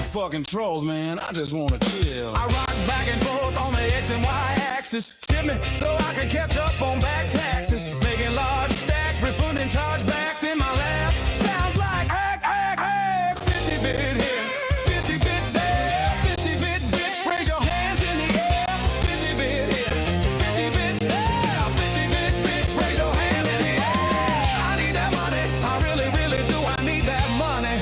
Fucking trolls, man, I just wanna chill. I rock back and forth on the X and Y axis. Tip me so I can catch up on back taxes. Making large stacks, refunding chargebacks in my lap. Sounds like hack, 50-bit here, 50-bit there, 50-bit bitch, raise your hands in the air. 50-bit here, 50-bit there, 50-bit bitch, raise your hands in the air. I need that money, I really, really do, I need that money.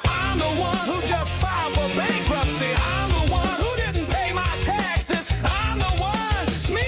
I'm the one who just filed for bankruptcy. I'm the one who didn't pay my taxes. I'm the one, me.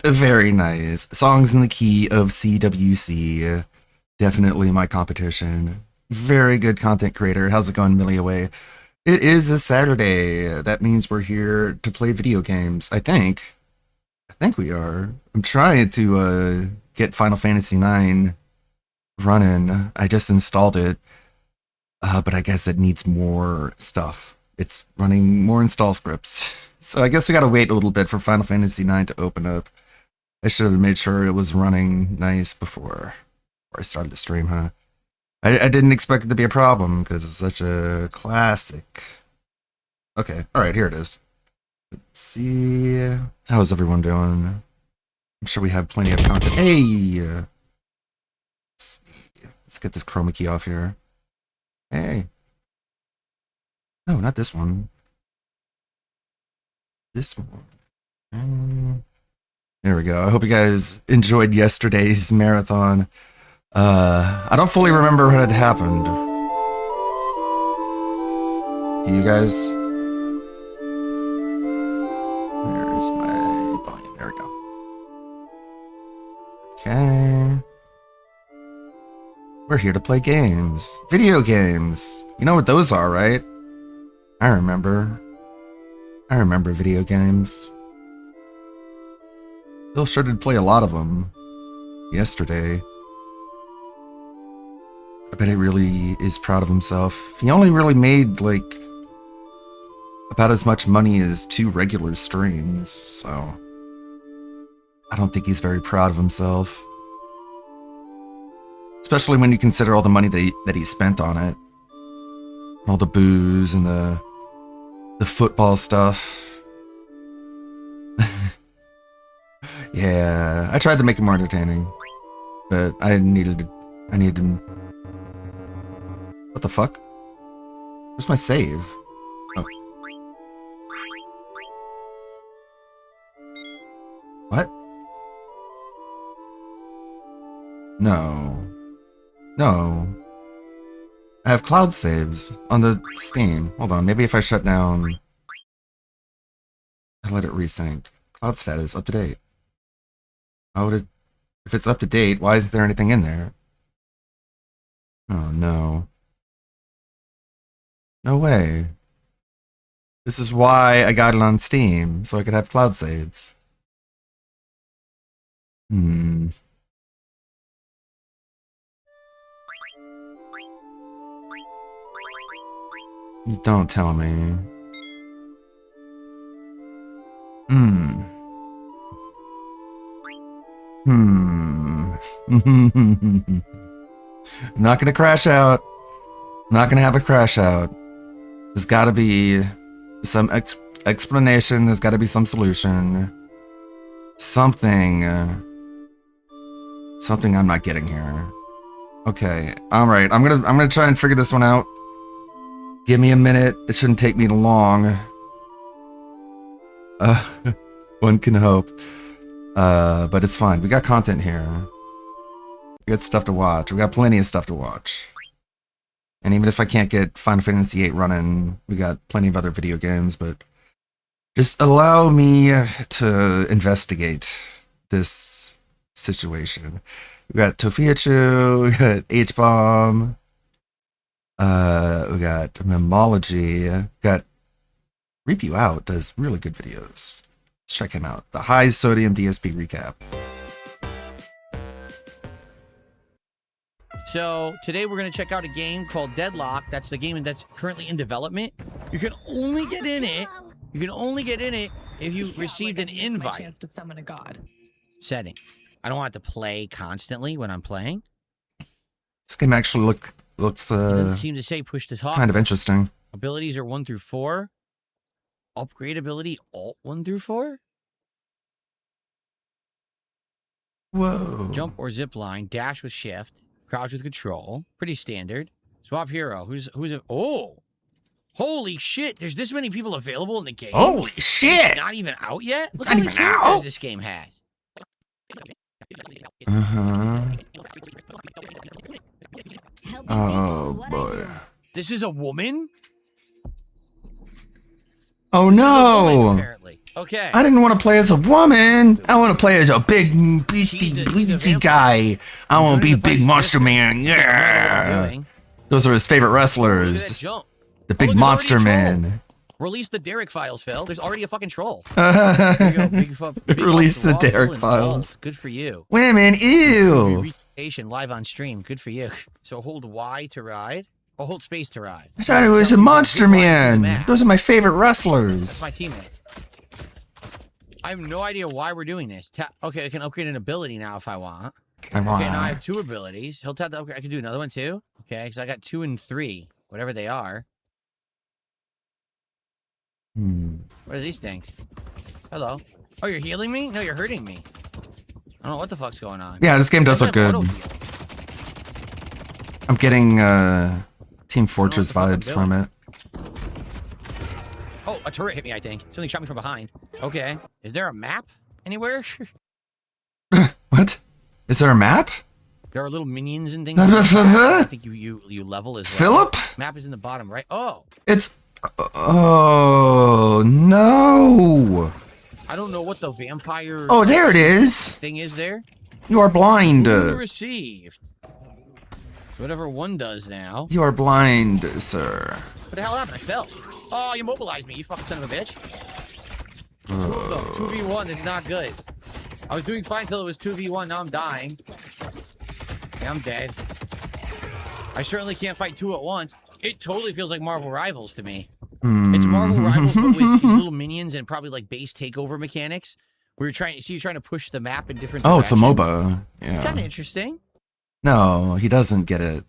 Very nice. Songs in the key of CWC. Definitely my competition. Very good content creator. How's it going, Millie Away? It is a Saturday. That means we're here to play video games. I think we are. I'm trying to get Final Fantasy IX running. I just installed it. But I guess it needs more stuff. It's running more install scripts. So I guess we gotta wait a little bit for Final Fantasy IX to open up. I should have made sure it was running nice before I started the stream, huh? I didn't expect it to be a problem because it's such a classic. Okay, alright, here it is. Let's see. How's everyone doing? I'm sure we have plenty of content. Hey! Let's see. Let's get this chroma key off here. Hey. No, not this one. This one. There we go. I hope you guys enjoyed yesterday's marathon. I don't fully remember what had happened. Do you guys? Where's my volume? There we go. Okay. We're here to play games. Video games. You know what those are, right? I remember video games. Bill sure did play a lot of them yesterday. I bet he really is proud of himself. He only really made like a about as much money as 2 regular streams, so I don't think he's very proud of himself. Especially when you consider all the money that he spent on it. All the booze and the football stuff. Yeah, I tried to make it more entertaining, but I needed. What the fuck? Where's my save? Oh. What? No. No. I have cloud saves on the Steam. Hold on, maybe if I shut down and let it resync. Cloud status, up to date. How would it... If it's up to date, why isn't there anything in there? Oh no. No way. This is why I got it on Steam, so I could have cloud saves. Hmm. You don't tell me. Hmm. I'm not gonna crash out. I'm not gonna have a crash out. There's gotta be some explanation. There's gotta be some solution. Something. Something I'm not getting here. Okay. Alright. I'm gonna try and figure this one out. Give me a minute. It shouldn't take me long. One can hope. But it's fine. We got content here. We got stuff to watch. We got plenty of stuff to watch. And even if I can't get Final Fantasy VIII running, we got plenty of other video games, but just allow me to investigate this situation. We got Tofiachu, we got H-Bomb, we got Memology, we got Reap You Out does really good videos. Let's check him out. The High Sodium DSP Recap. So today we're going to check out a game called Deadlock. That's the game that's currently in development. You can only get in it. You can only get in it if you received an invite. My chance to summon a god. Setting. I don't want to play constantly when I'm playing. This game actually looks It doesn't seem to say push to talk. kind of interesting. Abilities are 1 through 4. Upgrade ability alt 1 through 4. Whoa. Jump or zip line. Dash with shift. Crouch with control. Pretty standard. Swap hero. Who's it? Oh! Holy shit! There's this many people available in the game. Holy shit! It's not even out yet? Look It's not how even many characters out? this game has. Uh-huh. Oh boy. This is a woman? Oh This is a woman, no! apparently. Okay. I didn't want to play as a woman. I want to play as a big beastie He's a bleachy vampire. guy. I want to be Joining the big fight monster is man. different. Yeah. Doing. Those are his favorite Look at that wrestlers. jump. The big look, there's monster already a troll. man. Release the Derek files, Phil. There's already a fucking troll. There you go. Big Release the ups to Derek Waffle and files. Walt. Good for you. Women, ew. Reputation live on stream. Good for you. So hold Y to ride. Or hold space to ride. I thought it was a monster man. Those are my favorite That's wrestlers. my teammate. I have no idea why we're doing this. Okay, I can upgrade an ability now if I want. I Okay, now I want. have 2 abilities. He'll tap the upgrade. I can do another one too. Okay, because I got 2 and 3, whatever they are. What are these things? Hello. Oh, you're healing me? No, you're hurting me. I don't know what the fuck's going on. Yeah, this game does look Doesn't good. have auto-heal. I'm getting Team Fortress what the fuck vibes I'm from it. Oh, a turret hit me, I think. Something shot me from behind. Okay. Is there a map anywhere? What? Is there a map? There are little minions and things. I think you level as well. Philip? Map is in the bottom right. Oh, It's... Oh, no. I don't know what the vampire Oh, there it is. thing is there. You are blind. Who received? So whatever 1 does now. You are blind, sir. What the hell happened? I fell. Oh, you mobilized me, you fucking son of a bitch. 2v1 is not good. I was doing fine till it was 2v1, now I'm dying. Yeah, I'm dead. I certainly can't fight 2 at once. It totally feels like Marvel Rivals to me. It's Marvel Rivals, but with these little minions and probably like base takeover mechanics. Where you're trying to push the map in different Oh, it's a directions. MOBA. Yeah. It's kind of interesting. No, he doesn't get it.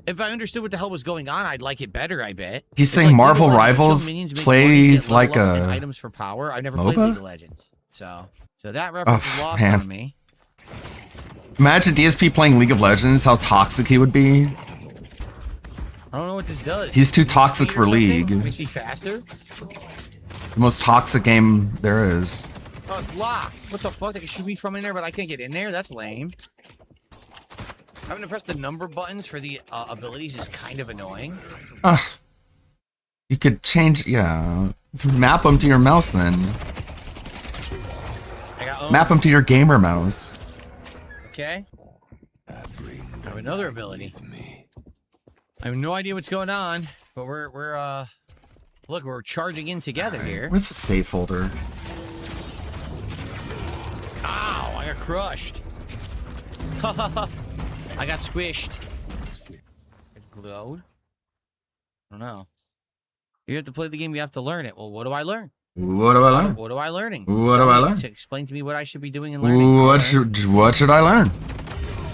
If I understood what the hell was going on, I'd like it better, I bet. He's It's saying like Marvel League of Legends, Rivals kill minions, make plays money, like get level up and a items for power. I've never played MOBA? League of Legends. So that reference is lost man. on me. Imagine DSP playing League of Legends, how toxic he would be. I don't know what this does. He's too Makes me toxic speed for or something? League. Makes me faster? The most toxic game there is. Oh, it's locked. What the fuck? They can shoot me from in there, but I can't get in there? That's lame. Having to press the number buttons for the abilities is kind of annoying. You could change, yeah. Map them to your mouse then. I got Map them to your gamer mouse. Okay. I have another ability. I have no idea what's going on, but we're charging in together here. Where's the save folder? Ow! I got crushed. I got squished. It glowed. I don't know. You have to play the game. You have to learn it. Well, what do I learn? What do I learn? What am I learning? What do I learn? Explain to me what I should be doing and learning. What should I learn?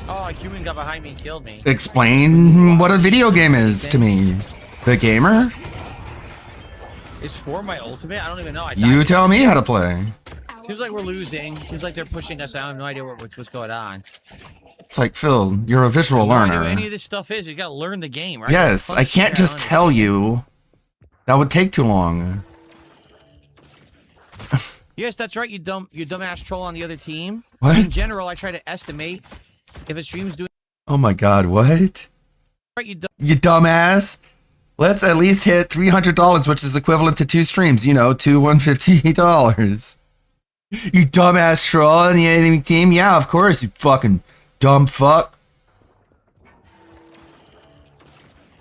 Oh, a human got behind me and killed me. Explain what a video game is to me. The gamer? It's for my ultimate? I don't even know. You tell me how to play. Seems like we're losing. Seems like they're pushing us. I have no idea what's going on. It's like, Phil, you're a visual I don't know what any learner. of this stuff is. You gotta learn the game, right? Yes, I can't just tell you. That would take too long. Yes, that's right. You dumbass troll on the other team. What? In general, I try to estimate if a stream's doing Oh my god, what? right. You dumbass. Let's at least hit $300, which is equivalent to 2 streams. You know, two $150. You dumbass troll on the enemy team? Yeah, of course, you fucking dumb fuck.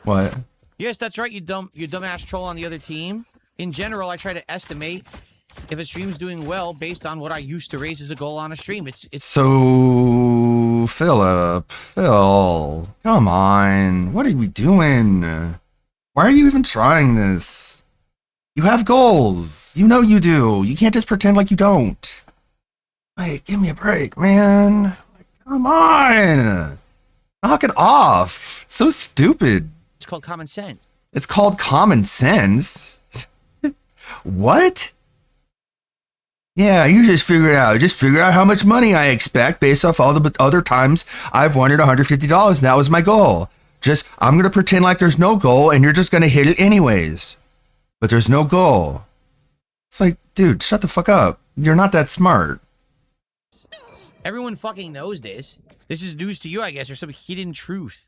What? Yes, that's right. You dumbass troll on the other team. In general, I try to estimate if a stream's doing well based on what I used to raise as a goal on a stream. It's So, Phil, come on. What are we doing? Why are you even trying this? You have goals. You know you do. You can't just pretend like you don't. Like, give me a break, man. Like, come on. Knock it off. It's so stupid. It's called common sense. It's called common sense. What? Yeah, you just figure it out. Just figure out how much money I expect based off all the other times I've wanted $150. And that was my goal. Just, I'm going to pretend like there's no goal and you're just going to hit it anyways. But there's no goal. It's like, dude, shut the fuck up. You're not that smart. Everyone fucking knows this. This is news to you, I guess, or some hidden truth.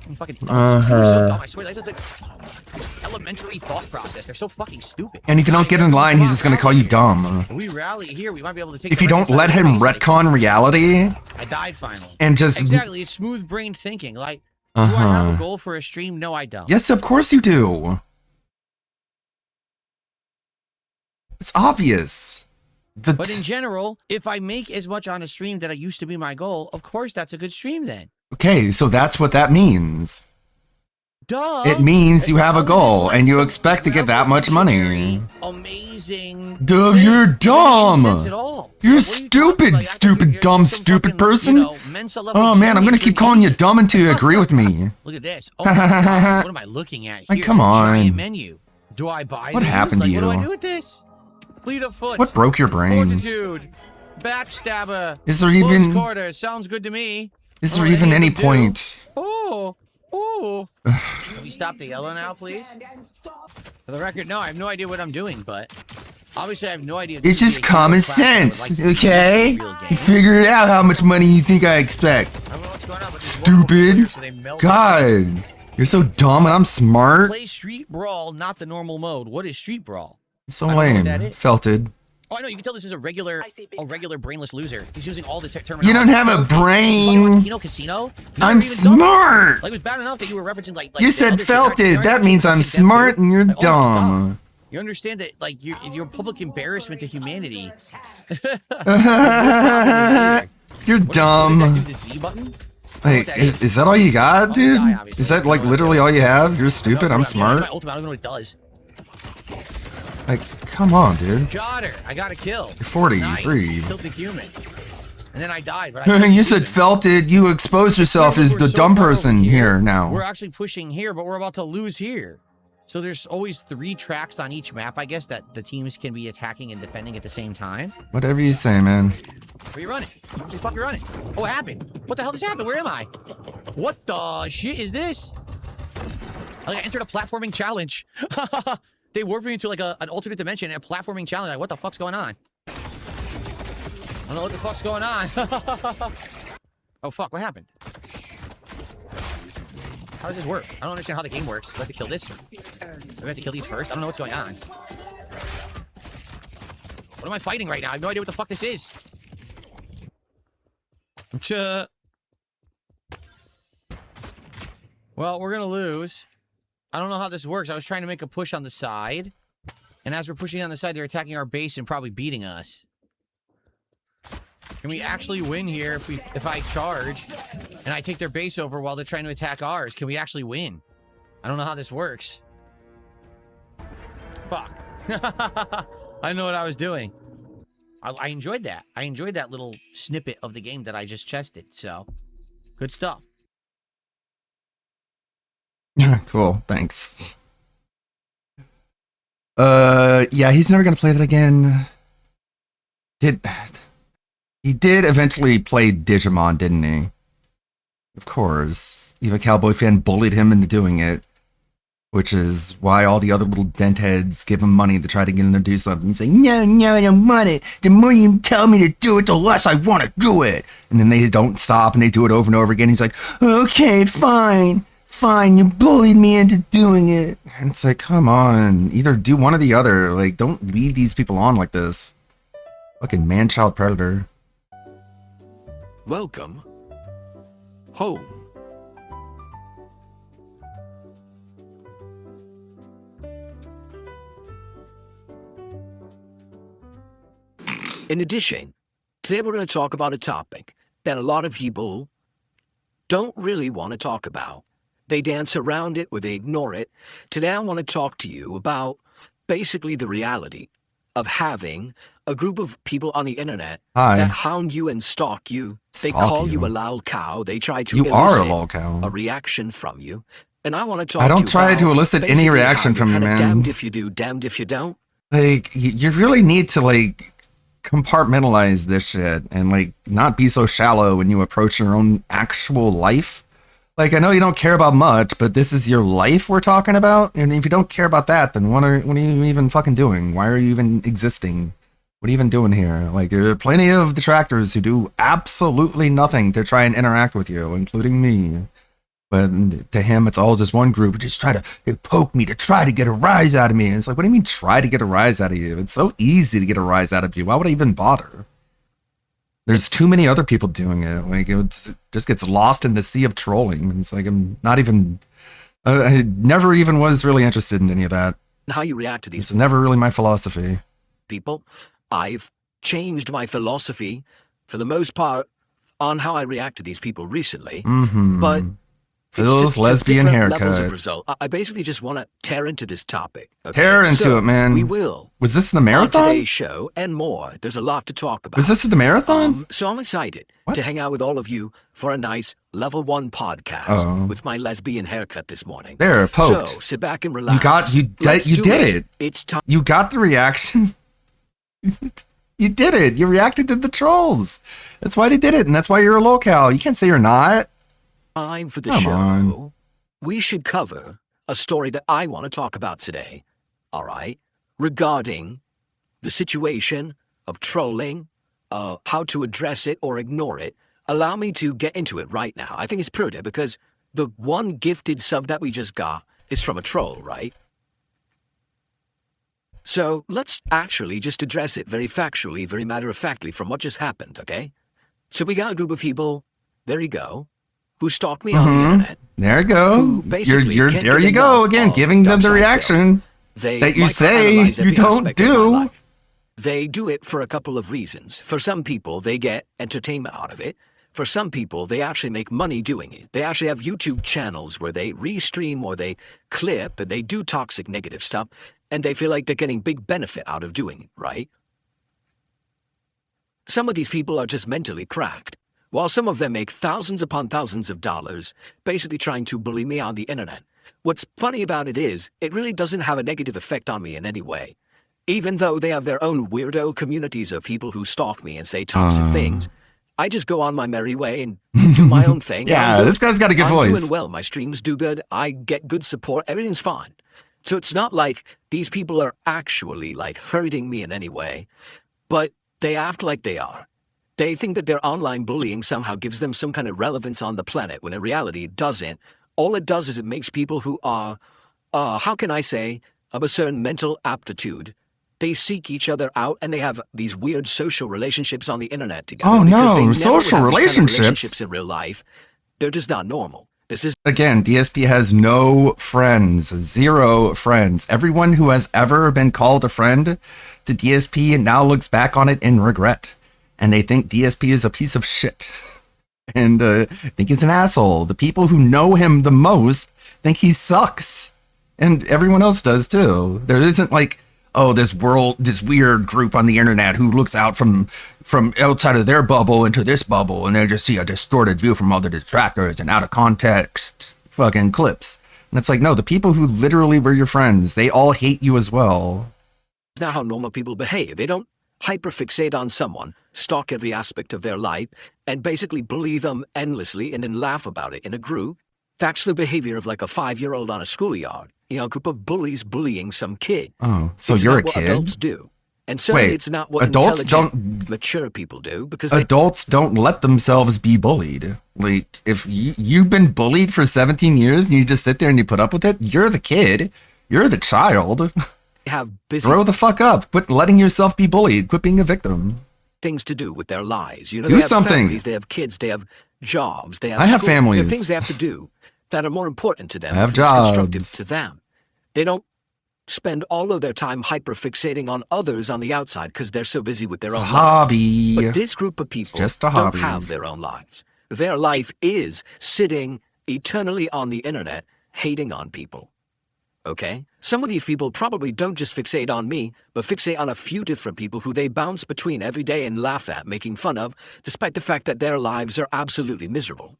I'm fucking dumb. You're so dumb. I swear, that's just like elementary thought process. They're so fucking stupid. And if you don't get in line, he's just going to call you dumb. If we rally here, we might be able to take. If you don't let him retcon reality I died finally. and just... Exactly, it's smooth-brained thinking. Like, do I have a goal for a stream? No, I don't. Yes, of course you do. It's obvious. But in general, if I make as much on a stream that I used to be my goal, of course that's a good stream then. Okay, so that's what that means. Duh. It means you have a goal and you expect to get that much money. Amazing. Dude, you're dumb. You're What are you talking stupid, about? stupid, You're dumb, some stupid fucking, person. Mensa level Oh man, I'm gonna keep calling you dumb until you agree with me. Look at this. Oh my God, what am I looking at here? Like, come Giant on. menu. Do I buy What these? happened to Like, What do I you? do with this? Fleet of foot. What broke your brain? Fortitude. Backstabber. Is there Close even quarter. Sounds good to me. is there What even do any you do? point? Oh. Oh. Can we stop the yellow now, please? For the record, no, I have no idea what I'm doing, but obviously I have no idea. It's just common sense, okay? You figure it out how much money you think I expect. I don't know what's going on, but these Stupid. workers, so they melt God, you're so dumb and I'm smart. Play Street Brawl, not the normal mode. What is Street Brawl? So I don't know what lame. that is. Felted. Oh, I know. You can tell this is a regular brainless loser. He's using all this terminology. You don't have a brain. Casino. I'm smart. Like, it was bad enough that you were referencing like You the said other shit. felted. That means I'm smart and you're Like, oh, dumb. You understand that, like, you're a public embarrassment to humanity. You're What dumb. does that do, the Z button? Like, is that all you got, dude? Is that like literally all you have? You're stupid. I'm My smart. ultimate, I don't know what it does. Like, come on, dude. Got her. I got a kill. You're 43. Nice. Killed the human. And then I died. But I You said felt it. You exposed yourself as the dumb person here now. We're actually pushing here, but we're about to lose here. So there's always 3 tracks on each map, I guess, that the teams can be attacking and defending at the same time. Whatever you say, man. Where are you running? I'm just fucking running. Oh, what happened? What the hell just happened? Where am I? What the shit is this? Like, I entered a platforming challenge. They warped me into like an alternate dimension and a platforming challenge. Like, what the fuck's going on? I don't know what the fuck's going on. Oh, fuck. What happened? How does this work? I don't understand how the game works. Do I have to kill this? Do I have to kill these first? I don't know what's going on. What am I fighting right now? I have no idea what the fuck this is. Well, we're gonna lose. I don't know how this works. I was trying to make a push on the side. And as we're pushing on the side, they're attacking our base and probably beating us. Can we actually win here if I charge and I take their base over while they're trying to attack ours? Can we actually win? I don't know how this works. Fuck. I know what I was doing. I enjoyed that. I enjoyed that little snippet of the game that I just chested. So, good stuff. Cool, thanks. Yeah, he's never gonna play that again. He did eventually play Digimon, didn't he? Of course. Eva Cowboy fan bullied him into doing it, which is why all the other little dent heads give him money to try to get him to do something. He's like, no, I don't want it. The more you tell me to do it, the less I want to do it. And then they don't stop and they do it over and over again. He's like, okay, fine, you bullied me into doing it. And it's like, come on, either do one or the other. Like, don't lead these people on like this. Fucking man-child predator. Welcome home. In addition, today we're going to talk about a topic that a lot of people don't really want to talk about. They dance around it or they ignore it. Today I want to talk to you about basically the reality of having a group of people on the internet that hound you and stalk you. They call you a lol cow. They try to elicit a reaction from you. And I want to talk to you about... I don't try to elicit any reaction from you, man. Damned if you do, damned if you don't. Like, you really need to, like, compartmentalize this shit and, like, not be so shallow when you approach your own actual life. Like, I know you don't care about much, but this is your life we're talking about. And if you don't care about that, then what are you even fucking doing? Why are you even existing? What are you even doing here? Like, there are plenty of detractors who do absolutely nothing to try and interact with you, including me. But to him, it's all just one group. Just try to poke me to try to get a rise out of me. And it's like, what do you mean try to get a rise out of you? It's so easy to get a rise out of you. Why would I even bother? There's too many other people doing it. Like, it just gets lost in the sea of trolling. It's like, I'm not even... I never even was really interested in any of that. How you react to these... It's never really my philosophy. People, I've changed my philosophy, for the most part, on how I react to these people recently. But... Phil's lesbian haircut. Result. I basically just want to tear into this topic. Okay? Tear into it, man. We will. Was this the marathon? On today's show and more. There's a lot to talk about. Was this the marathon? So I'm excited to hang out with all of you for a nice level 1 podcast with my lesbian haircut this morning. There, poked. So sit back and relax. You did it. It's time. You got the reaction. You did it. You reacted to the trolls. That's why they did it, and that's why you're a locale. You can't say you're not. Time for the show. We should cover a story that I want to talk about today, all right, regarding the situation of trolling, how to address it or ignore it. Allow me to get into it right now. I think it's prudent because the one gifted sub that we just got is from a troll, right? So let's actually just address it very factually, very matter-of-factly from what just happened, okay? So we got a group of people, there you go, who stalked me on the internet. There you go. There you go again, giving them the reaction that you say you don't do. They do it for a couple of reasons. For some people, they get entertainment out of it. For some people, they actually make money doing it. They actually have YouTube channels where they restream or they clip and they do toxic negative stuff, and they feel like they're getting big benefit out of doing it, right? Some of these people are just mentally cracked, while some of them make thousands upon thousands of dollars basically trying to bully me on the internet. What's funny about it is, it really doesn't have a negative effect on me in any way. Even though they have their own weirdo communities of people who stalk me and say toxic things, I just go on my merry way and do my own thing. Yeah, this guy's got a good voice. I'm doing well. My streams do good. I get good support. Everything's fine. So it's not like these people are actually like hurting me in any way, but they act like they are. They think that their online bullying somehow gives them some kind of relevance on the planet, when in reality it doesn't. All it does is it makes people who are, how can I say, of a certain mental aptitude. They seek each other out, and they have these weird social relationships on the internet together. Oh no, because they never social would have these kind of relationships in real life. They're just not normal. This is Again, DSP has no friends, 0 friends. Everyone who has ever been called a friend to DSP now looks back on it in regret. And they think DSP is a piece of shit. And think he's an asshole. The people who know him the most think he sucks. And everyone else does too. There isn't like, oh, this weird group on the internet who looks out from outside of their bubble into this bubble, and they just see a distorted view from all the distractors and out of context fucking clips. And it's like, no, the people who literally were your friends, they all hate you as well. not how normal people behave. They don't hyperfixate on someone, stalk every aspect of their life, and basically bully them endlessly and then laugh about it in a group. That's the behavior of like a 5-year-old on a schoolyard. You know, a group of bullies bullying some kid. Oh, so it's you're not a what kid? Adults do. And certainly Wait, it's not what adults intelligent, mature people do, because they Adults don't let themselves be bullied. Like, if you've been bullied for 17 years and you just sit there and you put up with it, you're the kid. You're the child. have busy Grow the fuck up. Quit letting yourself be bullied. Quit being a victim. things to do with their lives. You know, Do they have something. families, they have kids, they have jobs, they have I have school, They families. have things they have to do that are more important to them. I have because it's constructive jobs. to them. They don't spend all of their time hyperfixating on others on the outside because they're so busy with their It's a own lives. hobby. But this group of people just a don't hobby. have their own lives. Their life is sitting eternally on the internet hating on people. Okay? Some of these people probably don't just fixate on me, but fixate on a few different people who they bounce between every day and laugh at, making fun of, despite the fact that their lives are absolutely miserable.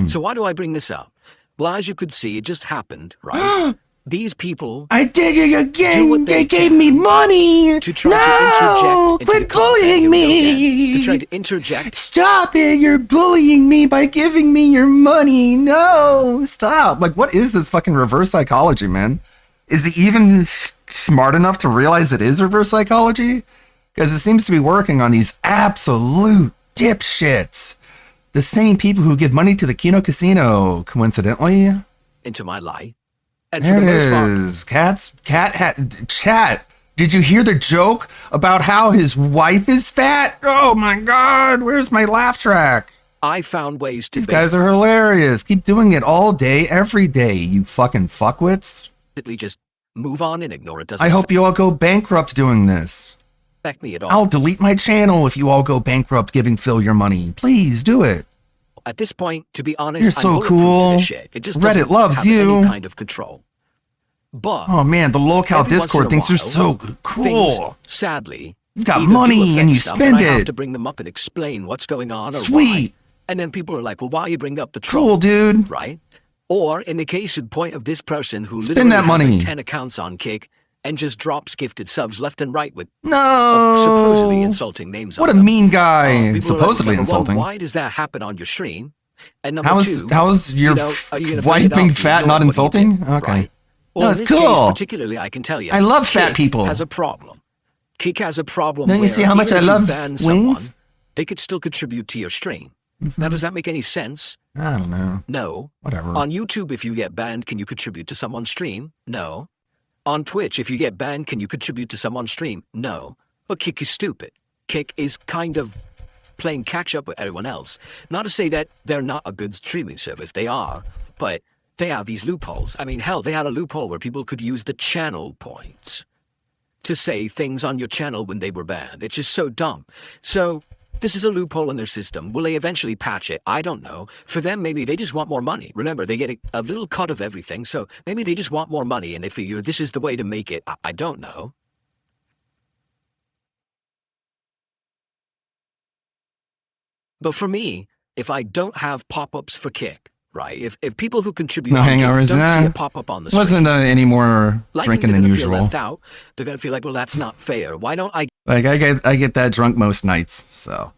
So why do I bring this up? Well, as you could see, it just happened, right? These people I did it Do again. what They they gave can me money. to try No, to interject into quit the content. bullying Here we go again. me. To try to interject Stop it. You're bullying me by giving me your money. No, stop. Like, what is this fucking reverse psychology, man? Is he even smart enough to realize it is reverse psychology? Because it seems to be working on these absolute dipshits. The same people who give money to the Kino Casino, coincidentally. into my life. And There for it the most part, chat. Did you hear the joke about how his wife is fat? Oh my god, where's my laugh track? I found ways to These guys are hilarious. Keep doing it all day, every day, you fucking fuckwits. basically just move on and ignore it. Doesn't I hope you all go bankrupt doing this. affect me at all. I'll delete my channel if you all go bankrupt giving Phil your money. Please do it. At this point, to be honest, You're I'm so bulletproof to cool. this shit. It just Reddit doesn't loves have you. any kind of control. But Oh man, the locale every once Discord in a thinks you're while, so cool. things, sadly, You've got either do money and affect you stuff, spend I have it. to bring them up and explain what's going on or why. Sweet. And then people are like, well, why you bring up the troll? Cool, dude. Right? Or in the case and point of this person who Spend literally that has money. like 10 accounts on Kick and just drops gifted subs left and right with No. supposedly insulting names What a on them. mean guy. People are like, Supposedly number one, insulting. why does that happen on your stream? And number How's two, how's your you know, are you gonna bring wife it up? being You fat know not what you insulting? did, Okay. right? No, Well, it's in this cool. Case, particularly, I can tell you. I love fat Kick people. Has a problem. Kick has a problem. Don't you where see how much even I if you love ban wings? someone, they could still contribute to your stream. Mm-hmm. Now, does that make any sense? I don't know. No. Whatever. On YouTube, if you get banned, can you contribute to someone's stream? No. On Twitch, if you get banned, can you contribute to someone's stream? No. But Kick is stupid. Kick is kind of playing catch up with everyone else. Not to say that they're not a good streaming service. They are. But they have these loopholes. I mean, hell, they had a loophole where people could use the channel points to say things on your channel when they were banned. It's just so dumb. So This is a loophole in their system. Will they eventually patch it? I don't know. For them, maybe they just want more money. Remember, they get a little cut of everything, so maybe they just want more money and they figure this is the way to make it. I don't know. But for me, if I don't have pop-ups for Kick, right? If people who contribute No on Kick hangovers, don't see nah. a pop-up on the screen, Wasn't any more likely drinking they're than gonna feel usual. left out. They're gonna feel like, well, that's not fair. Why don't I Like I get that drunk most nights, so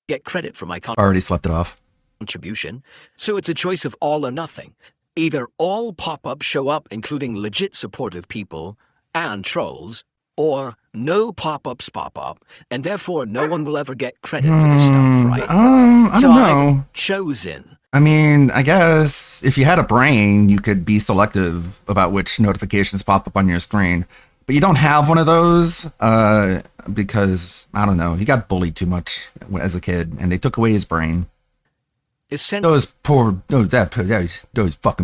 get credit for my already slept it off. contribution? So it's a choice of all or nothing. Either all pop-ups show up, including legit supportive people and trolls, or no pop-ups pop up, and therefore no one will ever get credit for this stuff, right? I So don't know. I've chosen. I mean, I guess if you had a brain, you could be selective about which notifications pop up on your screen. But you don't have one of those because, I don't know, he got bullied too much as a kid, and they took away his brain. Those fucking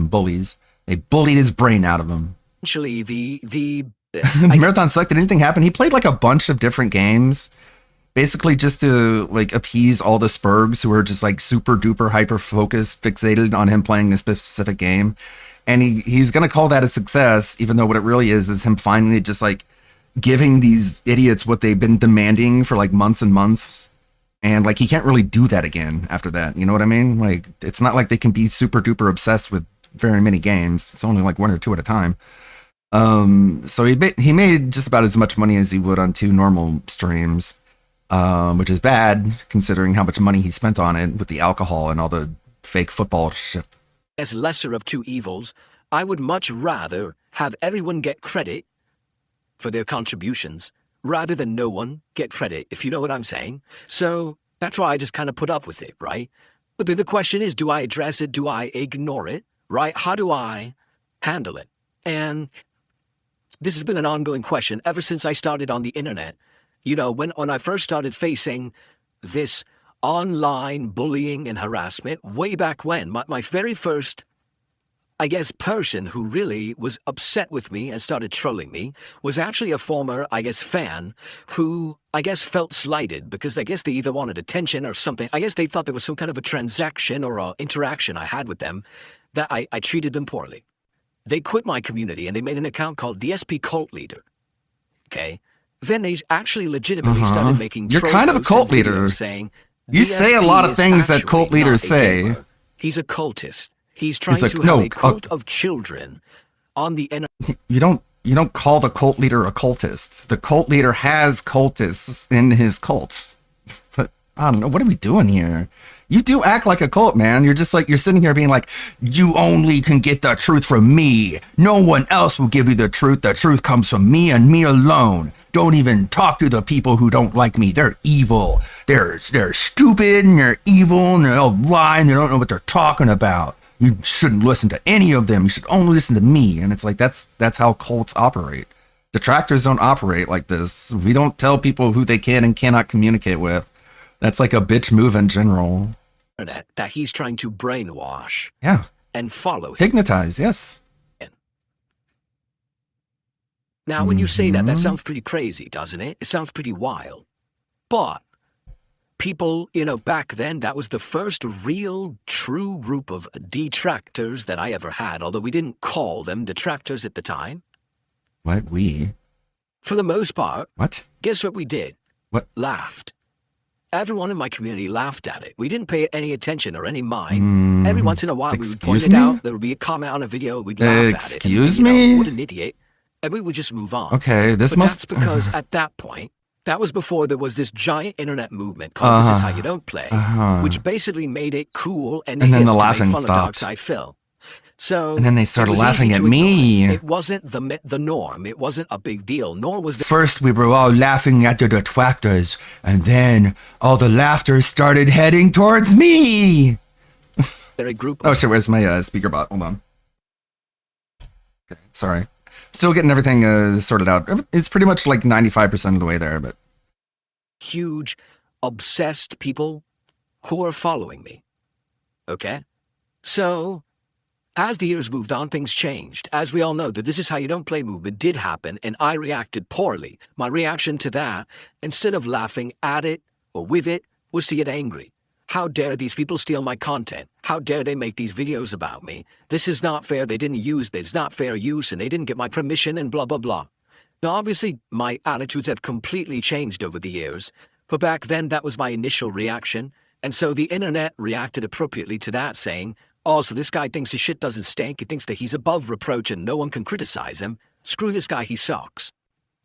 bullies. They bullied his brain out of him. Essentially, the Marathon Select, did anything happen? He played like a bunch of different games, basically just to like appease all the spurgs who are just like super duper hyper focused, fixated on him playing a specific game. And he's gonna call that a success, even though what it really is him finally just like giving these idiots what they've been demanding for like months and months. And like he can't really do that again after that. You know what I mean? Like it's not like they can be super duper obsessed with very many games. It's only like one or two at a time. So he made just about as much money as he would on 2 normal streams, which is bad considering how much money he spent on it with the alcohol and all the fake football shit. as lesser of two evils, I would much rather have everyone get credit for their contributions rather than no one get credit, if you know what I'm saying. So that's why I just kind of put up with it, right? But then the question is, do I address it? Do I ignore it? Right? How do I handle it? And this has been an ongoing question ever since I started on the internet. You know, when I first started facing this online bullying and harassment way back when, my very first, I guess, person who really was upset with me and started trolling me was actually a former, I guess, fan who, I guess, felt slighted because I guess they either wanted attention or something. I guess they thought there was some kind of a transaction or a interaction I had with them that I treated them poorly. They quit my community and they made an account called DSP Cult Leader. Okay? Then they actually legitimately started making You're troll kind of a posts and cult leader. videos saying, You say a DSP lot of is things that actually cult leaders not a say. gamer. He's a cultist. He's trying a- to no, have a cult of children on the internet. You don't call the cult leader a cultist. The cult leader has cultists in his cult. But I don't know, what are we doing here? You do act like a cult, man. You're just like, you're sitting here being like, you only can get the truth from me. No one else will give you the truth. The truth comes from me and me alone. Don't even talk to the people who don't like me. They're evil. They're stupid and they're evil and they're all lying. And they don't know what they're talking about. You shouldn't listen to any of them. You should only listen to me. And it's like, that's how cults operate. Detractors don't operate like this. We don't tell people who they can and cannot communicate with. That's like a bitch move in general. That he's trying to brainwash Yeah. and follow him. Hypnotize, yes. Now, when you say that, that sounds pretty crazy, doesn't it? It sounds pretty wild. But people, back then, that was the first real, true group of detractors that I ever had, although we didn't call them detractors at the time. What? We? For the most part, What? guess what we did? What? Laughed. Everyone in my community laughed at it. We didn't pay any attention or any mind. Every once in a while, we would point excuse it me? out. There would be a comment on a video. We'd laugh at it. Excuse and, me? What an idiot. And we would just move on. Okay, this But must... that's because at that point, that was before there was this giant internet movement called This Is How You Don't Play, which basically made it cool and And then hip the to laughing make fun stopped. of Darkside Phil. So And then they it started was laughing easy at to ignore. me. It wasn't the norm. It wasn't a big deal, nor was First, we were all laughing at the detractors, and then all the laughter started heading towards me. there a group Oh of shit, where's my speaker bot? Hold on. Okay, sorry. Still getting everything sorted out. It's pretty much like 95% of the way there, but... huge, obsessed people who are following me. Okay? So, as the years moved on, things changed. As we all know, the This Is How You Don't Play movement did happen, and I reacted poorly. My reaction to that, instead of laughing at it or with it, was to get angry. How dare these people steal my content? How dare they make these videos about me? This is not fair. It's not fair use, and they didn't get my permission, and blah, blah, blah. Now, obviously, my attitudes have completely changed over the years, but back then that was my initial reaction, and so the internet reacted appropriately to that, saying, oh, so this guy thinks his shit doesn't stink, he thinks that he's above reproach and no one can criticize him. Screw this guy, he sucks.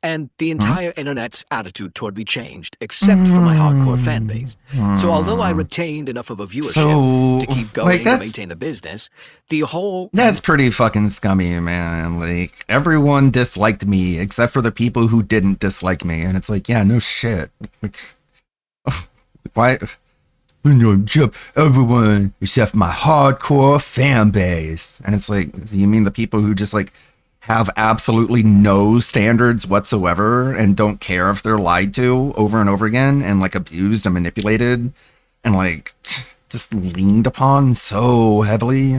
And the entire internet's attitude toward me changed, except for my hardcore fan base. So although I retained enough of a viewership to keep going and maintain the business, the whole... That's pretty fucking scummy, man. Like, everyone disliked me, except for the people who didn't dislike me. And it's like, yeah, no shit. Like, why... Everyone except my hardcore fan base. And it's like, you mean the people who just, like, have absolutely no standards whatsoever and don't care if they're lied to over and over again and like abused and manipulated and like just leaned upon so heavily.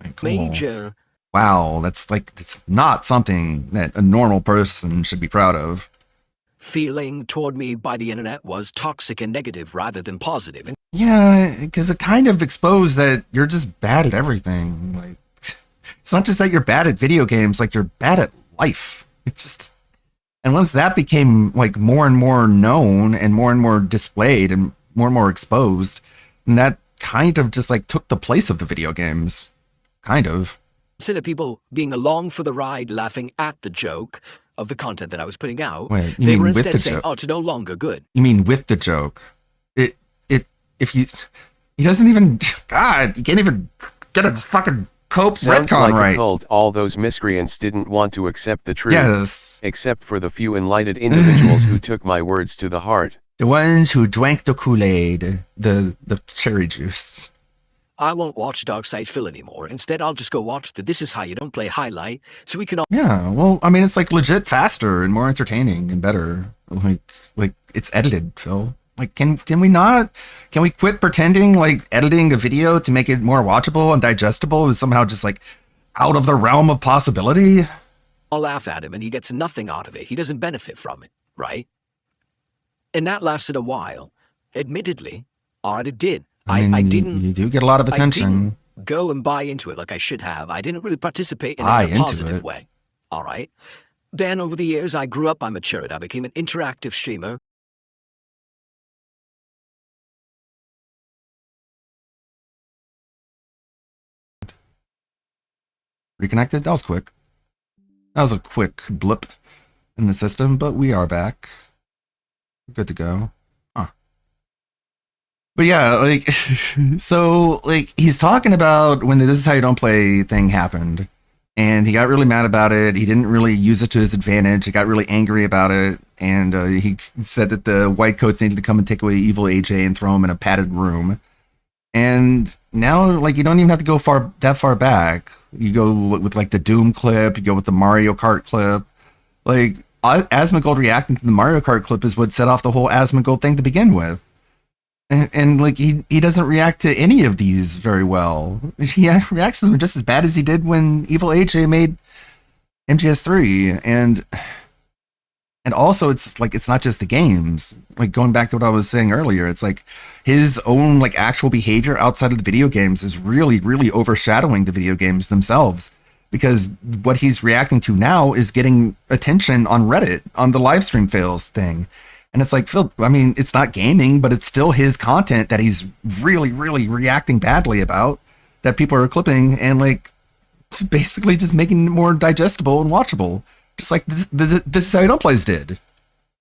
Like, cool. Major. Wow, that's like, it's not something that a normal person should be proud of. Feeling toward me by the internet was toxic and negative rather than positive. Yeah, because it kind of exposed that you're just bad at everything. Like, it's not just that you're bad at video games, like you're bad at life. It's just, and once that became like more and more known and more displayed and more exposed, and that kind of just like took the place of the video games. Kind of. Instead of people being along for the ride, laughing at the joke of the content that I was putting out, Wait, they were instead saying, oh, it's no longer good. You mean with the joke? He doesn't even, God, you can't even get a fucking Cope Sounds retcon like right. a cult. All those miscreants didn't want to accept the truth. Yes. Except for the few enlightened individuals who took my words to the heart. The ones who drank the Kool-Aid, the cherry juice. I won't watch Dark Side Phil anymore. Instead, I'll just go watch the This Is How You Don't Play highlight, so we can all... Yeah, well, I mean, it's like legit faster and more entertaining and better. Like it's edited, Phil. Like, can we quit pretending like editing a video to make it more watchable and digestible is somehow just like out of the realm of possibility? I'll laugh at him and he gets nothing out of it. He doesn't benefit from it, right? And that lasted a while. Admittedly, it did. I didn't... You do get a lot of attention. I didn't go and buy into it like I should have. I didn't really participate in it in a positive way. All right? Then over the years, I grew up, I matured. I became an interactive streamer. Reconnected? That was quick. That was a quick blip in the system, but we are back. Good to go. Huh. But yeah, like, so, like, he's talking about when the This Is How You Don't Play thing happened, and he got really mad about it. He didn't really use it to his advantage. He got really angry about it, and he said that the white coats needed to come and take away evil AJ and throw him in a padded room. And now, like, you don't even have to go that far back. You go with, like, the Doom clip. You go with the Mario Kart clip. Like, Asmongold reacting to the Mario Kart clip is what set off the whole Asmongold thing to begin with. And like, he doesn't react to any of these very well. He reacts to them just as bad as he did when Evil AJ made MGS3. And also, it's like, it's not just the games. Like, going back to what I was saying earlier, it's like his own like actual behavior outside of the video games is really, really overshadowing the video games themselves. Because what he's reacting to now is getting attention on Reddit, on the live stream fails thing. And it's like, Phil, I mean, it's not gaming, but it's still his content that he's really, really reacting badly about, that people are clipping and like basically just making it more digestible and watchable. Just like this Is How You Don't Plays did.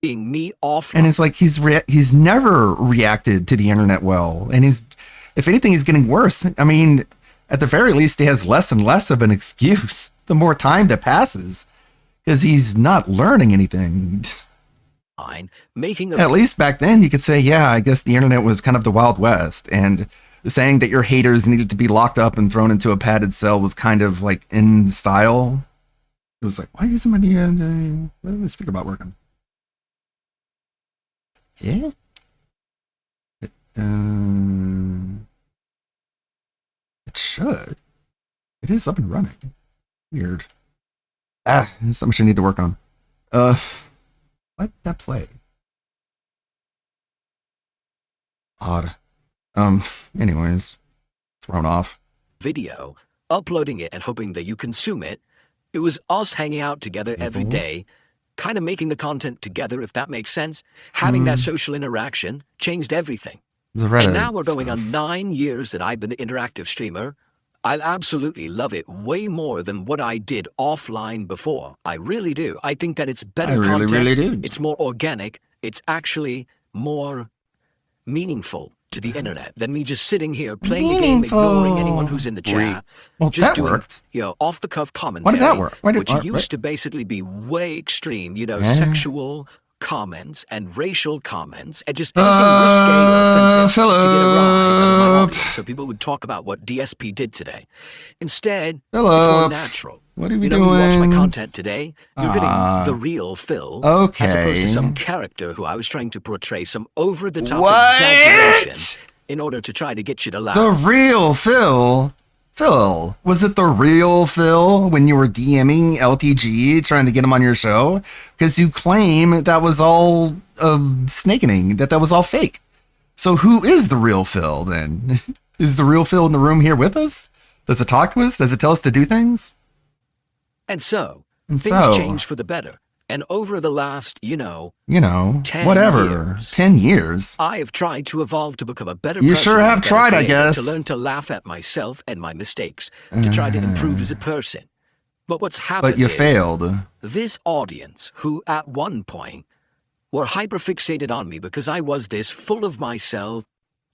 Being me off. And it's like he's never reacted to the internet well. And if anything, he's getting worse. I mean, at the very least, he has less and less of an excuse the more time that passes, because he's not learning anything. At least back then, you could say, yeah, I guess the internet was kind of the Wild West, and saying that your haters needed to be locked up and thrown into a padded cell was kind of like in style. It was like, why isn't the speaker bot working? Yeah? It should. It is up and running. Weird. Something should need to work on. Why did that play? Odd. Anyways, thrown off. video, uploading it and hoping that you consume it. It was us hanging out together every day, kind of making the content together, if that makes sense. Having that social interaction changed everything. The Reddit And now we're going stuff. on 9 years that I've been an interactive streamer. I absolutely love it way more than what I did offline before. I really do. I think that it's better I content. really do. It's more organic. It's actually more meaningful to the internet than me just sitting here playing the game, ignoring anyone who's in the chat. Well, just that doing, worked. off-the-cuff commentary. Why did that work? Which used to basically be way extreme, sexual comments and racial comments and just anything risque or offensive to get a rise out of my audience. So people would talk about what DSP did today. Instead, it's more natural. What are we You doing? watch my content today, you're getting the real Phil, as opposed to some character who I was trying to portray some over-the-top exaggeration in order to try to get you to laugh. The real Phil? Phil, was it the real Phil when you were DMing LTG trying to get him on your show? Because you claim that was all snakening, that was all fake. So who is the real Phil then? Is the real Phil in the room here with us? Does it talk to us? Does it tell us to do things? And so, things changed for the better. And over the last, 10 whatever, years, 10 years. I have tried to evolve to become a better You person. sure have tried, I guess. To learn to laugh at myself and my mistakes, to try to improve as a person. But what's happened But you is failed. this audience, who at one point were hyperfixated on me because I was this full of myself,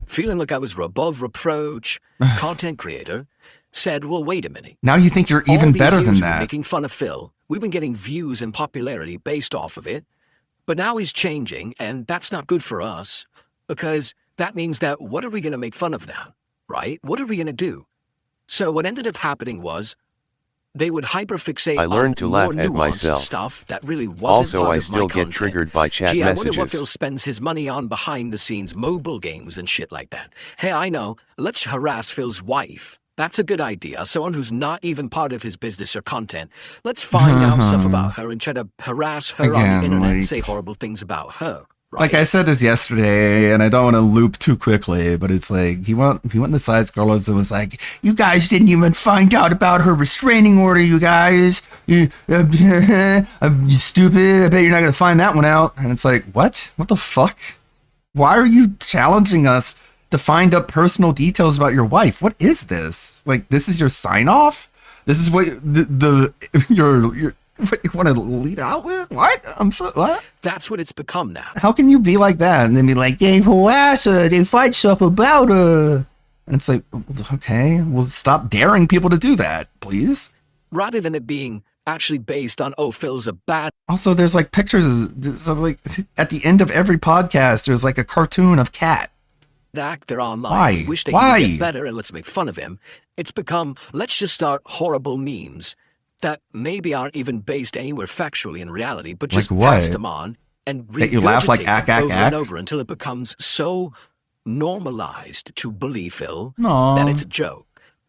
feeling like I was above reproach, content creator, said, well, wait a minute. Now you think you're even All these better years than we've been that. making fun of Phil. We've been getting views and popularity based off of it. But now he's changing, and that's not good for us. Because that means that what are we going to make fun of now? Right? What are we going to do? So what ended up happening was they would hyperfixate I learned to on laugh more at nuanced myself. stuff that really wasn't Also, part I of still my get content. triggered by chat Gee, I wonder what messages. Phil spends his money on behind the scenes mobile games and shit like that. Hey, I know. Let's harass Phil's wife. That's a good idea. Someone who's not even part of his business or content. Let's find out stuff about her and try to harass her on Again, the internet and like- say horrible things about her. Right? Like I said this yesterday, and I don't want to loop too quickly, but it's like he went in the side scrollers and was like, "You guys didn't even find out about her restraining order, you guys. You stupid. I bet you're not gonna find that one out." And it's like, what? What the fuck? Why are you challenging us to find up personal details about your wife? What is this? Like, this is your sign off? This is what your what you want to lead out with? What? What? That's what it's become now. How can you be like that and then be like, they harass her, they fight stuff about her? And it's like, okay, well, stop daring people to do that, please. Rather than it being actually based on, oh, Phil's a bad Also, there's like pictures, so like at the end of every podcast, there's like a cartoon of Cat. actor online. Why? We wish they Why? could get better and let's make fun of him. It's become, let's just start horrible memes that maybe aren't even based anywhere factually in reality, but just Like what? pass them on and That you laugh like regurgitate them over ack. and over until it becomes so normalized to bully Phil No. that it's a joke.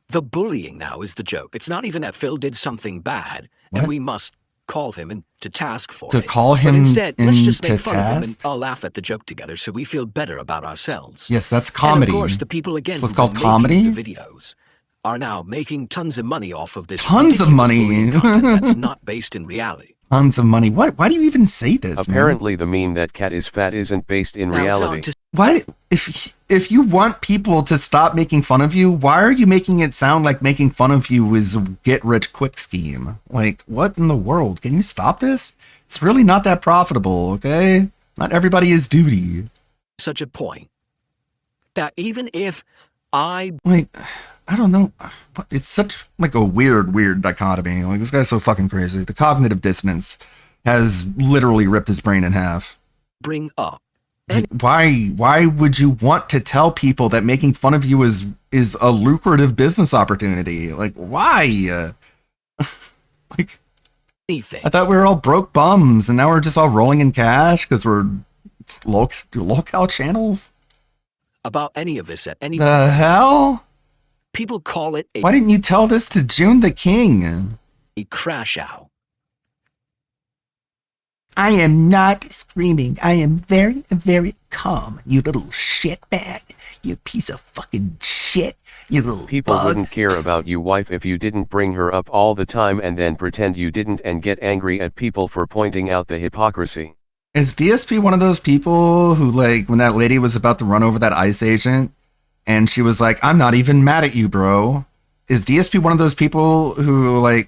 The bullying now is the joke. It's not even that Phil did something bad and What? we must call him into task for To it. call But him instead, let's just make into fun of him and task? I'll laugh at the joke together so we feel better about ourselves. Yes, that's comedy. And of course, the people again It's what's who've called been comedy? making the videos are now making tons of money off of this. Tons of ridiculous money. bullying content that's not based in reality. Tons of money. What? Why do you even say this, man? Apparently the meme that Cat is fat isn't based in Now it's on reality. to Why, if you want people to stop making fun of you, why are you making it sound like making fun of you is a get-rich-quick scheme? Like, what in the world? Can you stop this? It's really not that profitable, okay? Not everybody is duty. such a point that even if I Like, I don't know. It's such like a weird dichotomy. Like, this guy's so fucking crazy. The cognitive dissonance has literally ripped his brain in half. bring up Like, why would you want to tell people that making fun of you is a lucrative business opportunity? Like, why? Like, anything I thought we were all broke bums, and now we're just all rolling in cash because we're local channels. about any of this at any The hell? people call it Why didn't you tell this to June the King? a crash out. I am not screaming. I am very, very calm, you little shitbag. You piece of fucking shit. You little People bug. wouldn't care about you wife if you didn't bring her up all the time and then pretend you didn't and get angry at people for pointing out the hypocrisy. Is DSP one of those people who, like, when that lady was about to run over that ICE agent and she was like, I'm not even mad at you, bro. Is DSP one of those people who, like,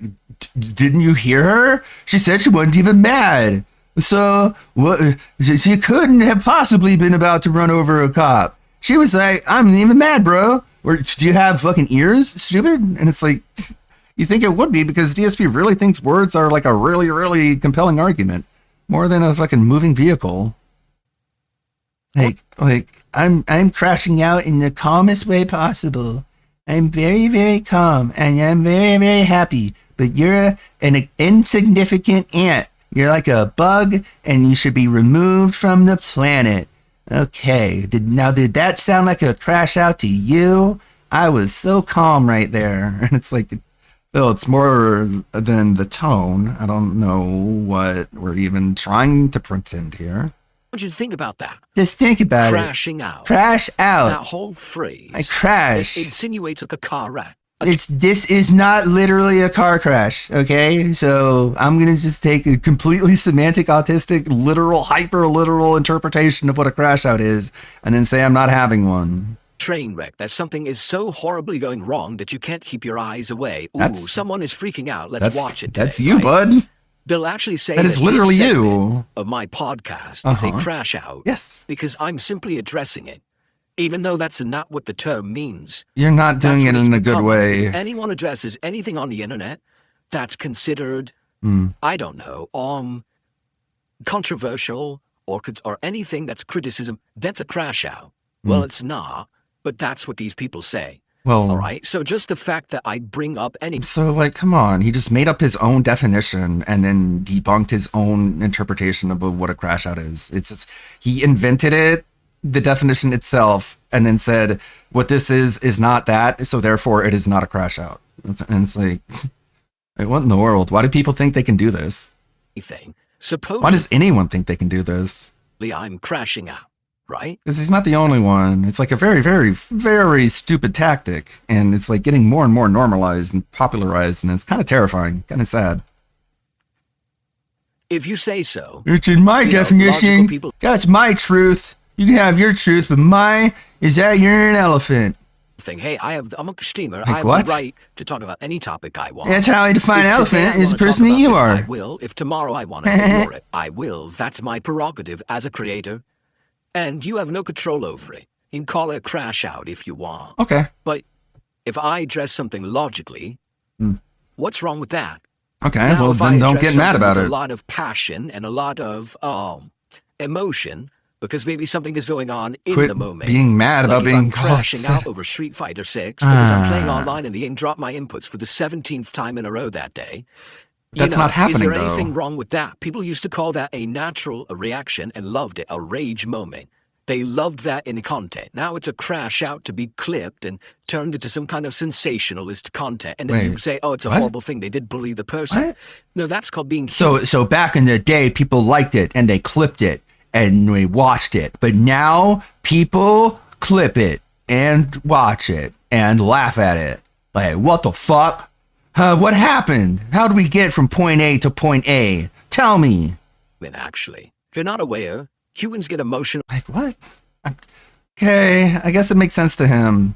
didn't you hear her? She said she wasn't even mad. So, what? She couldn't have possibly been about to run over a cop. She was like, I'm not even mad, bro. Or, do you have fucking ears, stupid? And it's like, you think it would be because DSP really thinks words are like a really, really compelling argument. More than a fucking moving vehicle. Like I'm crashing out in the calmest way possible. I'm very, very calm and I'm very, very happy. But you're an insignificant ant. You're like a bug and you should be removed from the planet. Okay, did that sound like a crash out to you? I was so calm right there. And it's like, Phil, it's more than the tone. I don't know what we're even trying to pretend here. What do you think about that? Just think about Crashing out. Crash out. That whole phrase. I crash. It insinuates like a car wreck. This is not literally a car crash, okay? So I'm going to just take a completely semantic, autistic, literal, hyper-literal interpretation of what a crash out is and then say I'm not having one. Train wreck, that something is so horribly going wrong that you can't keep your eyes away. Ooh, someone is freaking out. Let's watch it today, That's you, right? bud. They'll actually say that is literally you. Of my podcast is a crash out. Yes. Because I'm simply addressing it. Even though that's not what the term means. You're not doing it in a good way. If anyone addresses anything on the internet that's considered, I don't know, controversial or anything that's criticism, that's a crash out. Well, it's not, but that's what these people say. Well, all right. So just the fact that I bring up any. So, like, come on. He just made up his own definition and then debunked his own interpretation of what a crash out is. It's just, he invented it, the definition itself, and then said, what this is not that, so therefore it is not a crash out. And it's like, what in the world? Why do people think they can do this? Supposedly, why does anyone think they can do this? I'm crashing out, right? Because he's not the only one. It's like a very, very, very stupid tactic. And it's like getting more and more normalized and popularized, and it's kind of terrifying, kind of sad. If you say so. It's in my definition. That's my truth. You can have your truth, but mine is that you're an elephant. Hey, I'm a streamer. Like I have what? the right to talk about any topic I want. That's how I define elephant, is the person that you are. I will. If tomorrow I want to ignore it, I will. That's my prerogative as a creator. And you have no control over it. You can call it a crash out if you want. Okay. But if I address something logically, what's wrong with that? Okay, now, well, then don't get mad about it. A lot of passion and a lot of emotion, because maybe something is going on in Quit the moment. Being mad about being crashing out over Street Fighter 6 because I'm playing online and the game dropped my inputs for the 17th time in a row that day. That's not happening, Is there though. anything wrong with that? People used to call that a natural reaction and loved it, a rage moment. They loved that in content. Now it's a crash out to be clipped and turned into some kind of sensationalist content. And then you say, oh, it's a horrible thing. They did bully the person. What? No, that's called being... So back in the day, people liked it and they clipped it and we watched it. But now people clip it and watch it and laugh at it. Like, what the fuck? What happened? How did we get from point A to point A? Tell me. Actually, if you're not aware, humans get emotional. Like, what? Okay, I guess it makes sense to him.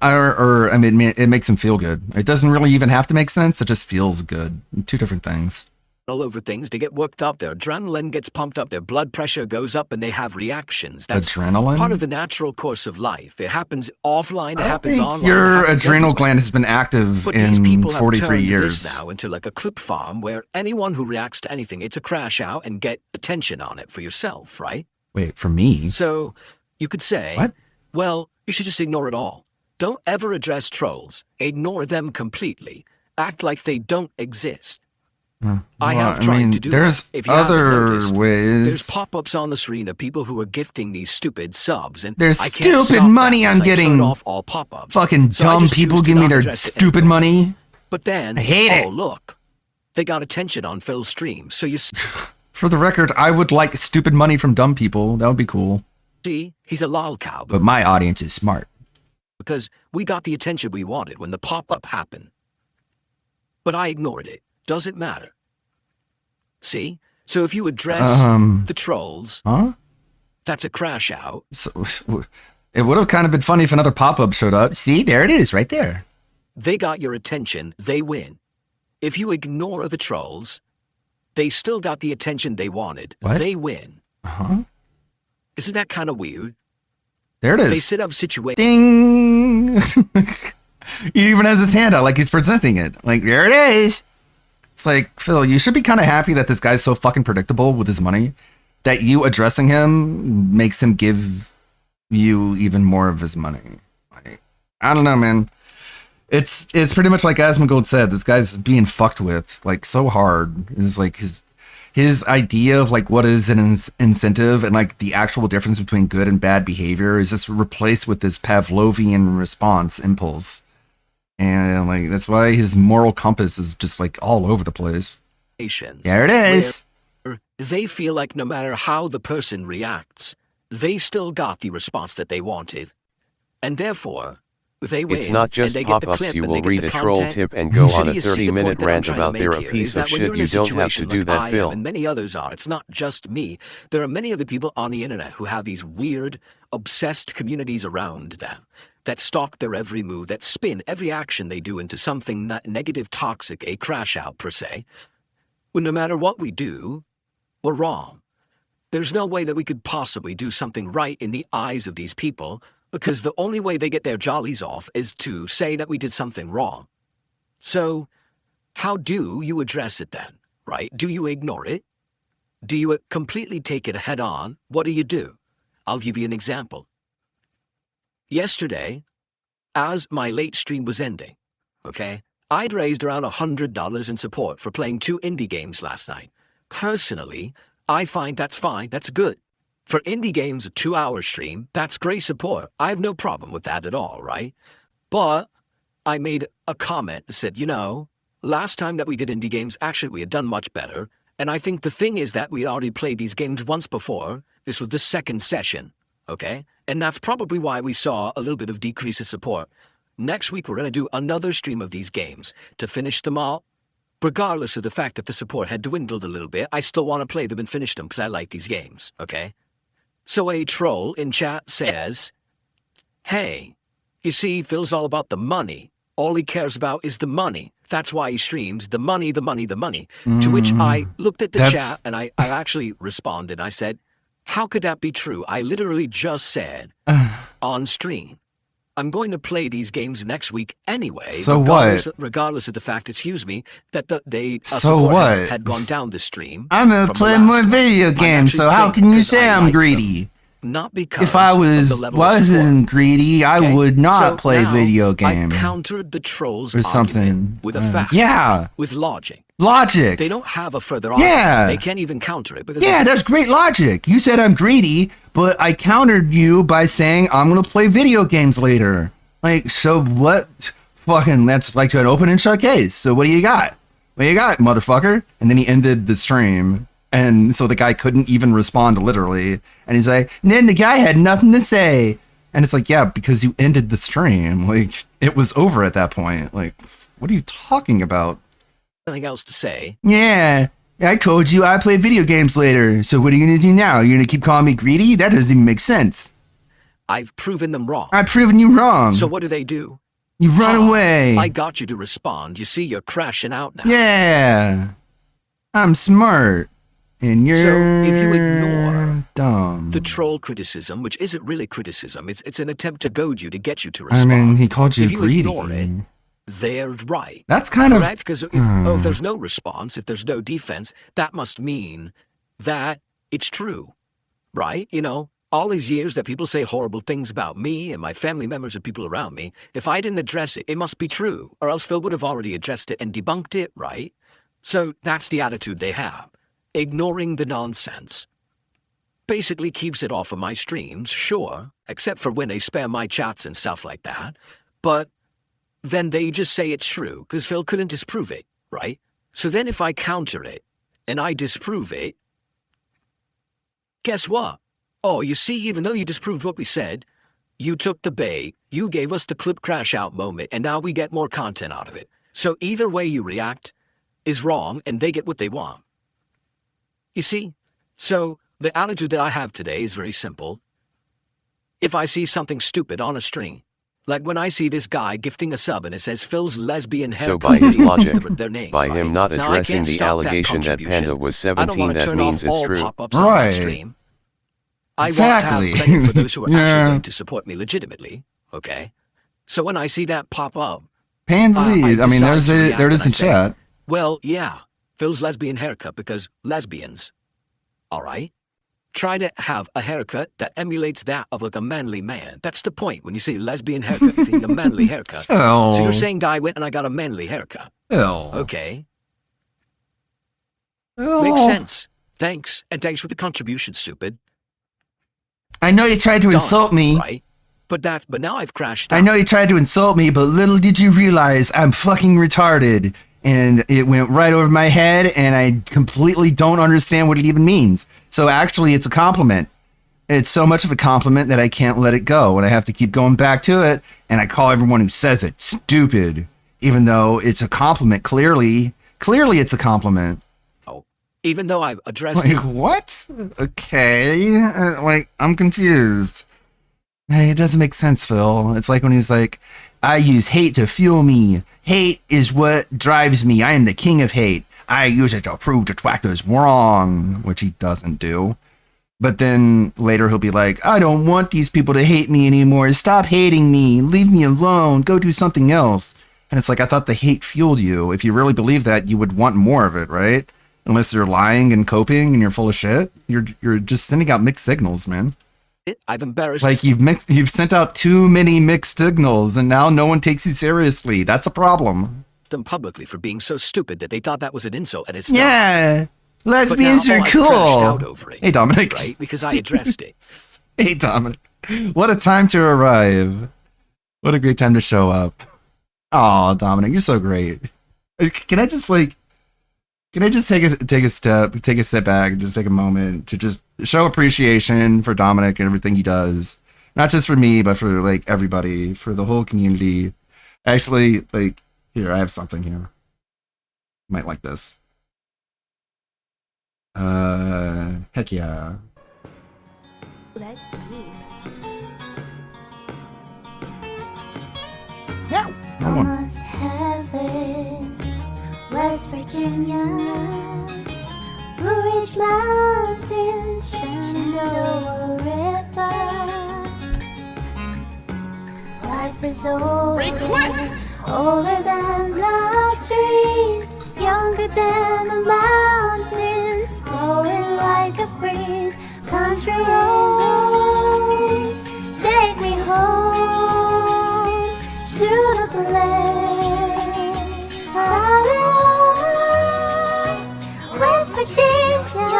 I mean, it makes him feel good. It doesn't really even have to make sense. It just feels good. Two different things. All over things, they get worked up, their adrenaline gets pumped up, their blood pressure goes up, and they have reactions. That's adrenaline? Part of the natural course of life. It happens offline, it happens online. Your adrenal gland has been active in 43 years. This now into like a clip farm where anyone who reacts to anything, it's a crash out and get attention on it for yourself, right? Wait, for me? So you could say, what? Well, you should just ignore it all. Don't ever address trolls. Ignore them completely. Act like they don't exist. I have tried to do there's that. If you other ways. There's pop-ups on the screen of people who are gifting these stupid subs, and there's I can't stupid stop money that I'm because I getting. turn off all pop-ups. Fucking So I dumb just people choose to give me not their address it stupid anymore. money. But then, I hate it. look, they got attention on Phil's stream, so you. For the record, I would like stupid money from dumb people. That would be cool. See, he's a lol cow. But my audience is smart. Because we got the attention we wanted when the pop-up happened. But I ignored it. Doesn't matter. See? So if you address the trolls, that's a crash out. So, it would have kind of been funny if another pop-up showed up. See, there it is, right there. They got your attention, they win. If you ignore the trolls, they still got the attention they wanted. What? They win. Isn't that kind of weird? There it is. They set up situations. Ding! He even has his hand out like he's presenting it. Like, there it is. It's like, Phil, you should be kind of happy that this guy's so fucking predictable with his money that you addressing him makes him give you even more of his money. Like, I don't know, man. It's pretty much like Asmongold said. This guy's being fucked with like so hard. It's like his idea of like what is an incentive and like the actual difference between good and bad behavior is just replaced with this Pavlovian response impulse. And like that's why his moral compass is just like all over the place. There it is. They feel like no matter how the person reacts, they still got the response that they wanted. And therefore, they win. It's not just pop-ups. You will read a troll tip and go on a 30-minute rant about they're a piece of shit. You don't have to do that, Phil. And many others are. It's not just me. There are many other people on the internet who have these weird, obsessed communities around them that stalk their every move, that spin every action they do into something negative, toxic, a crash out per se. When no matter what we do, we're wrong. There's no way that we could possibly do something right in the eyes of these people, because the only way they get their jollies off is to say that we did something wrong. So, how do you address it then, right? Do you ignore it? Do you completely take it head on? What do? I'll give you an example. Yesterday, as my late stream was ending, okay, I'd raised around $100 in support for playing 2 indie games last night. Personally, I find that's fine, that's good. For indie games, a 2-hour stream, that's great support. I have no problem with that at all, right? But I made a comment that said, you know, last time that we did indie games, actually we had done much better. And I think the thing is that we already played these games once before. This was the second session, okay? And that's probably why we saw a little bit of decrease of support. Next week, we're going to do another stream of these games to finish them all. Regardless of the fact that the support had dwindled a little bit, I still want to play them and finish them because I like these games, okay? So a troll in chat says, hey, you see, Phil's all about the money. All he cares about is the money. That's why he streams the money, the money, the money. To which I looked at the chat and I actually responded. I said, how could that be true? I literally just said on stream, I'm going to play these games next week anyway. So what? Regardless of the fact, excuse me, that had gone down the stream. I'm gonna play more video games, so how can you say I'm greedy? Not because if I wasn't greedy, I would not play video games. I countered the trolls or something with a fact. Yeah, with logic. Logic. They don't have a further argument. Yeah. They can't even counter it. Because yeah, that's great logic. You said I'm greedy, but I countered you by saying I'm going to play video games later. Like, so what? Fucking, that's like an open and shut case. So what do you got? What do you got, motherfucker? And then he ended the stream. And so the guy couldn't even respond literally. And he's like, and then the guy had nothing to say. And it's like, yeah, because you ended the stream. Like, it was over at that point. Like, what are you talking about? Nothing else to say. Yeah, I told you I play video games later. So what are you going to do now? You're going to keep calling me greedy? That doesn't even make sense. I've proven them wrong. I've proven you wrong. So what do? You run away. I got you to respond. You see, you're crashing out now. Yeah. I'm smart. And you're so if you ignore dumb. The troll criticism, which isn't really criticism, it's an attempt to goad you, to get you to respond. I mean, he called you greedy. If you ignore it, they're right. That's kind correct? Because if there's no response, if there's no defense, that must mean that it's true, right? You know, all these years that people say horrible things about me and my family members and people around me, if I didn't address it, it must be true, or else Phil would have already addressed it and debunked it, right? So that's the attitude they have. Ignoring the nonsense. Basically keeps it off of my streams, sure, except for when they spam my chats and stuff like that, but then they just say it's true, because Phil couldn't disprove it, right? So then if I counter it, and I disprove it, Guess what? Oh, you see, even though you disproved what we said, you took the bait, you gave us the clip crash out moment, and now we get more content out of it. So either way you react is wrong, and they get what they want. You see? So the attitude that I have today is very simple. If I see something stupid on a stream, like when I see this guy gifting a sub and it says Phil's lesbian hair. So by his logic, their name, by right? him not Now, I addressing can't the stop allegation that contribution. Panda was I don't 17, want to that turn means off it's all true. pop-ups on my Right. stream. I Exactly. want to have credit for those who are Yeah. actually going to support me legitimately, okay? So when I see that pop up, Panda I lead. I mean, decide there's to it. react There it is and in I say, chat. well, yeah, Phil's lesbian haircut because lesbians. All right? Try to have a haircut that emulates that of like a manly man. That's the point. When you say lesbian haircut, you think a manly haircut. Oh. So you're saying I went and I got a manly haircut. Oh. Okay. Oh. Makes sense. Thanks. And thanks for the contribution, stupid. I know you tried to Done, insult me. Right? But now I've crashed I out. know you tried to insult me, but little did you realize I'm fucking retarded. And it went right over my head, and I completely don't understand what it even means. So actually, it's a compliment. It's so much of a compliment that I can't let it go, and I have to keep going back to it, and I call everyone who says it stupid, even though it's a compliment. Clearly it's a compliment. Oh, even though I've addressed Like, it. what? Okay. Like, I'm confused. Hey, it doesn't make sense, Phil. It's like when he's like, I use hate to fuel me. Hate is what drives me. I am the king of hate. I use it to prove detractors wrong, which he doesn't do. But then later he'll be like, I don't want these people to hate me anymore. Stop hating me. Leave me alone. Go do something else. And it's like, I thought the hate fueled you. If you really believe that, you would want more of it, right? Unless you're lying and coping and you're full of shit. You're just sending out mixed signals, man. I've embarrassed. Like you've sent out too many mixed signals, and now no one takes you seriously. That's a problem. them publicly for being so stupid that they thought that was an insult, and it's not. Yeah, But lesbians now, are I've crashed out cool. over it, Hey, Dominic. right? Because I addressed it. Hey, Dominic. What a time to arrive. What a great time to show up. Oh, Dominic, you're so great. Can I just take a step back and just take a moment to just show appreciation for Dominic and everything he does, not just for me, but for like everybody, for the whole community. Actually, like, here, I have something here. You might like this. Heck yeah. That's deep. No one. Almost heaven, West Virginia, Blue Ridge Mountains, Shenandoah River. Life is older than the trees, younger than the mountains, blowing like a breeze. Country roads, take me home to the place I belong. West Virginia,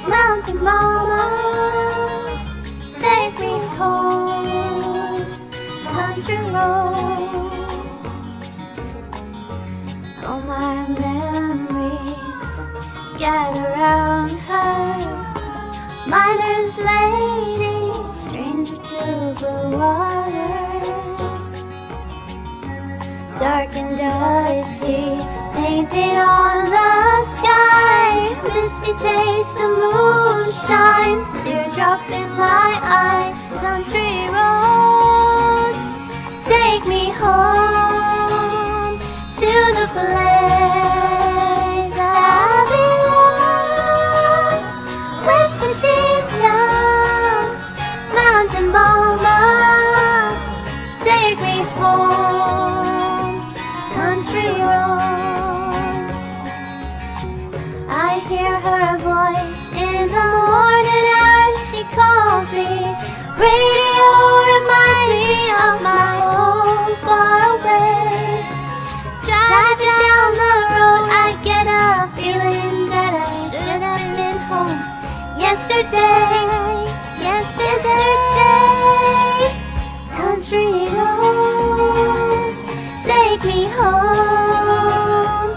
Mountain Mama, take me home. Country roads, all my memories gather around her. Miner's lady, stranger to blue water. Dark and dusty, painted on the skies. Misty taste of moonshine, teardrop in my eye. Country roads, take me home to the place I belong. West Virginia, Mountain Mama, take me home. Country roads, I hear her voice in the morning as she calls me. Radio reminds me of my home far away. Driving down the road, I get a feeling that I should have been home yesterday. Country roads, take me home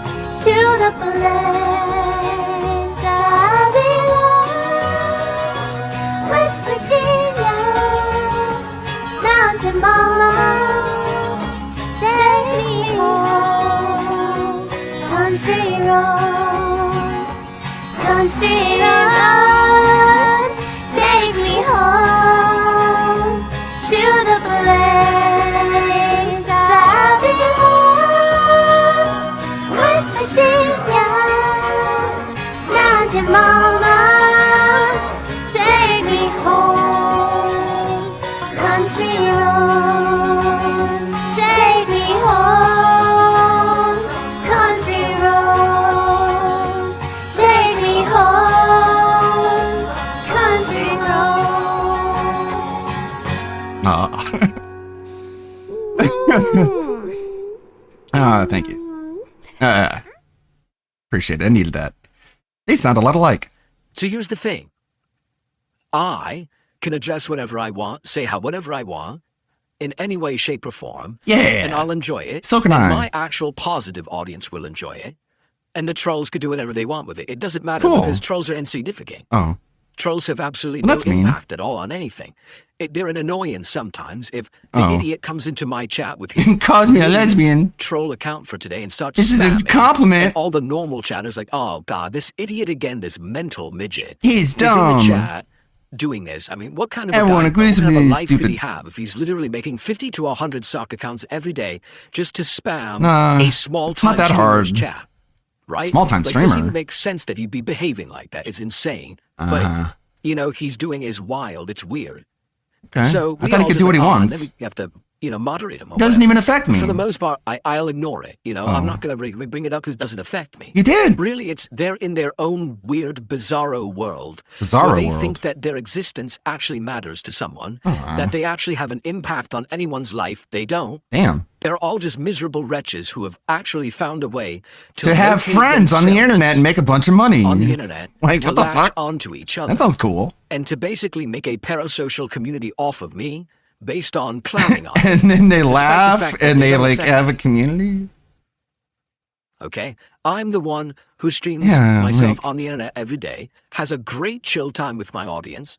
to the place I belong. country roads, take me home to the place I belong. West Virginia, Mountain Mama, take me home. Country roads, take me home. Country roads, take me home. Country roads. Thank you. Appreciate it. I needed that. They sound a lot alike. So here's the thing. I can address whatever I want, say whatever I want, in any way, shape, or form. Yeah. And I'll enjoy it. So can and I. my actual positive audience will enjoy it. And the trolls could do whatever they want with it. It doesn't matter Cool. because trolls are insignificant. Oh. Trolls have absolutely Well, no that's mean. impact at all on anything. They're an annoyance sometimes. If the Oh. idiot comes into my chat with his Calls me a lesbian. troll account for today and starts This is a spamming, compliment. and all the normal chatters like, oh god, this idiot again, this mental midget. He's is dumb. in the chat doing this. I mean, what kind of Everyone a guy, agrees what with kind of me, a life stupid. could he have if he's literally making 50 to 100 sock accounts every day just to spam Nah, a small it's not time that streamer's hard. chat? Right? Small-time Like, doesn't streamer. even make sense that he'd be behaving like that. It's insane. Uh-huh. But he's doing is wild. It's weird. Okay. So I thought he could do what he And wants. then we have to, moderate him. Or Doesn't whatever. even affect me. For the most part, I'll ignore it. Oh. I'm not going to bring it up because it doesn't affect me. You did. Really, they're in their own weird, bizarro world. Bizarro where they world. think that their existence actually matters to someone, Aw. that they actually have an impact on anyone's life. They don't. Damn. They're all just miserable wretches who have actually found a way To have locate friends on the themselves internet and make a bunch of money. on the internet Like, to what the latch fuck? onto each other That sounds cool. and to basically make a parasocial community off of me based on clowning on me. And then they Despite the laugh fact that and they they don't like affect have a me. community. Okay? I'm the one who streams Yeah, myself like- on the internet every day, has a great chill time with my audience,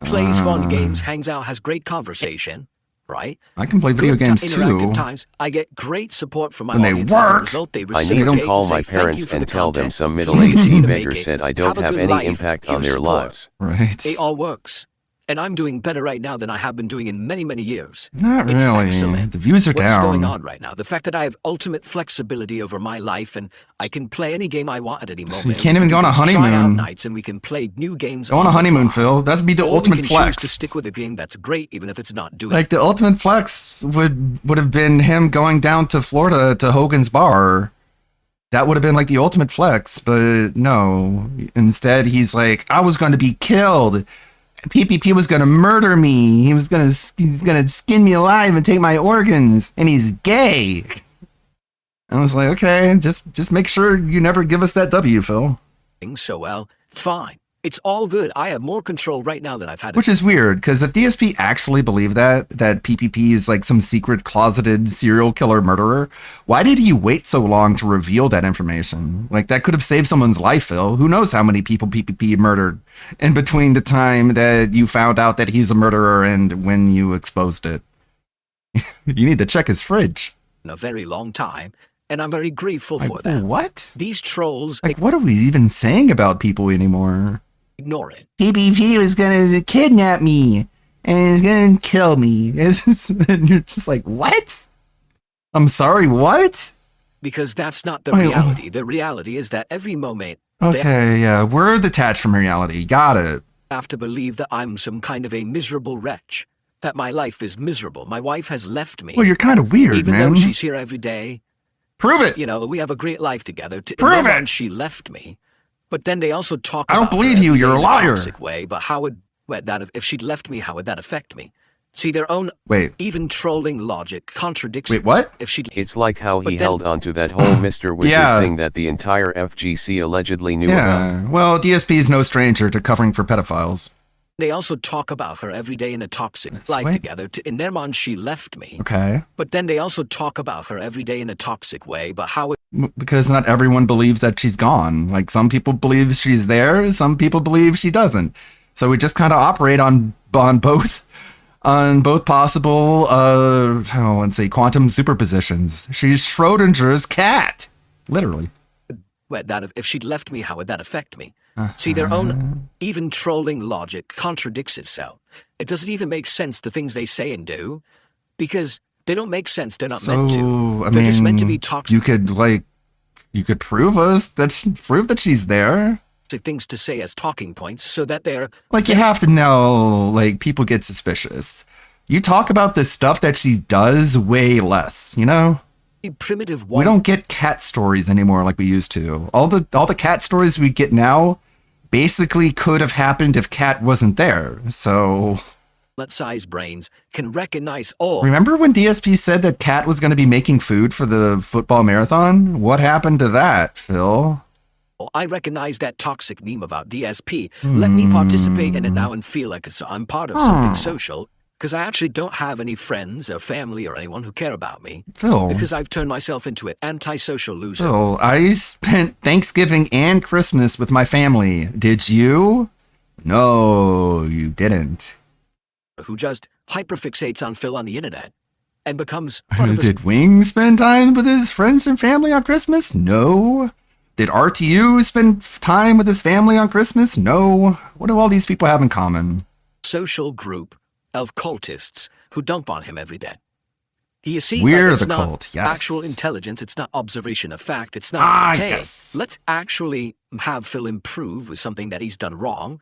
plays fun games, hangs out, has great conversation, right? I can play video Good games interactive too. times. I get great support from my When they audience. As a work. result, they I reciprocate need to and call say my thank you parents for and the tell them content. some Please middle-aged continue to beggar make it. said I don't a have good any life. impact on Here's their support. lives. Right. It all works. And I'm doing better right now than I have been doing in many, many years. Not It's really. excellent. The views are What's down. going on right now? The fact that I have ultimate flexibility over my life and I can play any game I want at any moment. You can't even go on a We can do honeymoon. tryout nights and we can play new games. Go on a the honeymoon, fly. Phil. That'd be the Or ultimate we can flex. choose to stick with a game that's great, even if it's not doing. Like the ultimate flex would have been him going down to Florida to Hogan's Bar. That would have been like the ultimate flex, but no. Instead, he's like, I was going to be killed. PPP was going to murder me. He's going to skin me alive and take my organs, and he's gay. I was like, okay, just make sure you never give us that W, Phil. So well, it's fine. It's all good. I have more control right now than I've had. Which is weird, because if DSP actually believed that PPP is like some secret closeted serial killer murderer, why did he wait so long to reveal that information? Like, that could have saved someone's life, Phil. Who knows how many people PPP murdered in between the time that you found out that he's a murderer and when you exposed it. You need to check his fridge. in a very long time, and I'm very grateful for Like, that. what? These trolls Like, what are we even saying about people anymore? ignore it. PPP was gonna kidnap me and he's gonna kill me. And you're just like, what? I'm sorry, what? Because that's not the Wait, reality. The reality is that every moment they Okay, yeah, we're detached from reality. Got it. have to believe that I'm some kind of a miserable wretch, that my life is miserable. My wife has left me. Well, you're kind of weird, even man. though she's here every day. Prove it. We have a great life together. Prove then it. She left me. But then they also talk I don't about her believe you. every You're day a in liar. toxic way, but how would that if she'd left me, how would that affect me? See, their own Wait, even trolling logic contradicts wait, what? if she'd It's like how But he then- held on to that whole Mr. Wizard Yeah. thing that the entire FGC allegedly knew about. Yeah, well, DSP is no stranger to covering for pedophiles. They also talk about her every day in a toxic That's life right. together. In their mind, she left me. Okay. But then they also talk about her every day in a toxic way. But how would Because not everyone believes that she's gone. Like, some people believe she's there, some people believe she doesn't. So we just kind of operate on both possible let's say quantum superpositions. She's Schrodinger's cat. Literally. that if she'd left me, how would that affect me? See, their own even trolling logic contradicts itself. It doesn't even make sense, the things they say and do, because they don't make sense. They're not meant to. I They're just meant to mean, be toxic you could prove that she's there. things to say as talking points so that they're Like, you have to know, like, people get suspicious. You talk about this stuff that she does way less, you know? primitive. We don't get cat stories anymore like we used to. All the cat stories we get now basically could have happened if Cat wasn't there. So Size brains can recognize all. remember when DSP said that Cat was going to be making food for the football marathon? What happened to that, Phil? I recognize that toxic meme about DSP. Let me participate in it now and feel like I'm part of something social, because I actually don't have any friends or family or anyone who care about me. Phil. Because I've turned myself into an antisocial loser. Phil, I spent Thanksgiving and Christmas with my family. Did you? No, you didn't. Who just hyperfixates on Phil on the internet and becomes part of Did Wing spend time with his friends and family on Christmas? No. Did RTU spend time with his family on Christmas? No. What do all these people have in common? social group of cultists who dump on him every day. You see, We're it's the not cult, yes. actual intelligence. It's not observation of fact. It's not, hey, yes. let's actually have Phil improve with something that he's done wrong.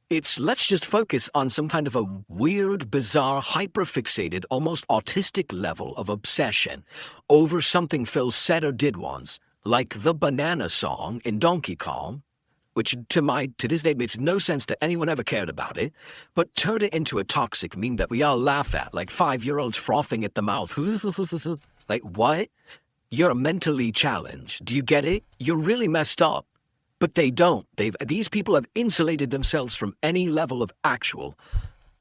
It's let's just focus on some kind of a weird, bizarre, hyper-fixated, almost autistic level of obsession over something Phil said or did once, like the banana song in Donkey Kong, which to this day makes no sense to anyone ever cared about it, but turned it into a toxic meme that we all laugh at, like 5-year-olds frothing at the mouth. Like, what? You're mentally challenged. Do you get it? You're really messed up. But they don't. These people have insulated themselves from any level of actual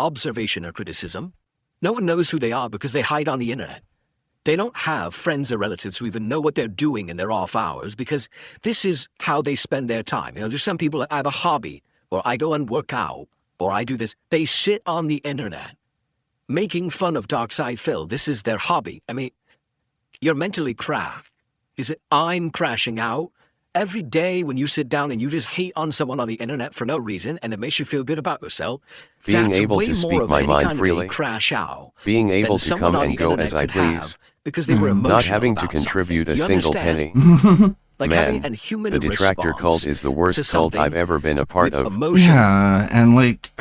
observation or criticism. No one knows who they are because they hide on the internet. They don't have friends or relatives who even know what they're doing in their off hours because this is how they spend their time. You know, there's some people that have a hobby, or I go and work out, or I do this. They sit on the internet making fun of Darkside Phil. This is their hobby. I mean, you're mentally crashed. Is it I'm crashing out? Every day when you sit down and you just hate on someone on the internet for no reason and it makes you feel good about yourself, Being that's able way to speak more of my any mind kind freely. of a crash out Being able than to someone come on and the go internet as I could have please. because they were emotional Not having to about contribute something. a You single understand? penny. Like having Man, a human the detractor response cult is the to worst cult something I've ever been a part with of. emotion. Yeah, and like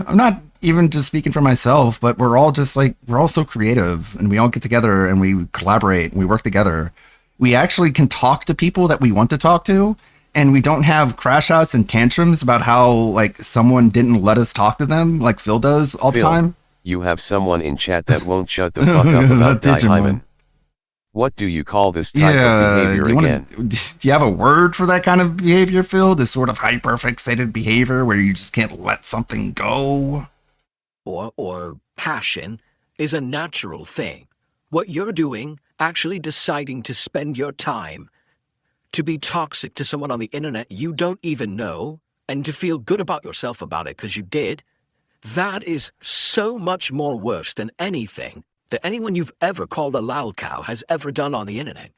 I'm not even just speaking for myself, but we're all so creative and we all get together and we collaborate and we work together. We actually can talk to people that we want to talk to, and we don't have crash outs and tantrums about how like someone didn't let us talk to them like Phil does all the Phil, time. You have someone in chat that won't shut the fuck up about Digimon. Hyman. What do you call this type of Yeah, behavior do you, again? do you have a word for that kind of behavior, Phil? This sort of hyper-fixated behavior where you just can't let something go? Or passion is a natural thing. What you're doing, actually deciding to spend your time to be toxic to someone on the internet you don't even know and to feel good about yourself about it because you did, that is so much more worse than anything that anyone you've ever called a lol cow has ever done on the internet.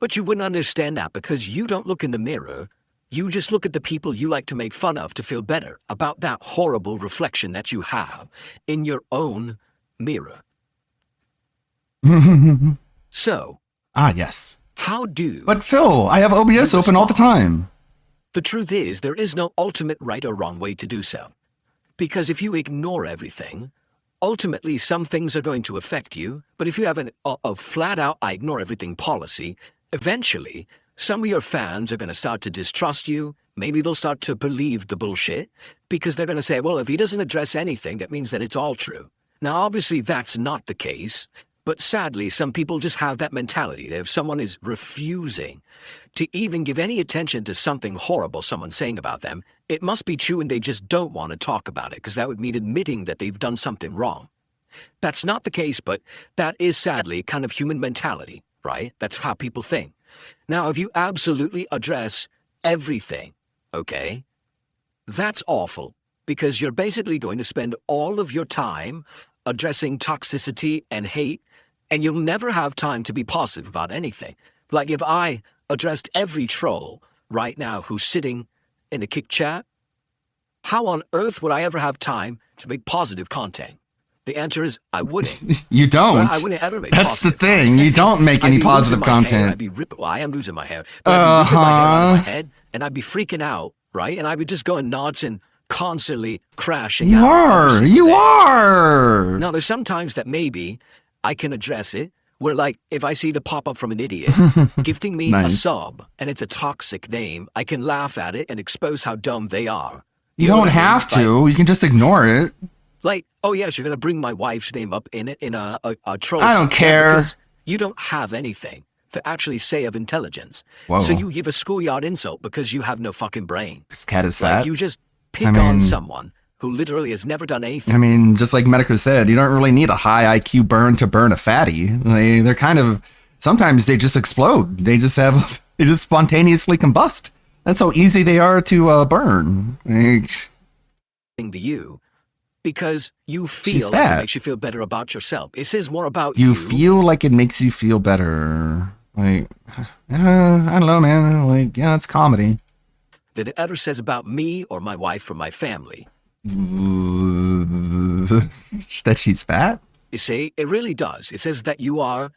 But you wouldn't understand that because you don't look in the mirror. You just look at the people you like to make fun of to feel better about that horrible reflection that you have in your own mirror. So, Yes. how do... But Phil, I have OBS You open all the respond. time. The truth is, there is no ultimate right or wrong way to do so. Because if you ignore everything, ultimately some things are going to affect you, but if you have a flat-out I ignore everything policy, eventually some of your fans are going to start to distrust you. Maybe they'll start to believe the bullshit, because they're going to say, well, if he doesn't address anything, that means that it's all true. Now, obviously, that's not the case. But sadly, some people just have that mentality that if someone is refusing to even give any attention to something horrible someone's saying about them, it must be true and they just don't want to talk about it because that would mean admitting that they've done something wrong. That's not the case, but that is sadly kind of human mentality, right? That's how people think. Now, if you absolutely address everything, okay, that's awful because you're basically going to spend all of your time addressing toxicity and hate, and you'll never have time to be positive about anything. Like if I addressed every troll right now who's sitting in the kick chat, how on earth would I ever have time to make positive content? The answer is I wouldn't. You don't. I wouldn't ever make That's the positive thing. content. You don't make I'd any be positive losing my hair, content. I'd be ripping. Well, I am losing my hair. But I'd be ripping my hair out of my head, and I'd be freaking out, right? And I'd be just going nuts and constantly crashing You out every are. single You day. are. Now, there's some times that maybe I can address it, where like if I see the pop-up from an idiot gifting me a Nice. sub and it's a toxic name, I can laugh at it and expose how dumb they are. You know don't what I mean? have to. You can just ignore it. Like, oh yes, you're gonna bring my wife's name up in it in a troll. I don't sub. care. Because you don't have anything to actually say of intelligence. Whoa. So you give a schoolyard insult because you have no fucking brain. This cat is Like fat. you just pick I mean- on someone who literally has never done anything. I mean, just like Medica said, you don't really need a high IQ burn to burn a fatty. They're kind of, sometimes they just explode. They just spontaneously combust. That's how easy they are to burn. Like, To you because you She's feel like fat. it makes you feel better about yourself. It says more about you feel like it makes you feel better. Like, I don't know, man. Like, yeah, it's comedy. than it ever says about me or my wife or my family. That she's fat? You see, it really does. It says that you are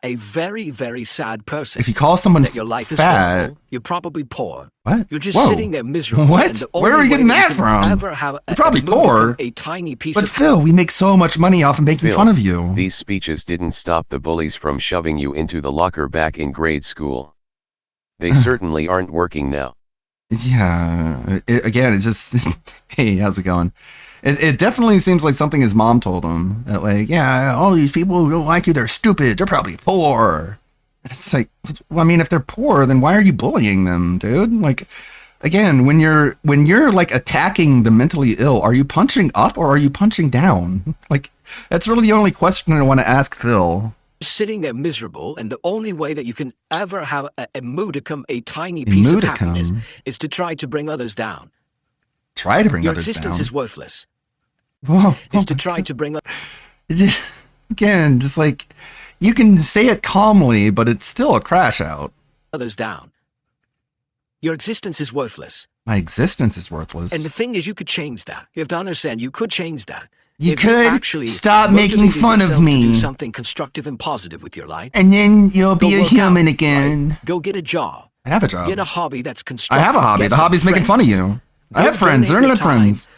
a very, very sad person. If you call someone that your life is fat, horrible, you're probably poor. what? You're just Whoa. sitting there miserable. What? and the Where are only we getting way that you can from? Ever have You're probably move poor. a tiny piece But of Phil, we make so much money off of making Phil, fun of you. These speeches didn't stop the bullies from shoving you into the locker back in grade school. They certainly aren't working now. Yeah. It's just, hey, how's it going? It definitely seems like something his mom told him. That like, yeah, all these people who don't like you, they're stupid. They're probably poor. And it's like, well, I mean, if they're poor, then why are you bullying them, dude? Like, again, when you're like attacking the mentally ill, are you punching up or are you punching down? Like, that's really the only question I want to ask Phil. sitting there miserable, and the only way that you can ever have a modicum, a tiny piece of happiness, is to try to bring others down. Try to bring Your others existence down. is worthless. Whoa, Is to try to bring again, just like you can say it calmly, but it's still a crash out. others down. Your existence is worthless. My existence is worthless. And the thing is, you could change that. You have to understand, you could change that. You If could actually stop making motivated fun of yourself to me. do something constructive and positive with your life. And then you'll Go be a work human out, again. right? Go get a job. I have a job. Get a hobby that's I constructive. have a hobby. Get The some hobby's making fun of friends. you. I Go have friends. They're donate your internet time friends.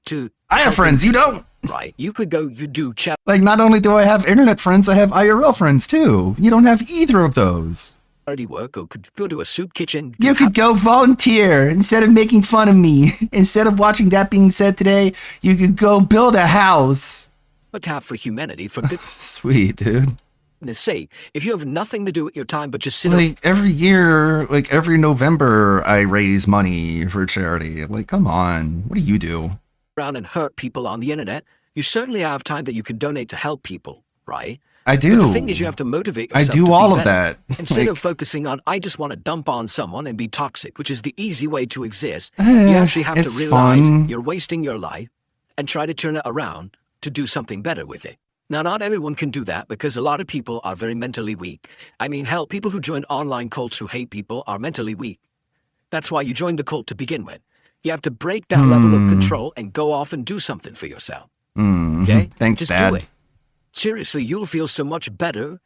To I have helping friends. You don't. Right. You could go, you do chat. Like, not only do I have internet friends, I have IRL friends too. You don't have either of those. Charity work, or could go to a soup kitchen. You could go volunteer instead of making fun of me. Instead of watching That Being Said Today, you could go build a house. But have for humanity, for Sweet, dude. goodness sake. If you have nothing to do with your time but just sit Like every year, like every November, I raise money for charity. Like, come on. What do you do? around and hurt people on the internet, you certainly have time that you can donate to help people, right? I do. But the thing is, you have to motivate I yourself. do to be all of better. that. Instead Like- of focusing on, I just want to dump on someone and be toxic, which is the easy way to exist. You actually have to it's realize fun. you're wasting your life and try to turn it around to do something better with it. Now, not everyone can do that because a lot of people are very mentally weak. I mean, hell, people who join online cults who hate people are mentally weak. That's why you joined the cult to begin with. You have to break that level of control and go off and do something for yourself. Okay? Thanks, Just Dad. do it. Seriously, you'll feel so much better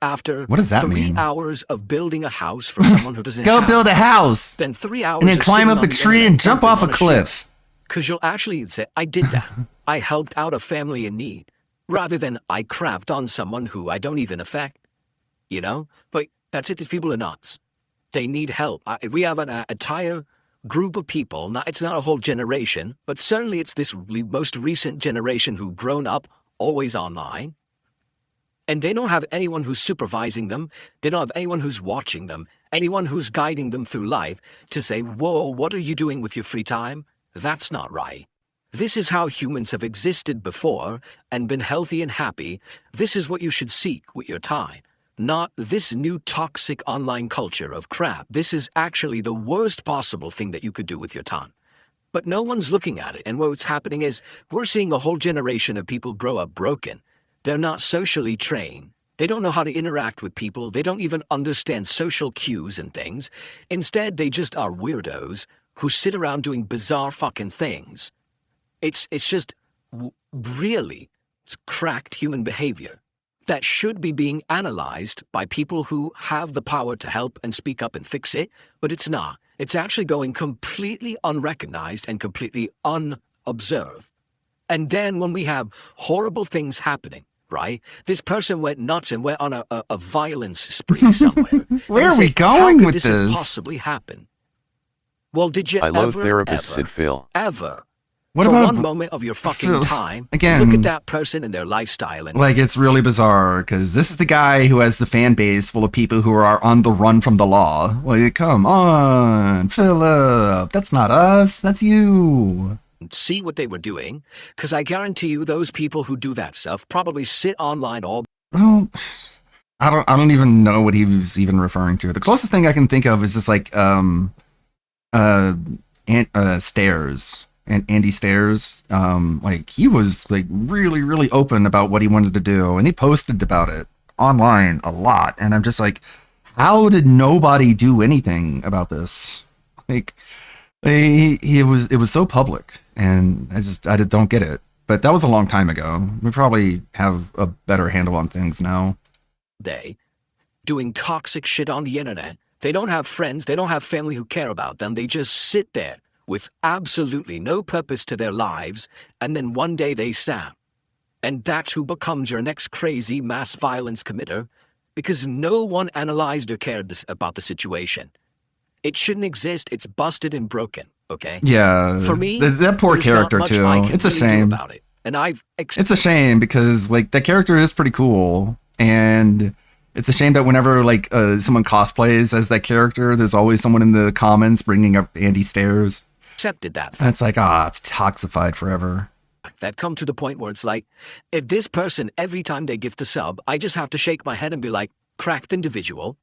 after What does that 3 mean? hours of building a house for someone who doesn't Go have build a house. Then 3 hours And then of climb sitting up on a the tree internet and jump dumping off a on shit. cliff. Because you'll actually say, I did that. I helped out a family in need. Rather than I crapped on someone who I don't even affect. You know? But that's it. These people are nuts. They need help. We have an entire group of people. Now, it's not a whole generation, but certainly it's this most recent generation who've grown up always online. And they don't have anyone who's supervising them. They don't have anyone who's watching them, anyone who's guiding them through life to say, whoa, what are you doing with your free time? That's not right. This is how humans have existed before and been healthy and happy. This is what you should seek with your time. Not this new toxic online culture of crap. This is actually the worst possible thing that you could do with your time. But no one's looking at it. And what's happening is we're seeing a whole generation of people grow up broken. They're not socially trained. They don't know how to interact with people. They don't even understand social cues and things. Instead, they just are weirdos who sit around doing bizarre fucking things. It's just really cracked human behavior that should be being analyzed by people who have the power to help and speak up and fix it, but it's not. It's actually going completely unrecognized and completely unobserved. And then when we have horrible things happening, right? This person went nuts and went on a violence spree somewhere. Where are we going how could with this this? possibly happen? Well, did you I love ever, therapist Sid Phil. ever, What for about one moment of your fucking Phil, time, again, look at that person and their lifestyle and like, it's really bizarre because this is the guy who has the fan base full of people who are on the run from the law. Like, come on, Philip, that's not us, that's you. see what they were doing? Because I guarantee you those people who do that stuff probably sit online all Well, I don't even know what he was even referring to. The closest thing I can think of is just like Stairs and Andy Stairs. Like, he was like really open about what he wanted to do, and he posted about it online a lot. And I'm just like, how did nobody do anything about this? Like, it was so public, and I don't get it. But that was a long time ago. We probably have a better handle on things now. day doing toxic shit on the internet. They don't have friends, they don't have family who care about them. They just sit there with absolutely no purpose to their lives, and then one day they snap. And that's who becomes your next crazy mass violence committer, because no one analyzed or cared about the situation. It shouldn't exist. It's busted and broken, okay? Yeah. For me, that poor there's not character much too. I can It's a really do shame. about it. And It's a shame because like that character is pretty cool, and it's a shame that whenever like someone cosplays as that character, there's always someone in the comments bringing up Andy Stairs, accepted that and fact. it's like, it's toxified forever. That come to the point where it's like, if this person, every time they gift a sub, I just have to shake my head and be like, cracked individual,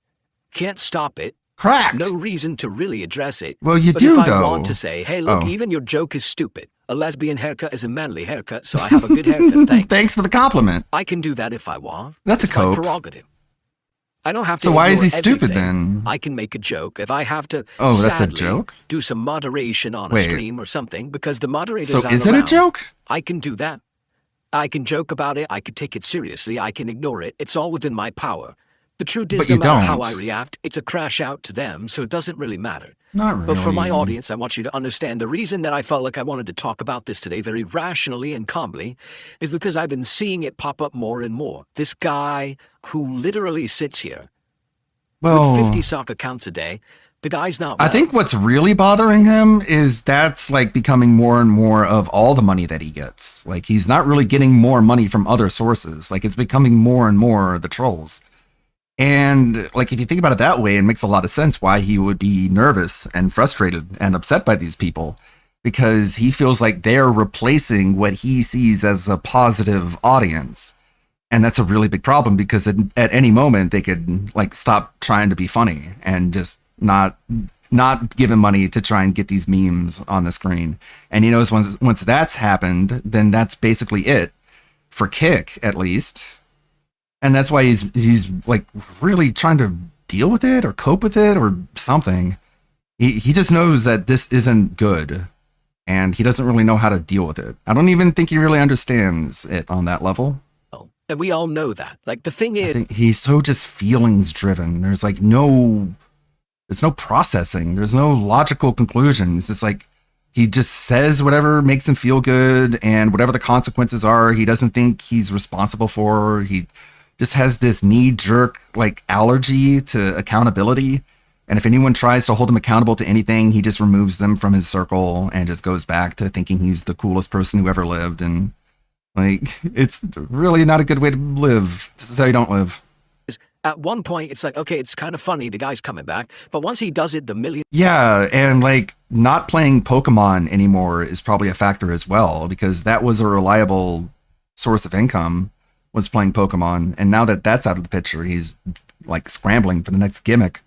can't stop it, Cracked. no reason to really address it. Well, you But do if I though. want to say, hey, look, Oh. even your joke is stupid. A lesbian haircut is a manly haircut, so I have a good haircut, thanks. Thanks for the compliment. I can do that if I want. That's a It's my cope. prerogative. I don't have to So why is ignore he stupid everything. then? I can make a joke if I have to. Oh, that's a sadly, joke? Do some moderation on Wait. a stream or something because the moderators So aren't is it a around. joke? I can do that. I can joke about it. I can take it seriously. I can ignore it. It's all within my power. The truth is, But no you matter how don't. I react, it's a crash out to them, so it doesn't really matter. Not really. But for my audience, I want you to understand the reason that I felt like I wanted to talk about this today very rationally and calmly is because I've been seeing it pop up more and more. This guy who literally sits here well, with 50 sock accounts a day, the guy's not I well. think what's really bothering him is that's like becoming more and more of all the money that he gets. Like, he's not really getting more money from other sources. Like, it's becoming more and more the trolls. And like, if you think about it that way, it makes a lot of sense why he would be nervous and frustrated and upset by these people, because he feels like they're replacing what he sees as a positive audience. And that's a really big problem because at any moment they could like stop trying to be funny and just not give him money to try and get these memes on the screen. And he knows once that's happened, then that's basically it for Kick, at least. And that's why he's like really trying to deal with it or cope with it or something. He just knows that this isn't good, and he doesn't really know how to deal with it. I don't even think he really understands it on that level. And we all know that. Like, the thing I is, think he's so just feelings driven. There's like no processing. There's no logical conclusions. It's like he just says whatever makes him feel good, and whatever the consequences are, he doesn't think he's responsible for. He just has this knee-jerk like allergy to accountability. And if anyone tries to hold him accountable to anything, he just removes them from his circle and just goes back to thinking he's the coolest person who ever lived. And like, it's really not a good way to live. This is how you don't live. at one point, it's like, okay, it's kind of funny, the guy's coming back. But once he does it, the million... Yeah, and like not playing Pokemon anymore is probably a factor as well, because that was a reliable source of income, was playing Pokemon. And now that that's out of the picture, he's like scrambling for the next gimmick.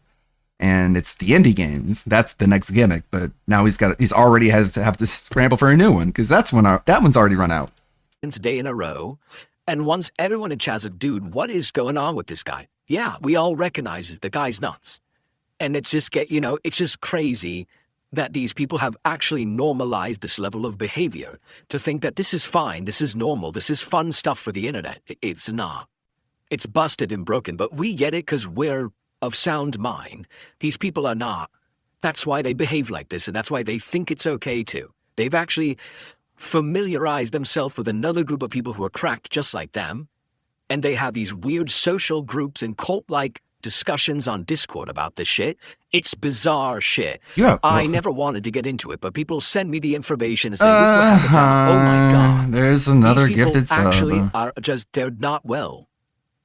And it's the indie games. That's the next gimmick. But now he's already has to have to scramble for a new one, because that one's already run out. day in a row, And once everyone in chat's like, dude, what is going on with this guy? Yeah, we all recognize it. The guy's nuts. And it's just it's just crazy that these people have actually normalized this level of behavior to think that this is fine, this is normal, this is fun stuff for the internet. It's not. It's busted and broken, but we get it because we're of sound mind. These people are not. That's why they behave like this, and that's why they think it's okay to. They've actually familiarized themselves with another group of people who are cracked just like them, and they have these weird social groups and cult-like discussions on Discord about this shit. It's bizarre shit. Yeah. I never wanted to get into it, but people send me the information and say, look what happened. Oh my God. There's another These people gifted actually sub. are just, they're not well.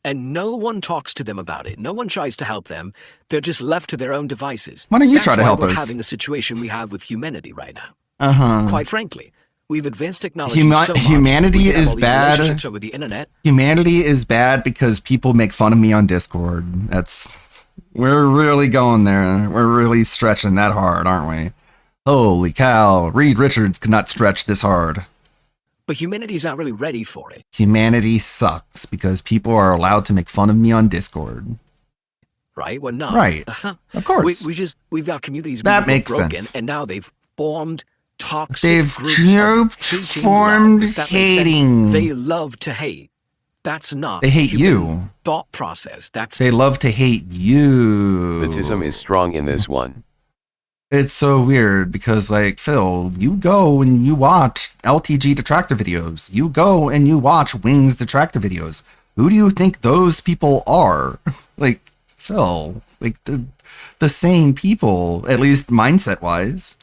And no one talks to them about it. No one tries to help them. They're just left to their own devices. Why don't you That's try to why help we're us? having the situation we have with humanity right now. Uh-huh. Quite frankly, we've advanced technology Huma- so much. humanity we have is all these bad. relationships over the internet. Humanity is bad because people make fun of me on Discord. We're really going there. We're really stretching that hard, aren't we? Holy cow. Reed Richards could not stretch this hard. But humanity's not really ready for it. Humanity sucks because people are allowed to make fun of me on Discord. Right? We're not. Right. Of course. We've got communities That being makes broken, sense. and now they've formed toxic They've groups of hating formed love, if that makes sense. hating. They love to hate. That's not They hate human you. thought process. That's They love to hate you. Autism is strong in this one. It's so weird because, like, Phil, you go and you watch LTG detractor videos. You go and you watch Wings detractor videos. Who do you think those people are? Like, Phil, like, the same people, at least mindset-wise.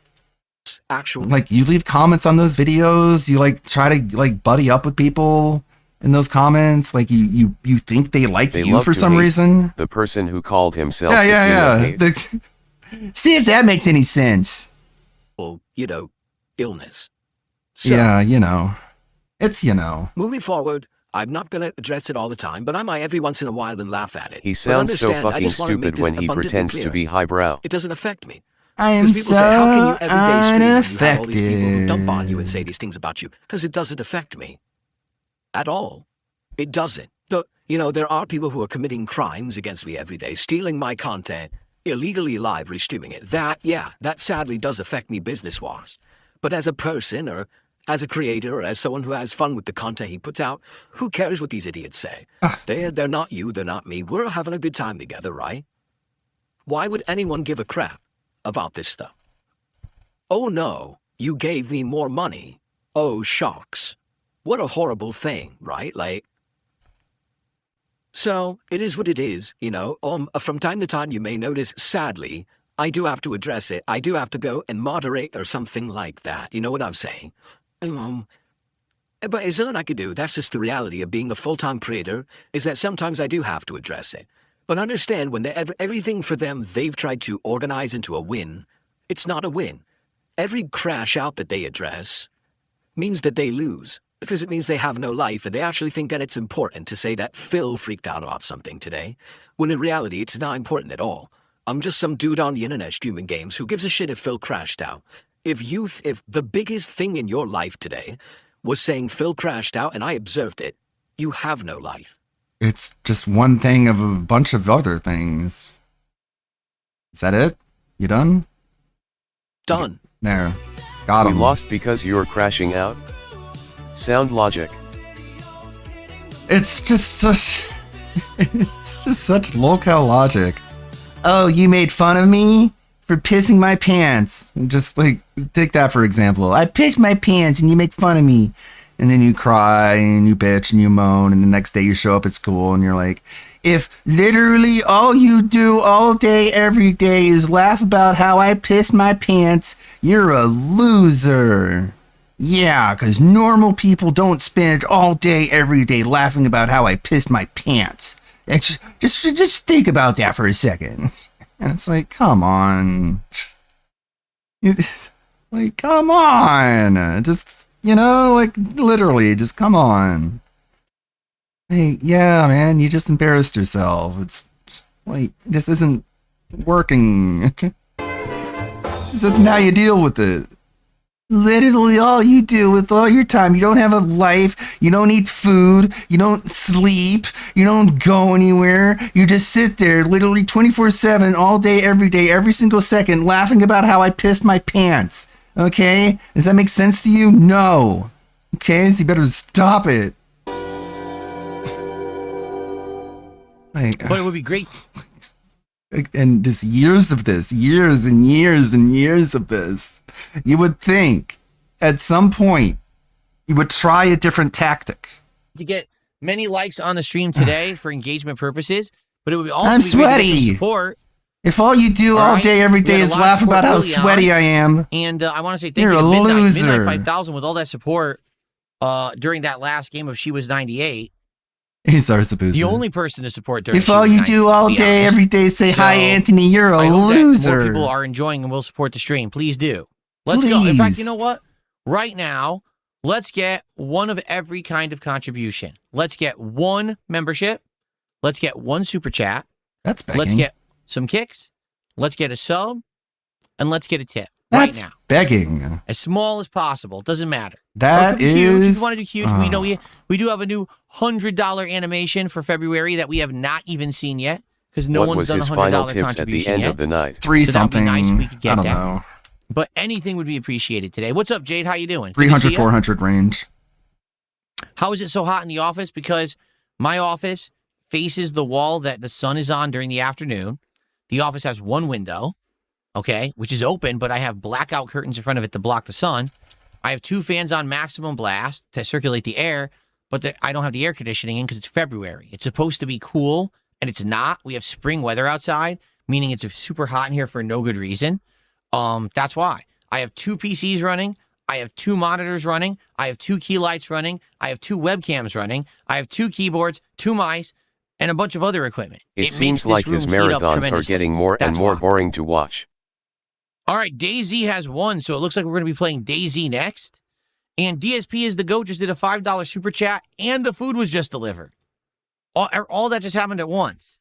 actual. Like, you leave comments on those videos. You, like, try to, like, buddy up with people in those comments. Like, you think they like They you love for to some hate reason. The person who called himself Yeah. the Hate. See if that makes any sense. Illness. So, Yeah, it's, moving forward, I'm not going to address it all the time, but I might every once in a while and laugh at it. He But sounds so understand, I fucking just wanna make stupid this when he abundantly pretends clear. to be highbrow. It doesn't affect me. I am Because people so say, how can you every day stream when you have all these people who dump on you and unaffected. say these things about you? Because it doesn't affect me. At all. It doesn't. There are people who are committing crimes against me every day, stealing my content, illegally live restreaming it. That sadly does affect me business-wise. But as a person, or as a creator, or as someone who has fun with the content he puts out, who cares what these idiots say? They're not you, they're not me. We're having a good time together, right? Why would anyone give a crap about this stuff? Oh no, you gave me more money. Oh, shocks. What a horrible thing, right? So, it is what it is, From time to time, you may notice, sadly, I do have to address it. I do have to go and moderate or something like that. You know what I'm saying? But is there nothing I could do? That's just the reality of being a full-time creator, is that sometimes I do have to address it. But understand, when everything for them they've tried to organize into a win, it's not a win. Every crash out that they address means that they lose. Because it means they have no life, and they actually think that it's important to say that Phil freaked out about something today, when in reality it's not important at all. I'm just some dude on the internet streaming games who gives a shit if Phil crashed out. If the biggest thing in your life today was saying Phil crashed out and I observed it, you have no life. It's just one thing of a bunch of other things. Is that it? You done? Done. There. Got We him. lost because you're crashing out? Sound logic. It's just such... It's just such local logic. Oh, you made fun of me for pissing my pants. Just, take that for example. I pissed my pants and you make fun of me. And then you cry and you bitch and you moan, and the next day you show up at school and you're like, if literally all you do all day, every day is laugh about how I pissed my pants, you're a loser. Yeah, because normal people don't spend all day, every day laughing about how I pissed my pants. Just think about that for a second. And it's like, come on. Come on. Just, literally, just come on. Hey, yeah, man, you just embarrassed yourself. It's, this isn't working. This isn't how you deal with it. Literally all you do with all your time. You don't have a life. You don't eat food. You don't sleep. You don't go anywhere. You just sit there literally 24/7 all day, every single second, laughing about how I pissed my pants. Okay? Does that make sense to you? No. Okay? So you better stop it. Like, But it would be great. and just years of this, years and years and years of this. You would think at some point you would try a different tactic. To get many likes on the stream today for engagement purposes, but it would also I'm be great to get some sweaty. support. If all you do all right. day, every We day had a is lot of laugh support about how early sweaty on. I am, And I want to say thank you're you a to Midnight, loser. Midnight 5000 with all that support during that last game of She Was 98. He's ours a boozer. The only person to support during If She all Was you 98, do all to be day, honest. every day, say hi, So, Anthony, you're a I hope that loser. more people are enjoying and will support the stream. Please do. Let's go. In fact, Please. you know what? Right now, let's get one of every kind of contribution. Let's get one membership. Let's get one super chat. That's begging. Let's get some kicks. Let's get a sub. And let's get a tip That's right now. begging. As small as possible. Doesn't matter. That Or it could be huge. If is. you want to do huge, we know we do have a new $100 animation for February that we have not even seen yet because no what one's was done a his $100 final tips at contribution the end yet. of the night? Three So that'd be something. nice if we could get I don't that. know. But anything would be appreciated today. What's up, Jade? How you doing? Good to 300, see ya. 400 range. How is it so hot in the office? Because my office faces the wall that the sun is on during the afternoon. The office has one window, okay, which is open, but I have blackout curtains in front of it to block the sun. I have two fans on maximum blast to circulate the air, but I don't have the air conditioning in because it's February. It's supposed to be cool, and it's not. We have spring weather outside, meaning it's super hot in here for no good reason. That's why. I have two PCs running. I have two monitors running. I have two key lights running. I have two webcams running. I have two keyboards, two mice, and a bunch of other equipment. It makes seems this like his room heat up marathons are tremendously. getting more and That's more why. boring to watch. All right, DayZ has won, so it looks like we're going to be playing DayZ next. And DSP is the GOAT, just did a $5 super chat, and the food was just delivered. All that just happened at once.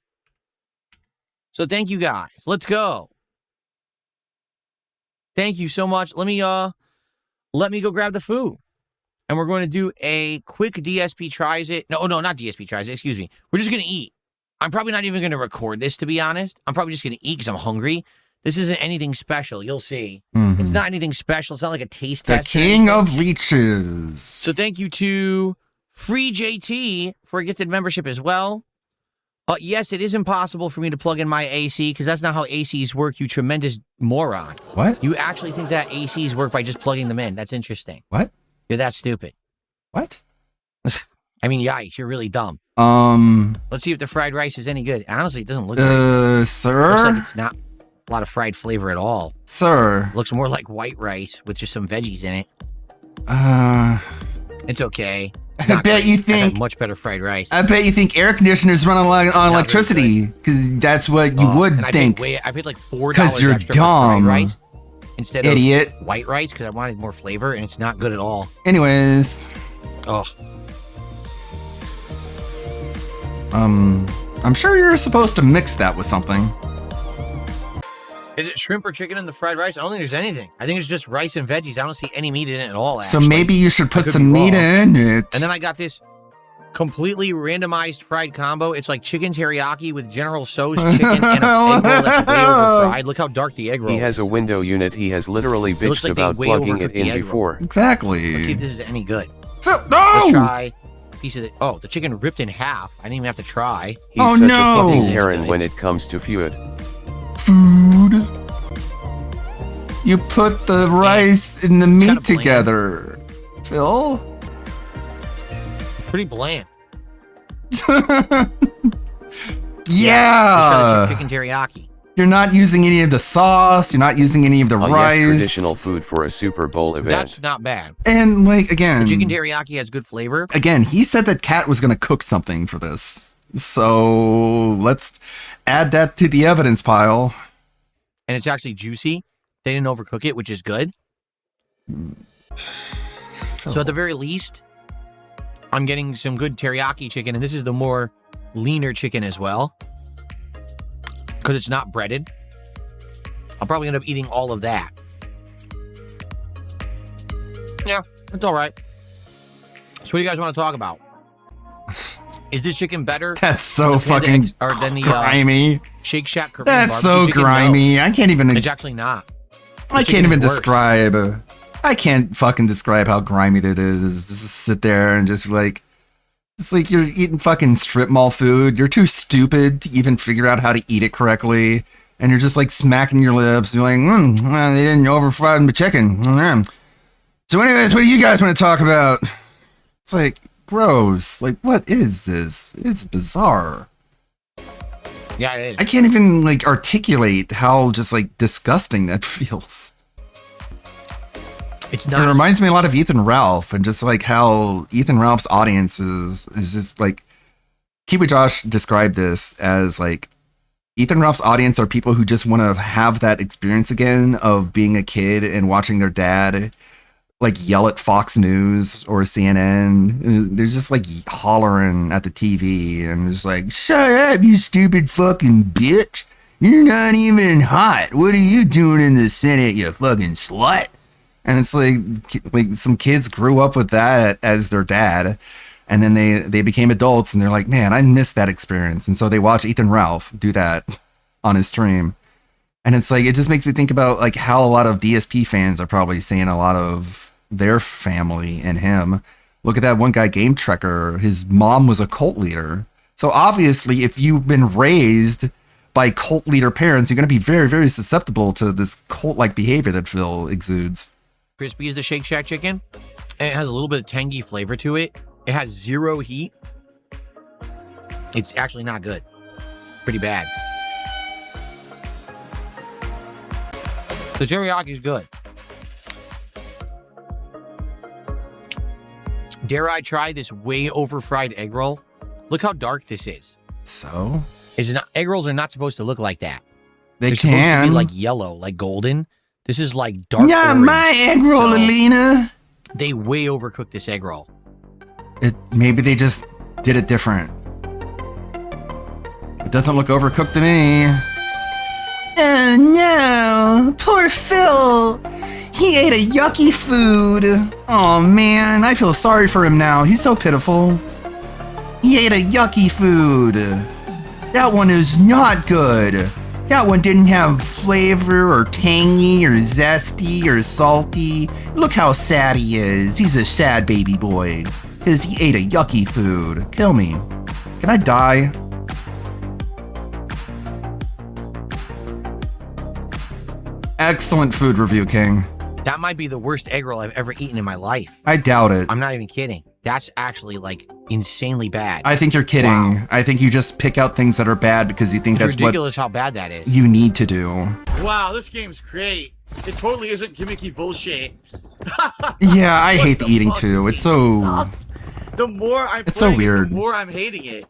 So thank you guys. Let's go. Thank you so much. Let me go grab the food. And we're going to do a quick DSP tries it. No, not DSP tries it. Excuse me. We're just going to eat. I'm probably not even going to record this, to be honest. I'm probably just going to eat because I'm hungry. This isn't anything special. You'll see. Mhm. It's not anything special. It's not like a taste The test. or king anything. of leeches. So thank you to Free JT for a gifted membership as well. Yes, it is impossible for me to plug in my AC because that's not how ACs work, you tremendous moron. What? You actually think that ACs work by just plugging them in. That's interesting. What? You're that stupid. What? I mean, yikes, you're really dumb. Let's see if the fried rice is any good. Honestly, it doesn't look good. Looks like Sir? it's not a lot of fried flavor at all. Sir? Looks more like white rice with just some veggies in it. It's okay. It's I not bet great. you I've had think- much better fried rice. I bet you think air conditioners run on very electricity, because that's what you would and think. I paid like $4 'Cause you're extra for fried dumb. rice instead Idiot. of white rice because I wanted more flavor, and it's not good at all. Anyways, Oh, I'm sure you're supposed to mix that with something. is it shrimp or chicken in the fried rice? I don't think there's anything. I think it's just rice and veggies. I don't see any meat in it at all. So actually. maybe you should put could some be meat wrong. in it. And then I got this completely randomized fried combo. It's like chicken teriyaki with General Tso's chicken and an egg roll that's way over fried. Look how dark the egg roll He has a is. window unit. He has literally looks bitched like they about way plugging overcooked it the in egg roll. before. Exactly. Let's see if this is any good. No! Let's try a piece of the... Oh, the chicken ripped in half. I didn't even have to try. He's Oh, such no! a fucking Karen when it comes to food. Food. You put the rice and the meat kinda bland. together. Phil? Pretty bland. Yeah. Let's try the chicken teriyaki. You're not using any of the sauce. You're not using any of the Oh rice. yes, traditional food for a Super Bowl event. That's not bad. And like again, The chicken teriyaki has good flavor. again, he said that Kat was going to cook something for this. So let's add that to the evidence pile. And it's actually juicy. They didn't overcook it, which is good. So at the very least, I'm getting some good teriyaki chicken, and this is the more leaner chicken as well. Because it's not breaded. I'll probably end up eating all of that. Yeah, it's all right. So what do you guys want to talk about? Is this chicken better? That's so than the Panda fucking X- or than the grimy. Shake Shack Korean That's so barbecue chicken? grimy. No, I can't even. it's actually not. I chicken can't even is worse. describe. I can't fucking describe how grimy that is. Just sit there and just like. It's like you're eating fucking strip mall food. You're too stupid to even figure out how to eat it correctly. And you're just like smacking your lips. You're like, well, they didn't overfry my chicken. So anyways, what do you guys want to talk about? It's like, gross. Like, what is this? It's bizarre. Yeah, it is. I can't even like articulate how just like disgusting that feels. It's It not. reminds me a lot of Ethan Ralph and just like how Ethan Ralph's audience is just like Kiwi Josh described this as like Ethan Ralph's audience are people who just want to have that experience again of being a kid and watching their dad like yell at Fox News or CNN. They're just like hollering at the TV and just like, shut up, you stupid fucking bitch. You're not even hot. What are you doing in the Senate, you fucking slut? And it's like some kids grew up with that as their dad. And then they became adults and they're like, man, I miss that experience. And so they watch Ethan Ralph do that on his stream. And it's like, it just makes me think about like how a lot of DSP fans are probably seeing a lot of their family in him. Look at that one guy, Game Trekker. His mom was a cult leader. So obviously, if you've been raised by cult leader parents, you're going to be very, very susceptible to this cult-like behavior that Phil exudes. Crispy is the Shake Shack chicken, and it has a little bit of tangy flavor to it. It has zero heat. It's actually not good. Pretty bad. The teriyaki is good. Dare I try this way over-fried egg roll? Look how dark this is. So Is it not, egg rolls are not supposed to look like that. they They're supposed to can. be like yellow, like golden. This is like dark Not orange. my egg roll, So- Alina. They way overcooked this egg roll. Maybe they just did it different. It doesn't look overcooked to me. Oh no, poor Phil. He ate a yucky food. Oh man, I feel sorry for him now. He's so pitiful. He ate a yucky food. That one is not good. That one didn't have flavor or tangy or zesty or salty. Look how sad he is. He's a sad baby boy. Because he ate a yucky food. Kill me. Can I die? Excellent food review, King. That might be the worst egg roll I've ever eaten in my life. I doubt it. I'm not even kidding. That's actually like insanely bad. I think you're kidding. Wow. I think you just pick out things that are bad because you think It's that's what ridiculous how bad that is. you need to do. Wow, this game's great. It totally isn't gimmicky bullshit. Yeah, I hate the the eating fuck? too. It's so The more I'm It's so playing it, weird. the more I'm hating it.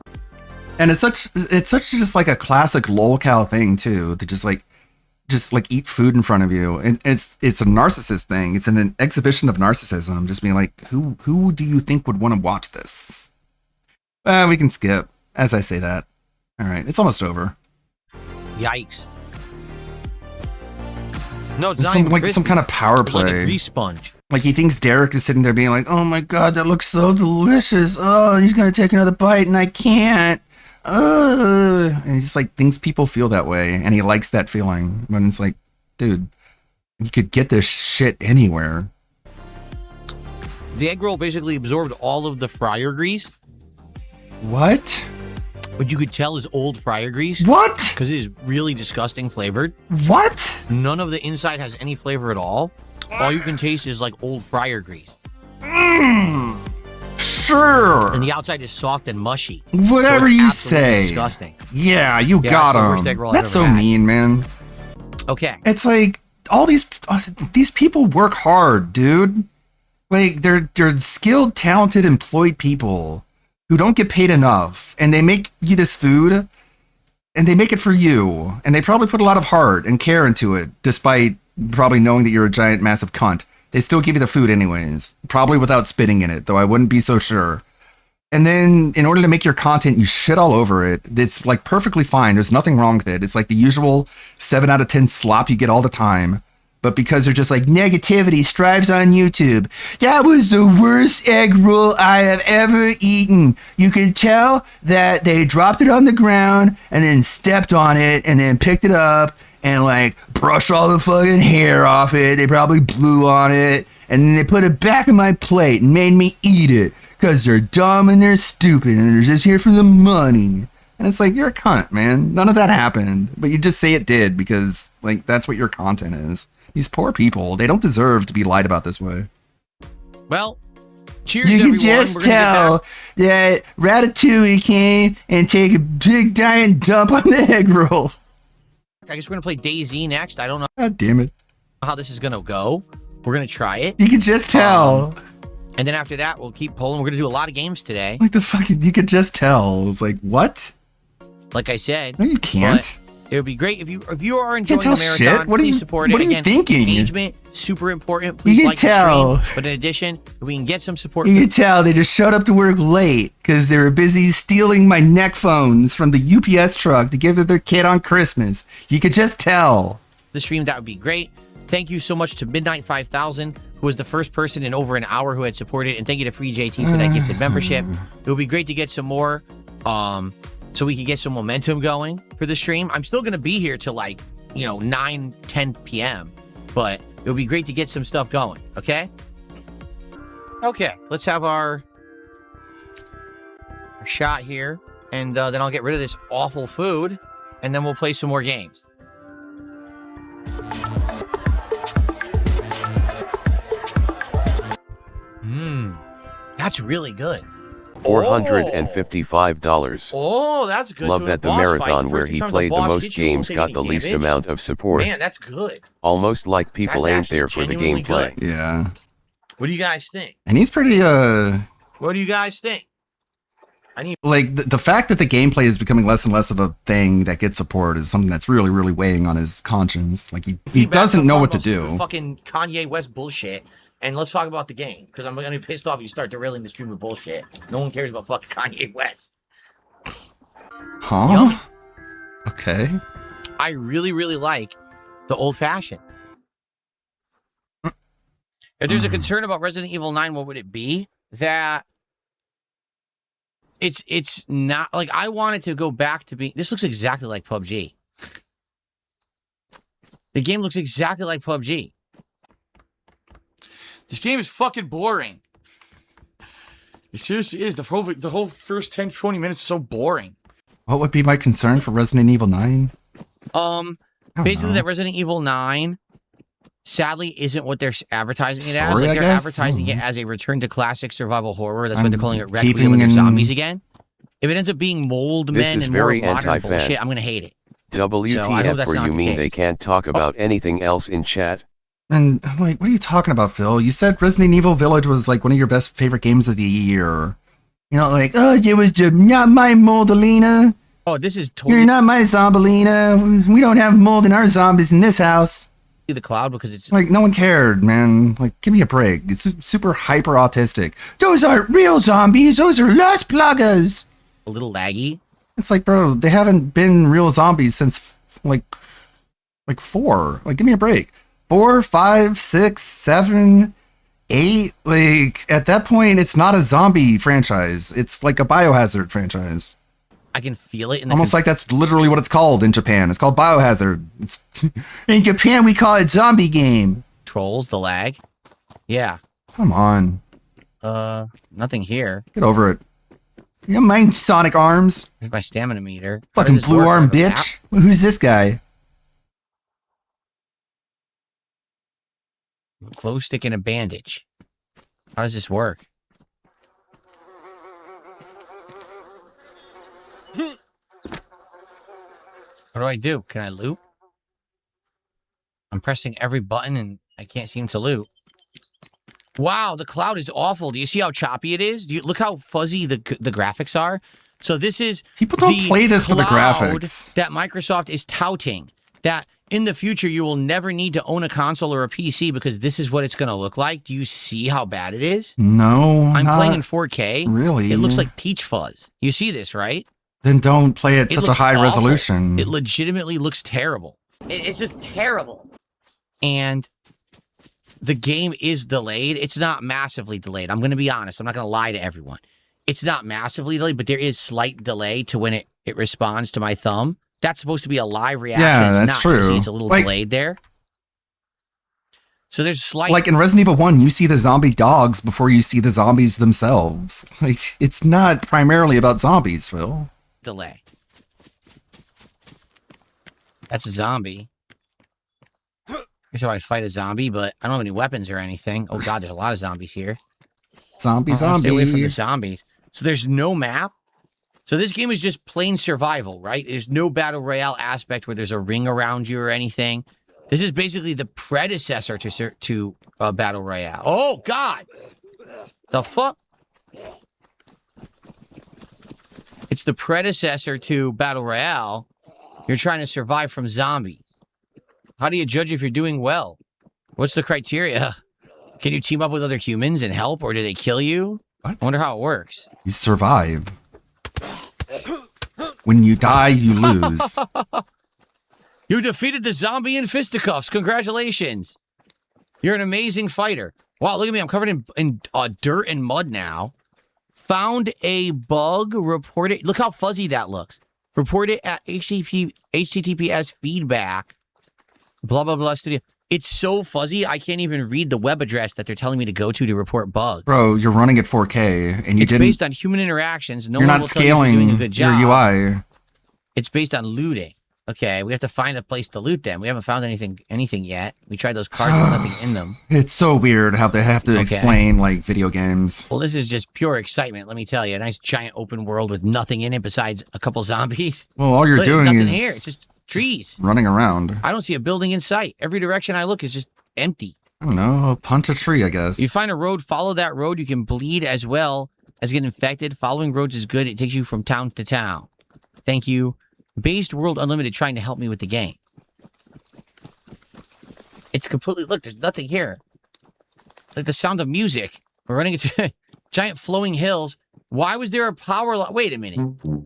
and it's such just like a classic lolcow thing too, to just like eat food in front of you. And it's a narcissist thing. It's an exhibition of narcissism. Just being like, who do you think would want to watch this? We can skip as I say that. All right, it's almost over. Yikes. No, it's It's not some even like crispy. some kind of power It's like a play. grease sponge. Like he thinks Derek is sitting there being like, "Oh my god, that looks so delicious. Oh, he's gonna take another bite and I can't." And he just like thinks people feel that way, and he likes that feeling. When it's like, dude, you could get this shit anywhere. The egg roll basically absorbed all of the fryer grease, What? which you could tell is old fryer grease What? because it is really disgusting flavored. What? None of the inside has any flavor at all. All you can taste is like old fryer grease. Sure. And the outside is soft and mushy. Whatever So it's you absolutely say. Disgusting. Yeah, you Yeah, got it's the worst egg him. roll I've That's ever so had. mean, man. Okay. It's like all these people work hard, dude. Like they're skilled, talented, employed people who don't get paid enough, and they make you this food, and they make it for you, and they probably put a lot of heart and care into it, despite probably knowing that you're a giant, massive cunt. They still give you the food anyways, probably without spitting in it, though I wouldn't be so sure. And then in order to make your content, you shit all over it. It's like perfectly fine. There's nothing wrong with it. It's like the usual 7 out of 10 slop you get all the time. but because they're just like, negativity strives on YouTube. That was the worst egg roll I have ever eaten. You could tell that they dropped it on the ground and then stepped on it and then picked it up and like brushed all the fucking hair off it. They probably blew on it and then they put it back in my plate and made me eat it because they're dumb and they're stupid and they're just here for the money. And it's like, you're a cunt, man. None of that happened. But you just say it did because, like, that's what your content is. These poor people, they don't deserve to be lied about this way. Well, cheers, you everyone. can just tell that Ratatouille came and take a big giant dump on the egg roll. I guess we're going to play DayZ next. I don't know God damn it. how this is going to go. We're going to try it. You can just tell. And then after that, we'll keep pulling. We're going to do a lot of games today. Like the fucking, you could just tell. It's like, what? Like I said. No, you can't. It would be great if you are enjoying the tell marathon. shit. What are please you- support it. what are you Again, thinking? Engagement, super important. Please can like tell. the stream. But in addition, if we can get some support. You can tell they just showed up to work late because they were busy stealing my neck phones from the UPS truck to give to their kid on Christmas. You could just tell. The stream, that would be great. Thank you so much to Midnight 5000, who was the first person in over an hour who had supported, and thank you to Free JT for that gifted membership. It would be great to get some more, so we can get some momentum going for the stream. I'm still gonna be here till like 9-10 p.m., but it would be great to get some stuff going. Okay, let's have our shot here, and then I'll get rid of this awful food, and then we'll play some more games. That's really good. $455. Oh, that's good. Love So that the boss marathon fight, where first he time played the boss most hits you, won't games take got any the least damage. amount of support. Man, that's good. Almost like people That's ain't actually there for the genuinely gameplay. good. Yeah. What do you guys think? And he's pretty, What do you guys think? like the fact that the gameplay is becoming less and less of a thing that gets support is something that's really, really weighing on his conscience. Like he Backs doesn't up know talking what to about stupid do. Fucking Kanye West bullshit. And let's talk about the game, because I'm gonna be pissed off if you start derailing the stream with bullshit. No one cares about fucking Kanye West. Huh? Yummy. Okay. I really, really like the old fashioned. If there's a concern about Resident Evil 9, what would it be? That it's not like I wanted to go back to being. This looks exactly like PUBG. The game looks exactly like PUBG. This game is fucking boring. It seriously is. The whole first 10-20 minutes is so boring. What would be my concern for Resident Evil 9? Basically, know. that Resident Evil 9 sadly isn't what they're advertising it as. Story, Like I they're guess? advertising it Mhm. as a return to classic survival horror. That's what I'm they're calling it. keeping Requiem with their in- zombies again. If it ends up being mold This men is and more very modern anti-fan. bullshit, I'm gonna hate it. I hope WTF, that's or not you the mean case. they can't talk about anything else in chat? And I'm like, what are you talking about, Phil? You said Resident Evil Village was like one of your best favorite games of the year. You know, like, oh, it was just not my moldalina. Oh, this is You're totally not my zombalina. We don't have mold in our zombies in this house. the cloud because it's Like, no one cared, man. Like, give me a break. It's super hyper autistic. Those aren't real zombies. Those are Las Plagas. a little laggy. It's like, bro, they haven't been real zombies since like 4. Like, give me a break. 4, 5, 6, 7, 8. Like, at that point, it's not a zombie franchise. It's like a Biohazard franchise. I can feel it in the Almost like that's literally what it's called in Japan. It's called Biohazard. It's, in Japan, we call it zombie game. controls, the lag. Yeah. Come on. Nothing here. Get over it. You don't mind Sonic Arms? Here's my stamina meter. How Fucking does this blue work? arm Do I have a bitch. Who's this guy? map? Glow stick and a bandage. How does this work? What do I do? Can I loot? I'm pressing every button and I can't seem to loot. Wow, the cloud is awful. Do you see how choppy it is? Do you look how fuzzy the graphics are? So this is People don't the play this for the cloud graphics. that Microsoft is touting. That in the future you will never need to own a console or a PC because this is what it's going to look like. Do you see how bad it is? No, I'm not playing in 4K. really. It looks like peach fuzz. You see this, right? Then don't play at It such a looks high awful. resolution. It legitimately looks terrible. It's just terrible. And the game is delayed. It's not massively delayed. I'm going to be honest. I'm not going to lie to everyone. It's not massively delayed, but there is slight delay to when it responds to my thumb. That's supposed to be a live reaction. Yeah, it's that's not. true. You see, it's a little Like- delayed there. So there's slight Like in Resident Evil 1, you see the zombie dogs before you see the zombies themselves. Like, it's not primarily about zombies, Phil. delay. That's a zombie. I guess I fight a zombie, but I don't have any weapons or anything. Oh god, there's a lot of zombies here. Zombie, Stay away from the zombie. zombies. So there's no map. So this game is just plain survival, right? There's no battle royale aspect where there's a ring around you or anything. This is basically the predecessor to battle royale. Oh god, the fuck! It's the predecessor to battle royale. You're trying to survive from zombies. How do you judge if you're doing well? What's the criteria? Can you team up with other humans and help, or do they kill you? What? I wonder how it works. You survive. When you die, you lose. You defeated the zombie in fisticuffs. Congratulations. You're an amazing fighter. Wow, look at me. I'm covered in dirt and mud now. Found a bug. Report it. Look how fuzzy that looks. Report it at HTTPS feedback. Blah, blah, blah studio. It's so fuzzy, I can't even read the web address that they're telling me to go to report bugs. Bro, you're running at 4K, and you It's didn't... based on human interactions. No you're one not will tell you if you're doing scaling a good job. your UI. It's based on looting. Okay, we have to find a place to loot them. We haven't found anything yet. We tried those cards, there's nothing in them. It's so weird how they have to Okay. explain, like, video games. Well, this is just pure excitement, let me tell you. A nice giant open world with nothing in it besides a couple zombies. Well, all you're Look, doing nothing is here. It's just trees. running around. I don't see a building in sight. Every direction I look is just empty. I don't know, punch a tree, I guess. You find a road, follow that road. You can bleed as well as get infected. Following roads is good. It takes you from town to town. Thank you. Based World Unlimited trying to help me with the game. It's completely... Look, there's nothing here. It's like the sound of music. We're running into giant flowing hills. Why was there a power line? Wait a minute.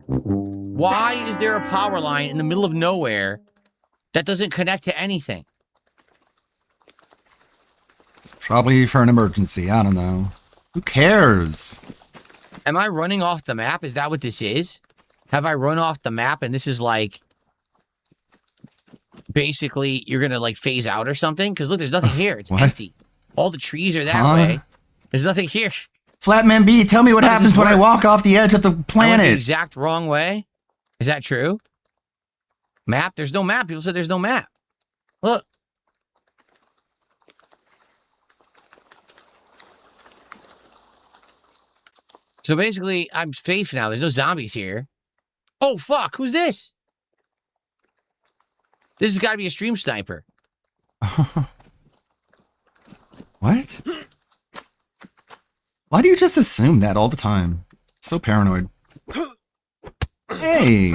Why is there a power line in the middle of nowhere that doesn't connect to anything? It's probably for an emergency, I don't know. Who cares? Am I running off the map? Is that what this is? Have I run off the map and this is like... Basically, you're going to like phase out or something? Because look, there's nothing here. It's What? empty. All the trees are that Huh? way. There's nothing here. Flatman B, tell me what How does happens this when I work? walk off the edge of the I went the planet. exact wrong way. Is that true? Map? There's no map. People said there's no map. Look. So basically, I'm safe now. There's no zombies here. Oh, fuck. Who's this? This has got to be a stream sniper. What? Why do you just assume that all the time? So paranoid. Hey,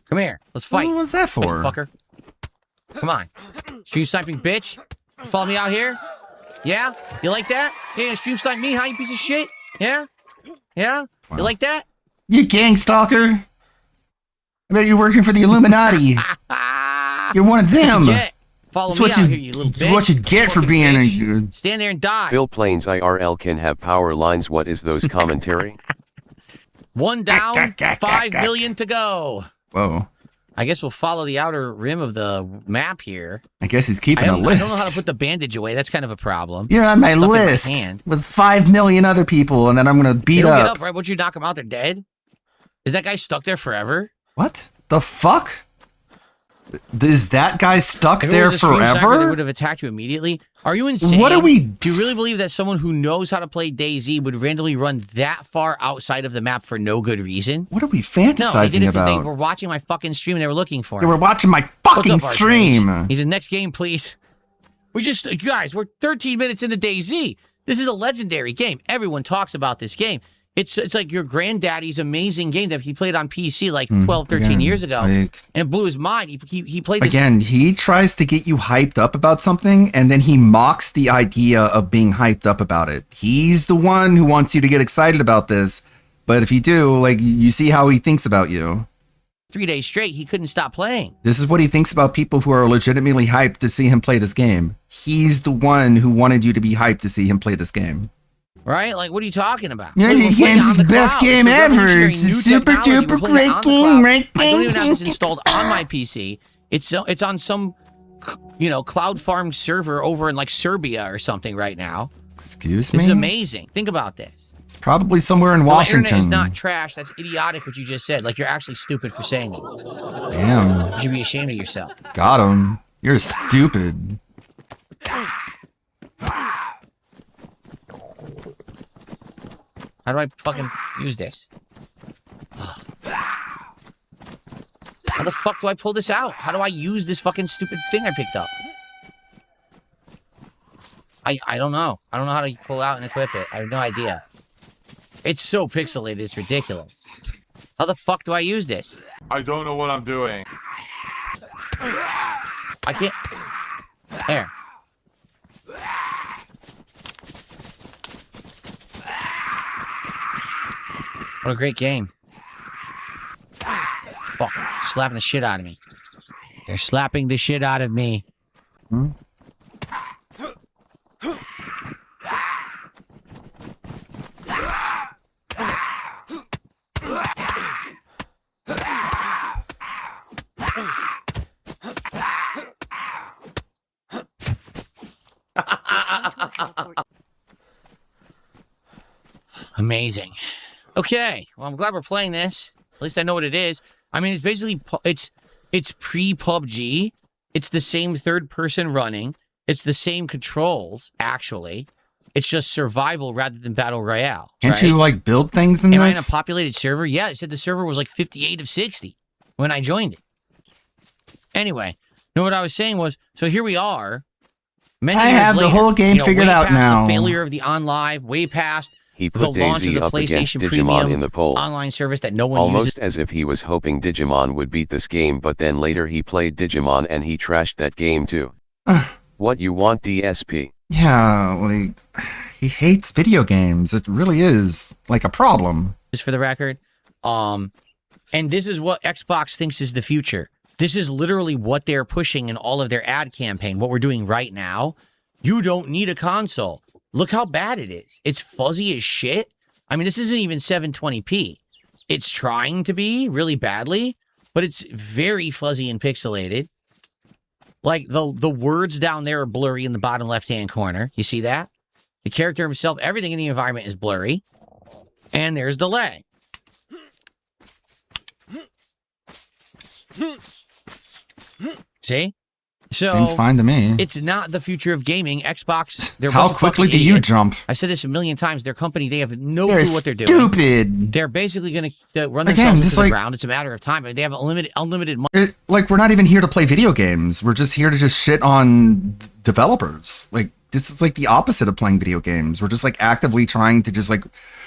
Come here. Let's fight. what was that Fight, for? fucker. Come on. Stream sniping bitch. Follow me out here? Yeah? You like that? Yeah, you gonna stream snipe me, huh, you piece of shit? Yeah? Yeah? Wow. You like that? You gang stalker. I bet you're working for the Illuminati. Ah! You're one of them. Get. Follow That's me what out you, here, you little it's bitch. what you get for Fucking being bitch. a... Stand there and die. Phil Plains IRL can have power lines. What is those commentary? One down, 5 million to go. Whoa. I guess we'll follow the outer rim of the map here. I guess he's I keeping a don't list. know how to put the bandage away. That's kind of a problem. You're on my Stuck in my list hand. with 5 million other people, and then I'm gonna They beat don't get up. up, right? Once you knock them out, they're dead? Is that guy stuck there forever? What the fuck? Is that guy stuck If it there was a stream sniper, they would forever? have attacked you immediately. Are you insane? What are we- Do you really believe that someone who knows how to play DayZ would randomly run that far outside of the map for no good reason? What are we No, they did fantasizing it because they about? were watching my fucking stream and they were looking for They me. were watching my What's fucking up, Archmage? stream. He's in next game, please. We just, guys, we're 13 minutes into DayZ. This is a legendary game. Everyone talks about this game. It's like your granddaddy's amazing game that he played on PC like 12, 13 again, years ago. like- And it blew his mind. He played this. Again, he tries to get you hyped up about something, and then he mocks the idea of being hyped up about it. He's the one who wants you to get excited about this, but if you do, like, you see how he thinks about you. 3 days straight, he couldn't stop playing. This is what he thinks about people who are legitimately hyped to see him play this game. He's the one who wanted you to be hyped to see him play this game. Right? Like, what are you talking about? Yeah, We're this playing game's on the best cloud. game It's a ever. revolutionary It's a new super technology. duper We're playing great it on the game, cloud. right? I don't even have this installed on my PC. It's on some, cloud farm server over in like Serbia or something right now. Excuse me? This is amazing. Think about this. It's probably somewhere in The Washington. internet is not trash. That's idiotic what you just said. Like, you're actually stupid for saying it. Damn. You should be ashamed of yourself. Got him. You're stupid. How do I fucking use this? Ugh. How the fuck do I pull this out? How do I use this fucking stupid thing I picked up? I don't know. I don't know how to pull out and equip it. I have no idea. It's so pixelated, it's ridiculous. How the fuck do I use this? I don't know what I'm doing. I can't... There. What a great game. Fuck. Slapping the shit out of me. They're slapping the shit out of me. Hmm? Amazing. Okay, well, I'm glad we're playing this. At least I know what it is. I mean, it's basically it's pre-PUBG. It's the same third person running. It's the same controls, actually. It's just survival rather than battle royale. Can't right? you like build things in Am I in a this? populated server? Yeah, it said the server was like 58 of 60 when I joined it. Anyway, what I was saying was, so here we are. Many I years have the later, whole game figured way out past now. The failure of the OnLive, way past He the put launch of Daisy the up against PlayStation Digimon Premium in the poll. online service that no one Almost uses. as if he was hoping Digimon would beat this game, but then later he played Digimon and he trashed that game too. What you want, DSP? Yeah, like, he hates video games. It really is like a problem. Just for the record. And this is what Xbox thinks is the future. This is literally what they're pushing in all of their ad campaign. What we're doing right now. You don't need a console. Look how bad it is. It's fuzzy as shit. I mean, this isn't even 720p. It's trying to be really badly, but it's very fuzzy and pixelated. Like, the words down there are blurry in the bottom left-hand corner. You see that? The character himself, everything in the environment is blurry. And there's delay. See? So Seems fine to me. it's not the future of gaming. Xbox, they're a How bunch of quickly fucking do you idiots. jump? I said this a million times. Their company, they have no They're clue what they're doing. stupid. They're basically going to run Again, themselves just into the like- ground. It's a matter of time. I mean, they have unlimited money. Like, we're not even here to play video games. We're just here to just shit on developers. Like, this is like the opposite of playing video games. We're just like actively trying to just like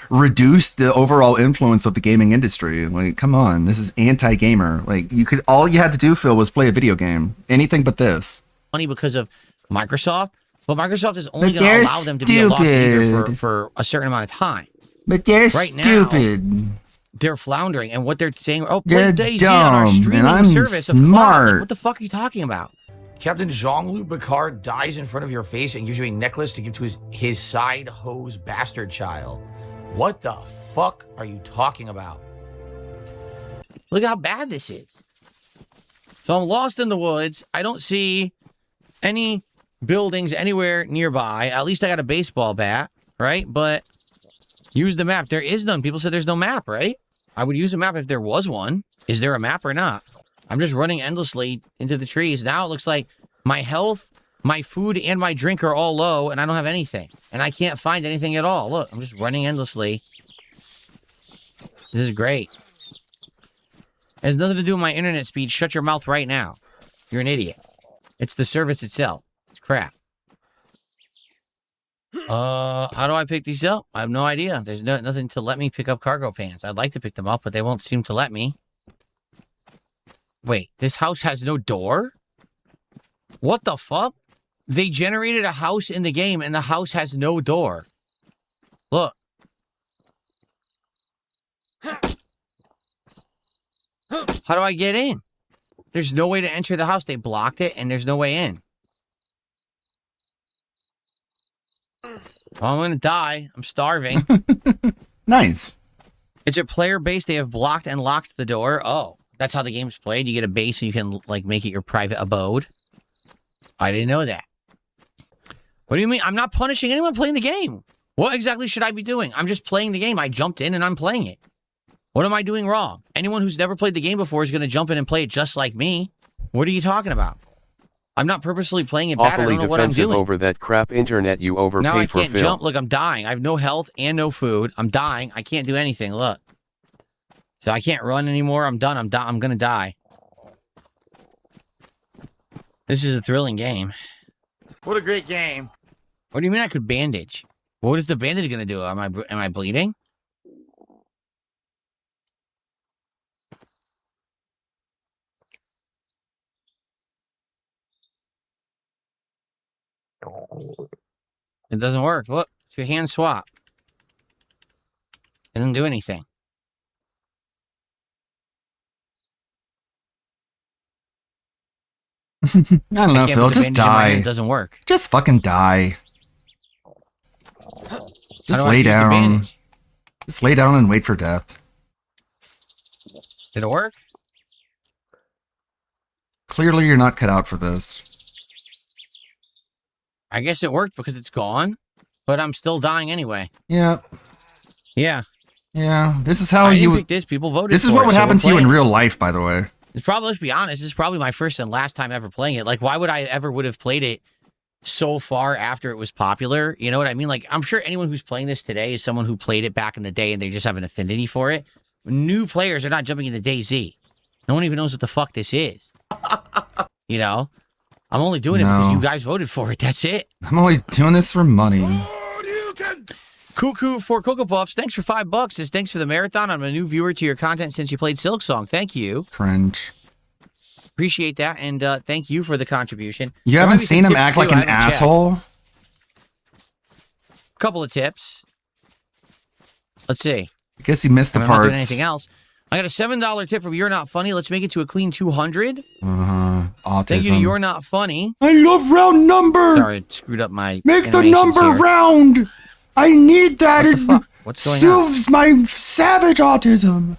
reduce the overall influence of the gaming industry. Like, come on, this is anti-gamer. Like, all you had to do, Phil, was play a video game. Anything but this. Money because of Microsoft, but Microsoft is only But going to they're allow them to be a loss leader stupid. for a certain amount of time. But they're Right now, stupid. They're floundering, and what they're saying, oh, They're play Daisy on our dumb, streaming and I'm service of cloud. smart. What the fuck are you talking about? Captain Jean-Luc Picard dies in front of your face and gives you a necklace to give to his side hose bastard child. What the fuck are you talking about? Look how bad this is. So I'm lost in the woods. I don't see any buildings anywhere nearby. At least I got a baseball bat, right? But use the map. There is none. People said there's no map, right? I would use a map if there was one. Is there a map or not? I'm just running endlessly into the trees. Now it looks like my health, my food, and my drink are all low, and I don't have anything. And I can't find anything at all. Look, I'm just running endlessly. This is great. It has nothing to do with my internet speed. Shut your mouth right now. You're an idiot. It's the service itself. It's crap. How do I pick these up? I have no idea. There's nothing to let me pick up cargo pants. I'd like to pick them up, but they won't seem to let me. Wait, this house has no door? What the fuck? They generated a house in the game, and the house has no door. Look. How do I get in? There's no way to enter the house. They blocked it, and there's no way in. Well, I'm going to die. I'm starving. Nice. It's a player base. They have blocked and locked the door. Oh, that's how the game's played. You get a base and you can like make it your private abode. I didn't know that. What do you mean? I'm not punishing anyone playing the game. What exactly should I be doing? I'm just playing the game. I jumped in and I'm playing it. What am I doing wrong? Anyone who's never played the game before is going to jump in and play it just like me. What are you talking about? I'm not purposely playing it bad. I Awfully don't know what I'm defensive doing. over that crap internet you overpaid Now I for can't Phil. jump. Look, I'm dying. I have no health and no food. I'm dying. I can't do anything. Look. So I can't run anymore. I'm done. I'm going to die. This is a thrilling game. What a great game. What do you mean I could bandage? What is the bandage going to do? Am I bleeding? It doesn't work. Look, it's your hand swap. It doesn't do anything. I don't know, can't Phil. put the Just bandage in my hand. die. It doesn't work. Just fucking die. How Just do I lay use the down. bandage? Just lay down and wait for death. Did it work? Clearly, you're not cut out for this. I guess it worked because it's gone, but I'm still dying anyway. Yeah. Yeah. Yeah. This is how I you didn't would. pick this. People voted This is for what it, would so happen we're to you in playing. real life, by the way. It's probably, let's be honest, this is probably my first and last time ever playing it. Like, why would I ever would have played it so far after it was popular? You know what I mean? Like, I'm sure anyone who's playing this today is someone who played it back in the day and they just have an affinity for it. New players are not jumping into DayZ. No one even knows what the fuck this is. You know? I'm only doing it because No. you guys voted for it. That's it. I'm only doing this for money. Cuckoo for Cocoa Puffs, thanks for $5. Says thanks for the marathon. I'm a new viewer to your content since you played Silk Song. Thank you. Cringe. Appreciate that. And thank you for the contribution. You There might haven't be some seen him tips, act too. like I an haven't checked. asshole? Couple of tips. Let's see. I guess you missed the I'm not doing parts. anything else. I got a $7 tip from You're Not Funny. Let's make it to a clean 200. Autism. Thank you to You're Not Funny. I love round number. Sorry, I screwed up my Make the animations number here. round. I need that. What the fuck? What's going on? soothes my savage autism.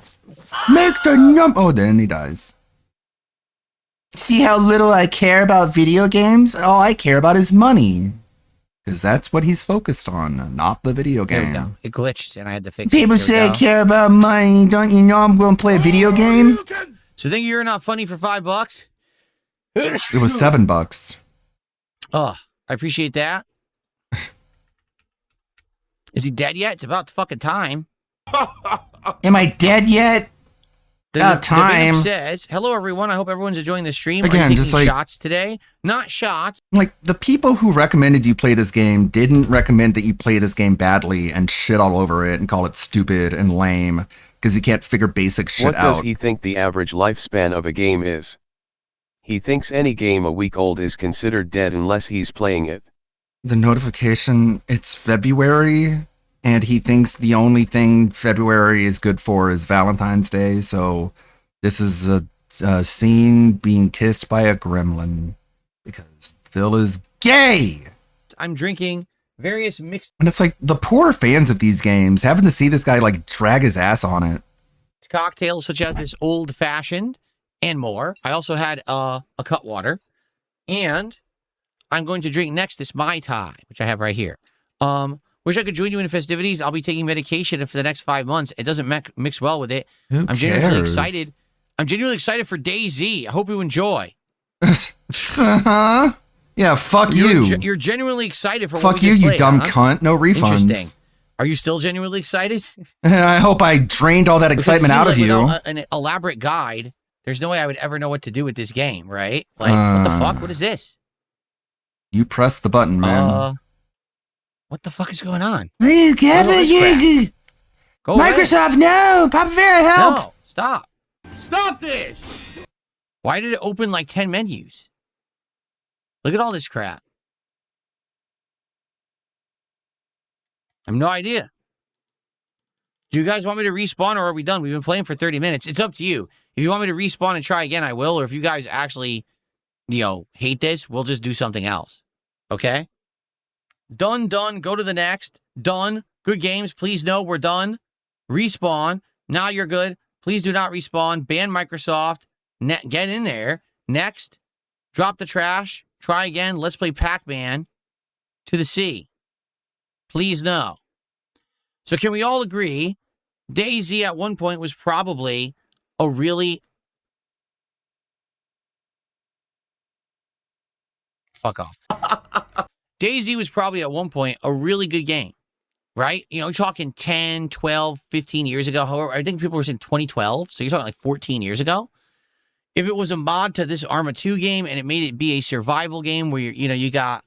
Make the number. Oh, then he dies. See how little I care about video games? All I care about is money. Because that's what he's focused on, not the video There we game. go. It glitched and I had to fix People it. say There I we go. care about money. Don't you know I'm going to play a video game? So thank you, You're Not Funny for $5. It was $7. Oh, I appreciate that. Is he dead yet? It's about fucking time. Am I dead yet? About The time. Vamp says, hello, everyone. I hope everyone's enjoying the stream. Are you Again, taking just like- shots today? Not shots. Like, the people who recommended you play this game didn't recommend that you play this game badly and shit all over it and call it stupid and lame because you can't figure basic shit What does out. he think the average lifespan of a game is? He thinks any game a week old is considered dead unless he's playing it. The notification, it's February, and he thinks the only thing February is good for is Valentine's Day, so this is a scene being kissed by a gremlin because Phil is gay. I'm drinking various mixed And it's like the poor fans of these games having to see this guy like drag his ass on it. cocktails, such as this old fashioned and more. I also had a Cutwater. And I'm going to drink next this Mai Tai, which I have right here. Wish I could join you in the festivities. I'll be taking medication for the next 5 months. It doesn't mix well with it. Who I'm genuinely cares? excited. I'm genuinely excited for DayZ. I hope you enjoy. Uh-huh. Yeah, fuck you. You're genuinely excited for what Fuck we you, just you played, dumb huh? cunt. No refunds. Interesting. Are you still genuinely excited? I hope I drained all that excitement out of you. Without an elaborate guide, there's no way I would ever know what to do with this game, right? Like, what the fuck? What is this? You press the button, man. What the fuck is going on? Please get What is all this crap? Go away. Microsoft, no! Papa Vera, help! No, stop. Stop this! Why did it open like 10 menus? Look at all this crap. I have no idea. Do you guys want me to respawn or are we done? We've been playing for 30 minutes. It's up to you. If you want me to respawn and try again, I will. Or if you guys actually, hate this, we'll just do something else. Okay? Done. Go to the next. Done. Good games. Please know we're done. Respawn. Now you're good. Please do not respawn. Ban Microsoft. Get in there. Next. Drop the trash. Try again. Let's play Pac-Man. To the sea. Please no. So can we all agree DayZ at one point was probably a really... Fuck off. DayZ was probably at one point a really good game, right? You're talking 10, 12, 15 years ago. However, I think people were saying 2012. So you're talking like 14 years ago. If it was a mod to this Arma 2 game and it made it be a survival game where you got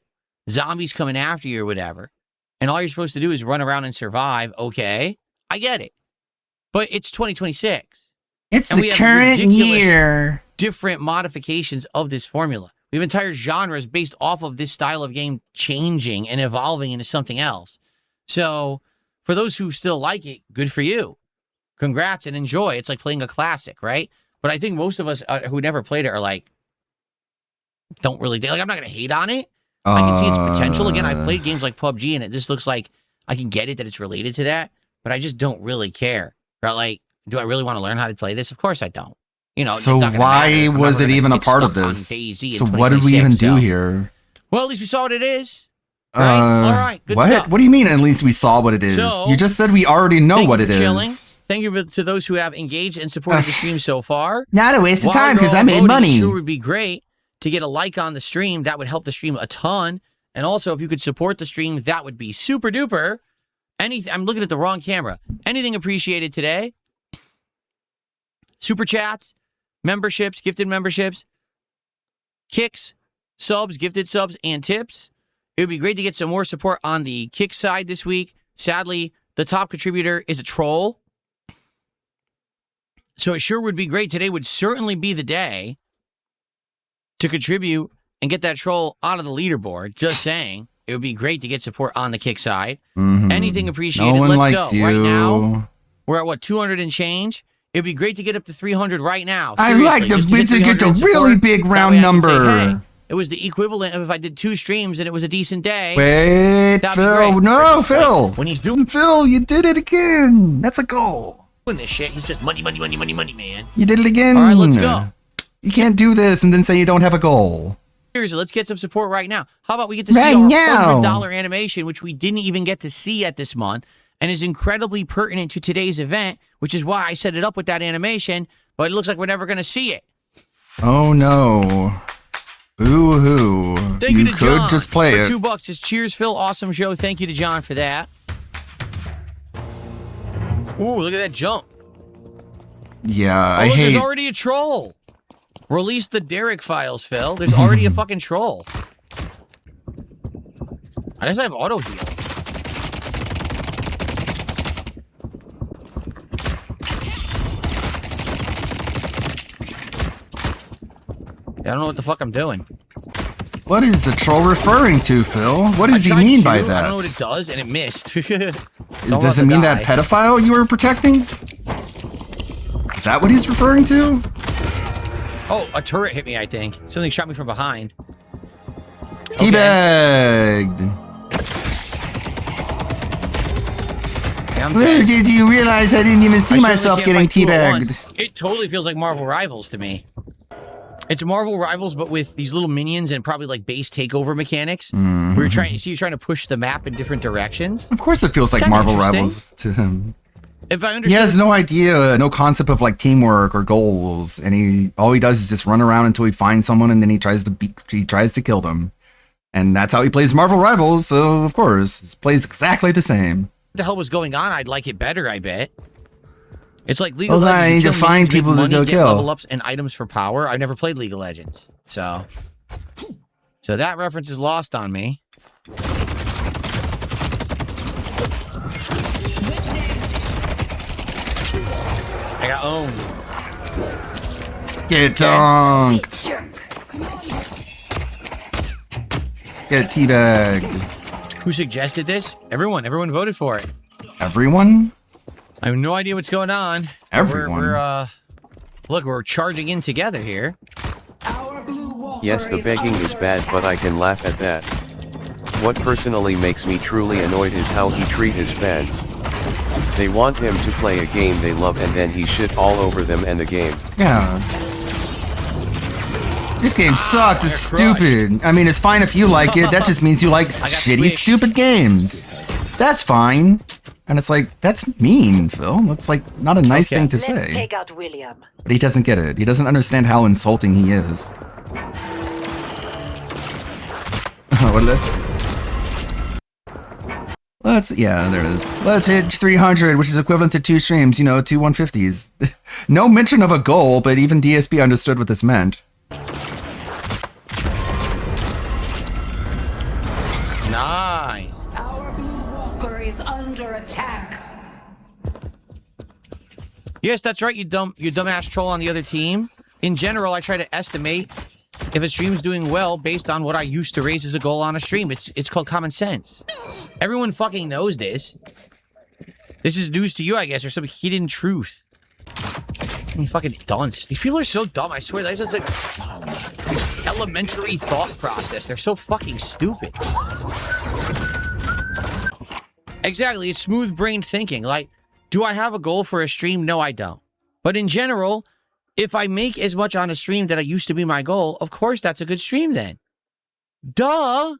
zombies coming after you or whatever, and all you're supposed to do is run around and survive, okay, I get it. But it's 2026. It's the current year. Different modifications of this formula. We have entire genres based off of this style of game changing and evolving into something else. So, for those who still like it, good for you. Congrats and enjoy. It's like playing a classic, right? But I think most of us who never played it are like, don't really, I'm not going to hate on it. I can see its potential. Again, I've played games like PUBG, and it just looks like I can get it that it's related to that, but I just don't really care. Right? Like, do I really want to learn how to play this? Of course I don't. So why was it even a part of this? So what did we even do here? Well, at least we saw what it is. Right? All right. Good what? stuff. What do you mean? At least we saw what it is. So, you just said we already know what it is. Thank you to those who have engaged and supported the stream so far. Not a waste of While time because you're I all made voting, money. It sure would be great to get a like on the stream. That would help the stream a ton. And also, if you could support the stream, that would be super duper. I'm looking at the wrong camera. Anything appreciated today? Super chats, memberships, gifted memberships, kicks, subs, gifted subs, and tips. It would be great to get some more support on the kick side this week. Sadly, the top contributor is a troll. So it sure would be great. Today would certainly be the day to contribute and get that troll out of the leaderboard. Just saying. It would be great to get support on the kick side. Anything appreciated. No one Let's likes go. you. Right now, we're at 200 and change. It'd be great to get up to 300 right now. I Seriously, like just to get a 300 really support. big That round way I can say, number. hey, it was the equivalent of if I did 2 streams and it was a decent day. Wait, That'd be Phil. great. No, Phil. When he's doing Phil, you did it again. That's a goal. this shit, he's just money, man. You did it again. All right, let's go. You can't do this and then say you don't have a goal. Seriously, let's get some support right now. How about we get to Right see our now. $100 animation, which we didn't even get to see at this month, and is incredibly pertinent to today's event, which is why I set it up with that animation, but it looks like we're never going to see it. Oh, no. Boo-hoo. Thank you to could John just play for it. $2. It's cheers, Phil. Awesome show. Thank you to John for that. Ooh, look at that jump. Yeah, Oh, I look, hate... there's already a troll. Release the Derek files, Phil. There's already a fucking troll. I guess I have auto heal. I don't know what the fuck I'm doing. What is the troll referring to, Phil? What does he I tried mean to, by I that? don't know what it does, and it missed. Does it mean that pedophile you were protecting? Is that what he's referring to? Oh, a turret hit me, I think. Something shot me from behind. Teabagged. Yeah, I'm Well, dead. did you realize I didn't even see I certainly myself can't getting fight 2 at teabagged? once. It totally feels like Marvel Rivals to me. It's Marvel Rivals, but with these little minions and probably like base takeover mechanics. Mm-hmm. Where you're trying to push the map in different directions. Of course it feels like Kinda Marvel interesting. Rivals to him. If I He understand, has no idea, no concept of like teamwork or goals, and all he does is just run around until he finds someone, and then he tries to kill them, and that's how he plays Marvel Rivals. So of course, he plays exactly the same. what the hell was going on, I'd like it better. I bet. It's like League Well, of then I Legends. need You to kill find minions, make people to money, go get kill. level ups and items for power. I've never played League of Legends, so that reference is lost on me. I got owned. Get dunked. Get teabagged. Who suggested this? Everyone voted for it. Everyone? I have no idea what's going on. Everyone. Look, we're charging in together here. Yes, the begging is bad, but I can laugh at that. What personally makes me truly annoyed is how he treat his fans. They want him to play a game they love and then he shit all over them and the game. Yeah. This game sucks. It's they're stupid. I mean, it's fine if you like it. That just means you like shitty, squished. stupid games. That's fine. And it's like, that's mean, Phil. That's like not a nice thing to Let's say. take out William. But he doesn't get it. He doesn't understand how insulting he is. What is this? Yeah, there it is. Let's hit 300, which is equivalent to 2 streams, you know, 2 150s. No mention of a goal, but even DSP understood what this meant. Nice. Our blue walker is under attack. Yes, that's right, you dumbass troll on the other team. In general, I try to estimate if a stream's doing well based on what I used to raise as a goal on a stream. It's called common sense. Everyone fucking knows this. This is news to you, I guess, or some hidden truth. I mean, fucking dunce. These people are so dumb, I swear. That's just like elementary thought process. They're so fucking stupid. Exactly, it's smooth-brained thinking. Like, do I have a goal for a stream? No, I don't. But in general, if I make as much on a stream that I used to be my goal, of course that's a good stream then. Duh!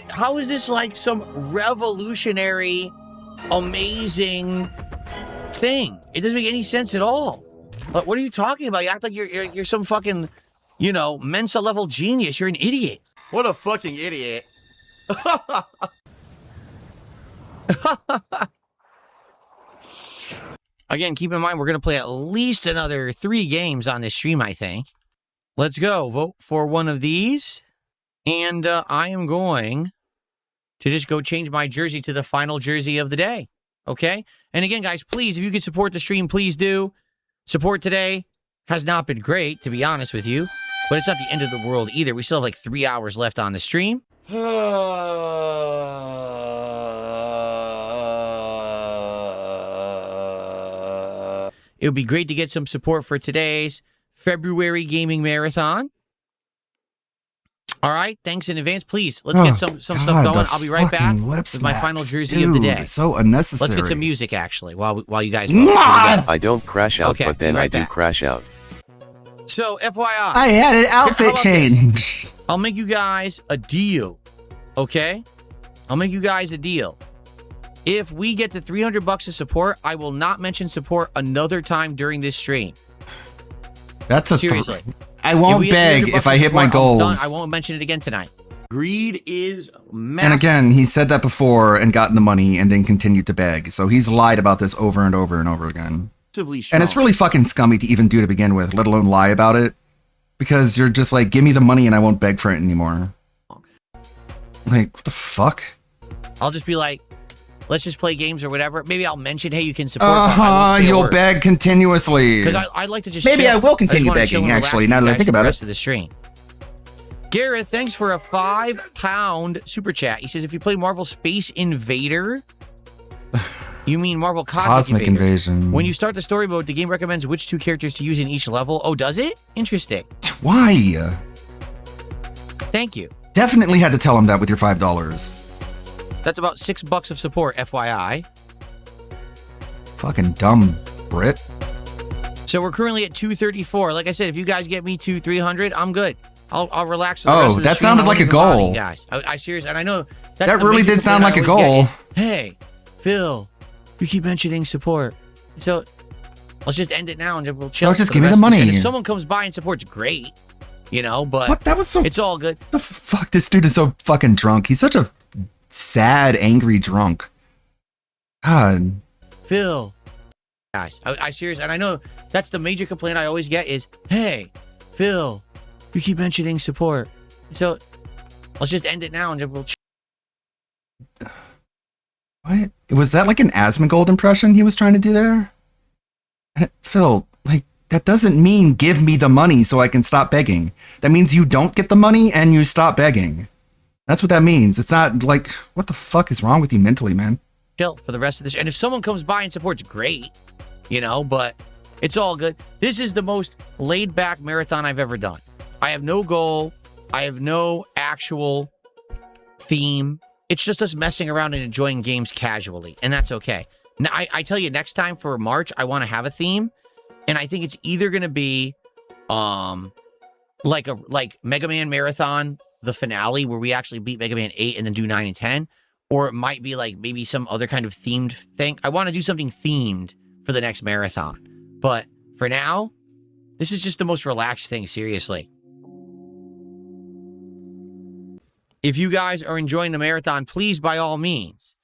How is this like some revolutionary, amazing thing? It doesn't make any sense at all. What are you talking about? You act like you're some fucking, you know, Mensa level genius. You're an idiot. What a fucking idiot. Again, keep in mind, we're going to play at least another 3 games on this stream, I think. Let's go. Vote for one of these. And I am going to just go change my jersey to the final jersey of the day. Okay? And again, guys, please, if you can support the stream, please do. Support today has not been great, to be honest with you. But it's not the end of the world either. We still have like 3 hours left on the stream. It would be great to get some support for today's February gaming marathon. All right, thanks in advance. Please, let's get some stuff going. I'll be right back with my final jersey of the day. So unnecessary. Let's get some music, actually, while you guys. I don't crash out, Okay, but then be right I do back. crash out. So, FYI, I had an outfit about change. I'll make you guys a deal. Okay, I'll make you guys a deal. If we get to $300 of support, I will not mention support another time during this stream. That's a Seriously. I won't beg if I hit my goals. I won't mention it again tonight. Greed is massive. And again, he said that before and gotten the money and then continued to beg. So he's lied about this over and over and over again. Strong. And it's really fucking scummy to even do to begin with, let alone lie about it. Because you're just like, give me the money and I won't beg for it anymore. Like, what the fuck? I'll just be like, let's just play games or whatever. Maybe I'll mention, hey, you can support. but I won't say a You'll word. beg continuously. Because I like to just Maybe chill. I will continue just wanna chill begging, and relax actually, with now you that I guys think for about the it. rest of the stream. Gareth, thanks for a £5 super chat. He says, if you play Marvel Space Invader, you mean Marvel Cosmic Invasion. When you start the story mode, the game recommends which 2 characters to use in each level. Oh, does it? Interesting. Why? Thank you. Definitely had to tell him that with your $5. That's about $6 of support, FYI. Fucking dumb Brit. So we're currently at 234. Like I said, if you guys get me to 300, I'm good. I'll relax for the rest of the that stream. sounded I like won't a even bother goal. you guys. I seriously, and I know that's That the really major did sound complaint like a I always goal. get is, hey, Phil, you keep mentioning support. So let's just end it now and we'll chill. So just for give me rest the of money. And if someone comes by and supports, great. You know, but What? That was so... it's all good. The fuck? This dude is so fucking drunk. He's such a sad, angry drunk. God. Phil. Guys, I seriously, and I know that's the major complaint I always get is, hey, Phil, you keep mentioning support. So let's just end it now and we'll What? Was that like an Asmongold impression he was trying to do there? Phil, like, that doesn't mean give me the money so I can stop begging. That means you don't get the money and you stop begging. That's what that means. It's not like, what the fuck is wrong with you mentally, man? chill for the rest of this. And if someone comes by and supports, great. you know, but it's all good. This is the most laid-back marathon I've ever done. I have no goal. I have no actual theme. It's just us messing around and enjoying games casually, and that's okay. Now, I tell you, next time for March, I want to have a theme, and I think it's either going to be like Mega Man Marathon, the finale, where we actually beat Mega Man 8 and then do 9 and 10, or it might be like maybe some other kind of themed thing. I want to do something themed for the next marathon. But for now, this is just the most relaxed thing, seriously. If you guys are enjoying the marathon, please, by all means,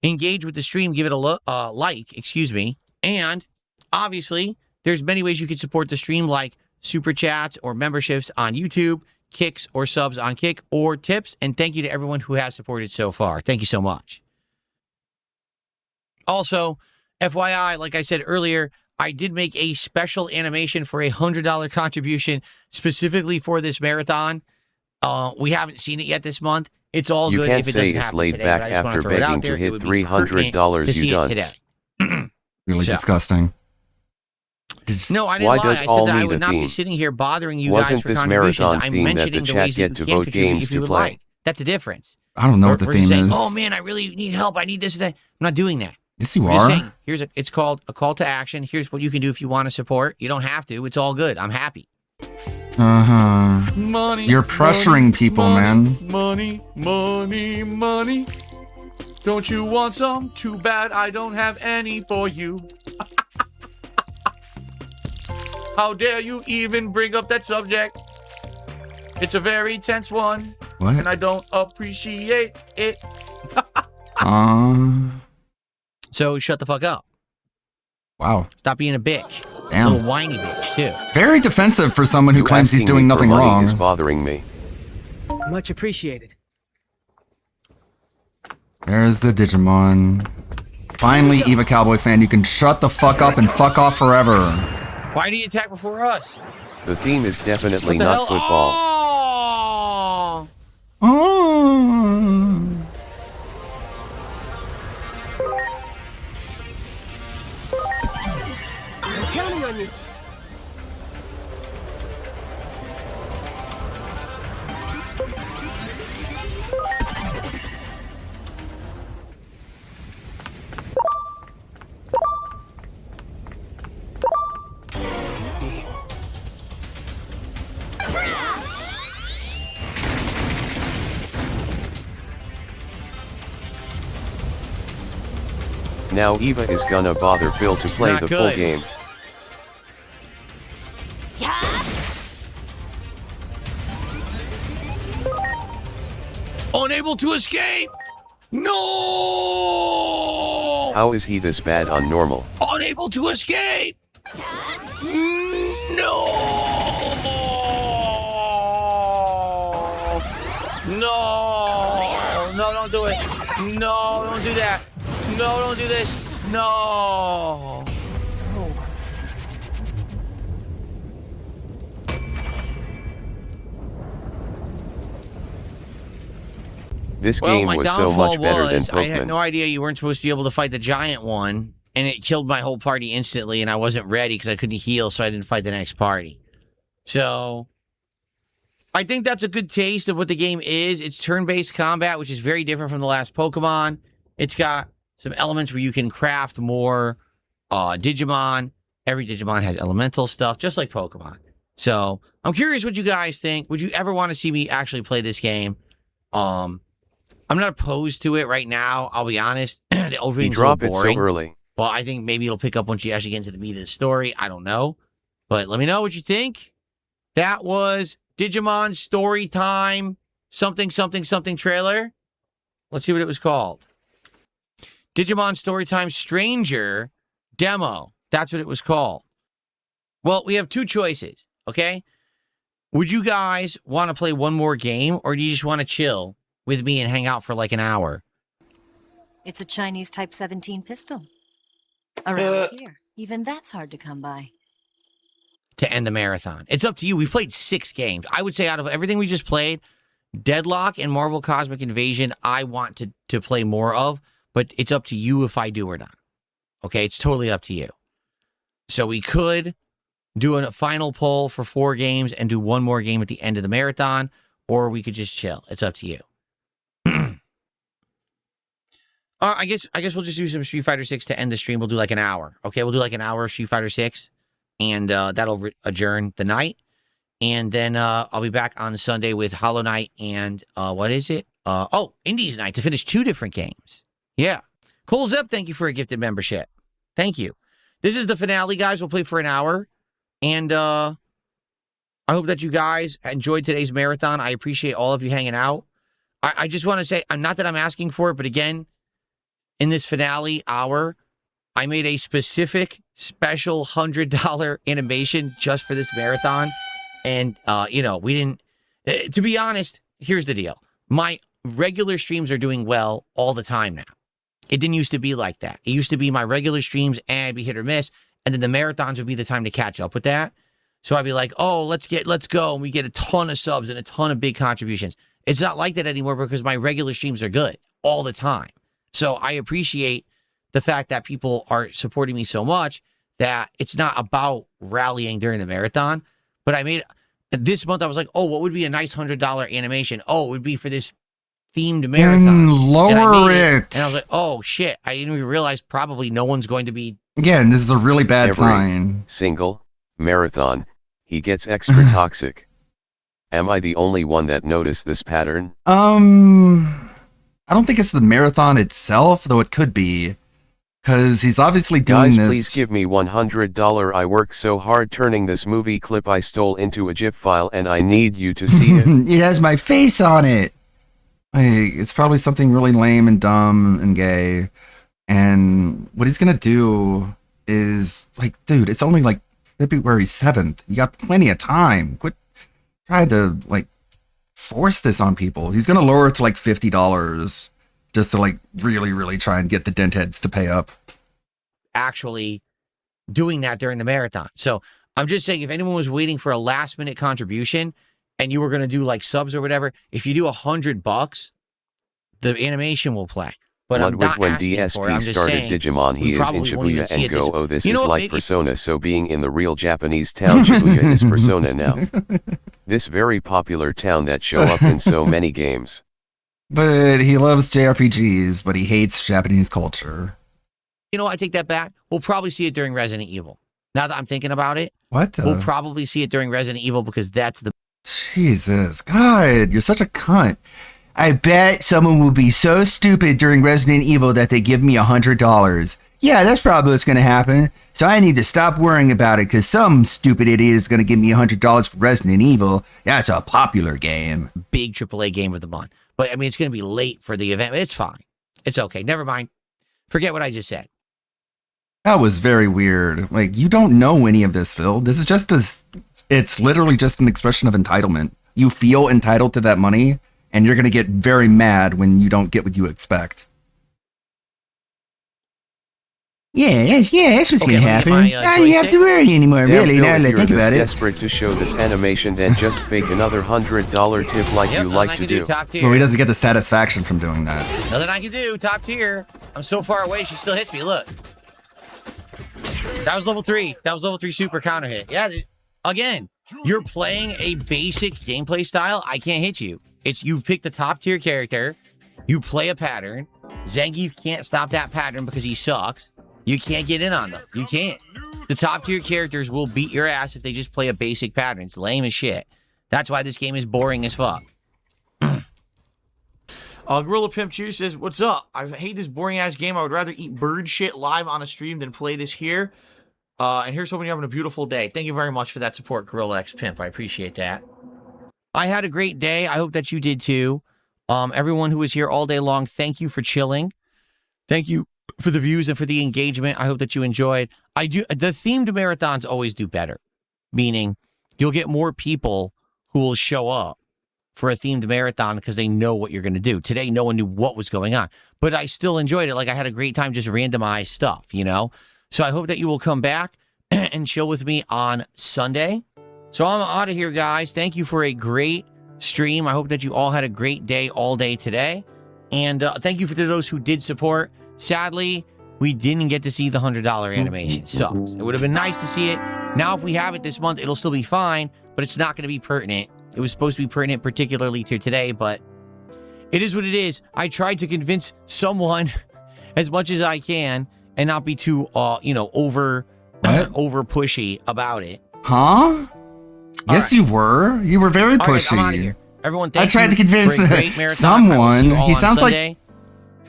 engage with the stream, give it a like, and obviously, there's many ways you can support the stream, like super chats or memberships on YouTube, kicks or subs on Kick, or tips, and thank you to everyone who has supported so far. Thank you so much. Also, FYI, like I said earlier, I did make a special animation for a $100 contribution specifically for this marathon. We haven't seen it yet this month. It's all You good can't if it say doesn't it's happen laid today, back but I just want after to throw it out begging there. to hit It would be pertinent $300, to you see it dunce. today. Really So. disgusting. No, I didn't Why lie. does I all said that I need would a not be theme? sitting here bothering you Wasn't guys for this contributions. marathon's I'm theme that mentioning the the ways chat that get you to can vote contribute games if you to would play? like. That's a difference. I don't know what the Versus theme saying, is. oh man, I really need help. I need this and that. I'm not doing that. Yes, you I'm just are. saying, it's called a call to action. Here's what you can do if you want to support. You don't have to. It's all good. I'm happy. Uh-huh. Money. You're pressuring people, man. Money, money, money. Don't you want some? Too bad I don't have any for you. How dare you even bring up that subject? It's a very tense one, What? and I don't appreciate it. So shut the fuck up. Wow. Stop being a bitch. Damn. A little whiny bitch, too. Very defensive for someone who You claims he's asking doing me for nothing money wrong. is bothering me. Much appreciated. There's the Digimon. Finally, Eva Cowboy fan, you can shut the fuck up and fuck off forever. Why do you attack before us? The theme is definitely What the not hell? football. Oh! Oh. I'm counting on you. Now Eva is gonna bother Phil to play not the good. full game. Unable to escape! No! How is he this bad on normal? Unable to escape! No! No! No, don't do it. No, don't do that. No, don't do this. No! This Well, game my was so downfall much better than was I had Pokemon. no idea you weren't supposed to be able to fight the giant one, and it killed my whole party instantly, and I wasn't ready because I couldn't heal, so I didn't fight the next party. So, I think that's a good taste of what the game is. It's turn-based combat, which is very different from the last Pokemon. It's got some elements where you can craft more Digimon. Every Digimon has elemental stuff, just like Pokemon. So, I'm curious what you guys think. Would you ever want to see me actually play this game? I'm not opposed to it right now. I'll be honest. The You opening's drop a it little so boring. early. Well, I think maybe it'll pick up once you actually get into the meat of the story. I don't know. But let me know what you think. That was Digimon Storytime something, something, something trailer. Let's see what it was called. Digimon Storytime Stranger Demo. That's what it was called. Well, we have two choices, okay? Would you guys want to play one more game, or do you just want to chill with me and hang out for like an hour? It's a Chinese Type 17 pistol. Around here, even that's hard to come by. To end the marathon. It's up to you. We've played 6 games. I would say out of everything we just played, Deadlock and Marvel Cosmic Invasion, I want to play more of, but it's up to you if I do or not. Okay, it's totally up to you. So we could do a final poll for 4 games and do one more game at the end of the marathon, or we could just chill. It's up to you. I guess we'll just do some Street Fighter 6 to end the stream. We'll do like an hour. Okay, we'll do like an hour of Street Fighter 6, and that'll adjourn the night. And then I'll be back on Sunday with Hollow Knight and what is it? Indies Night to finish 2 different games. Yeah. Cole Zep, thank you for a gifted membership. Thank you. This is the finale, guys. We'll play for an hour. And I hope that you guys enjoyed today's marathon. I appreciate all of you hanging out. I just want to say, not that I'm asking for it, but again, in this finale hour, I made a specific special $100 animation just for this marathon. And, we didn't, to be honest, here's the deal. My regular streams are doing well all the time now. It didn't used to be like that. It used to be my regular streams and I'd be hit or miss. And then the marathons would be the time to catch up with that. So I'd be like, oh, let's go. And we get a ton of subs and a ton of big contributions. It's not like that anymore because my regular streams are good all the time. So I appreciate the fact that people are supporting me so much that it's not about rallying during the marathon. But I made this month, I was like, oh, what would be a nice $100 animation? Oh, it would be for this themed marathon. And lower it. And I was like, oh, shit. I didn't even realize probably no one's going to be. Again, this is a really bad sign. Single marathon, he gets extra toxic. Am I the only one that noticed this pattern? I don't think it's the marathon itself, though it could be. Because he's obviously doing Guys, this. please give me $100. I worked so hard turning this movie clip I stole into a zip file and I need you to see it. It has my face on it. Like, it's probably something really lame and dumb and gay. And what he's going to do is, like, dude, it's only like February 7th. You got plenty of time. Quit trying to, like, force this on people. He's going to lower it to like $50 just to like really, really try and get the dent heads to pay up. Actually doing that during the marathon. So I'm just saying, if anyone was waiting for a last minute contribution and you were going to do like subs or whatever, if you do $100, the animation will play. But I'm not when asking DSP for it. I'm just started saying, Digimon, he is in Shibuya and go, oh, this is what, like Persona, so being in the real Japanese town Shibuya is Persona now. This very popular town that show up in so many games. But he loves JRPGs, but he hates Japanese culture. You know, I take that back. We'll probably see it during Resident Evil. Now that I'm thinking about it, we'll probably see it during Resident Evil because that's the... Jesus, God, you're such a cunt. I bet someone will be so stupid during Resident Evil that they give me $100. Yeah, that's probably what's going to happen. So I need to stop worrying about it because some stupid idiot is going to give me $100 for Resident Evil. That's a popular game. Big AAA game of the month. But, I mean, it's going to be late for the event. It's fine. It's okay. Never mind. Forget what I just said. That was very weird. Like, you don't know any of this, Phil. This is just it's literally just an expression of entitlement. You feel entitled to that money, and you're going to get very mad when you don't get what you expect. Yeah, that's what's going to happen. Now you have to worry anymore, Damn, really, Phil, now if that I you're think this about it. desperate to show this animation, then just fake another $100 tip like you like to do. Well, he doesn't get the satisfaction from doing that. Nothing I can do. Top tier. I'm so far away, she still hits me. Look. That was level 3. That was level 3 super counter hit. Yeah, dude. Again, you're playing a basic gameplay style. I can't hit you. You've picked the top tier character. You play a pattern. Zangief can't stop that pattern because he sucks. You can't get in on them. You can't. The top tier characters will beat your ass if they just play a basic pattern. It's lame as shit. That's why this game is boring as fuck. Gorilla Pimp Chew says, what's up? I hate this boring ass game. I would rather eat bird shit live on a stream than play this here. And here's hoping you're having a beautiful day. Thank you very much for that support, Gorilla X Pimp. I appreciate that. I had a great day. I hope that you did too. Everyone who was here all day long, thank you for chilling. Thank you for the views and for the engagement. I hope that you enjoyed. The themed marathons always do better, meaning you'll get more people who will show up for a themed marathon because they know what you're going to do. Today, no one knew what was going on, but I still enjoyed it. Like, I had a great time just randomized stuff, you know? So I hope that you will come back and chill with me on Sunday. So I'm out of here, guys. Thank you for a great stream. I hope that you all had a great day all day today. And thank you for those who did support. Sadly, we didn't get to see the $100 animation. Sucks. It would have been nice to see it. Now, if we have it this month, it'll still be fine, but it's not going to be pertinent. It was supposed to be pertinent particularly to today, but it is what it is. I tried to convince someone as much as I can and not be too, over pushy about it. Huh? Yes, you were. You were very pushy. I'm out of here. Everyone, thank I tried to convince someone. He sounds like.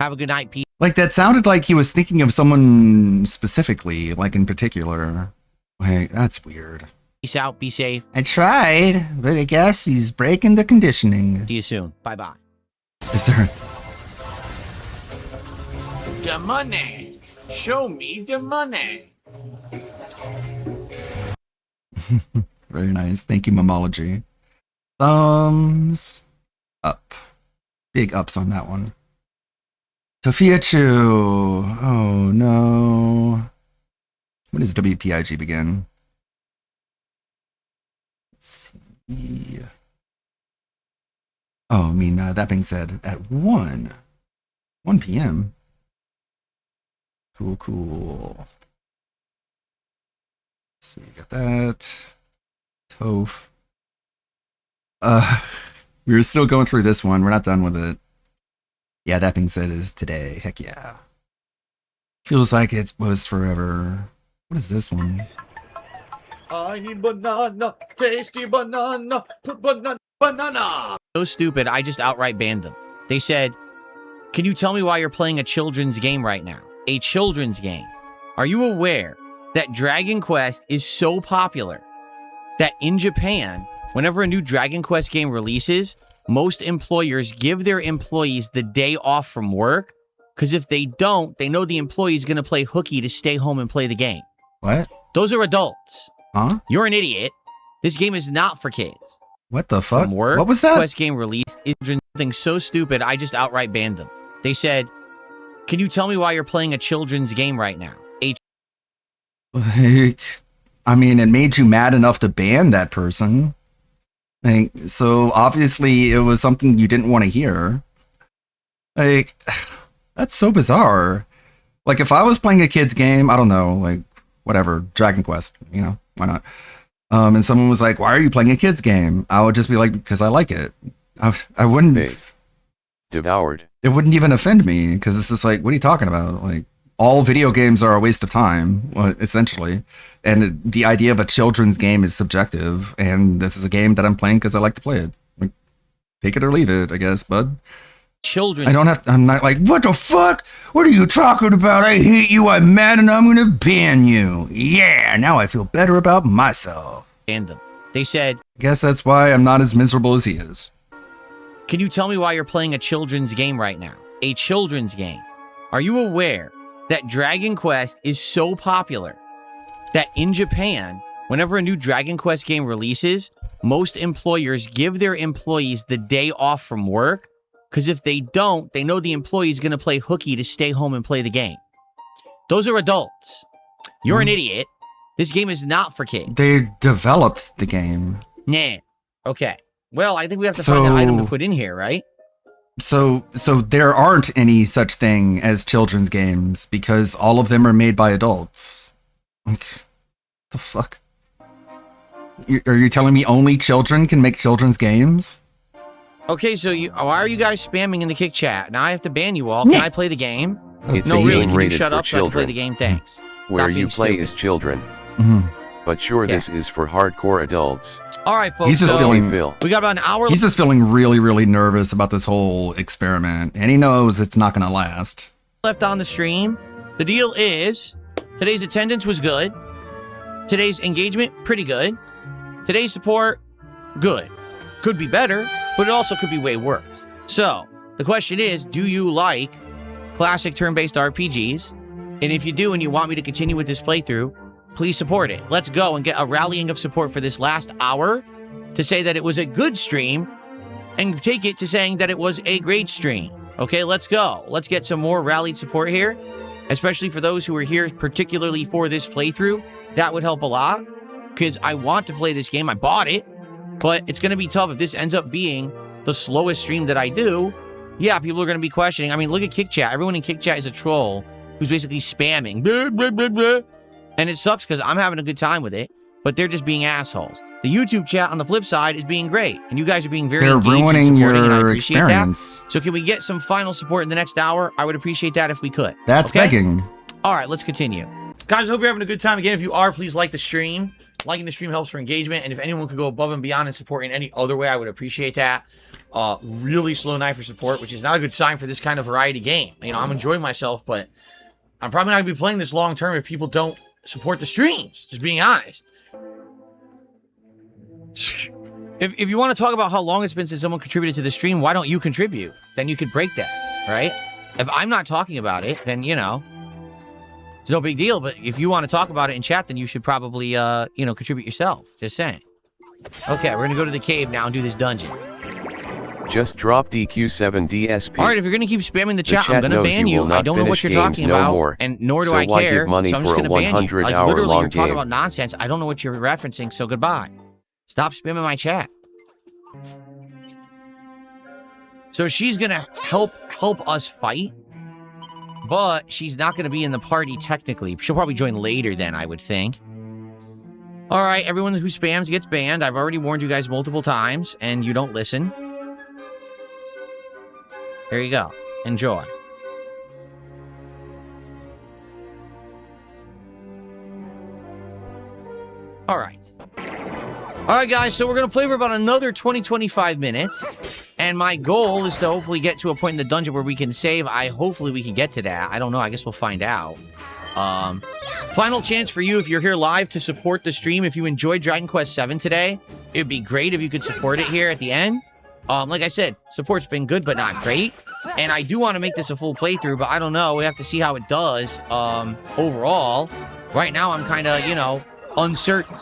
Have a good night, Pete. Like, that sounded like he was thinking of someone specifically, like in particular. Like, that's weird. Peace out. Be safe. I tried, but I guess he's breaking the conditioning. See you soon. Bye-bye. Is there... The money. Show me the money. Very nice. Thank you, Momology. Thumbs up. Big ups on that one. Sophia Chu. Oh, no. When does WPIG begin? Let's see. Oh, I mean, that being said, at 1 p.m. Cool. Let's see, got that. Toph. We were still going through this one. We're not done with it. Yeah, that being said is today. Heck yeah. Feels like it was forever. What is this one? I need banana, tasty banana, put banana. So stupid, I just outright banned them. They said, can you tell me why you're playing a children's game right now? A children's game. Are you aware that Dragon Quest is so popular that in Japan, whenever a new Dragon Quest game releases, most employers give their employees the day off from work, because if they don't, they know the employee is going to play hooky to stay home and play the game. What? Those are adults. Huh? You're an idiot. This game is not for kids. What the fuck? From work, what was that? Quest game released is something so stupid, I just outright banned them. They said, can you tell me why you're playing a children's game right now? Like, I mean, it made you mad enough to ban that person. Like, so obviously it was something you didn't want to hear. Like, that's so bizarre. Like, if I was playing a kid's game, I don't know, like, whatever, Dragon Quest, why not? And someone was like, why are you playing a kid's game? I would just be like, because I like it. I wouldn't... Dave. Devoured. It wouldn't even offend me, because it's just like, what are you talking about? Like, all video games are a waste of time, essentially. And the idea of a children's game is subjective, and this is a game that I'm playing because I like to play it. Like, take it or leave it, I guess, bud. Children. I'm not like, what the fuck? What are you talking about? I hate you, I'm mad, and I'm gonna ban you. Yeah, now I feel better about myself. Banned them. They said, I guess that's why I'm not as miserable as he is. can you tell me why you're playing a children's game right now? A children's game. Are you aware that Dragon Quest is so popular that in Japan, whenever a new Dragon Quest game releases, most employers give their employees the day off from work, because if they don't, they know the employee is going to play hooky to stay home and play the game. Those are adults. You're an idiot. This game is not for kids. They developed the game. Nah. Okay. Well, I think we have to find an item to put in here, right? So there aren't any such thing as children's games because all of them are made by adults. Like, the fuck? Are you telling me only children can make children's games? Okay, so why are you guys spamming in the kick chat? Now I have to ban you all. Can I play the game? It's No, a really, game can you rated shut for up so I can play children, the game? Thanks. where Stop you being play stupid. as children. Mm-hmm. But sure, this is for hardcore adults. All right, folks. He's just so feeling- we got about an hour He's just feeling really, really nervous about this whole experiment, and he knows it's not going to last. left on the stream. The deal is, today's attendance was good. Today's engagement, pretty good. Today's support, good. Could be better, but it also could be way worse. So, the question is, do you like classic turn-based RPGs? And if you do and you want me to continue with this playthrough, please support it. Let's go and get a rallying of support for this last hour to say that it was a good stream and take it to saying that it was a great stream. Okay, let's go. Let's get some more rallied support here, especially for those who are here particularly for this playthrough. That would help a lot because I want to play this game. I bought it, but it's going to be tough if this ends up being the slowest stream that I do. Yeah, people are going to be questioning. I mean, look at Kick Chat. Everyone in Kick Chat is a troll who's basically spamming, blah, blah, blah, blah. And it sucks because I'm having a good time with it, but they're just being assholes. The YouTube chat on the flip side is being great, and you guys are being very They're engaged and ruining supporting, and I your appreciate experience. that. So can we get some final support in the next hour? I would appreciate that if we could. That's okay? begging. All right, let's continue. Guys, I hope you're having a good time. Again, if you are, please like the stream. Liking the stream helps for engagement, and if anyone could go above and beyond and support in any other way, I would appreciate that. Really slow night for support, which is not a good sign for this kind of variety game. You know, I'm enjoying myself, but I'm probably not going to be playing this long term if people don't support the streams. Just being honest. If you want to talk about how long it's been since someone contributed to the stream, why don't you contribute? Then you could break that, right? If I'm not talking about it, then, you know, it's no big deal. But if you want to talk about it in chat, then you should probably, you know, contribute yourself. Just saying. Okay, we're going to go to the cave now and do this dungeon. Just drop DQ7 DSP. All right, if you're going to keep spamming the chat, I'm going to ban you. I don't know what you're talking about, and nor do I care, so I'm just going to ban you. Like, literally, you're talking about nonsense. I don't know what you're referencing, so goodbye. Stop spamming my chat. So she's going to help us fight, but she's not going to be in the party technically. She'll probably join later then, I would think. All right, everyone who spams gets banned. I've already warned you guys multiple times, and you don't listen. There you go. Enjoy. All right. All right, guys, so we're going to play for about another 20-25 minutes, and my goal is to hopefully get to a point in the dungeon where we can save. Hopefully we can get to that. I don't know. I guess we'll find out. Final chance for you, if you're here live, to support the stream. If you enjoyed Dragon Quest VII today, it'd be great if you could support it here at the end. Like I said, support's been good, but not great. And I do want to make this a full playthrough, but I don't know. We have to see how it does overall. Right now, I'm kind of, you know, uncertain.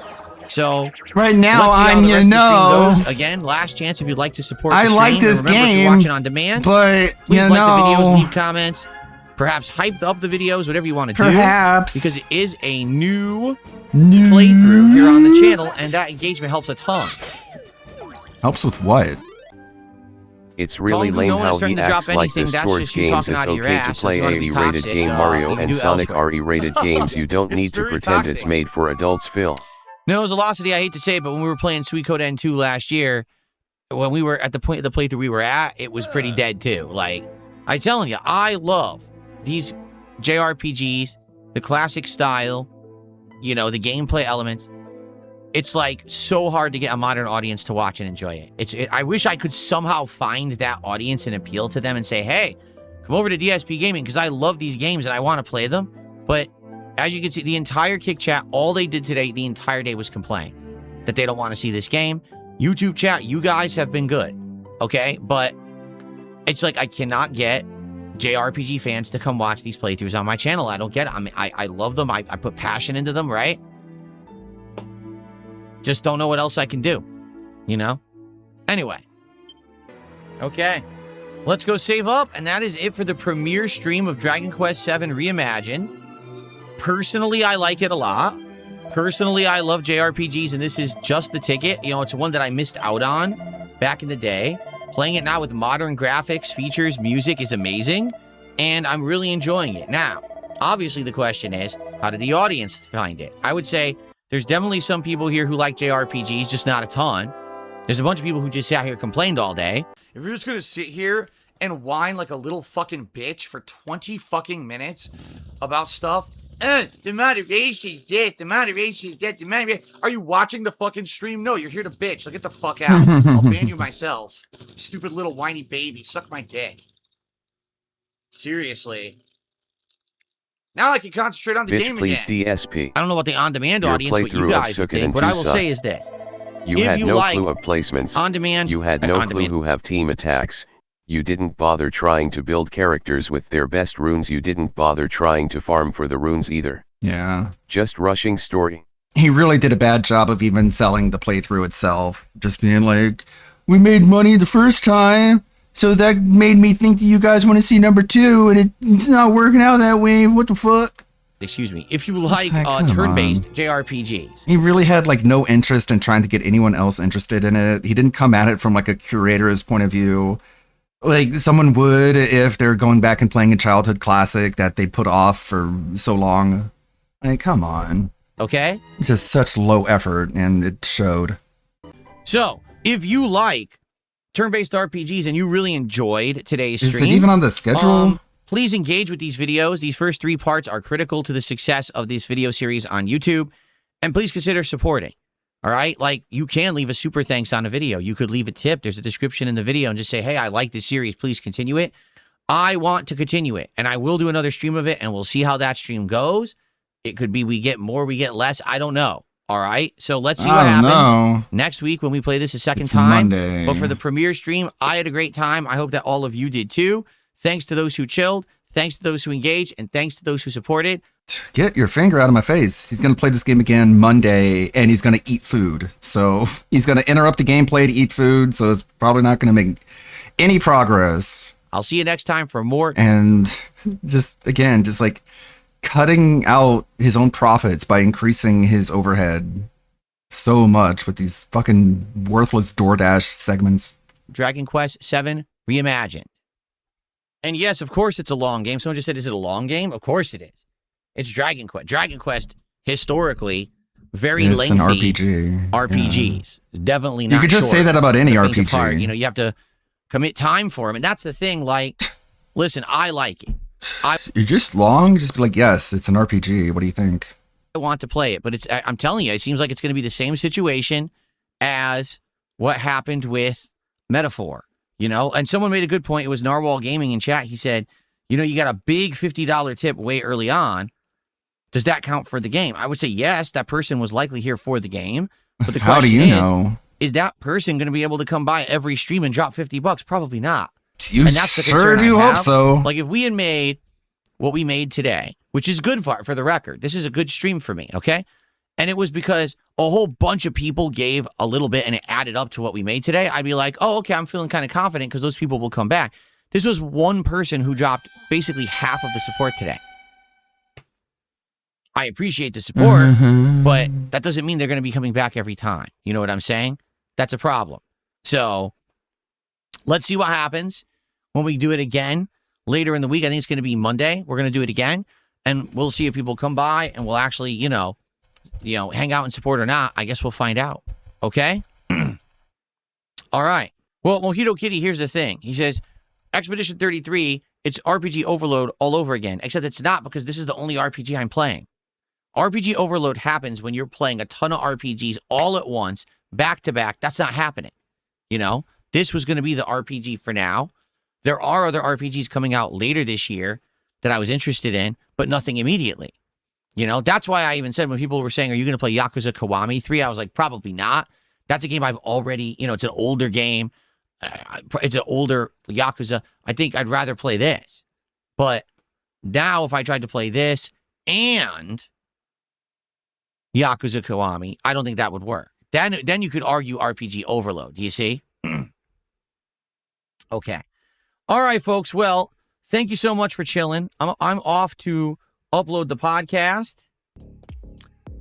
So right now, I'm, you know, again, last chance if you'd like to support. I like this game. If you're watching on demand, but please you like know, the videos, leave comments, perhaps hype up the videos, whatever you want to do. Perhaps because it is a new playthrough here on the channel, and that engagement helps a ton. Helps with what? It's really lame how he acts like this towards games. It's okay to play a E-rated game Mario and Sonic are E-rated games. You don't need to pretend it's made for adults, Phil. No, Velocity, I hate to say it, but when we were playing Suikoden 2 last year, when we were at the point of the playthrough we were at, it was pretty dead too. Like, I'm telling you, I love these JRPGs, the classic style, you know, the gameplay elements. It's like so hard to get a modern audience to watch and enjoy it. I wish I could somehow find that audience and appeal to them and say, hey, come over to DSP Gaming because I love these games and I want to play them. But as you can see, the entire Kick chat, all they did today, the entire day was complain that they don't want to see this game. YouTube chat, you guys have been good, okay? But it's like I cannot get JRPG fans to come watch these playthroughs on my channel. I don't get it. I mean, I love them. I put passion into them, right? Just don't know what else I can do, you know? Anyway. Okay. Let's go save up, and that is it for the premiere stream of Dragon Quest VII Reimagined. Personally, I like it a lot. Personally, I love JRPGs, and this is just the ticket. You know, it's one that I missed out on back in the day. Playing it now with modern graphics, features, music is amazing, and I'm really enjoying it. Now, obviously the question is, how did the audience find it? I would say there's definitely some people here who like JRPGs, just not a ton. There's a bunch of people who just sat here and complained all day. If you're just gonna sit here and whine like a little fucking bitch for 20 fucking minutes about stuff, the moderation's this, the moderation's that, the moderation... Are you watching the fucking stream? No, you're here to bitch. So get the fuck out. I'll ban you myself. Stupid little whiny baby. Suck my dick. Seriously. Now I can concentrate on the game please again. DSP. I don't know about the on-demand audience, what you guys think. What I will say is this. You had no clue of placements. On-demand... You had no clue who have team attacks. You didn't bother trying to build characters with their best runes. You didn't bother trying to farm for the runes either. Yeah. Just rushing story. He really did a bad job of even selling the playthrough itself. Just being like, we made money the first time, so that made me think that you guys want to see number 2, and it's not working out that way. What the fuck? Excuse me. If you like turn-based JRPGs. He really had like no interest in trying to get anyone else interested in it. He didn't come at it from like a curator's point of view. Like someone would if they're going back and playing a childhood classic that they put off for so long. Like, come on. Okay? Just such low effort, and it showed. So, if you like turn-based RPGs and you really enjoyed today's stream... Is it even on the schedule? Please engage with these videos. These first 3 parts are critical to the success of this video series on YouTube. And please consider supporting. All right? Like, you can leave a super thanks on a video. You could leave a tip. There's a description in the video and just say, hey, I like this series. Please continue it. I want to continue it. And I will do another stream of it, and we'll see how that stream goes. It could be we get more, we get less. I don't know. All right? So let's see what happens next week when we play this a second time. Monday. But for the premiere stream, I had a great time. I hope that all of you did too. Thanks to those who chilled. Thanks to those who engaged. And thanks to those who supported. Get your finger out of my face. He's going to play this game again Monday, and he's going to eat food. So he's going to interrupt the gameplay to eat food, so it's probably not going to make any progress. I'll see you next time for more. And just like cutting out his own profits by increasing his overhead so much with these fucking worthless DoorDash segments. Dragon Quest VII Reimagined. And yes, of course it's a long game. Someone just said, is it a long game? Of course it is. It's Dragon Quest. Dragon Quest, historically, very lengthy. It's an RPG. RPGs. Yeah. Definitely not You could just short. say that about any RPG. Apart. You know, you have to commit time for them. And that's the thing, like, listen, I like it. You're just long? Just be like, yes, it's an RPG. What do you think? I want to play it, but I'm telling you, it seems like it's going to be the same situation as what happened with Metaphor, you know? And someone made a good point. It was Narwhal Gaming in chat. He said, you know, you got a big $50 tip way early on. Does that count for the game? I would say yes, that person was likely here for the game. But the How do question you know? Is that person going to be able to come by every stream and drop $50? Probably not. You and that's the sure concern do I hope have. so. Like if we had made what we made today, which is good for the record. This is a good stream for me, okay? And it was because a whole bunch of people gave a little bit and it added up to what we made today. I'd be like, oh, okay, I'm feeling kind of confident because those people will come back. This was one person who dropped basically half of the support today. I appreciate the support, but that doesn't mean they're going to be coming back every time. You know what I'm saying? That's a problem. So let's see what happens when we do it again later in the week. I think it's going to be Monday. We're going to do it again, and we'll see if people come by and we'll actually, you know, hang out and support or not. I guess we'll find out. Okay? All right. Well, Mojito Kitty, here's the thing. He says, Expedition 33, it's RPG Overload all over again, except it's not because this is the only RPG I'm playing. RPG Overload happens when you're playing a ton of RPGs all at once, back to back. That's not happening. You know, this was going to be the RPG for now. There are other RPGs coming out later this year that I was interested in, but nothing immediately. You know, that's why I even said when people were saying, are you going to play Yakuza Kiwami 3? I was like, probably not. That's a game I've already, you know, it's an older game. It's an older Yakuza. I think I'd rather play this. But now if I tried to play this and Yakuza Kiwami, I don't think that would work. Then you could argue RPG Overload. Do you see? Okay. All right, folks. Well, thank you so much for chilling. I'm off to upload the podcast.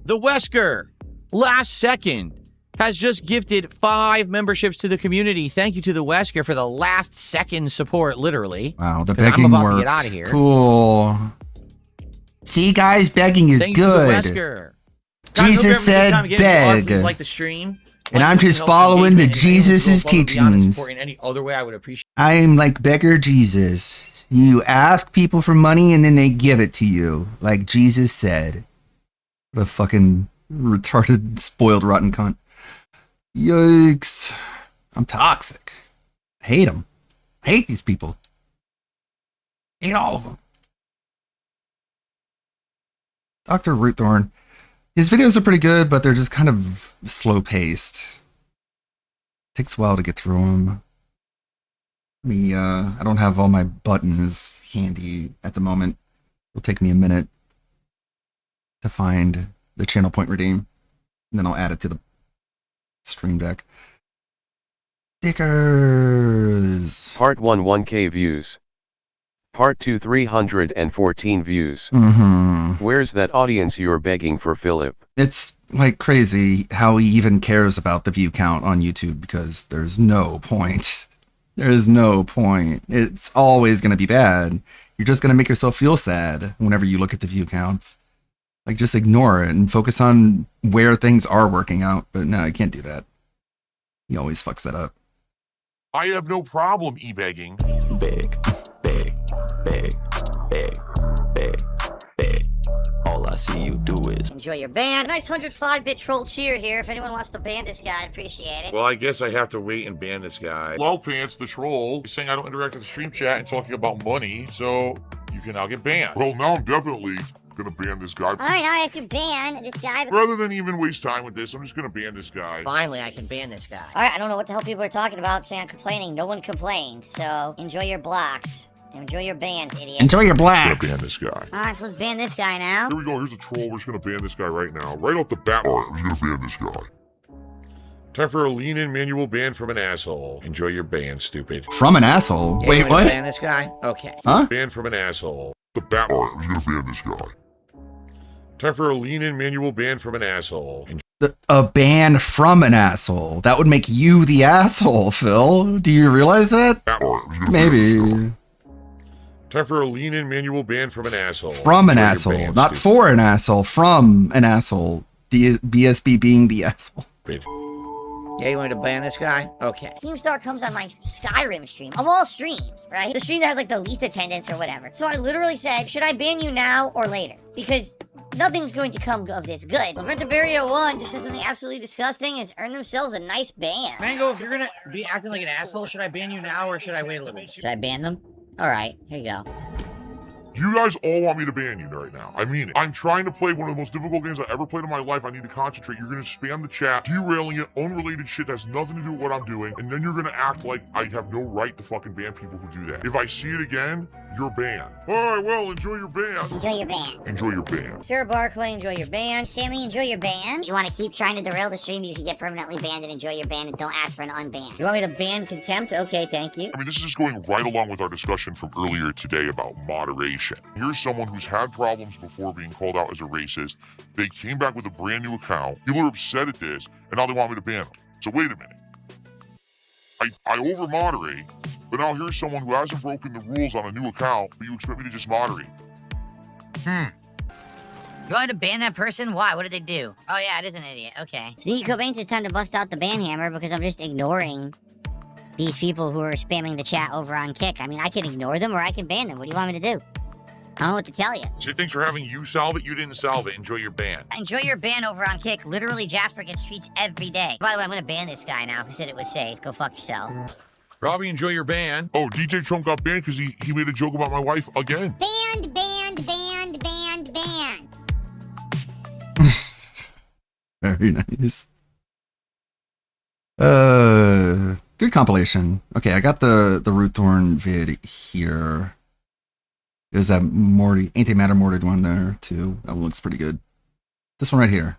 The Wesker, last second, has just gifted 5 memberships to the community. Thank you to the Wesker for the last second support, literally. Wow, the begging I'm about worked. to get out of here. Cool. See, guys, begging is Thank good. You to the Wesker. Jesus said beg. Please like the stream. And I'm just following the Jesus' teachings. In any other way, I would appreciate. I'm like beggar Jesus. You ask people for money and then they give it to you, like Jesus said. What a fucking retarded, spoiled, rotten cunt. Yikes. I'm toxic. I hate them. I hate these people. I hate all of them. Dr. Rootthorn. His videos are pretty good, but they're just kind of slow-paced. Takes a while to get through them. I don't have all my buttons handy at the moment. It'll take me a minute to find the channel point redeem, and then I'll add it to the stream deck. Stickers! Part 1 1K views. Part 2 314 views. Where's that audience you're begging for, Philip? It's like crazy how he even cares about the view count on YouTube because there's no point. There is no point. It's always going to be bad. You're just going to make yourself feel sad whenever you look at the view counts. Like, just ignore it and focus on where things are working out. But no, you can't do that. He always fucks that up. I have no problem e-begging. Big, big, big, big, big, big. All I see you do is enjoy your band. Nice 105-bit troll cheer here. If anyone wants to ban this guy, I'd appreciate it. Well, I guess I have to wait and ban this guy. Lolpants, the troll, is saying I don't interact with the stream chat and talking about money, so you can now get banned. Well, now I'm definitely gonna ban this guy. Alright, now I have to ban this guy. Rather than even waste time with this, I'm just gonna ban this guy. Finally, I can ban this guy. Alright, I don't know what the hell people are talking about saying I'm complaining. No one complained, so enjoy your blocks. Enjoy your bans, idiot. Enjoy your I'm blacks. gonna ban this guy. Alright, so let's ban this guy now. Here we go. Here's a troll. We're just gonna ban this guy right now. Right off the bat. Alright, we're gonna ban this guy. Time for a lean-in manual ban from an asshole. Enjoy your ban, stupid. From an asshole? Yeah, Wait, you want me to what? ban this guy? Okay. Huh? Ban from an asshole. The bat. Alright, we're gonna ban this guy. Time for a lean-in manual ban from an asshole. A ban from an asshole. That would make you the asshole, Phil. Do you realize that? Maybe. Time for a lean-in manual ban from an asshole. From an Enjoy your asshole. ban, Not stupid. for an asshole. From an asshole. BSB being the asshole. Yeah, you want me to ban this guy? Okay. Keemstar comes on my Skyrim stream, of all streams, right? The stream that has like the least attendance or whatever. So I literally said, should I ban you now or later? Because nothing's going to come of this good. Lavrentabario 1 just said something absolutely disgusting, has earned themselves a nice ban. Mango, if you're gonna be acting like an asshole, should I ban you now or should I wait a little bit? Should I ban them? Alright, here you go. You guys all want me to ban you right now. I mean it. I'm trying to play one of the most difficult games I ever played in my life. I need to concentrate. You're going to spam the chat, derailing it, unrelated shit that has nothing to do with what I'm doing, and then you're going to act like I have no right to fucking ban people who do that. If I see it again, you're banned. Alright, well, enjoy your ban. Enjoy your ban. Enjoy your ban. Sarah Barclay, enjoy your ban. Sammy, enjoy your ban. You want to keep trying to derail the stream, you can get permanently banned and enjoy your ban and don't ask for an unban. You want me to ban contempt? Okay, thank you. I mean, this is just going right along with our discussion from earlier today about moderation. Here's someone who's had problems before being called out as a racist. They came back with a brand new account. People are upset at this, and now they want me to ban them. So wait a minute. I over-moderate, but now here's someone who hasn't broken the rules on a new account, but you expect me to just moderate. You want to ban that person? Why? What did they do? Oh yeah, it is an idiot. Okay. Sneaky Cobain's it's time to bust out the ban hammer because I'm just ignoring these people who are spamming the chat over on Kick. I mean, I can ignore them or I can ban them. What do you want me to do? I don't know what to tell you. So thanks for having you solve it. You didn't solve it. Enjoy your ban. Enjoy your ban over on Kick. Literally, Jasper gets treats every day. By the way, I'm gonna ban this guy now who said it was safe. Go fuck yourself. Robbie, enjoy your ban. Oh, DJ Trump got banned because he made a joke about my wife again. Banned, banned, banned, banned, banned. Very nice. Good compilation. Okay, I got the Root Thorn vid here. There's that Morty, Ain't They Matter Morted one there too. That one looks pretty good. This one right here.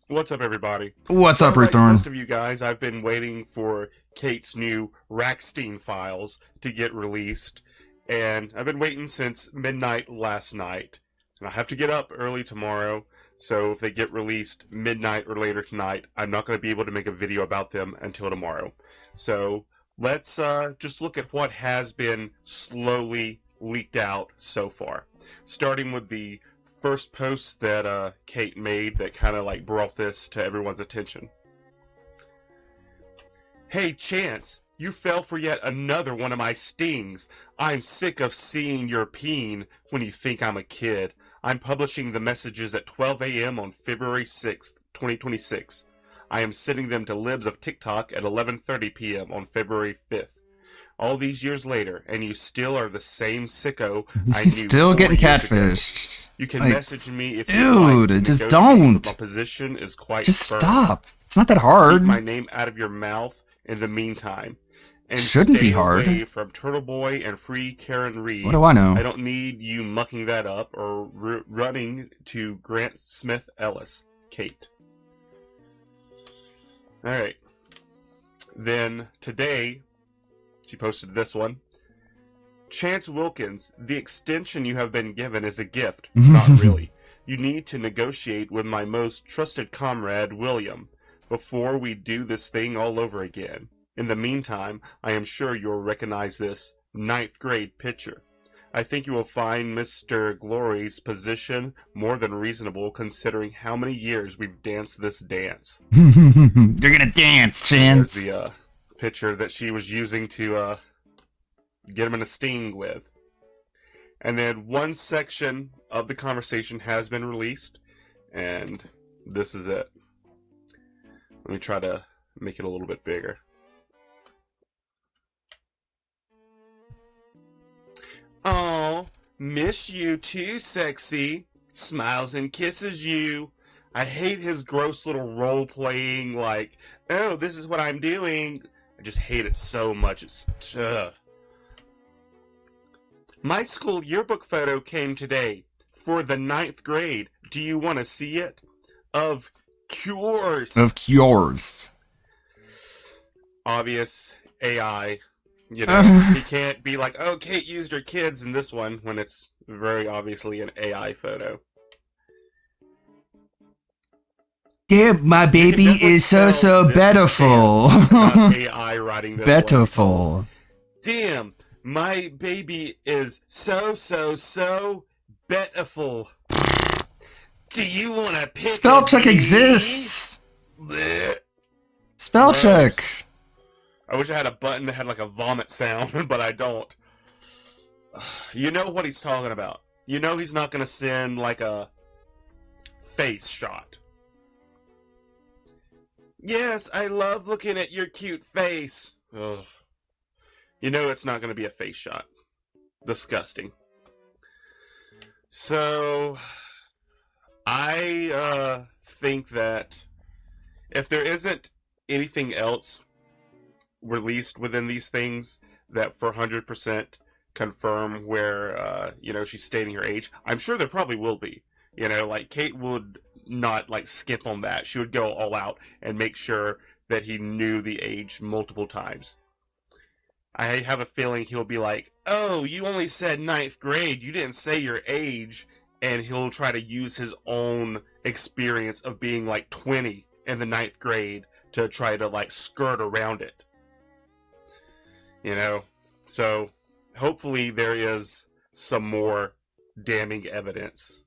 What's up, everybody? What's up, like Ruthorn? most of you guys, I've been waiting for Kate's new Rackstein files to get released, and I've been waiting since midnight last night. And I have to get up early tomorrow, so if they get released midnight or later tonight, I'm not going to be able to make a video about them until tomorrow. So let's just look at what has been slowly leaked out so far, starting with the first post that Kate made that kind of like brought this to everyone's attention. Hey Chance, you fell for yet another one of my stings. I'm sick of seeing your peen when you think I'm a kid. I'm publishing the messages at 12 a.m. on February 6th, 2026. I am sending them to Libs of TikTok at 11:30 p.m. on February 5th. All these years later, and you still are the same sicko I knew. He's still 4 getting years ago. catfished. You can Like, message me if dude, you like to just negotiate, don't. but my position is quite Just firm. stop. It's not that hard. Keep my name out of your mouth in the meantime. And Shouldn't be stay hard. away from Turtle Boy and Free Karen Reed. What do I know? I don't need you mucking that up or running to Grant Smith Ellis. Kate. Alright. Then today, she posted this one. Chance Wilkins, the extension you have been given is a gift. Not really. You need to negotiate with my most trusted comrade, William, before we do this thing all over again. In the meantime, I am sure you'll recognize this 9th grade picture. I think you will find Mr. Glory's position more than reasonable considering how many years we've danced this dance. You're gonna dance, Chance. There's the picture that she was using to get him in a sting with. And then one section of the conversation has been released, and this is it. Let me try to make it a little bit bigger. Oh, miss you too, sexy. Smiles and kisses you. I hate his gross little role-playing, like, oh, this is what I'm doing. I just hate it so much. It's, My school yearbook photo came today for the 9th grade. Do you want to see it? Of course. Of course. Obvious AI. You know, he can't be like, oh, Kate used her kids in this one when it's very obviously an AI photo. Yeah, my baby is so beautiful. Not AI writing this beautiful. Damn, my baby is so beautiful. Do you want to pick Spell check exists. Blech. Spell check. I wish I had a button that had like a vomit sound, but I don't. You know what he's talking about. You know he's not going to send like a face shot. Yes, I love looking at your cute face. Ugh. You know it's not going to be a face shot. Disgusting. So, I think that if there isn't anything else released within these things that for 100% confirm where, you know, she's stating her age, I'm sure there probably will be. You know, like, Kate would not, like, skip on that. She would go all out and make sure that he knew the age multiple times. I have a feeling he'll be like, oh, you only said 9th grade, you didn't say your age, and he'll try to use his own experience of being, like, 20 in the 9th grade to try to, like, skirt around it. You know? So, hopefully there is some more damning evidence.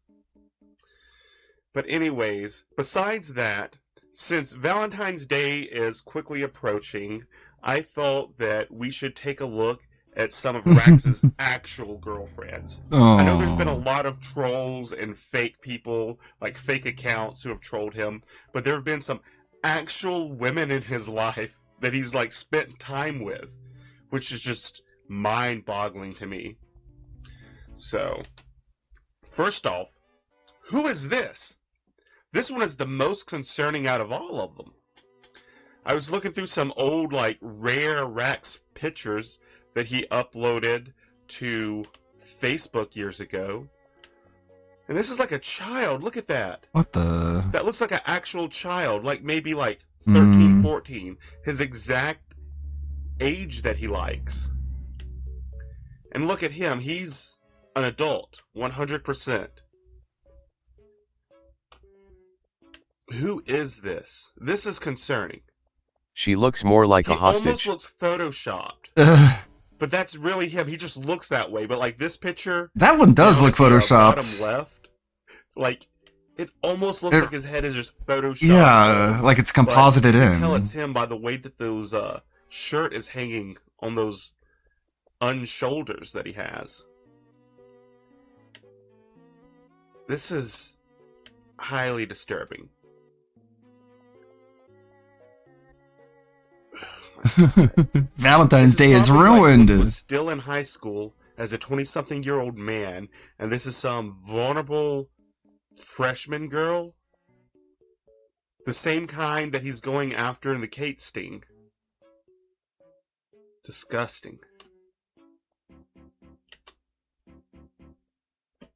But anyways, besides that, since Valentine's Day is quickly approaching, I thought that we should take a look at some of Rax's actual girlfriends. I know there's been a lot of trolls and fake people, like fake accounts who have trolled him, but there have been some actual women in his life that he's like spent time with, which is just mind-boggling to me. So, first off, who is this? This one is the most concerning out of all of them. I was looking through some old, like, rare Rax pictures that he uploaded to Facebook years ago. And this is like a child. Look at that. What the? That looks like an actual child. Like, maybe, like, 13, 14. His exact age that he likes. And look at him. He's an adult. 100%. Who is this? This is concerning. She looks more like a hostage. He almost looks photoshopped. But that's really him. He just looks that way. But like this picture, that one does look photoshopped. Bottom left, like it almost looks like his head is just photoshopped. Yeah, like it's composited in. You can tell it's him by the way that those shirt is hanging on those unshoulders that he has. This is highly disturbing. Valentine's Day is ruined. Like was still in high school as a 20-something-year-old man, and this is some vulnerable freshman girl. The same kind that he's going after in the Kate sting. Disgusting.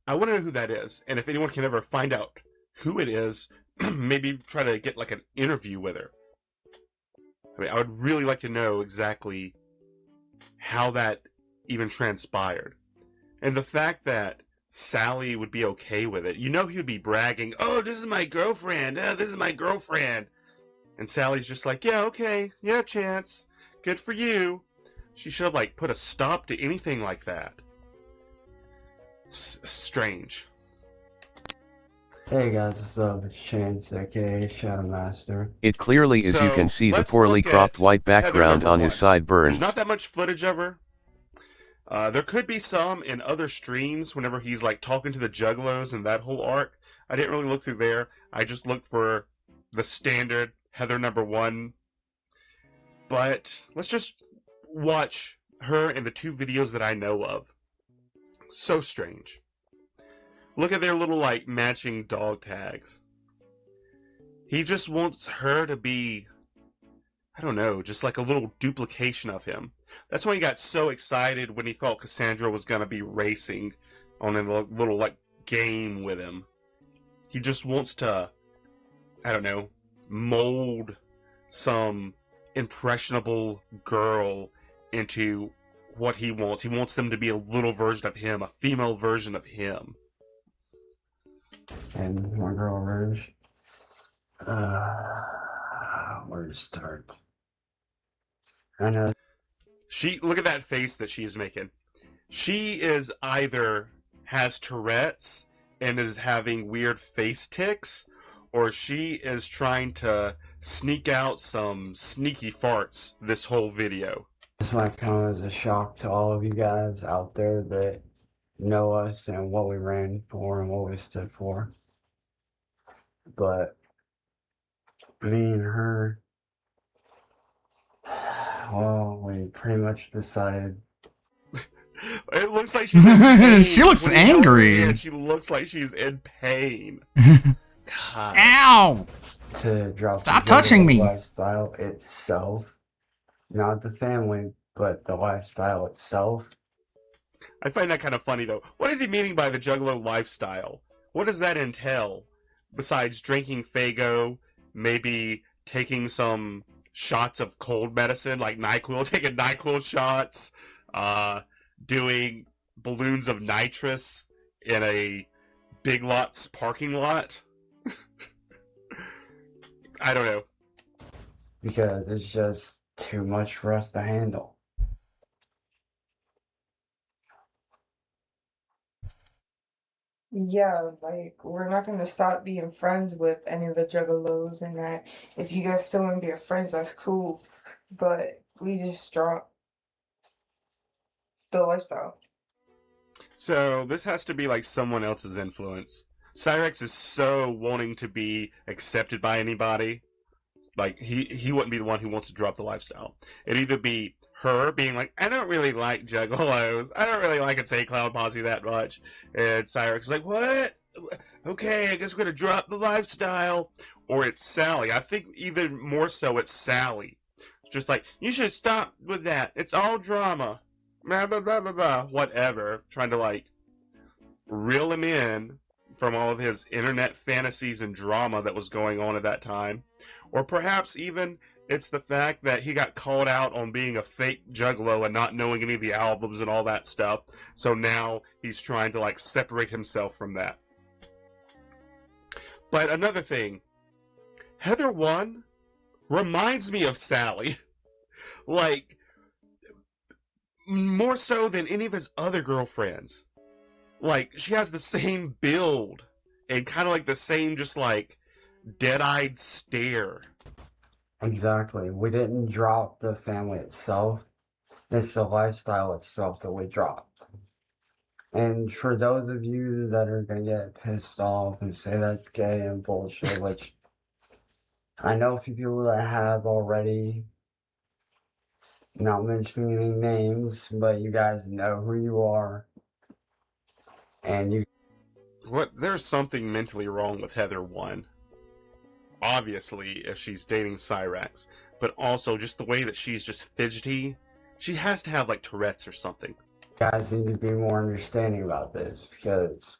I want to know who that is, and if anyone can ever find out who it is, maybe try to get like an interview with her. I mean, I would really like to know exactly how that even transpired. And the fact that Sally would be okay with it. You know he would be bragging, oh, this is my girlfriend. Oh, this is my girlfriend. And Sally's just like, yeah, okay. Yeah, Chance. Good for you. She should have, like, put a stop to anything like that. Strange. Hey guys, what's up? It's Chance, aka Shadow Master. It clearly is. You can see the poorly cropped white background on his There's sideburns. not that much footage of her. There could be some in other streams whenever he's like talking to the juggalos and that whole arc. I didn't really look through there. I just looked for the standard Heather #1. But let's just watch her in the 2 videos that I know of. So strange. Look at their little like matching dog tags. He just wants her to be, I don't know, just like a little duplication of him. That's why he got so excited when he thought Cassandra was going to be racing on a little like game with him. He just wants to, I don't know, mold some impressionable girl into what he wants. He wants them to be a little version of him, a female version of him. And my girl Rouge. Where to start? I know. Look at that face that she's making. She is either has Tourette's and is having weird face tics, or she is trying to sneak out some sneaky farts this whole video. This might come as a shock to all of you guys out there that know us and what we ran for and what we stood for. But me and her, well, we pretty much decided. It looks like she's in pain. She looks When you know her angry. in, she looks like she's in pain. God. Ow! To drop Stop the touching me. lifestyle itself, not the family, but the lifestyle itself. I find that kind of funny, though. What is he meaning by the Juggalo lifestyle? What does that entail? Besides drinking Faygo, maybe taking some shots of cold medicine, like NyQuil, taking NyQuil shots, doing balloons of nitrous in a Big Lots parking lot? I don't know. Because it's just too much for us to handle. Yeah, like we're not gonna stop being friends with any of the juggalos and that. If you guys still wanna be our friends, that's cool. But we just drop the lifestyle. So this has to be like someone else's influence. Cyrex is so wanting to be accepted by anybody. Like he wouldn't be the one who wants to drop the lifestyle. It'd either be her being like, I don't really like juggalos. I don't really like Insane Clown Posse that much. And Cyrex is like, what? Okay, I guess we're gonna drop the lifestyle. Or it's Sally. I think even more so it's Sally. Just like, you should stop with that. It's all drama. Blah, blah, blah, blah, blah. Whatever. Trying to like reel him in from all of his internet fantasies and drama that was going on at that time. Or perhaps even it's the fact that he got called out on being a fake juggalo and not knowing any of the albums and all that stuff. So now he's trying to like separate himself from that. But another thing, Heather 1 reminds me of Sally. Like, more so than any of his other girlfriends. Like, she has the same build and kind of like the same just like dead-eyed stare. Exactly. We didn't drop the family itself. It's the lifestyle itself that we dropped. And for those of you that are going to get pissed off and say that's gay and bullshit, which I know a few people that have already, not mentioning any names, but you guys know who you are. And you... There's something mentally wrong with Heather 1. Obviously, if she's dating Cyrax, but also just the way that she's just fidgety. She has to have like Tourette's or something. You guys need to be more understanding about this because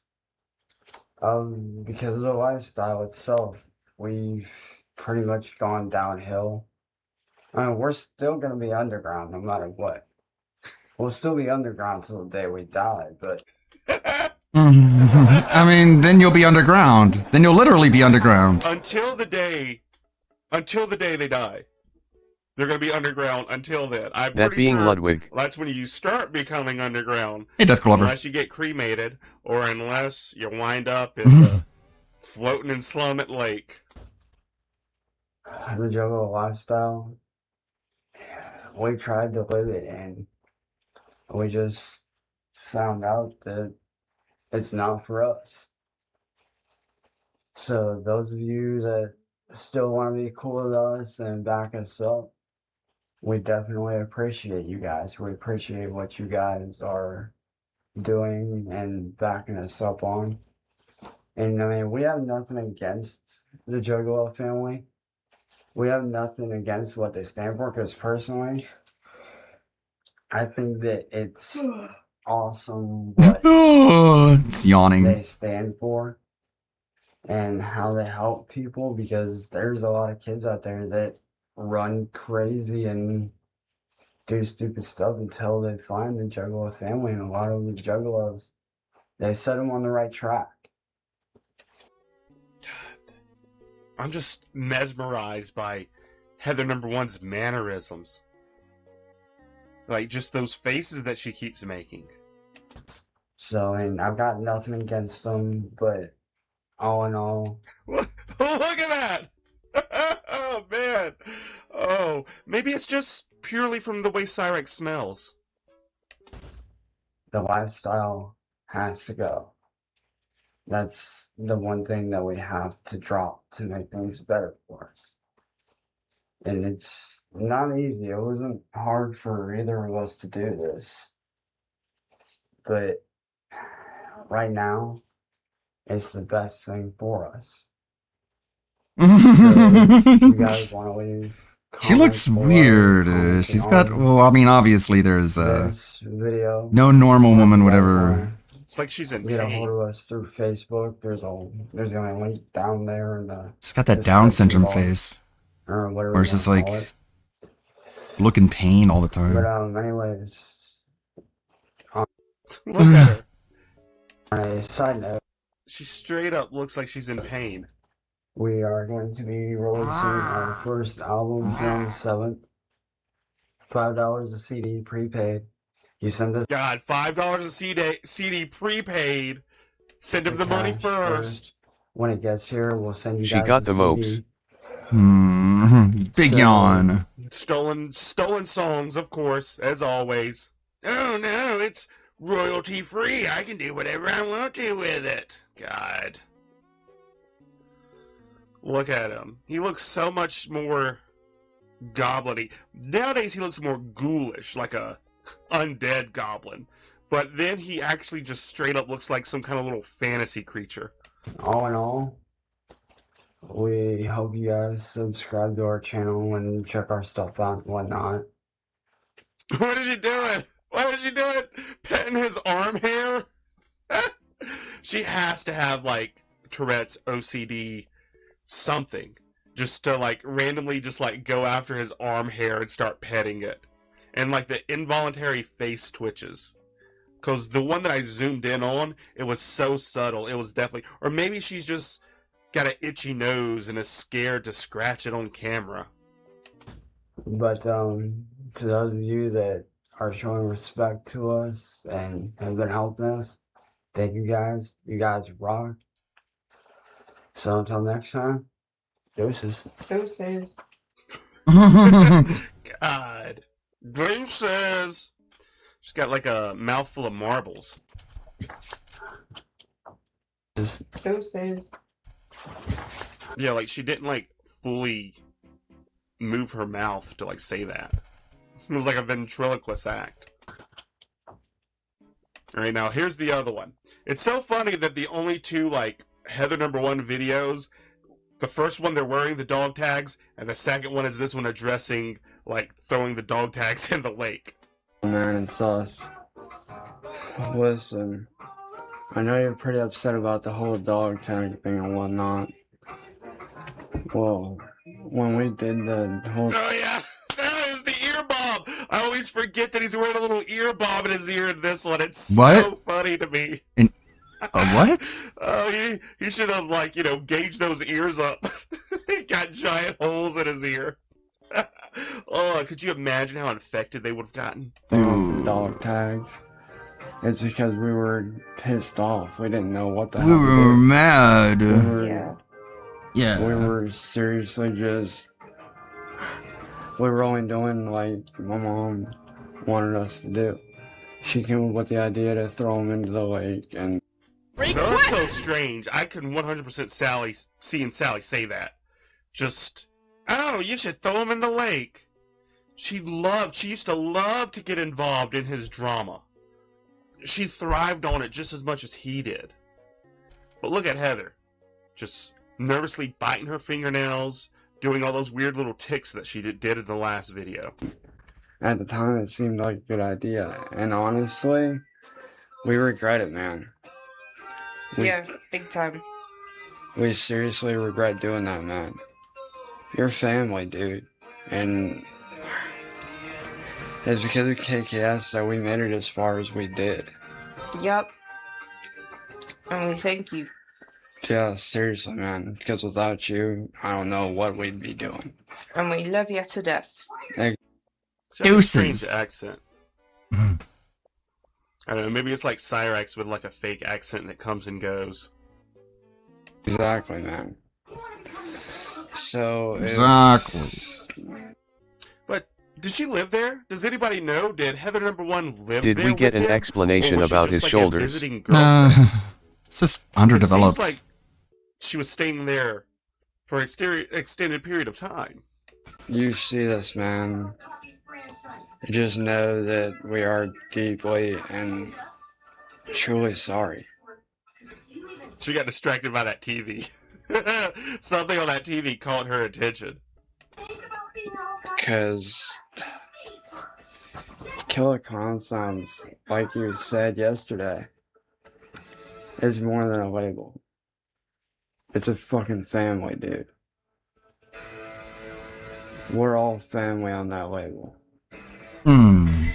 of the lifestyle itself. We've pretty much gone downhill. I mean, we're still going to be underground no matter what. We'll still be underground till the day we die, but... I mean, then you'll be underground. Then you'll literally be underground. Until the day they die. They're going to be underground until then. I'm That pretty being sure Ludwig. that's when you start becoming underground. Hey, Death Glover. Unless you get cremated, or unless you wind up in the floating in Slummit Lake. The Juggalo lifestyle, we tried to live it, and we just found out that it's not for us. So those of you that still want to be cool with us and back us up, we definitely appreciate you guys. We appreciate what you guys are doing and backing us up on. And I mean, we have nothing against the Juggalo family. We have nothing against what they stand for, because personally, I think that it's awesome what It's yawning. they stand for and how they help people, because there's a lot of kids out there that run crazy and do stupid stuff until they find the Juggalo family, and a lot of the Juggalos, they set them on the right track. I'm just mesmerized by Heather Number One's mannerisms. Like, just those faces that she keeps making. So, and I've got nothing against them, but all in all, Look at that! Oh, man. Oh, maybe it's just purely from the way Cyrex smells. the lifestyle has to go. That's the one thing that we have to drop to make things better for us. And it's not easy. It wasn't hard for either of us to do this. But right now, it's the best thing for us. So if you guys want to leave She looks weird. She's got, well, I mean, obviously there's this video, no normal woman would ever. It's like she's in get a pain. hold of us through Facebook. There's gonna link down there in the. It's got that Down syndrome description face. box, or whatever Where it's you just wanna like call it. look in pain all the time. But anyways, Look at her. on a side note, She straight up looks like she's in pain. we are going to be releasing our first album on the 7th. $5 a CD prepaid. You send us God, $5 a CD prepaid. Send him the money cash first. When it gets here, we'll send you She guys got a the CD. mopes. Big So- yawn. Stolen songs, of course, as always. Oh no, it's royalty free. I can do whatever I want to with it. God. Look at him. He looks so much more goblin-y. Nowadays he looks more ghoulish, like a undead goblin. But then he actually just straight up looks like some kind of little fantasy creature. All in all, we hope you guys subscribe to our channel and check our stuff out and whatnot. What is she doing? What is she doing? Petting his arm hair? She has to have, like, Tourette's, OCD, something. Just to, like, randomly just, like, go after his arm hair and start petting it. And, like, the involuntary face twitches. Because the one that I zoomed in on, it was so subtle. It was definitely... Or maybe she's just got an itchy nose and is scared to scratch it on camera. But to those of you that are showing respect to us and have been helping us, thank you guys. You guys rock. So until next time, deuces. Deuces. God. Deuces. She's got like a mouthful of marbles. Deuces. Yeah, like she didn't like fully move her mouth to like say that. It was like a ventriloquist act. Alright, now here's the other one. It's so funny that the only two like Heather number 1 videos, the first one they're wearing the dog tags, and the second one is this one addressing like throwing the dog tags in the lake. Man, it's us. Listen, I know you're pretty upset about the whole dog tag thing and whatnot. Well, when we did the whole... Oh yeah, that is the ear bob. I always forget that he's wearing a little ear bob in his ear in this one. It's so funny to me. What? Oh, he should have like gauged those ears up. He got giant holes in his ear. Oh, could you imagine how infected they would have gotten? They went for dog tags. It's because we were pissed off. We didn't know what the We hell to were do. mad. Yeah. Yeah. We were seriously just. We were only doing like my mom wanted us to do. She came up with the idea to throw him into the lake, and No, that's so strange. I can 100% seeing Sally say that. Just, oh, you should throw him in the lake. She used to love to get involved in his drama. She thrived on it just as much as he did. But look at Heather. Just nervously biting her fingernails, doing all those weird little ticks that she did in the last video. at the time it seemed like a good idea. And honestly, we regret it, man. Yeah, big time. We seriously regret doing that, man. You're family, dude. And it's because of KKS that we made it as far as we did. Yep. And we thank you. Yeah, seriously, man. Because without you, I don't know what we'd be doing. And we love you to death. Hey, She has a strange Deuces. accent. I don't know, maybe it's like Cyrax with like a fake accent that comes and goes. exactly, man. So Exactly. But did she live there? Does anybody know? Did Heather #1 live Did there? we get with an him? explanation Or was she about just his like a shoulders? visiting girlfriend? It's just underdeveloped. It seems like she was staying there for an extended period of time. you see this, man. Just know that we are deeply and truly sorry. She got distracted by that TV. Something on that TV caught her attention. Because Killer Khan sounds, like you said yesterday, is more than a label. It's a fucking family, dude. We're all family on that label. Hmm.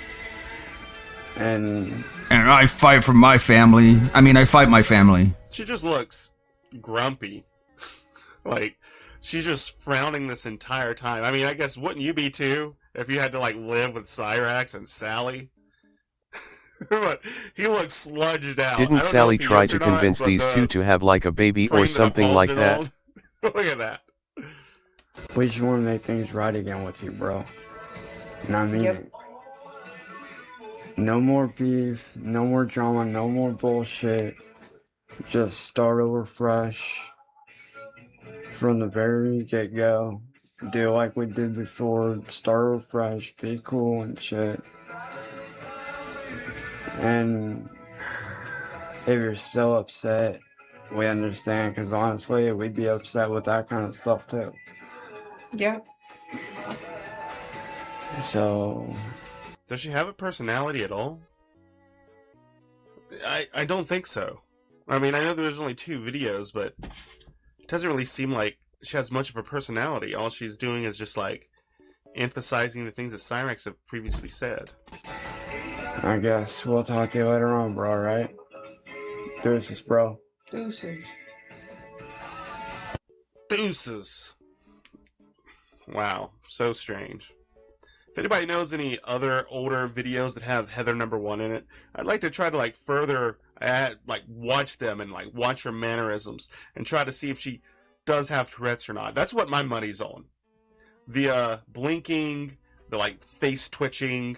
And I fight for my family. I mean, I fight my family. She just looks grumpy. Like, she's just frowning this entire time. I mean, I guess wouldn't you be too if you had to like live with Cyrax and Sally? But he looks sludged out. I Didn't don't know Sally if he try is to or not, convince but these the two to have like a baby frame or something upholds like it that? on. Look at that. we just want to make things right again with you, bro. And I mean it. No more beef, no more drama, no more bullshit. Just start over fresh from the very get-go. Do like we did before, start over fresh, be cool and shit. And if you're still upset, we understand, because honestly, we'd be upset with that kind of stuff too. Yeah. So, Does she have a personality at all? I don't think so. I mean, I know there's only 2 videos, but it doesn't really seem like she has much of a personality. All she's doing is just like emphasizing the things that Cyrax have previously said. I guess we'll talk to you later on, bro, right? Deuces, bro. Deuces. Deuces. Wow, so strange. If anybody knows any other older videos that have Heather #1 in it, I'd like to try to like further watch them and like watch her mannerisms and try to see if she does have Tourette's or not. That's what my money's on. The blinking, the like face twitching,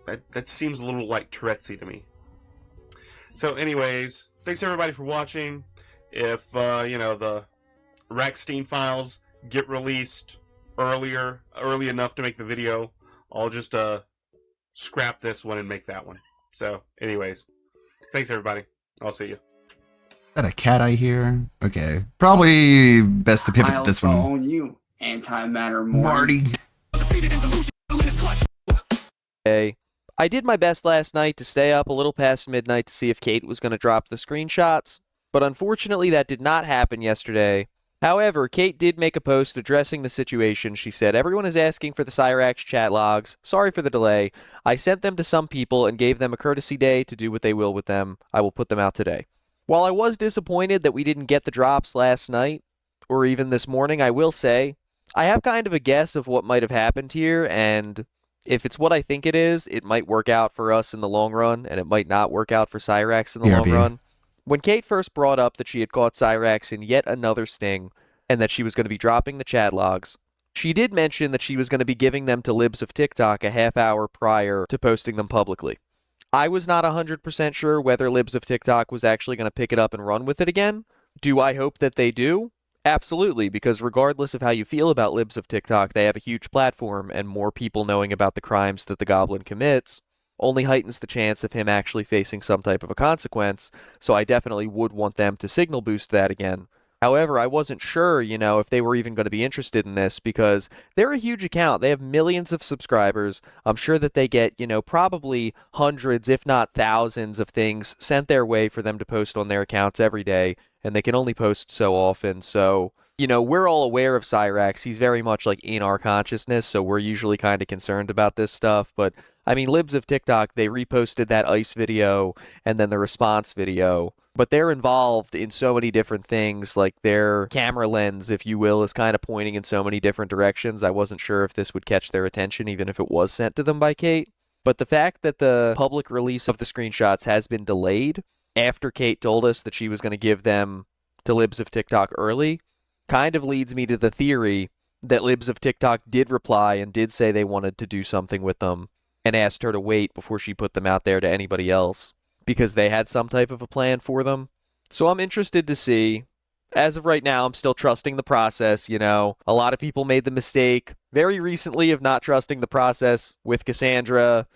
that seems a little like Tourette'sy to me. So anyways, thanks everybody for watching. If the Rackstein files get released early enough to make the video, I'll just scrap this one and make that one. So anyways, thanks everybody. I'll see you. Got a cat eye here. Okay. Probably best to pivot to this one. own you, antimatter Morty. Marty. Hey, I did my best last night to stay up a little past midnight to see if Kate was going to drop the screenshots, but unfortunately that did not happen yesterday. However, Kate did make a post addressing the situation. She said, "Everyone is asking for the Cyrax chat logs. Sorry for the delay. I sent them to some people and gave them a courtesy day to do what they will with them. I will put them out today." While I was disappointed that we didn't get the drops last night, or even this morning, I will say, I have kind of a guess of what might have happened here, and if it's what I think it is, it might work out for us in the long run, and it might not work out for Cyrax in the long BRB. run. When Kate first brought up that she had caught Cyrax in yet another sting, and that she was going to be dropping the chat logs, she did mention that she was going to be giving them to libs of TikTok a half hour prior to posting them publicly. I was not 100% sure whether libs of TikTok was actually going to pick it up and run with it again. Do I hope that they do? Absolutely, because regardless of how you feel about libs of TikTok, they have a huge platform, and more people knowing about the crimes that the Goblin commits only heightens the chance of him actually facing some type of a consequence, so I definitely would want them to signal boost that again. However, I wasn't sure, if they were even going to be interested in this, because they're a huge account. They have millions of subscribers. I'm sure that they get, probably hundreds, if not thousands of things sent their way for them to post on their accounts every day, and they can only post so often. So, we're all aware of Cyrax. He's very much like in our consciousness, so we're usually kind of concerned about this stuff. But, I mean, libs of TikTok, they reposted that ice video and then the response video. But they're involved in so many different things, like their camera lens, if you will, is kind of pointing in so many different directions. I wasn't sure if this would catch their attention, even if it was sent to them by Kate. But the fact that the public release of the screenshots has been delayed after Kate told us that she was going to give them to libs of TikTok early kind of leads me to the theory that libs of TikTok did reply and did say they wanted to do something with them and asked her to wait before she put them out there to anybody else because they had some type of a plan for them. So I'm interested to see. As of right now, I'm still trusting the process, A lot of people made the mistake very recently of not trusting the process with Cassandra.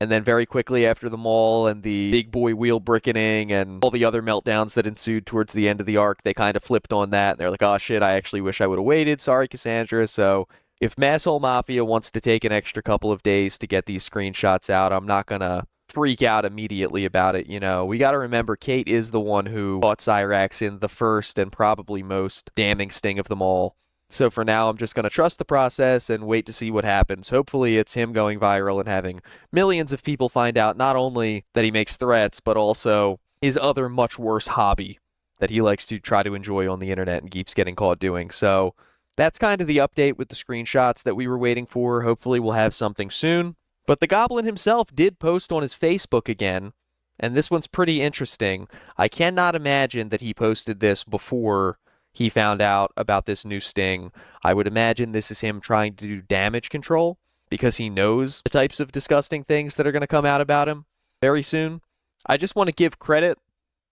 And then very quickly after the mall and the big boy wheel bricketing and all the other meltdowns that ensued towards the end of the arc, they kind of flipped on that. And they're like, oh shit, I actually wish I would have waited. Sorry, Cassandra. So if Masshole Mafia wants to take an extra couple of days to get these screenshots out, I'm not going to freak out immediately about it. We got to remember Kate is the one who caught Cyrax in the first and probably most damning sting of them all. So for now, I'm just going to trust the process and wait to see what happens. Hopefully it's him going viral and having millions of people find out not only that he makes threats, but also his other much worse hobby that he likes to try to enjoy on the internet and keeps getting caught doing. So that's kind of the update with the screenshots that we were waiting for. Hopefully we'll have something soon. But the Goblin himself did post on his Facebook again, and this one's pretty interesting. I cannot imagine that he posted this before he found out about this new sting. I would imagine this is him trying to do damage control because he knows the types of disgusting things that are going to come out about him very soon. I just want to give credit.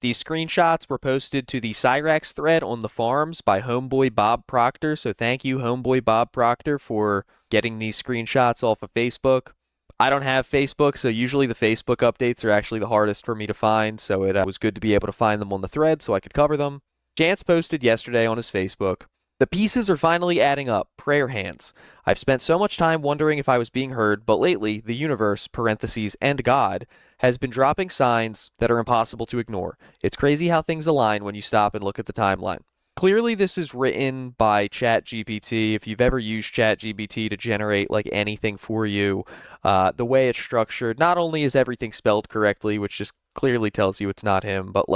These screenshots were posted to the Cyrax thread on the forums by Homeboy Bob Proctor, so thank you, Homeboy Bob Proctor, for getting these screenshots off of Facebook. I don't have Facebook, so usually the Facebook updates are actually the hardest for me to find, so it was good to be able to find them on the thread so I could cover them. Chance posted yesterday on his Facebook, "The pieces are finally adding up. Prayer hands. I've spent so much time wondering if I was being heard, but lately, the universe, parentheses, and God, has been dropping signs that are impossible to ignore. It's crazy how things align when you stop and look at the timeline." Clearly, this is written by ChatGPT. If you've ever used ChatGPT to generate like anything for you, the way it's structured, not only is everything spelled correctly, which just clearly tells you it's not him, but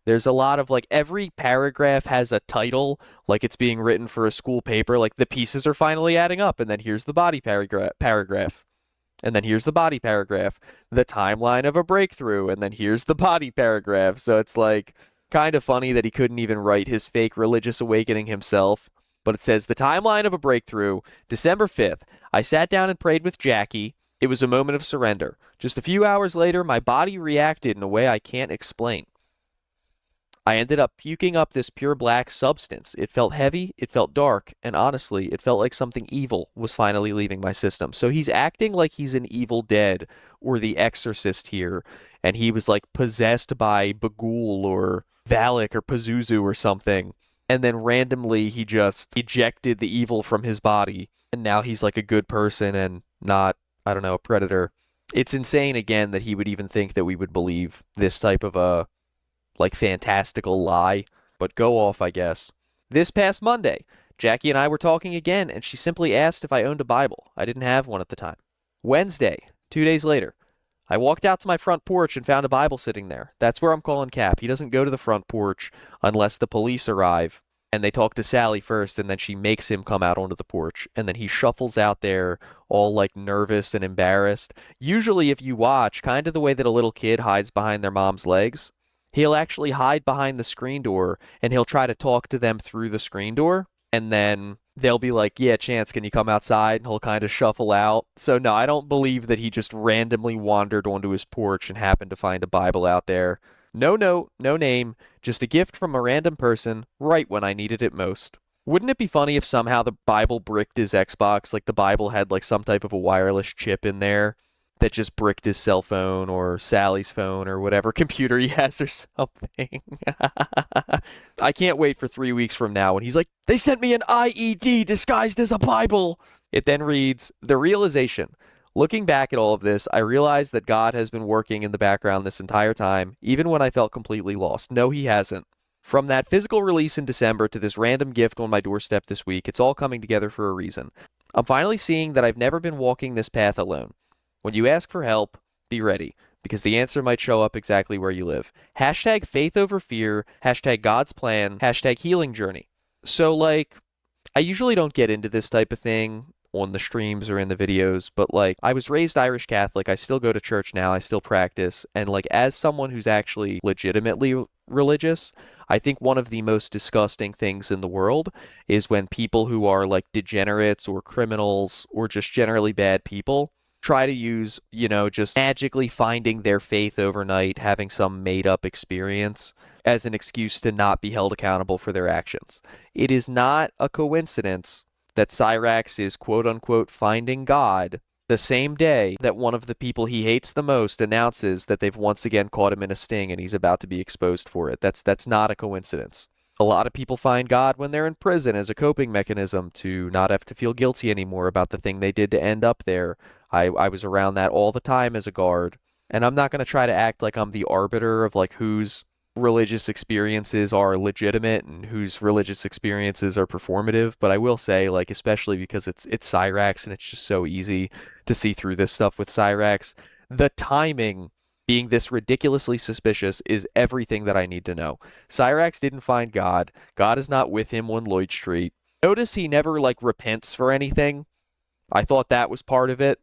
there's a lot of every paragraph has a title, like it's being written for a school paper, like the pieces are finally adding up, and then here's the body paragraph. And then here's the body paragraph, the timeline of a breakthrough, and then here's the body paragraph. So it's kind of funny that he couldn't even write his fake religious awakening himself. But it says, "The timeline of a breakthrough, December 5th. I sat down and prayed with Jackie. It was a moment of surrender. Just a few hours later, my body reacted in a way I can't explain. I ended up puking up this pure black substance. It felt heavy, it felt dark, and honestly, it felt like something evil was finally leaving my system." So he's acting like he's an Evil Dead or the Exorcist here, and he was possessed by Bagul or Valak or Pazuzu or something, and then randomly he just ejected the evil from his body, and now he's a good person and not, I don't know, a predator. It's insane again that he would even think that we would believe this type of a fantastical lie, but go off, I guess. This past Monday, Jackie and I were talking again, and she simply asked if I owned a Bible. I didn't have one at the time. Wednesday, 2 days later, I walked out to my front porch and found a Bible sitting there. That's where I'm calling Cap. He doesn't go to the front porch unless the police arrive. and they talk to Sally first, and then she makes him come out onto the porch, and then he shuffles out there all like nervous and embarrassed. Usually if you watch, kind of the way that a little kid hides behind their mom's legs, he'll actually hide behind the screen door and he'll try to talk to them through the screen door, and then they'll be like, yeah, Chance, can you come outside? And he'll kind of shuffle out. So no, I don't believe that he just randomly wandered onto his porch and happened to find a Bible out there. No note, no name, just a gift from a random person right when I needed it most. Wouldn't it be funny if somehow the Bible bricked his Xbox, like the Bible had like some type of a wireless chip in there that just bricked his cell phone or Sally's phone or whatever computer he has or something? I can't wait for 3 weeks from now when he's like, they sent me an IED disguised as a Bible. It then reads, the realization. Looking back at all of this, I realized that God has been working in the background this entire time, even when I felt completely lost. No, he hasn't. From that physical release in December to this random gift on my doorstep this week, it's all coming together for a reason. I'm finally seeing that I've never been walking this path alone. When you ask for help, be ready, because the answer might show up exactly where you live. Hashtag faith over fear, hashtag God's plan, hashtag healing journey. So, like, I usually don't get into this type of thing on the streams or in the videos, but like, I was raised Irish Catholic, I still go to church now, I still practice, and like, as someone who's actually legitimately religious, I think one of the most disgusting things in the world is when people who are like degenerates or criminals or just generally bad people try to use, just magically finding their faith overnight, having some made up experience as an excuse to not be held accountable for their actions. It is not a coincidence that Cyrax is quote-unquote finding God the same day that one of the people he hates the most announces that they've once again caught him in a sting and he's about to be exposed for it. That's not a coincidence. A lot of people find God when they're in prison as a coping mechanism to not have to feel guilty anymore about the thing they did to end up there. I was around that all the time as a guard, and I'm not going to try to act like I'm the arbiter of like whose religious experiences are legitimate and whose religious experiences are performative, but I will say, like, especially because it's Cyrax and it's just so easy to see through this stuff with Cyrax, the timing being this ridiculously suspicious is everything that I need to know. Cyrax didn't find God. God is not with him on Lloyd Street. Notice he never, like, repents for anything. I thought that was part of it.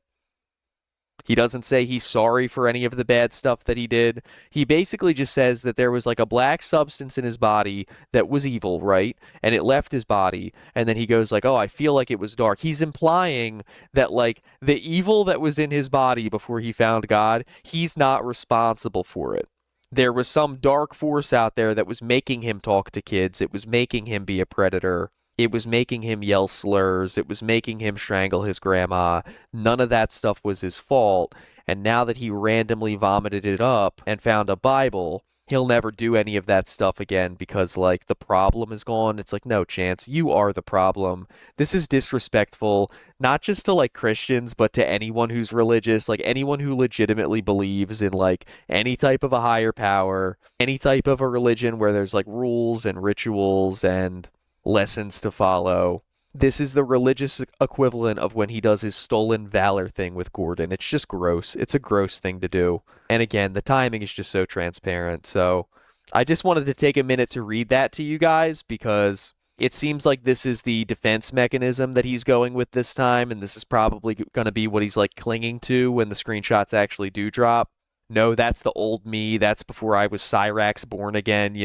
He doesn't say he's sorry for any of the bad stuff that he did. He basically just says that there was like a black substance in his body that was evil, right? And it left his body. And then he goes like, oh, I feel like it was dark. He's implying that like the evil that was in his body before he found God, he's not responsible for it. There was some dark force out there that was making him talk to kids. It was making him be a predator. It was making him yell slurs. It was making him strangle his grandma. None of that stuff was his fault. And now that he randomly vomited it up and found a Bible, he'll never do any of that stuff again because, like, the problem is gone. It's like, no, Chance, you are the problem. This is disrespectful, not just to, like, Christians, but to anyone who's religious, like, anyone who legitimately believes in, like, any type of a higher power, any type of a religion where there's, like, rules and rituals and lessons to follow. This is the religious equivalent of when he does his stolen valor thing with Gordon. It's just gross. It's a gross thing to do. And again, the timing is just so transparent. So I just wanted to take a minute to read that to you guys because it seems like this is the defense mechanism that he's going with this time. And this is probably going to be what he's like clinging to when the screenshots actually do drop. No, that's the old me. That's before I was Cyrax born again,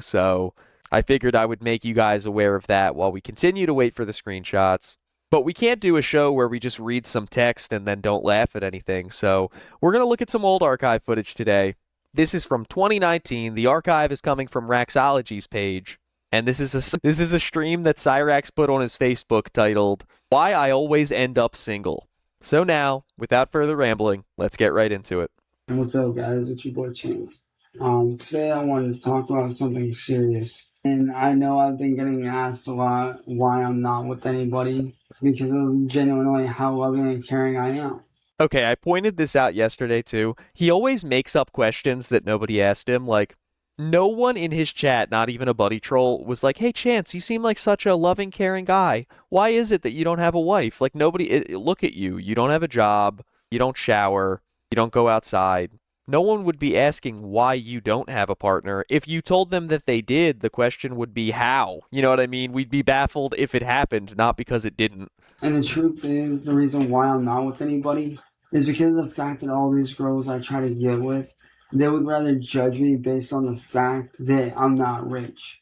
so I figured I would make you guys aware of that while we continue to wait for the screenshots. But we can't do a show where we just read some text and then don't laugh at anything, so we're going to look at some old archive footage today. This is from 2019. The archive is coming from Raxology's page, and this is a stream that Cyrax put on his Facebook titled, Why I Always End Up Single. So now, without further rambling, let's get right into it. What's up, guys? It's your boy Chance. Today I wanted to talk about something serious. And I know I've been getting asked a lot why I'm not with anybody because of genuinely how loving and caring I am. Okay, I pointed this out yesterday too. He always makes up questions that nobody asked him. Like, no one in his chat, not even a buddy troll, was like, hey, Chance, you seem like such a loving, caring guy. Why is it that you don't have a wife? Like, nobody, look at you. You don't have a job. You don't shower. You don't go outside. No one would be asking why you don't have a partner. If you told them that they did, the question would be how. You know what I mean? We'd be baffled if it happened, not because it didn't. And the truth is, the reason why I'm not with anybody is because of the fact that all these girls I try to get with, they would rather judge me based on the fact that I'm not rich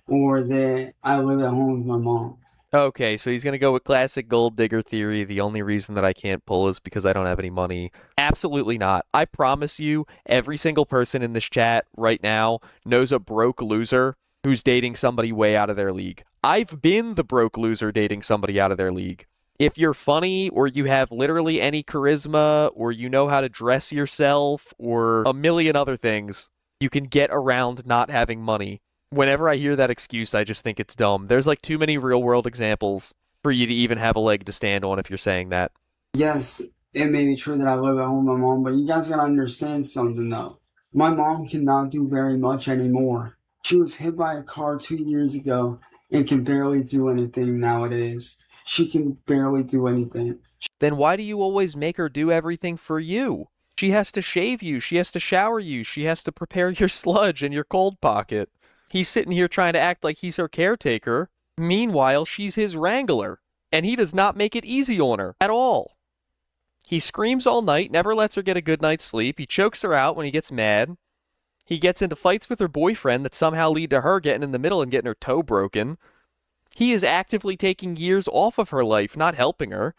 or that I live at home with my mom. Okay, so he's going to go with classic gold digger theory. The only reason that I can't pull is because I don't have any money. Absolutely not. I promise you, every single person in this chat right now knows a broke loser who's dating somebody way out of their league. I've been the broke loser dating somebody out of their league. If you're funny or you have literally any charisma or you know how to dress yourself or a million other things, you can get around not having money. Whenever I hear that excuse, I just think it's dumb. There's like too many real world examples for you to even have a leg to stand on if you're saying that. Yes, it may be true that I live at home with my mom, but you guys gotta understand something though. My mom cannot do very much anymore. She was hit by a car 2 years ago and can barely do anything nowadays. She can barely do anything. Then why do you always make her do everything for you? She has to shave you, she has to shower you, she has to prepare your sludge and your cold pocket. He's sitting here trying to act like he's her caretaker. Meanwhile, she's his wrangler, and he does not make it easy on her at all. He screams all night, never lets her get a good night's sleep. He chokes her out when he gets mad. He gets into fights with her boyfriend that somehow lead to her getting in the middle and getting her toe broken. He is actively taking years off of her life, not helping her.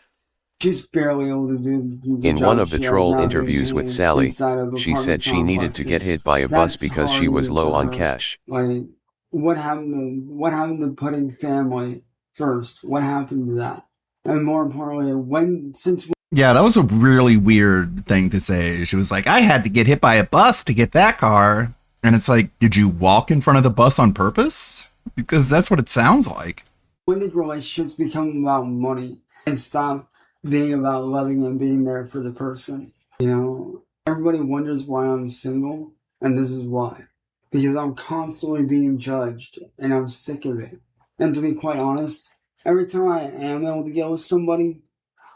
She's barely able to do the In job one of the she has troll now interviews being with Sally, inside of she said apartment she needed to get complexes. hit by a bus That's because hard she was even low for on her. cash. Like, what happened to putting family first? What happened to that? And more importantly, Yeah, that was a really weird thing to say. She was like, I had to get hit by a bus to get that car. And it's like, did you walk in front of the bus on purpose? Because that's what it sounds like. when did relationships become about money and stop being about loving and being there for the person? You know, everybody wonders why I'm single, and this is why. Because I'm constantly being judged, and I'm sick of it. And to be quite honest, every time I am able to get with somebody,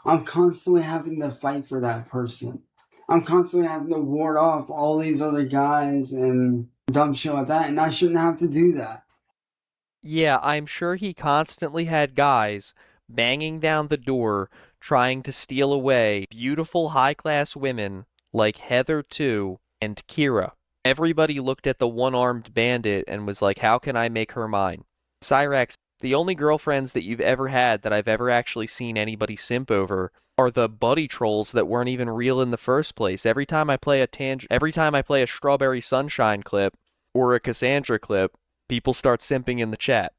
I'm constantly having to fight for that person. I'm constantly having to ward off all these other guys and dumb shit like that, and I shouldn't have to do that. Yeah, I'm sure he constantly had guys banging down the door trying to steal away beautiful high-class women like Heather 2 and Kira. Everybody looked at the one-armed bandit and was like, how can I make her mine? Cyrax, the only girlfriends that you've ever had that I've ever actually seen anybody simp over are the buddy trolls that weren't even real in the first place. Every time I play a Strawberry Sunshine clip or a Cassandra clip, people start simping in the chat.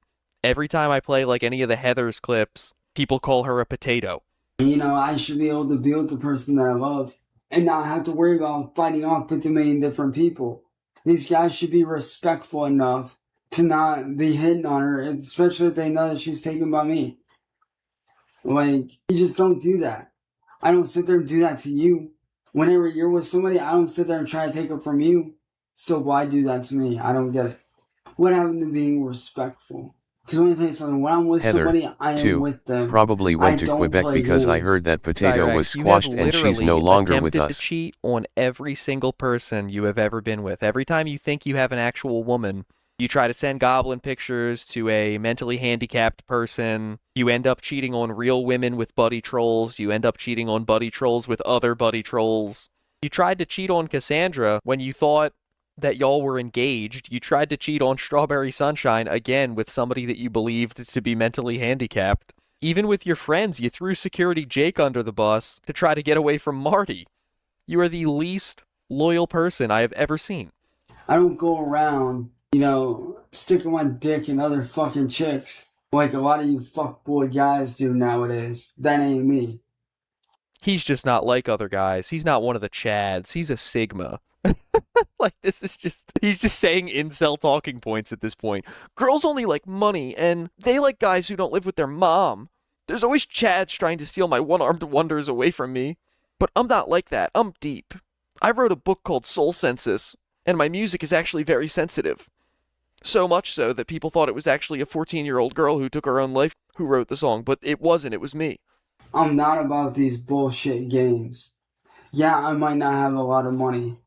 Every time I play like any of the Heathers clips, people call her a potato. You know, I should be able to be with the person that I love and not have to worry about fighting off 50 million different people. These guys should be respectful enough to not be hitting on her, especially if they know that she's taken by me. Like, you just don't do that. I don't sit there and do that to you. Whenever you're with somebody, I don't sit there and try to take it from you. So why do that to me? I don't get it. What happened to being respectful? Because let me tell you something, when I'm with Heather, somebody, I am too, with them. probably went I to don't Quebec play because I games. heard that Potato Cyrax, was you squashed have and she's no literally longer with attempted us. to cheat on every single person you have ever been with. Every time you think you have an actual woman, you try to send goblin pictures to a mentally handicapped person. You end up cheating on real women with buddy trolls. You end up cheating on buddy trolls with other buddy trolls. You tried to cheat on Cassandra when you thought that y'all were engaged. You tried to cheat on Strawberry Sunshine again with somebody that you believed to be mentally handicapped. Even with your friends, you threw Security Jake under the bus to try to get away from Marty. You are the least loyal person I have ever seen. I don't go around, sticking my dick in other fucking chicks like a lot of you fuckboy guys do nowadays. That ain't me. He's just not like other guys. He's not one of the Chads. He's a Sigma. Like, he's just saying incel talking points at this point. Girls only like money, and they like guys who don't live with their mom. There's always Chads trying to steal my one-armed wonders away from me. But I'm not like that. I'm deep. I wrote a book called Soul Census, and my music is actually very sensitive. So much so that people thought it was actually a 14-year-old girl who took her own life who wrote the song, but it wasn't. It was me. I'm not about these bullshit games. Yeah, I might not have a lot of money,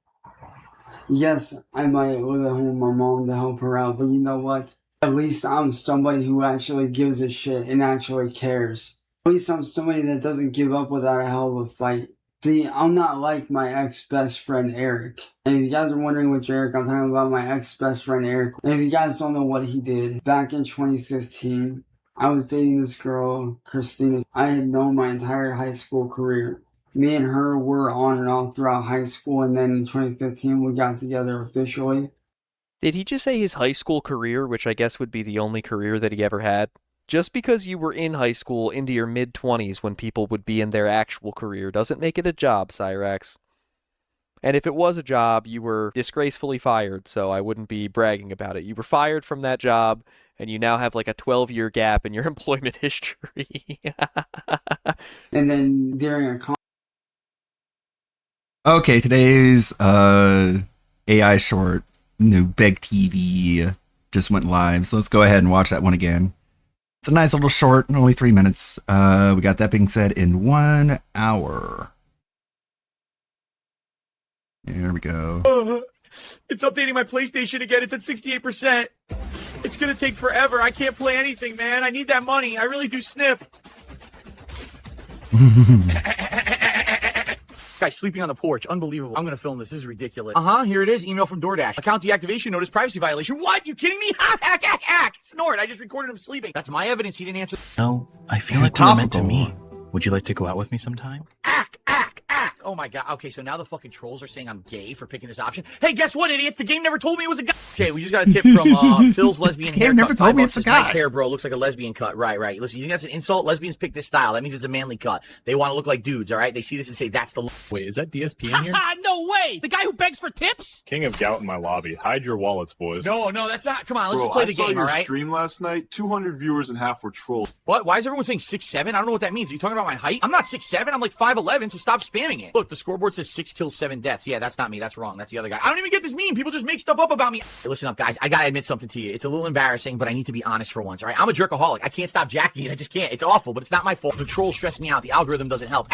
Yes, I might live at home with my mom to help her out, but you know what? At least I'm somebody who actually gives a shit and actually cares. At least I'm somebody that doesn't give up without a hell of a fight. See, I'm not like my ex-best friend Eric. And if you guys are wondering which Eric, I'm talking about my ex-best friend Eric. And if you guys don't know what he did, back in 2015, I was dating this girl, Christina. I had known my entire high school career. Me and her were on and off throughout high school, and then in 2015 we got together officially. Did he just say his high school career, which I guess would be the only career that he ever had? Just because you were in high school into your mid-20s when people would be in their actual career doesn't make it a job, Cyrax. And if it was a job, you were disgracefully fired, so I wouldn't be bragging about it. You were fired from that job, and you now have like a 12-year gap in your employment history. And then during a Okay, today's AI short, Beg TV, just went live, so let's go ahead and watch that one again. It's a nice little short, only 3 minutes. We got that being said in 1 hour. Here we go. It's updating my PlayStation again. It's at 68%. It's gonna take forever. I can't play anything, man. I need that money. I really do sniff. Guy's sleeping on the porch. Unbelievable. I'm gonna film this. This is ridiculous. Here it is. Email from DoorDash. Account deactivation notice. Privacy violation. What? You kidding me? Hack, hack, hack. Snort. I just recorded him sleeping. That's my evidence. He didn't answer. No, I feel like we were meant to meet. Would you like to go out with me sometime? Oh my god. Okay, so now the fucking trolls are saying I'm gay for picking this option. Hey, guess what, idiots? The game never told me it was a guy. Okay, we just got a tip from Phil's lesbian haircut. The game never told me it's a guy. Nice hair, bro. Looks like a lesbian cut. Right. Listen, you think that's an insult? Lesbians pick this style. That means it's a manly cut. They want to look like dudes, all right? They see this and say, that's the... Wait, is that DSP in here? No way! The guy who begs for tips? King of Gout in my lobby. Hide your wallets, boys. No, that's not... Come on, let's just play the game, all right? Stream last night. 200 viewers and half were trolls. What? Why is everyone saying 6'7"? I don't know what that means. Are you talking about my height? I'm not 6'7". I'm like 5'11", so stop spamming it. Look, the scoreboard says 6 kills, 7 deaths. Yeah, that's not me. That's wrong. That's the other guy. I don't even get this meme. People just make stuff up about me. Hey, listen up, guys. I gotta admit something to you. It's a little embarrassing, but I need to be honest for once, all right? I'm a jerkaholic. I can't stop jacking it. I just can't. It's awful, but it's not my fault. The trolls stress me out. The algorithm doesn't help.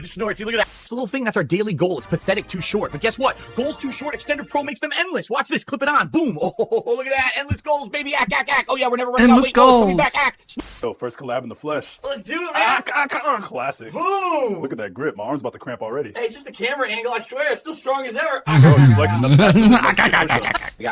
Snort. See, look at that. It's a little thing. That's our daily goal. It's pathetic too short. But guess what? Goals too short. Extended Pro makes them endless. Watch this. Clip it on. Boom. Oh, look at that. Endless goals, baby. Oh, yeah, we're never running out. Wait, goals. Yo, first collab in the flesh. Let's do it, man. Classic. Boom. Look at that grip. My arm's about to cramp already. Hey, it's just the camera angle. I swear. It's still strong as ever.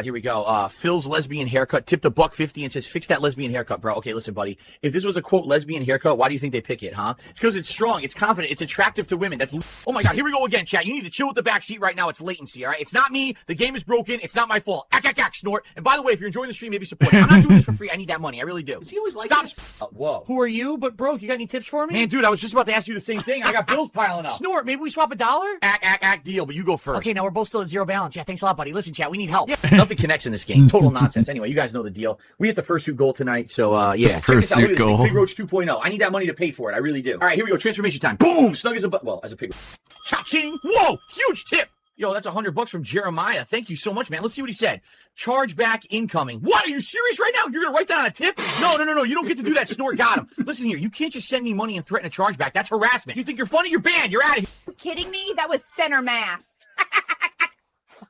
Here we go. Phil's lesbian haircut tipped $1.50 and says, fix that lesbian haircut, bro. Okay, listen, buddy. If this was a, quote, lesbian haircut, why do you think they pick it, huh? It's because it's strong. It's confident. It's attractive to women. Oh, my God. Here we go again, chat. You need to chill with the back seat right now. It's latency, all right? It's not me. The game is broken. It's not my fault. Snort. And by the way, if you're enjoying the stream, maybe support it. I'm not doing this for free. I need that money. I really do. Does he always like this? Whoa. Who are you? But broke. You got any tips for me? Man, dude, I was just about to ask you the same thing. I got bills piling up. Snort. Maybe we swap $1? Deal, but you go first. Okay, now we're both still at zero balance. Yeah, thanks a lot, buddy. Listen, chat, we need help. Yeah. Nothing connects in this game. Total nonsense. Anyway, you guys know the deal. We hit the fursuit goal tonight, so yeah. Pursuit goal. Big Roach 2.0. I need that money to pay for it. I really do. All right, here we go. Transformation time. Boom! Snug as a as a pig. Cha-ching! Whoa! Huge tip! Yo, that's $100 from Jeremiah. Thank you so much, man. Let's see what he said. Chargeback incoming. What? Are you serious right now? You're going to write that on a tip? No. You don't get to do that. Snort got him. Listen here. You can't just send me money and threaten a chargeback. That's harassment. You think you're funny? You're banned. You're out of here. Are you kidding me? That was center mass.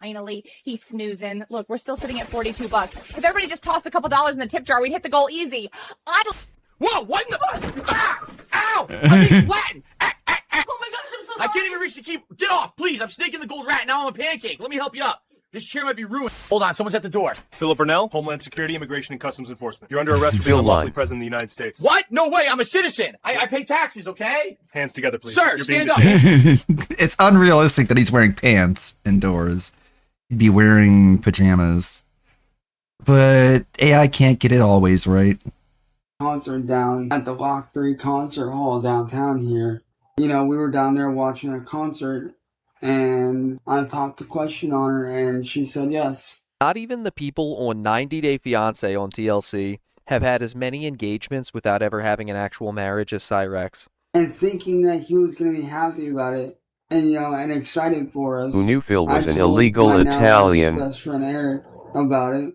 Finally, he's snoozing. Look, we're still sitting at $42. If everybody just tossed a couple dollars in the tip jar, we'd hit the goal easy. Whoa, what in the... Ow! I'm being flattened. Oh my gosh, I'm so sorry. I can't even reach the key. Get off, please. I'm snaking the gold rat. Now I'm a pancake. Let me help you up. This chair might be ruined. Hold on, someone's at the door. Philip Burnell, Homeland Security, Immigration and Customs Enforcement. You're under arrest for being unlawfully present in the United States. What? No way. I'm a citizen. I pay taxes, okay? Hands together, please. Sir, stand up. It's unrealistic that he's wearing pants indoors. He'd be wearing pajamas. But AI can't get it always right. Concert down at the Lock 3 concert hall downtown here. You know, we were down there watching a concert, and I popped the question on her, and she said yes. Not even the people on 90 Day Fiancé on TLC have had as many engagements without ever having an actual marriage as Cyrax. And thinking that he was going to be happy about it, and you know, and excited for us. Who knew Phil was an illegal Italian? Best friend Eric about it,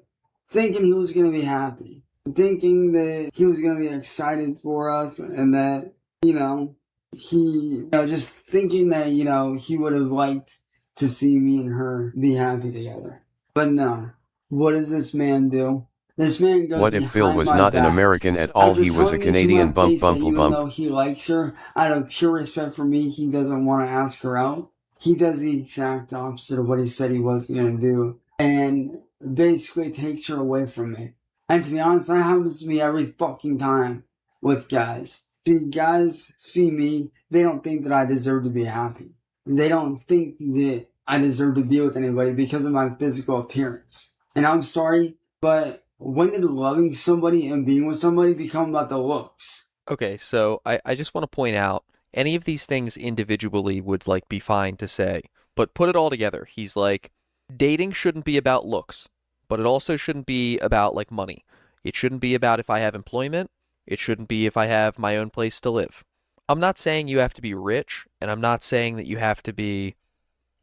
thinking he was going to be happy, thinking that he was going to be excited for us, and that, you know, just thinking that, you know, he would have liked to see me and her be happy together. But no, what does this man do? This man goes What if Bill behind was my not an back. American at all? After He was a telling me to my Canadian bump face that bump even bump. though he likes her, out of pure respect for me, he doesn't want to ask her out. He does the exact opposite of what he said he wasn't going to do. And basically takes her away from me. And to be honest, that happens to me every fucking time with guys. See, guys see me, they don't think that I deserve to be happy. They don't think that I deserve to be with anybody because of my physical appearance. And I'm sorry, but when did loving somebody and being with somebody become about the looks? Okay, so I just want to point out any of these things individually would like be fine to say, but put it all together. He's like, dating shouldn't be about looks, but it also shouldn't be about like money. It shouldn't be about if I have employment. It shouldn't be if I have my own place to live. I'm not saying you have to be rich, and I'm not saying that you have to be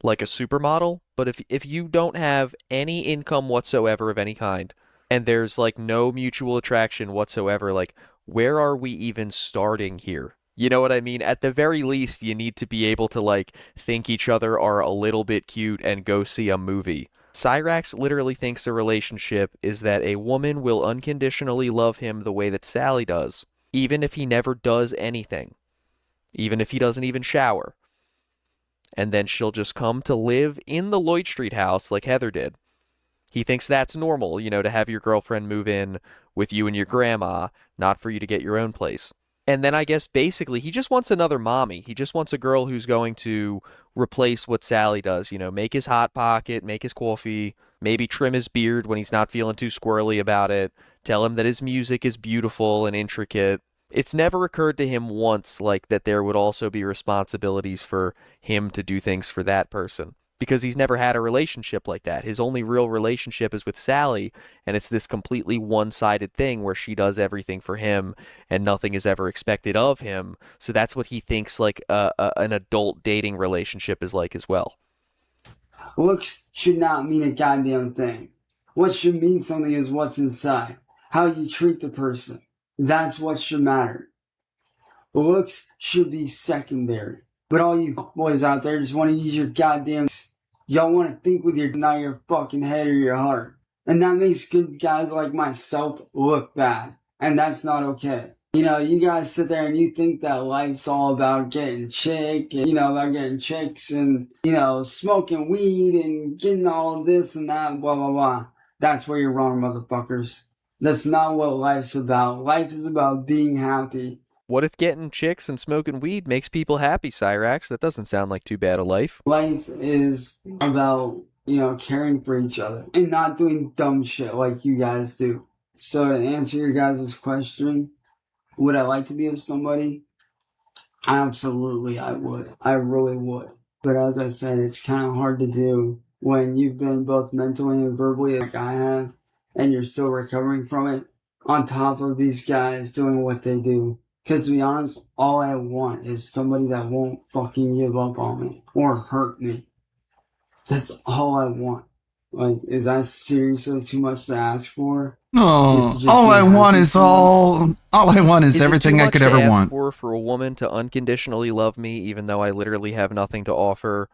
like a supermodel, but if you don't have any income whatsoever of any kind, and there's like no mutual attraction whatsoever, like where are we even starting here? You know what I mean? At the very least, you need to be able to like think each other are a little bit cute and go see a movie. Cyrax literally thinks a relationship is that a woman will unconditionally love him the way that Sally does, even if he never does anything, even if he doesn't even shower. And then she'll just come to live in the Lloyd Street house like Heather did. He thinks that's normal, you know, to have your girlfriend move in with you and your grandma, not for you to get your own place. And then I guess basically he just wants another mommy. He just wants a girl who's going to replace what Sally does, you know, make his hot pocket, make his coffee, maybe trim his beard when he's not feeling too squirrely about it, tell him that his music is beautiful and intricate. It's never occurred to him once like that there would also be responsibilities for him to do things for that person, because he's never had a relationship like that. His only real relationship is with Sally, and it's this completely one-sided thing where she does everything for him and nothing is ever expected of him. So that's what he thinks like an adult dating relationship is like as well. Looks should not mean a goddamn thing. What should mean something is what's inside, how you treat the person. That's what should matter. Looks should be secondary. But all you boys out there just want to use your goddamn... Y'all want to think with your, not your fucking head or your heart. And that makes good guys like myself look bad. And that's not okay. You know, you guys sit there and you think that life's all about getting chick, and, you know, about getting chicks and, you know, smoking weed and getting all this and that, blah, blah, blah. That's where you're wrong, motherfuckers. That's not what life's about. Life is about being happy. What if getting chicks and smoking weed makes people happy, Cyrax? That doesn't sound like too bad a life. Life is about, you know, caring for each other and not doing dumb shit like you guys do. So to answer your guys' question, would I like to be with somebody? Absolutely, I would. I really would. But as I said, it's kind of hard to do when you've been both mentally and verbally like I have, and you're still recovering from it, on top of these guys doing what they do. Because to be honest, all I want is somebody that won't fucking give up on me or hurt me. That's all I want. Like, is that seriously too much to ask for? No, all I want is everything I could ever want. Is it too much to ask for a woman to unconditionally love me even though I literally have nothing to offer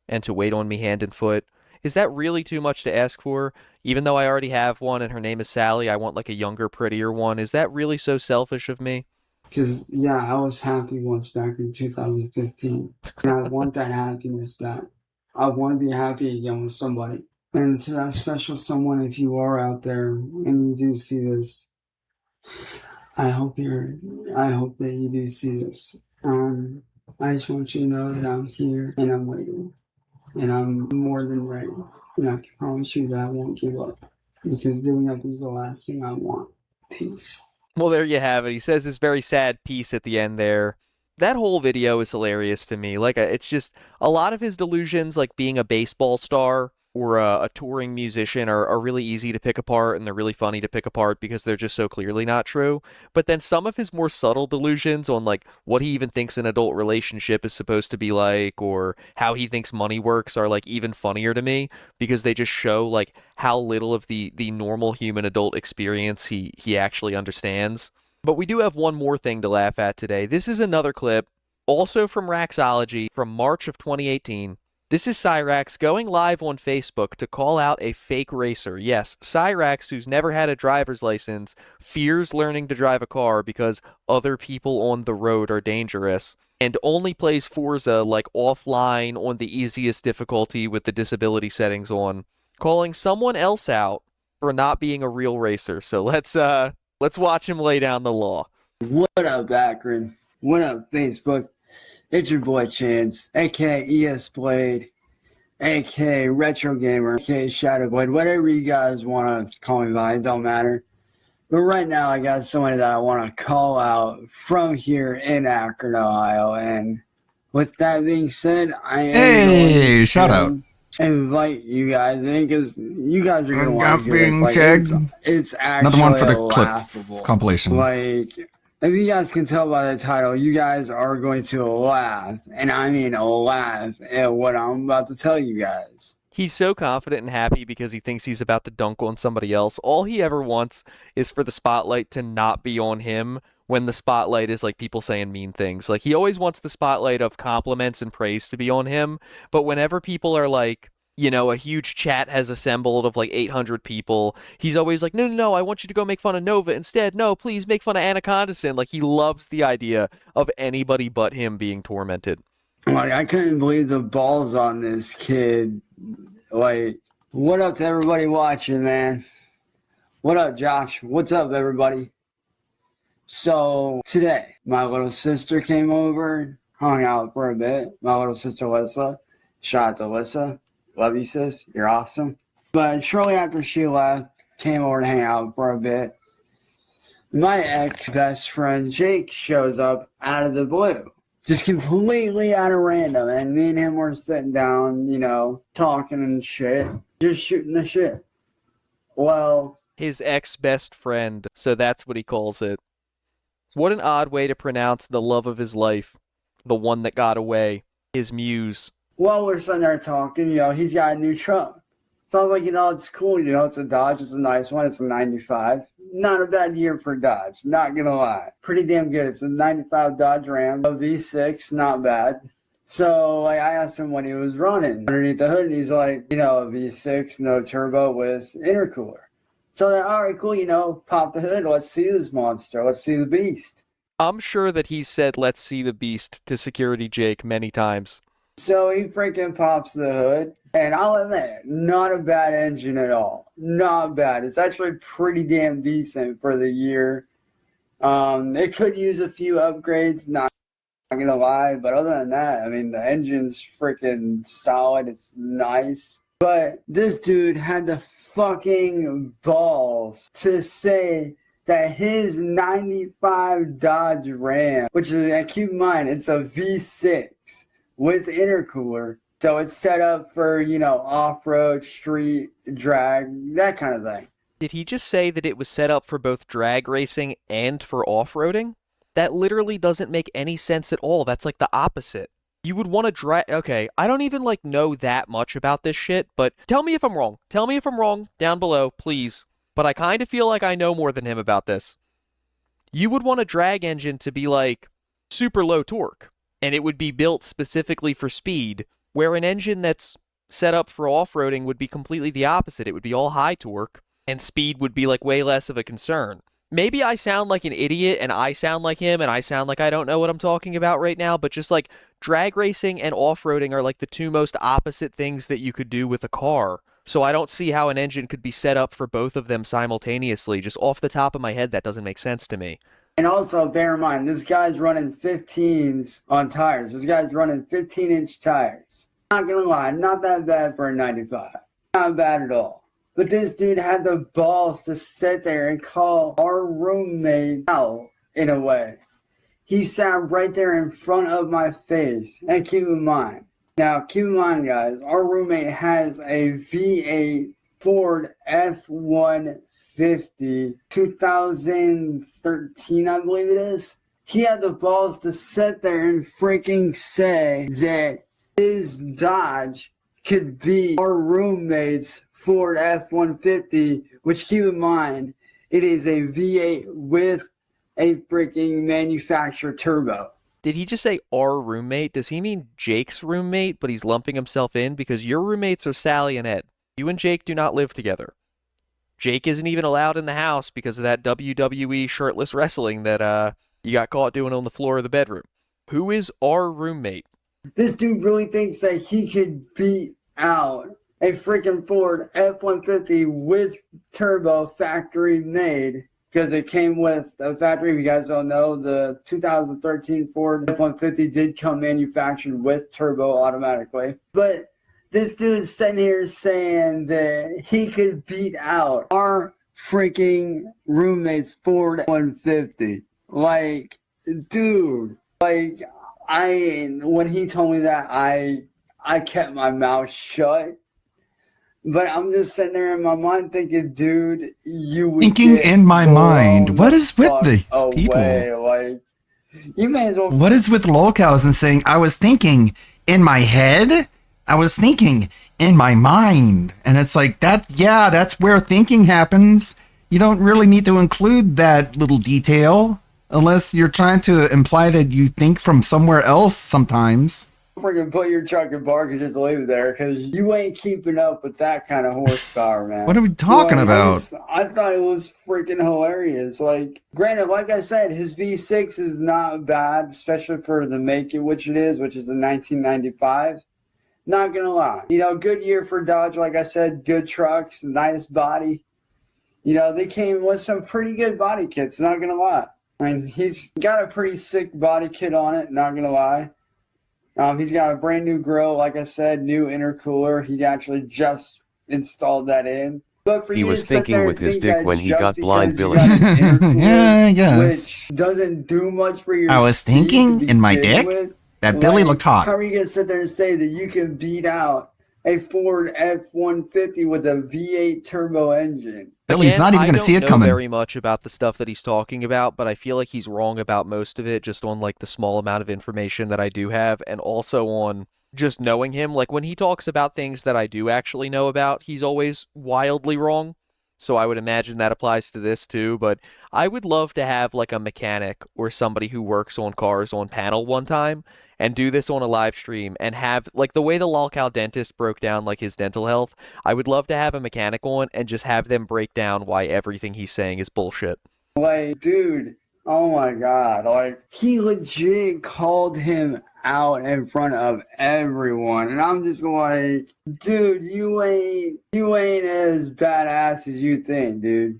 and to wait on me hand and foot? Is that really too much to ask for? Even though I already have one and her name is Sally, I want like a younger, prettier one. Is that really so selfish of me? Because, yeah, I was happy once back in 2015. And I want that happiness back. I want to be happy again with somebody. And to that special someone, if you are out there and you do see this, I hope that you do see this. I just want you to know that I'm here and I'm waiting. And I'm more than ready. And I can promise you that I won't give up. Because giving up is the last thing I want. Peace. Well, there you have it. He says this very sad piece at the end there. That whole video is hilarious to me. Like, it's just a lot of his delusions, like being a baseball star or a touring musician, are really easy to pick apart, and they're really funny to pick apart because they're just so clearly not true. But then some of his more subtle delusions on, like, what he even thinks an adult relationship is supposed to be like, or how he thinks money works, are, like, even funnier to me because they just show, like, how little of the normal human adult experience he actually understands. But we do have one more thing to laugh at today. This is another clip, also from Raxology, from March of 2018. This is Cyrax going live on Facebook to call out a fake racer. Yes, Cyrax, who's never had a driver's license, fears learning to drive a car because other people on the road are dangerous, and only plays Forza like offline on the easiest difficulty with the disability settings on, calling someone else out for not being a real racer. So let's watch him lay down the law. What up, Akron? What up, Facebook? It's your boy Chance, aka ES Blade, aka Retro Gamer, aka Shadow Blade, whatever you guys want to call me by, it don't matter. But right now, I got somebody that I want to call out from here in Akron, Ohio. And with that being said, I am going shout out. invite you guys in because you guys are going to want to hear this. Like, it's actually Another one for the laughable clip compilation. Like, if you guys can tell by the title, you guys are going to laugh, and I mean laugh at what I'm about to tell you guys. He's so confident and happy because he thinks he's about to dunk on somebody else. All he ever wants is for the spotlight to not be on him when the spotlight is like people saying mean things. Like, he always wants the spotlight of compliments and praise to be on him, but whenever people are like, you know, a huge chat has assembled of like 800 people, he's always like, no, I want you to go make fun of Nova instead. No, please make fun of Anacondason. Like, he loves the idea of anybody but him being tormented. Like, I couldn't believe the balls on this kid. Like, what up to everybody watching, man? What up, Josh? What's up, everybody? So, today, my little sister came over, hung out for a bit. My little sister, Lissa. Shout out to Lissa. Love you, sis. You're awesome. But shortly after she left, came over to hang out for a bit. My ex-best friend, Jake, shows up out of the blue. Just completely out of random. And me and him were sitting down, you know, talking and shit. Just shooting the shit. Well, his ex-best friend, so that's what he calls it. What an odd way to pronounce the love of his life. The one that got away. His muse. Well, we're sitting there talking, you know, he's got a new truck. So I was like, you know, it's cool, you know, it's a Dodge, it's a nice one, it's a 95. Not a bad year for Dodge, not gonna lie. Pretty damn good. It's a 95 Dodge Ram, a V6, not bad. So like, I asked him what he was running underneath the hood, and he's like, you know, a V6, no turbo with intercooler. So then, all right, cool, you know, pop the hood, let's see this monster, let's see the beast. I'm sure that he's said, let's see the beast to Security Jake many times. So he freaking pops the hood, and I'll admit, not a bad engine at all. Not bad. It's actually pretty damn decent for the year. It could use a few upgrades, not gonna lie, but other than that, I mean, the engine's freaking solid. It's nice. But this dude had the fucking balls to say that his 95 Dodge Ram, which is, keep in mind, it's a V6 with intercooler, so it's set up for, you know, off-road, street, drag, that kind of thing. Did he just say that it was set up for both drag racing and for off-roading? That literally doesn't make any sense at all. That's like the opposite. You would want to drag... Okay, I don't even like know that much about this shit, but tell me if I'm wrong. Tell me if I'm wrong down below, please. But I kind of feel like I know more than him about this. You would want a drag engine to be like super low torque, and it would be built specifically for speed, where an engine that's set up for off-roading would be completely the opposite. It would be all high torque, and speed would be like way less of a concern. Maybe I sound like an idiot, and I sound like him, and I sound like I don't know what I'm talking about right now, but just like drag racing and off-roading are like the two most opposite things that you could do with a car. So I don't see how an engine could be set up for both of them simultaneously. Just off the top of my head, that doesn't make sense to me. And also, bear in mind, this guy's running 15s on tires. This guy's running 15-inch tires. Not gonna lie, not that bad for a 95. Not bad at all. But this dude had the balls to sit there and call our roommate out in a way. He sat right there in front of my face. And keep in mind, guys, our roommate has a V8 Ford F-150 2013, I believe it is. He had the balls to sit there and freaking say that his Dodge could be our roommate's Ford F-150, which, keep in mind, it is a V8 with a freaking manufacturer turbo. Did he just say our roommate? Does he mean Jake's roommate, but he's lumping himself in? Because your roommates are Sally and Ed. You and Jake do not live together. Jake isn't even allowed in the house because of that WWE shirtless wrestling that you got caught doing on the floor of the bedroom. Who is our roommate? This dude really thinks that he could beat out a freaking Ford F-150 with turbo factory made, because it came with a factory. If you guys don't know, the 2013 Ford F-150 did come manufactured with turbo automatically. But this dude's sitting here saying that he could beat out our freaking roommate's Ford F-150. Like, dude, like, when he told me that, I kept my mouth shut. But I'm just sitting there in my mind thinking, dude, you would Thinking get in my blown mind, what the is with fuck these away. people? Like, you may as well. What is with lolcows and saying, I was thinking in my head? I was thinking in my mind. And it's like, that's where thinking happens. You don't really need to include that little detail unless you're trying to imply that you think from somewhere else sometimes. Freaking put your truck in park and just leave it there, because you ain't keeping up with that kind of horsepower, man. What are we talking about? I thought it was freaking hilarious. Like, granted, like I said, his V6 is not bad, especially for the make it, which it is, which is a 1995. Not gonna lie. You know, good year for Dodge, like I said, good trucks, nice body. You know, they came with some pretty good body kits, not gonna lie. I mean, he's got a pretty sick body kit on it, not gonna lie. He's got a brand new grill, like I said, new intercooler. He actually just installed that in. But for He you was to sit there thinking and with his think dick that when he just got blind because you Billy. got an intercooler, Yeah, I guess. which doesn't do much for your I was speed thinking to in my begin dick with, that Billy looked hot. How are you going to sit there and say that you can beat out a Ford F-150 with a V8 turbo engine? Billy's not even going to see it I don't coming. know very much about the stuff that he's talking about, but I feel like he's wrong about most of it, just on like the small amount of information that I do have, and also on just knowing him. Like when he talks about things that I do actually know about, he's always wildly wrong. So I would imagine that applies to this too, but I would love to have like a mechanic or somebody who works on cars on panel one time and do this on a live stream and have like the way the lolcow dentist broke down like his dental health. I would love to have a mechanic on and just have them break down why everything he's saying is bullshit. Like, dude, oh my God. Like, he legit called him out in front of everyone. And I'm just like, dude, you ain't as badass as you think, dude.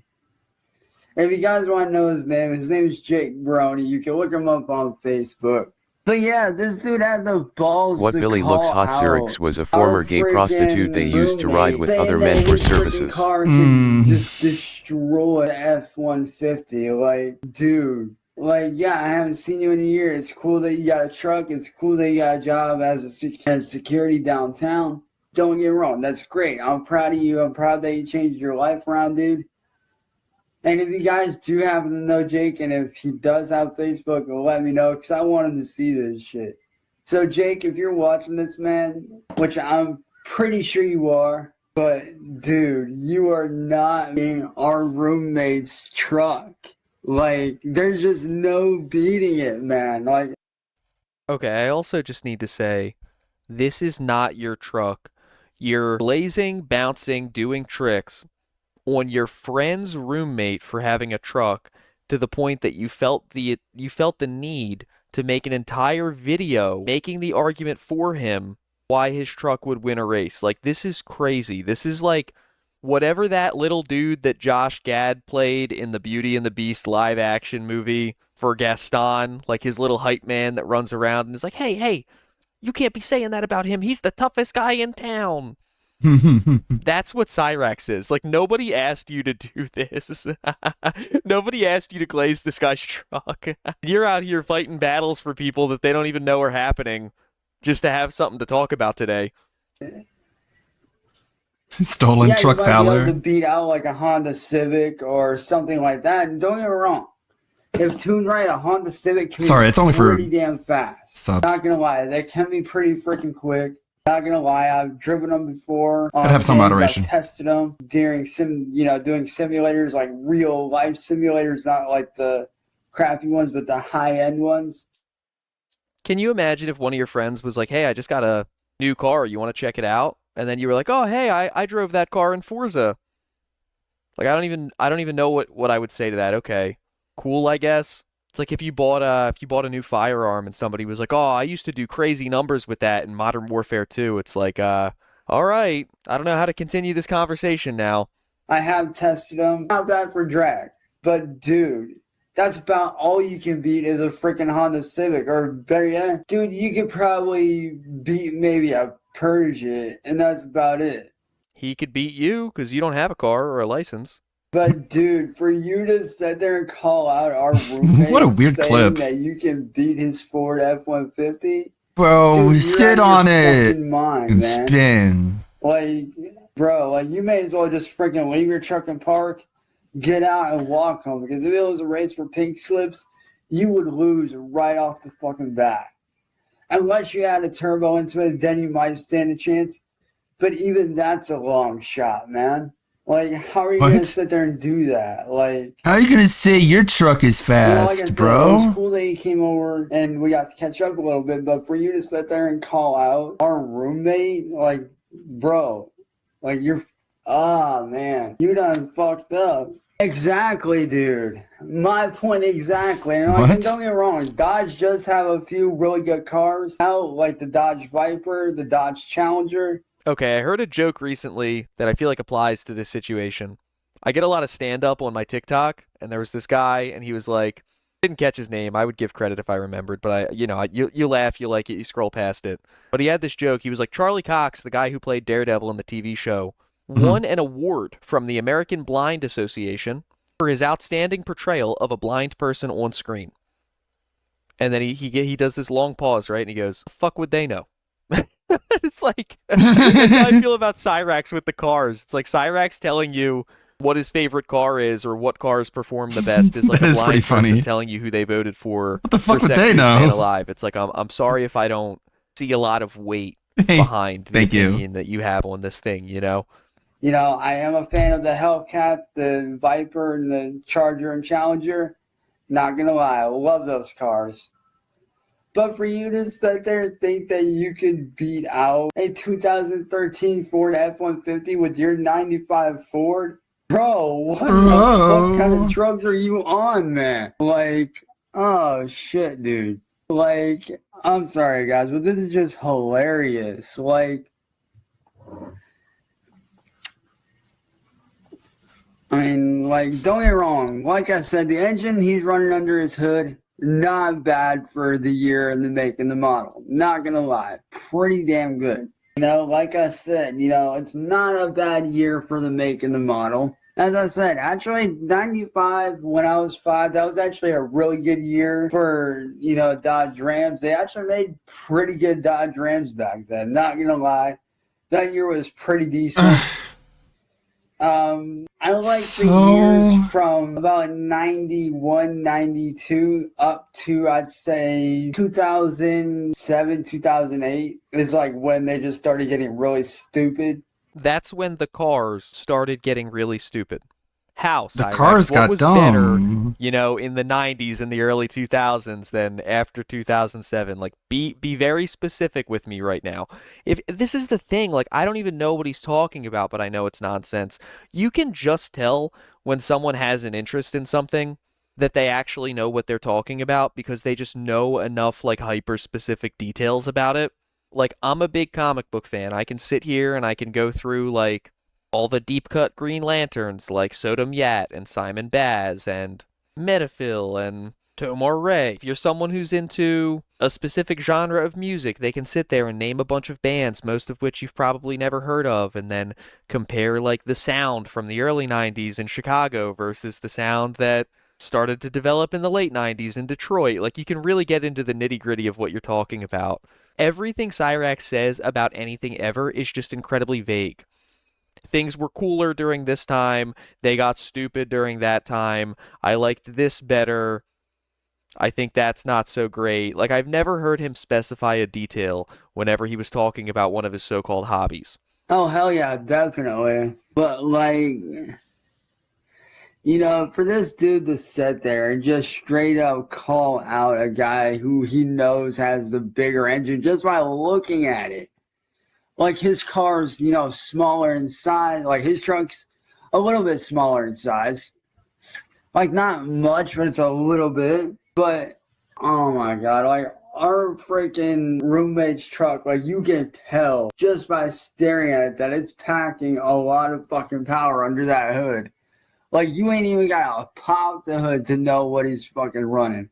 If you guys want to know his name is Jake Brony. You can look him up on Facebook. But yeah, this dude had the balls What to Billy call Looks Hot out Cyrix was a our former gay prostitute they used to ride roommate, with saying other that men for his freaking services. car could just destroy the F-150. Like, dude. Like, yeah, I haven't seen you in a year. It's cool that you got a truck. It's cool that you got a job as security downtown. Don't get me wrong. That's great. I'm proud of you. I'm proud that you changed your life around, dude. And if you guys do happen to know Jake, and if he does have Facebook, let me know, because I want him to see this shit. So, Jake, if you're watching this, man, which I'm pretty sure you are, but, dude, you are not in our roommate's truck. Like, there's just no beating it, man. Like, Okay, I also just need to say, this is not your truck. You're blazing, bouncing, doing tricks on your friend's roommate for having a truck to the point that you felt the need to make an entire video making the argument for him why his truck would win a race. Like, this is crazy. This is like whatever that little dude that Josh Gad played in the Beauty and the Beast live action movie for Gaston, like his little hype man that runs around and is like, hey, you can't be saying that about him. He's the toughest guy in town. That's what Cyrax is. Like, nobody asked you to do this. Nobody asked you to glaze this guy's truck. You're out here fighting battles for people that they don't even know are happening just to have something to talk about today. Stolen truck you might be valor. able to beat out like a Honda Civic or something like that. And don't get me wrong. If tuned right, a Honda Civic can Sorry, be it's only for pretty damn fast. subs. Not gonna lie, they can be pretty freaking quick. Not gonna lie, I've driven them before. I'd have some games, moderation. I've tested them during doing simulators, like real life simulators, not like the crappy ones, but the high end ones. Can you imagine if one of your friends was like, hey, I just got a new car, you want to check it out? And then you were like, oh, hey, I drove that car in Forza. Like, I don't even know what I would say to that. Okay, cool, I guess. It's like if you bought a new firearm and somebody was like, oh, I used to do crazy numbers with that in Modern Warfare 2. It's like, all right, I don't know how to continue this conversation now. I have tested them. Not bad for drag. But, dude, that's about all you can beat is a freaking Honda Civic. Or better yet, dude, you could probably beat maybe a Persia, and that's about it. He could beat you because you don't have a car or a license. But, dude, for you to sit there and call out our roommate What a weird saying clip. that you can beat his Ford F-150? Bro, Dude, sit you're out on of your it fucking mind, and man. spin. Like, bro, like, you may as well just freaking leave your truck and park, get out and walk home. Because if it was a race for pink slips, you would lose right off the fucking bat. Unless you had a turbo into it, then you might stand a chance. But even that's a long shot, man. Like, how are you going to What? sit there and do that? Like, How are you gonna say your truck is you know, like I fast, said, it bro? was cool that he came over and we got to catch up a little bit. But for you to sit there and call out our roommate, like, bro, like man, you done fucked up. Exactly, dude. My point exactly. And like, What? don't get me wrong, Dodge does have a few really good cars out, like the Dodge Viper, the Dodge Challenger. Okay, I heard a joke recently that I feel like applies to this situation. I get a lot of stand-up on my TikTok, and there was this guy, and he was like, didn't catch his name. I would give credit if I remembered, but you laugh, you like it, you scroll past it. But he had this joke. He was like, Charlie Cox, the guy who played Daredevil in the TV show, won an award from the American Blind Association for his outstanding portrayal of a blind person on screen. And then he does this long pause, right? And he goes, "Fuck would they know?" It's like that's how I feel about Cyrax with the cars. It's like Cyrax telling you what his favorite car is or what cars perform the best is like That a is blind pretty person funny. telling you who they voted for. What the fuck for would they Sexiest Man know? Alive. It's like I'm sorry if I don't see a lot of weight Hey, behind the thank you. opinion that you have on this thing, you know? You know, I am a fan of the Hellcat, the Viper, and the Charger and Challenger. Not gonna lie, I love those cars. But for you to sit there and think that you could beat out a 2013 Ford F-150 with your 95 Ford, bro, what the fuck kind of drugs are you on, man? Like, oh shit, dude. Like, I'm sorry, guys, but this is just hilarious. Like, I mean, like, don't get me wrong. Like I said, the engine he's running under his hood, not bad for the year and the make and the model. Not gonna lie. Pretty damn good. You know, like I said, you know, it's not a bad year for the make and the model. As I said, actually, 95, when I was 5, that was actually a really good year for, you know, Dodge Rams. They actually made pretty good Dodge Rams back then. Not gonna lie. That year was pretty decent. I like the years from about 91, 92 up to, I'd say, 2007, 2008 is like when they just started getting really stupid. That's when the cars started getting really stupid. How, The Cyrax? cars What got was dumb. better, you know, in the 90s and the early 2000s than after 2007? Like, be very specific with me right now. If this is the thing, like, I don't even know what he's talking about, but I know it's nonsense. You can just tell when someone has an interest in something that they actually know what they're talking about because they just know enough, like, hyper-specific details about it. Like, I'm a big comic book fan. I can sit here and I can go through, like, all the deep-cut Green Lanterns like Sodom Yat and Simon Baz and Metaphil and Tomar Ray. If you're someone who's into a specific genre of music, they can sit there and name a bunch of bands, most of which you've probably never heard of, and then compare like the sound from the early 90s in Chicago versus the sound that started to develop in the late 90s in Detroit. Like, you can really get into the nitty-gritty of what you're talking about. Everything Cyrax says about anything ever is just incredibly vague. Things were cooler during this time. They got stupid during that time. I liked this better. I think that's not so great. Like, I've never heard him specify a detail whenever he was talking about one of his so-called hobbies. Oh, hell yeah, definitely. But, like, You know, for this dude to sit there and just straight up call out a guy who he knows has the bigger engine just by looking at it. Like his car's, you know, smaller in size. Like his truck's a little bit smaller in size. Like not much, but it's a little bit. But oh my god, like our freaking roommate's truck, like you can tell just by staring at it that it's packing a lot of fucking power under that hood. Like you ain't even gotta pop the hood to know what he's fucking running.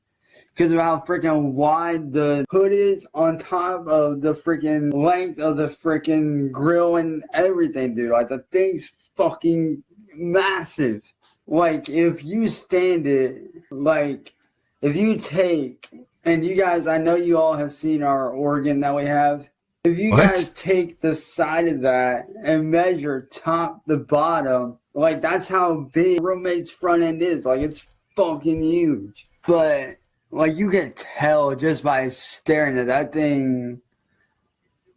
Because of how freaking wide the hood is on top of the freaking length of the freaking grill and everything, dude. Like the thing's fucking massive. Like if you stand it, like if you take, and you guys, I know you all have seen our organ that we have. If you guys take the side of that and measure top to bottom, like that's how big roommate's front end is. Like it's fucking huge. But like you can tell just by staring at that thing.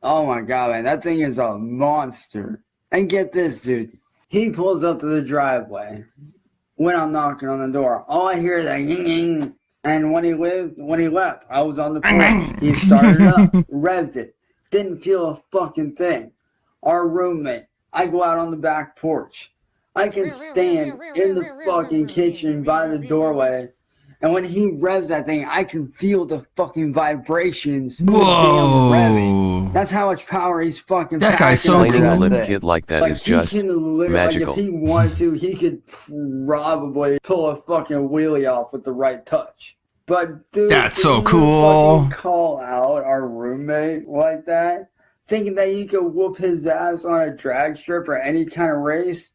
Oh my god, man, that thing is a monster. And get this, dude. He pulls up to the driveway. When I'm knocking on the door, all I hear is a ying. And when he left, I was on the porch. He started up, revved it, didn't feel a fucking thing. Our roommate, I go out on the back porch. I can stand in the fucking kitchen by the doorway. And when he revs that thing, I can feel the fucking vibrations. Whoa. Damn revving. That's how much power he's fucking That guy's so Explaining a cool. limp kit like that is just magical. Like if he wanted to, he could probably pull a fucking wheelie off with the right touch. But dude, that's so you cool. fucking call out our roommate like that, thinking that you could whoop his ass on a drag strip or any kind of race,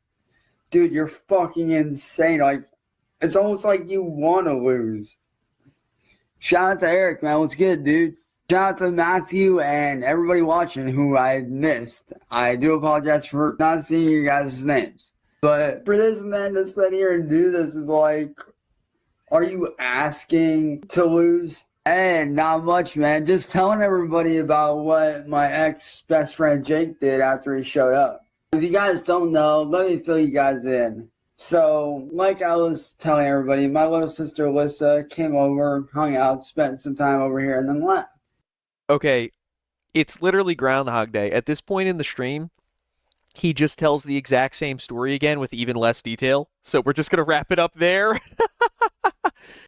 dude, you're fucking insane. Like it's almost like you want to lose. Shout out to Eric, man. What's good, dude? Shout out to Matthew and everybody watching who I missed. I do apologize for not seeing you guys' names. But for this man to sit here and do this is like, are you asking to lose? And not much, man. Just telling everybody about what my ex-best friend Jake did after he showed up. If you guys don't know, let me fill you guys in. So, like I was telling everybody, my little sister Alyssa came over, hung out, spent some time over here, and then left. Okay, it's literally Groundhog Day. At this point in the stream, he just tells the exact same story again with even less detail. So we're just going to wrap it up there.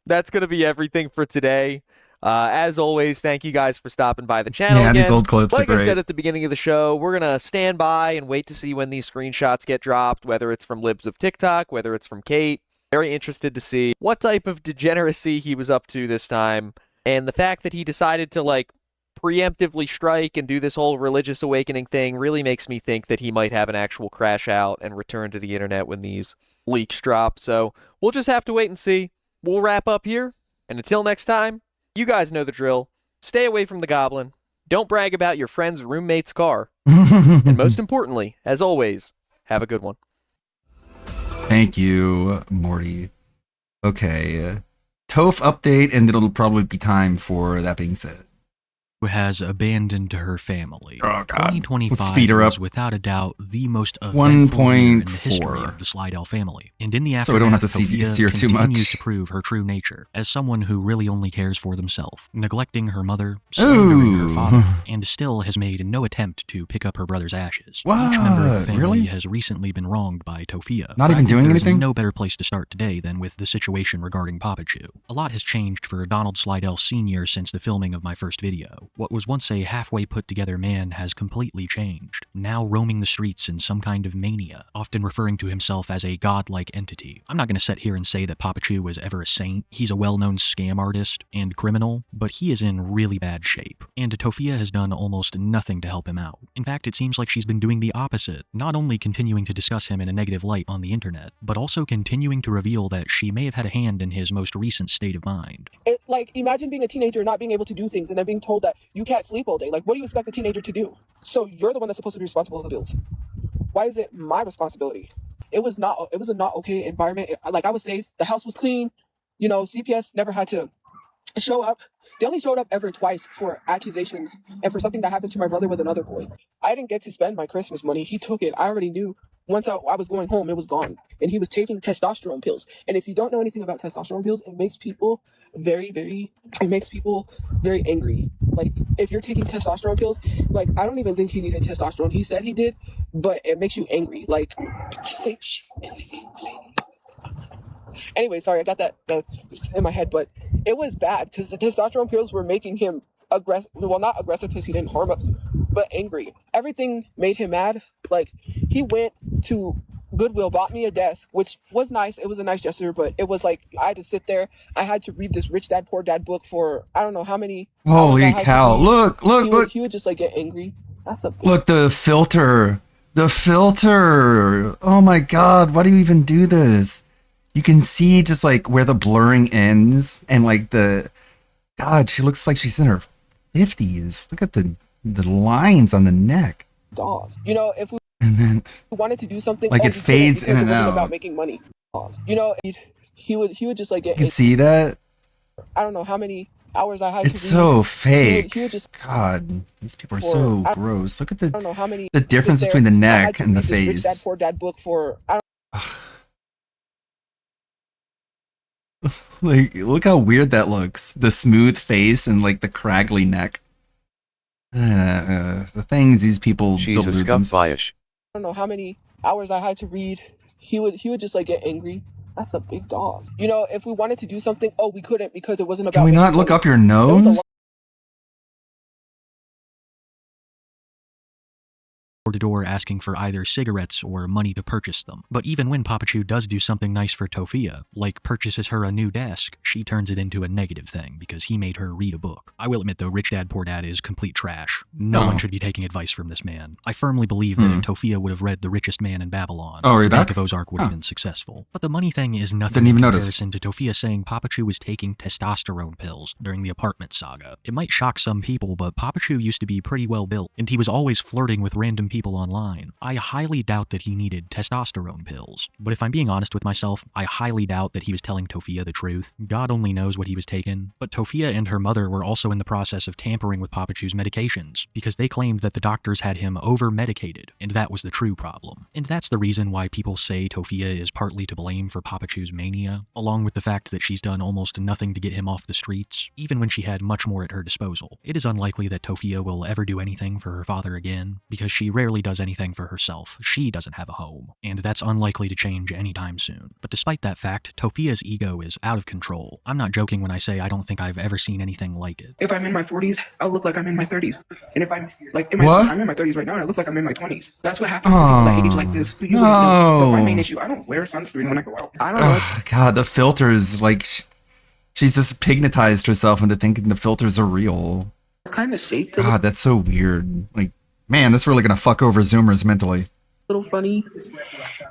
That's going to be everything for today. As always, thank you guys for stopping by the channel again. These old clips like are great. I said at the beginning of the show, we're going to stand by and wait to see when these screenshots get dropped, whether it's from Libs of TikTok, whether it's from Kate. Very interested to see what type of degeneracy he was up to this time. And the fact that he decided to, like, preemptively strike and do this whole religious awakening thing really makes me think that he might have an actual crash out and return to the internet when these leaks drop. So we'll just have to wait and see. We'll wrap up here. And until next time, you guys know the drill. Stay away from the goblin. Don't brag about your friend's roommate's car. And most importantly, as always, have a good one. Thank you, Morty. Okay. Toph update, and it'll probably be time for that being said. Who has abandoned her family. Oh, God. 2025 Let's speed her up. was without a doubt the most eventful year in the history 1.4. of the Slidell family. And in the aftermath, So we don't have to Sophia see her too continues much. to prove her true nature as someone who really only cares for themselves, neglecting her mother, slandering her father, and still has made no attempt to pick up her brother's ashes. Each member of the family Really? has recently been wronged by Tophia. Not even I think doing there's anything? no better place to start today than with the situation regarding Papa Chew. A lot has changed for Donald Slidell Sr. since the filming of my first video. What was once a halfway put together man has completely changed, now roaming the streets in some kind of mania, often referring to himself as a godlike entity. I'm not going to sit here and say that Papa Chew was ever a saint. He's a well-known scam artist and criminal, but he is in really bad shape, and Tophia has done almost nothing to help him out. In fact, it seems like she's been doing the opposite, not only continuing to discuss him in a negative light on the internet, but also continuing to reveal that she may have had a hand in his most recent state of mind. Like, imagine being a teenager and not being able to do things and then being told that you can't sleep all day. Like, what do you expect a teenager to do? So you're the one that's supposed to be responsible for the bills. Why is it my responsibility? It was a not okay environment. Like, I was safe. The house was clean. You know, CPS never had to show up. They only showed up ever twice for accusations and for something that happened to my brother with another boy. I didn't get to spend my Christmas money. He took it. I already knew once I was going home, it was gone. And he was taking testosterone pills. And if you don't know anything about testosterone pills, it makes people very angry. Like, if you're taking testosterone pills, like, I don't even think he needed testosterone. He said he did, but it makes you angry. Like, say shit. Anyway, sorry, I got that in my head, but it was bad because the testosterone pills were making him aggressive. Well, not aggressive because he didn't harm us, but angry. Everything made him mad. Like, he went to Goodwill, bought me a desk, which was nice. It was a nice gesture, but it was like I had to sit there. I had to read this Rich Dad Poor Dad book for I don't know how many. Holy cow! Look! He would just like get angry. That's a Look, the filter. The filter. Oh my God! Why do you even do this? You can see just like where the blurring ends, and like God, she looks like she's in her 50s. Look at the lines on the neck. Dog. You know, if we And then wanted to do something, like it fades in and it wasn't out. about making money. You know, he would just like You get. can see that. I don't know how many hours I had It's to so read. fake. He would just God, these people are so gross. Look at I don't know how many. the difference sit there. between the I had neck to and the read this Rich Dad face. Poor Dad book for I Like, look how weird that looks. The smooth face and like the craggly neck. The things these people She's a delude scumbag. don't know how many hours I had to read. He would just like get angry. That's a big dog. You know, if we wanted to do something, we couldn't because it wasn't about. Can we making not look money. up your There was a nose? To door asking for either cigarettes or money to purchase them. But even when Papachu does do something nice for Tofia, like purchases her a new desk, she turns it into a negative thing because he made her read a book. I will admit though, Rich Dad Poor Dad is complete trash. No one should be taking advice from this man. I firmly believe that if Tofia would have read The Richest Man in Babylon, Oh, are you Bank back? of Ozark would have been successful. But the money thing is nothing Didn't even in notice. comparison to Tofia saying Papachu was taking testosterone pills during the apartment saga. It might shock some people, but Papachu used to be pretty well built, and he was always flirting with random people online. I highly doubt that he needed testosterone pills. But if I'm being honest with myself, I highly doubt that he was telling Tofia the truth. God only knows what he was taking. But Tofia and her mother were also in the process of tampering with Papachu's medications, because they claimed that the doctors had him over-medicated, and that was the true problem. And that's the reason why people say Tofia is partly to blame for Papachu's mania, along with the fact that she's done almost nothing to get him off the streets, even when she had much more at her disposal. It is unlikely that Tofia will ever do anything for her father again, because she rarely does anything for herself. She doesn't have a home, and that's unlikely to change anytime soon. But despite that fact, Tofia's ego is out of control. I'm not joking when I say I don't think I've ever seen anything like it. If I'm in my 40s, I'll look like I'm in my 30s. And if I'm like I'm in my 30s right now, and I look like I'm in my 20s. That's what happens to people that age like this. You wouldn't know. But my main issue, I don't wear sunscreen when I go out. I don't know. Oh, God, the filters, like, she's just hypnotized herself into thinking the filters are real. It's kind of shaped God, that's so weird. Like, man, that's really gonna fuck over Zoomers mentally. little funny.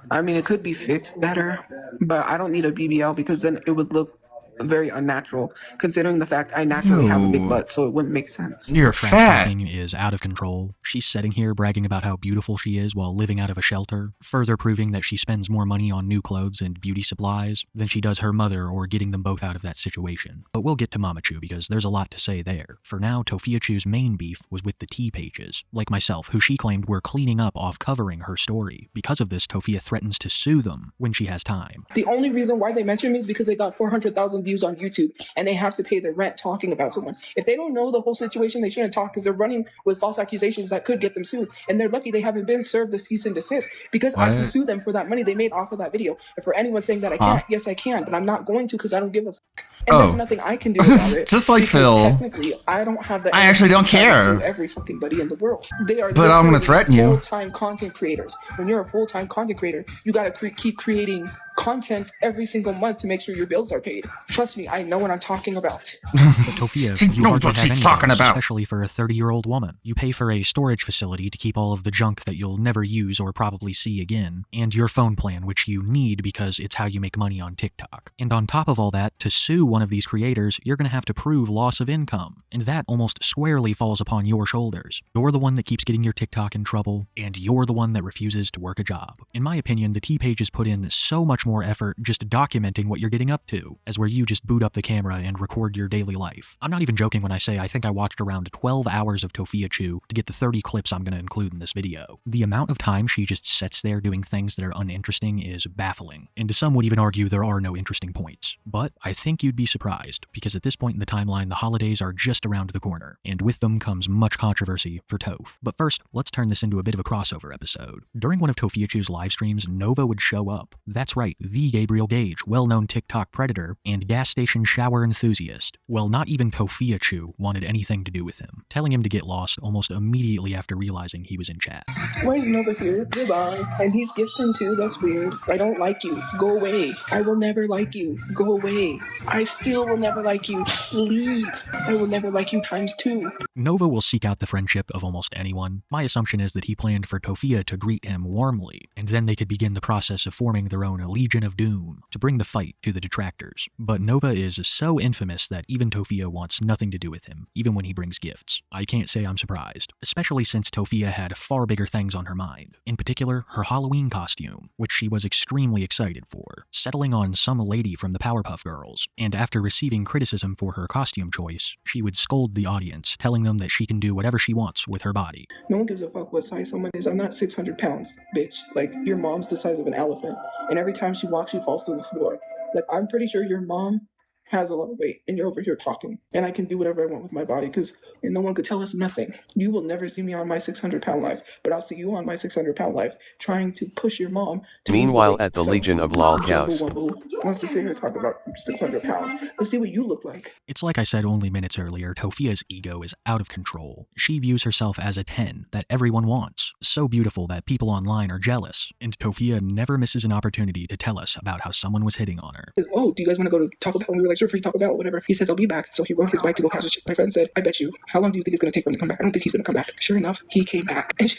I mean, it could be fixed better, but I don't need a BBL because then it would look very unnatural, considering the fact I naturally have a big butt, so it wouldn't make sense. You're Trash fat. talking is out of control. She's sitting here bragging about how beautiful she is while living out of a shelter, further proving that she spends more money on new clothes and beauty supplies than she does her mother or getting them both out of that situation. But we'll get to Mamachu because there's a lot to say there. For now, Tofia Chu's main beef was with the T pages, like myself, who she claimed were cleaning up off covering her story. Because of this, Tofia threatens to sue them when she has time. The only reason why they mention me is because they got 400,000 views on YouTube and they have to pay their rent talking about someone. If they don't know the whole situation, they shouldn't talk because they're running with false accusations that could get them sued. And they're lucky they haven't been served the cease and desist because I can sue them for that money they made off of that video. And for anyone saying that I can't, yes, I can, but I'm not going to because I don't give a fuck. And there's nothing I can do about it. Just like because Phil. Technically, I don't have the I actually don't energy to care. sue every fucking buddy in the world. They are But I'm gonna literally threaten you. full-time content creators. When you're a full-time content creator, you gotta keep creating content every single month to make sure your bills are paid. Trust me, I know what I'm talking about. But Tofia, you hardly have any bills, especially for a 30-year-old woman. You pay for a storage facility to keep all of the junk that you'll never use or probably see again, and your phone plan, which you need because it's how you make money on TikTok. And on top of all that, to sue one of these creators, you're going to have to prove loss of income, and that almost squarely falls upon your shoulders. You're the one that keeps getting your TikTok in trouble, and you're the one that refuses to work a job. In my opinion, the T-Pages put in so much more effort just documenting what you're getting up to, as where you just boot up the camera and record your daily life. I'm not even joking when I say I think I watched around 12 hours of Tofia Chu to get the 30 clips I'm going to include in this video. The amount of time she just sits there doing things that are uninteresting is baffling, and some would even argue there are no interesting points. But I think you'd be surprised, because at this point in the timeline, the holidays are just around the corner, and with them comes much controversy for Toph. But first, let's turn this into a bit of a crossover episode. During one of Tofia Chu's live streams, Nova would show up. That's right, the Gabriel Gage, well-known TikTok predator and gas station shower enthusiast. Well, not even Tofia Chu wanted anything to do with him, telling him to get lost almost immediately after realizing he was in chat. Why is Nova here? Goodbye. And he's gifting too, that's weird. I don't like you. Go away. I will never like you. Go away. I still will never like you. Leave. I will never like you ×2. Nova will seek out the friendship of almost anyone. My assumption is that he planned for Tofia to greet him warmly, and then they could begin the process of forming their own Legion of Doom to bring the fight to the detractors. But Nova is so infamous that even Tofia wants nothing to do with him, even when he brings gifts. I can't say I'm surprised, especially since Tofia had far bigger things on her mind. In particular, her Halloween costume, which she was extremely excited for, settling on some lady from the Powerpuff Girls, and after receiving criticism for her costume choice, she would scold the audience, telling them that she can do whatever she wants with her body. No one gives a fuck what size someone is. I'm not 600 pounds, bitch. Like, your mom's the size of an elephant. And every time she walks, she falls to the floor. Like, I'm pretty sure your mom has a lot of weight, and you're over here talking. And I can do whatever I want with my body, because no one could tell us nothing. You will never see me on my 600-pound life, but I'll see you on my 600-pound life, trying to push your mom to Meanwhile, at the Legion of Lol Cows. Wants to sit here and talk about 600 pounds. Let's see what you look like. It's like I said only minutes earlier, Tofia's ego is out of control. She views herself as a 10 that everyone wants, so beautiful that people online are jealous, and Tofia never misses an opportunity to tell us about how someone was hitting on her. Oh, do you guys want to go to Taco Bell? And we were like, sure, free Taco Bell, whatever. He says, I'll be back. So he rode his bike to go catch a shit. My friend said, I bet you, how long do you think it's going to take for him to come back? I don't think he's going to come back. Sure enough, he came back. And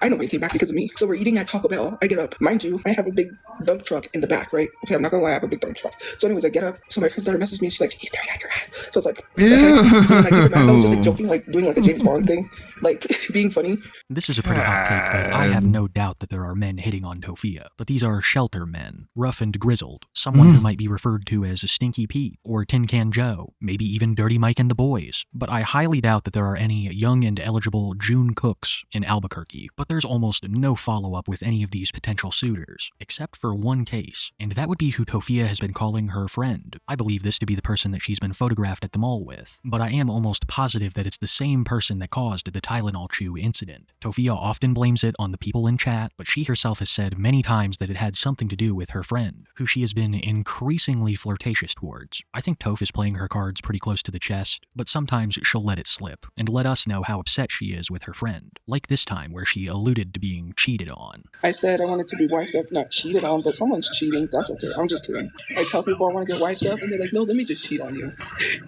I know he came back because of me. So we're eating at Taco Bell. I get up. Mind you, I have a big dump truck in the back, right? Okay, I'm not going to lie, I have a big dump truck. So anyways, I get up. So my friend started messaging me. She's like, he's staring at your ass. So I was like, so then I keep I was just like joking, like doing like a James Bond thing, like being funny. This is a pretty hot take, but I have no doubt that there are men hitting on Tofia. But these are shelter men, rough and grizzled, someone who might be referred to as Stinky Pete or Tin Can Joe, maybe even Dirty Mike and the Boys. But I highly doubt that there are any young and eligible June Cooks in Albuquerque. But there's almost no follow-up with any of these potential suitors, except for one case, and that would be who Tofia has been calling her friend. I believe this to be the person that she's been photographed at the mall with, but I am almost positive that it's the same person that caused the Tylenol chew incident. Tofia often blames it on the people in chat, but she herself has said many times that it had something to do with her friend, who she has been increasingly flirtatious towards. I think Toph is playing her cards pretty close to the chest, but sometimes she'll let it slip, and let us know how upset she is with her friend, like this time where she alluded to being cheated on. I said I wanted to be wiped up, not cheated on, but someone's cheating. That's okay. I'm just kidding. I tell people I want to get wiped up, and they're like, no, let me just cheat on you.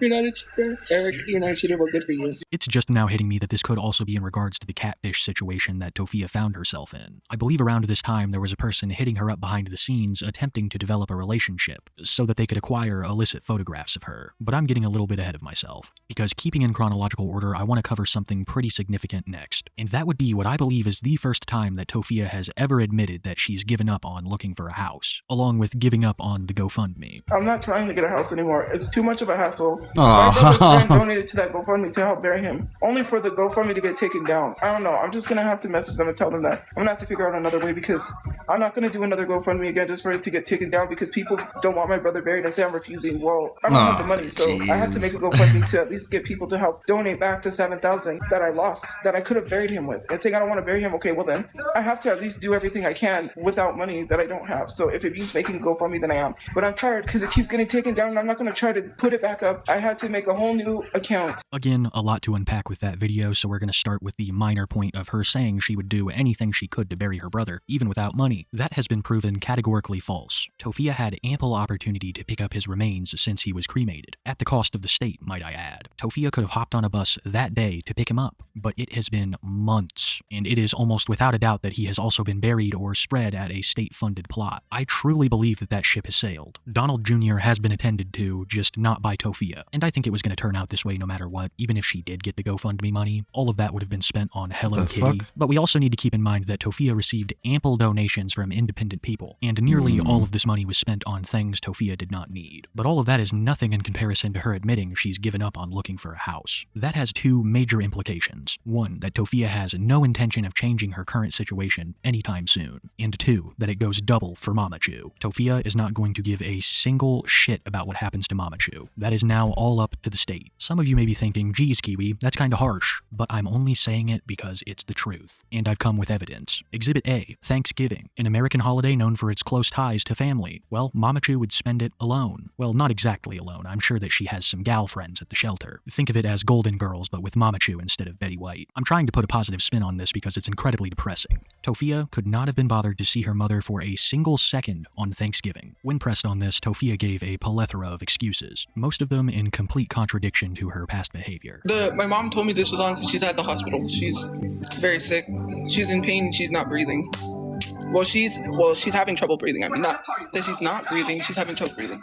You're not a cheater. Eric, you're not a cheater, well, good for you. It's just now hitting me that this could also be in regards to the catfish situation that Tofia found herself in. I believe around this time there was a person hitting her up behind the scenes attempting to develop a relationship so that they could acquire illicit photographs of her. But I'm getting a little bit ahead of myself, because keeping in chronological order, I want to cover something pretty significant next, and that would be what I believe is the first time that Tofia has ever admitted that she's given up on looking for a house, along with giving up on the GoFundMe. I'm not trying to get a house anymore. It's too much of a hassle. My brother donated to that GoFundMe to help bury him, only for the GoFundMe to get taken down. I don't know. I'm just gonna have to message them and tell them that I'm gonna have to figure out another way, because I'm not gonna do another GoFundMe again just for it to get taken down because people don't want my brother buried and say I'm refusing. Well, I don't have the money, so I have to make a GoFundMe to at least get people to help donate back the $7,000 that I lost, that I could have buried him with. And saying I don't want to bury him, okay, well then I have to at least do everything I can without money that I don't have. So if it means making GoFundMe, then I am. But I'm tired because it keeps getting taken down, and I'm not gonna try to put it back up. I had to make a whole new account. Again, a lot to unpack with that video, so we're gonna start with the minor point of her saying she would do anything she could to bury her brother, even without money. That has been proven categorically false. Tofia had ample opportunity to pick up his remains since he was cremated, at the cost of the state, might I add. Tofia could have hopped on a bus that day to pick him up, but it has been months, and it is almost without a doubt that he has also been buried or spread at a state-funded plot. I truly believe that that ship has sailed. Donald Jr. has been attended to, just not by Tofia, and I think it was going to turn out this way no matter what. Even if she did get the GoFundMe money, all of that would have been spent on Hello Kitty. But we also need to keep in mind that Tofia received ample donations from independent people, and nearly all of this money was spent on things Tofia did not need. But all of that is nothing in comparison to her admitting she's given up on looking for a house. That has two major implications. One, that Tofia has no intention of changing her current situation anytime soon. And two, that it goes double for Mama Chu. Tofia is not going to give a single shit about what happens to Mama Chu. That is now all up to the state. Some of you may be thinking, geez, Kiwi, that's kinda harsh, but I'm only saying it because it's the truth. And I've come with evidence. Exhibit A, Thanksgiving, an American holiday known for its close ties to family. Well, Mama Chu would spend it alone. Well, not exactly alone. I'm sure that she has some gal friends at the shelter. Think of it as Golden Girls, but with Mama Chu instead of Betty White. I'm trying to put a positive spin on this because it's incredibly depressing. Tofia could not have been bothered to see her mother for a single second on Thanksgiving. When pressed on this, Tofia gave a plethora of excuses, most of them in complete contradiction to her past behavior. My mom told me this was on because she's at the hospital. She's very sick. She's in pain. She's not breathing. Well, she's having trouble breathing. I mean, not that she's not breathing. She's having trouble breathing.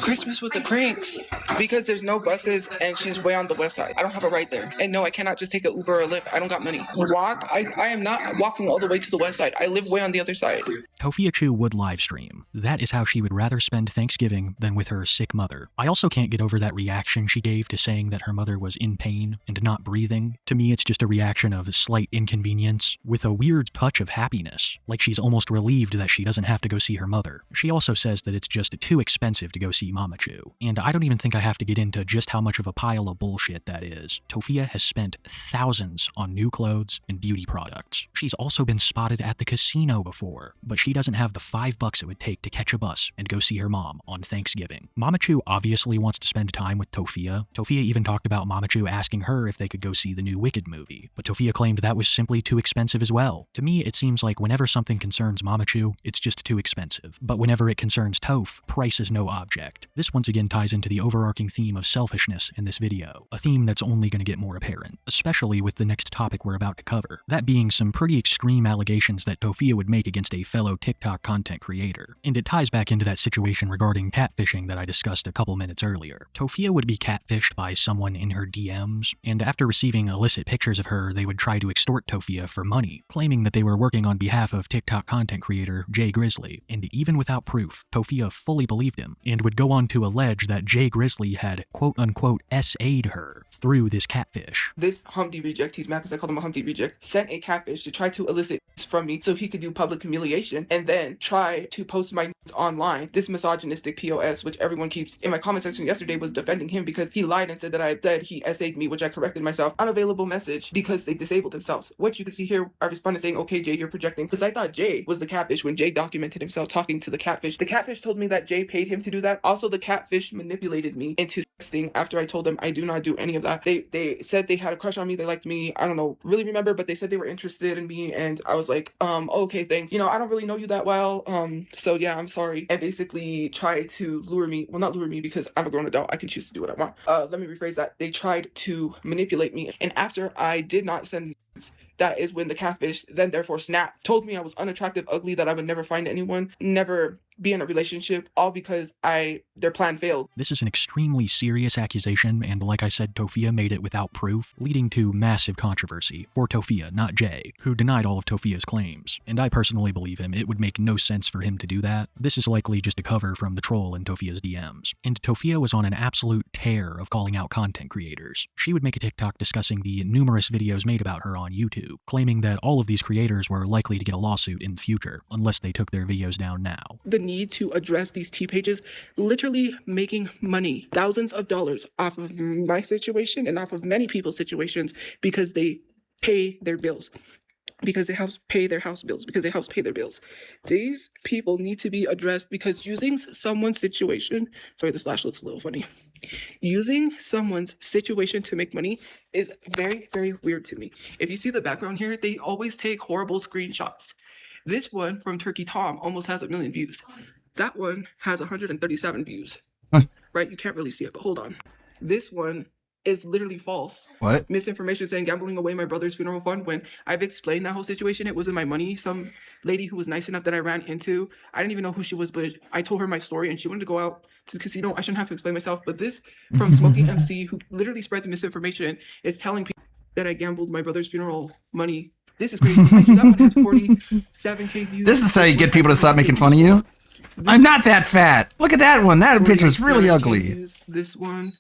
Christmas with the Cranks. Because there's no buses and she's way on the west side. I don't have a ride there. And no, I cannot just take an Uber or a Lyft. I don't got money. Walk? I am not walking all the way to the west side. I live way on the other side. Tofia Chu would livestream. That is how she would rather spend Thanksgiving than with her sick mother. I also can't get over that reaction she gave to saying that her mother was in pain and not breathing. To me, it's just a reaction of slight inconvenience with a weird touch of happiness. Like she's almost relieved that she doesn't have to go see her mother. She also says that it's just too expensive to go see Mama Chu. And I don't even think I have to get into just how much of a pile of bullshit that is. Tofia has spent thousands on new clothes and beauty products. She's also been spotted at the casino before, but she doesn't have the $5 it would take to catch a bus and go see her mom on Thanksgiving. Mama Chu obviously wants to spend time with Tofia. Tofia even talked about Mama Chu asking her if they could go see the new Wicked movie, but Tofia claimed that was simply too expensive as well. To me, it seems like whenever something concerns Mama Chu, it's just too expensive. But whenever it concerns Toph, price is no object. This once again ties into the overarching theme of selfishness in this video, a theme that's only going to get more apparent, especially with the next topic we're about to cover, that being some pretty extreme allegations that Tofia would make against a fellow TikTok content creator. And it ties back into that situation regarding catfishing that I discussed a couple minutes earlier. Tofia would be catfished by someone in her DMs, and after receiving illicit pictures of her, they would try to extort Tofia for money, claiming that they were working on behalf of TikTok content creator Jay Grizzly, and even without proof, Tofia fully believed him, and would go on to allege that Jay Grizzly had quote-unquote SA'd her through this catfish. This Humpty reject, he's mad because I called him a Humpty reject, sent a catfish to try to elicit from me so he could do public humiliation and then try to post my online. This misogynistic POS, which everyone keeps in my comment section yesterday, was defending him because he lied and said that I said he SA'd me, which I corrected myself. Unavailable message because they disabled themselves. What you can see here, I responded saying, okay, Jay, you're projecting. Because I thought Jay was the catfish when Jay documented himself talking to the catfish. The catfish told me that Jay paid him to do that. Also, the catfish manipulated me into texting after I told them I do not do any of that. They said they had a crush on me. They liked me. I don't know, really remember, but they said they were interested in me. And I was like, okay, thanks. You know, I don't really know you that well. So yeah, I'm sorry. And basically tried to lure me. Well, not lure me because I'm a grown adult. I can choose to do what I want. Let me rephrase that. They tried to manipulate me. And after I did not send, that is when the catfish then therefore snapped, told me I was unattractive, ugly, that I would never find anyone, never be in a relationship, all because their plan failed. This is an extremely serious accusation, and like I said, Tofia made it without proof, leading to massive controversy for Tofia, not Jay, who denied all of Tofia's claims. And I personally believe him. It would make no sense for him to do that. This is likely just a cover from the troll in Tofia's DMs. And Tofia was on an absolute tear of calling out content creators. She would make a TikTok discussing the numerous videos made about her on YouTube, claiming that all of these creators were likely to get a lawsuit in the future, unless they took their videos down now. The need to address these T pages literally making money, thousands of dollars off of my situation and off of many people's situations because they pay their bills, because it helps pay their house bills, because it helps pay their bills. These people need to be addressed because using someone's situation, sorry, the slash looks a little funny. Using someone's situation to make money is very, very weird to me. If you see the background here, they always take horrible screenshots. This one from Turkey Tom almost has 1 million views. That one has 137 views. right? You can't really see it, but hold on. This one is literally false. What? Misinformation saying gambling away my brother's funeral fund when I've explained that whole situation. It wasn't my money. Some lady who was nice enough that I ran into, I didn't even know who she was, but I told her my story and she wanted to go out to the casino. I shouldn't have to explain myself, but this from Smoking MC, who literally spreads misinformation, is telling people that I gambled my brother's funeral money. This is crazy. Mind you, that one has 47K views. This is how you get people to stop making fun of you. I'm not that fat. Look at that one. That picture's really ugly. This one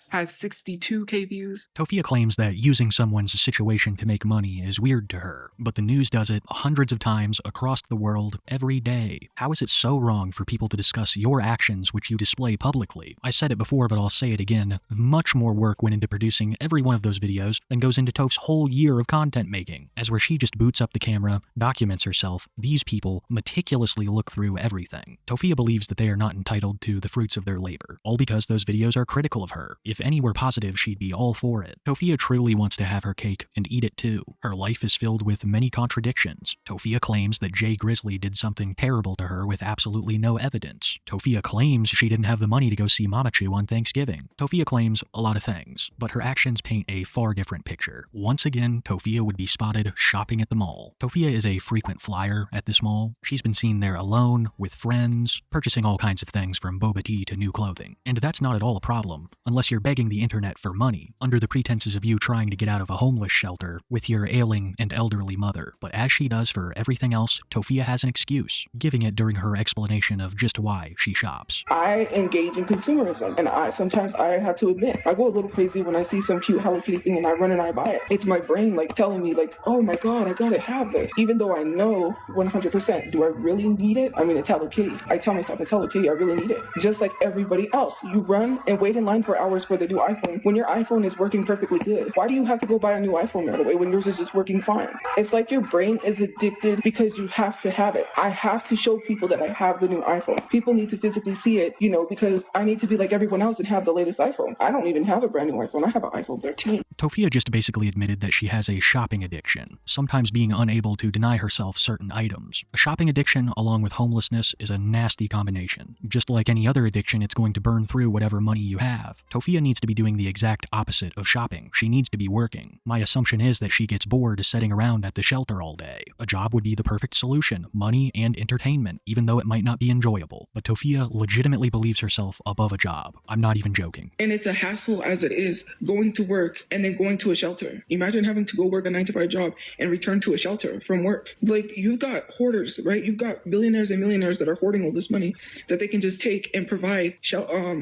has 62K views. Tofia claims that using someone's situation to make money is weird to her, but the news does it hundreds of times across the world every day. How is it so wrong for people to discuss your actions which you display publicly? I said it before, but I'll say it again. Much more work went into producing every one of those videos than goes into Toph's whole year of content making. As where she just boots up the camera, documents herself, these people meticulously look through everything. Tofia believes that they are not entitled to the fruits of their labor, all because those videos are critical of her. If any were positive, she'd be all for it. Tofia truly wants to have her cake and eat it too. Her life is filled with many contradictions. Tofia claims that Jay Grizzly did something terrible to her with absolutely no evidence. Tofia claims she didn't have the money to go see Mama Chew on Thanksgiving. Tofia claims a lot of things, but her actions paint a far different picture. Once again, Tofia would be spotted shopping at the mall. Tofia is a frequent flyer at this mall. She's been seen there alone, with friends, purchasing all kinds of things from boba tea to new clothing. And that's not at all a problem, unless you're begging the internet for money, under the pretenses of you trying to get out of a homeless shelter with your ailing and elderly mother. But as she does for everything else, Tofia has an excuse, giving it during her explanation of just why she shops. I engage in consumerism, and sometimes I have to admit, I go a little crazy when I see some cute Hello Kitty thing and I run and I buy it. It's my brain like telling me like, oh my god, I gotta have this. Even though I know 100%, do I really need it? I mean, it's Hello Kitty. I tell myself it's Hello Kitty, I really need it. Just like everybody else, you run and wait in line for hours for the new iPhone when your iPhone is working perfectly good. Why do you have to go buy a new iPhone right away when yours is just working fine? It's like your brain is addicted because you have to have it. I have to show people that I have the new iPhone. People need to physically see it, because I need to be like everyone else and have the latest iPhone. I don't even have a brand new iPhone. I have an iPhone 13. Tofia just basically admitted that she has a shopping addiction, sometimes being unable to deny herself certain items. A shopping addiction along with homelessness is a nasty combination. Just like any other addiction, it's going to burn through whatever money you have. Tofia needs to be doing the exact opposite of shopping. She needs to be working. My assumption is that she gets bored sitting around at the shelter all day. A job would be the perfect solution, money and entertainment, even though it might not be enjoyable. But Tofia legitimately believes herself above a job. I'm not even joking. And it's a hassle as it is going to work and then going to a shelter. Imagine having to go work a 9-to-5 job and return to a shelter from work. Like, you've got hoarders, right? You've got billionaires and millionaires that are hoarding all this money that they can just take and provide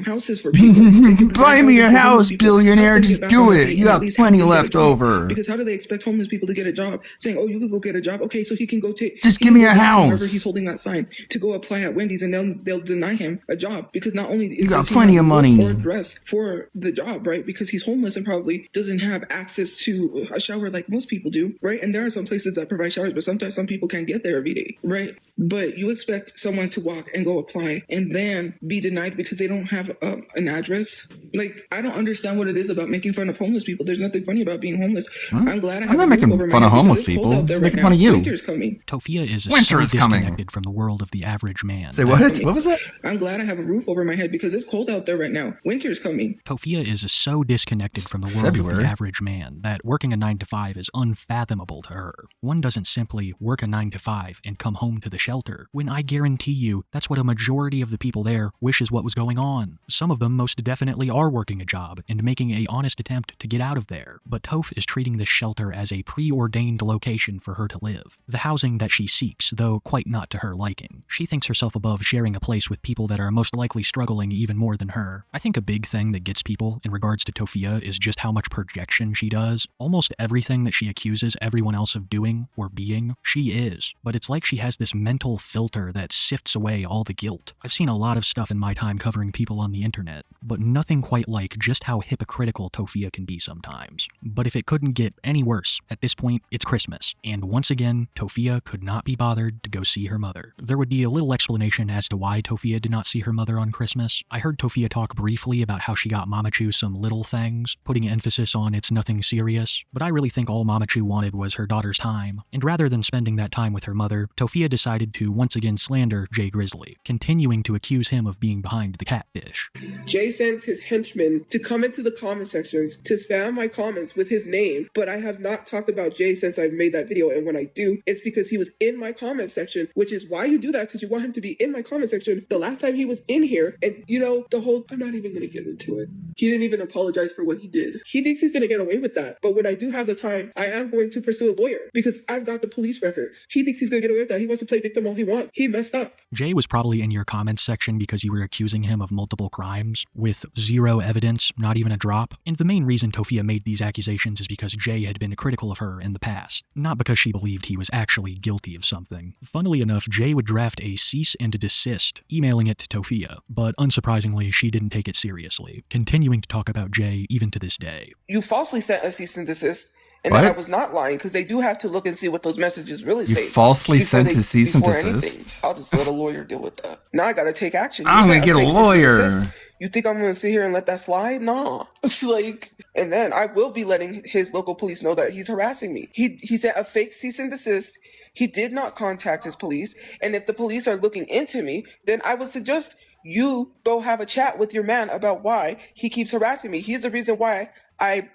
houses for people. Buy me a house, billionaire. Just do it. You have plenty left over. Because how do they expect homeless people to get a job? Saying, oh, you could go get a job. Okay, so he can go take. Just give me a house. Wherever he's holding that sign to go apply at Wendy's, and they'll deny him a job because not only you got plenty of money or dress for the job, right? Because he's homeless and probably doesn't have access to a shower like most people do, right? And there are some places that provide showers, but sometimes some people can't get there every day, right? But you expect someone to walk and go apply and then be denied because they don't have an address. Like, I don't understand what it is about making fun of homeless people. There's nothing funny about being homeless. I'm glad I'm not making fun of homeless people. I'm just making fun of you. Winter's coming. Tofia is Winter is coming. Disconnected from the world of the average man. Say what? What was that? I'm glad I have a roof over my head because it's cold out there right now. Winter's coming. Tofia is so disconnected from the world of the average man that working a 9-to-5 is unfathomable to her. One doesn't simply work a 9-to-5 and come home to the shelter, when I guarantee you that's what a majority of the people there wishes what was going on. Some of them most definitely are working a job and making a honest attempt to get out of there, but Toph is treating this shelter as a preordained location for her to live. The housing that she seeks, though quite not to her liking. She thinks herself above sharing a place with people that are most likely struggling even more than her. I think a big thing that gets people in regards to Tofia is just how much projection she does. Almost everything that she accuses everyone else of doing or being, she is. But it's like she has this mental filter that sifts away all the guilt. I've seen a lot of stuff in my time covering people on the internet, but nothing quite like just how hypocritical Tofia can be sometimes. But if it couldn't get any worse, at this point, it's Christmas, and once again, Tofia could not be bothered to go see her mother. There would be a little explanation as to why Tofia did not see her mother on Christmas. I heard Tofia talk briefly about how she got Mamachu some little things, putting emphasis on it's nothing serious, but I really think all Mamachu wanted was her daughter's time, and rather than spending that time with her mother, Tofia decided to once again slander Jay Grizzly, continuing to accuse him of being behind the catfish. Jay sends his henchmen to come into the comment sections to spam my comments with his name, but I have not talked about Jay since I've made that video, and when I do, it's because he was in my comment section, which is why you do that, because you want him to be in my comment section. The last time he was in here, and you know, the whole, I'm not even gonna get into it. He didn't even apologize for what he did. He thinks he's gonna get away with that, but when I do have the time, I am going to pursue a lawyer, because I've got the police records. He thinks he's gonna get away with that. He wants to play victim all he wants. He messed up. Jay was probably in your comments section because you were accusing him of multiple crimes, with zero evidence, not even a drop. And the main reason Tofia made these accusations is because Jay had been critical of her in the past, not because she believed he was actually guilty of something. Funnily enough, Jay would draft a cease and desist, emailing it to Tofia, but unsurprisingly, she didn't take it seriously, continuing to talk about Jay even to this day. You falsely sent a cease and desist. And What? then I was not lying, because they do have to look and see what those messages really You say. falsely before sent they- a cease and before anything. desist? I'll just let a lawyer deal with that. Now I gotta take action. You I'm gonna sent get a fake cease and lawyer. desist. You think I'm gonna sit here and let that slide? Nah. It's like, and then I will be letting his local police know that he's harassing me. He sent a fake cease and desist. He did not contact his police. And if the police are looking into me, then I would suggest you go have a chat with your man about why he keeps harassing me. He's the reason why I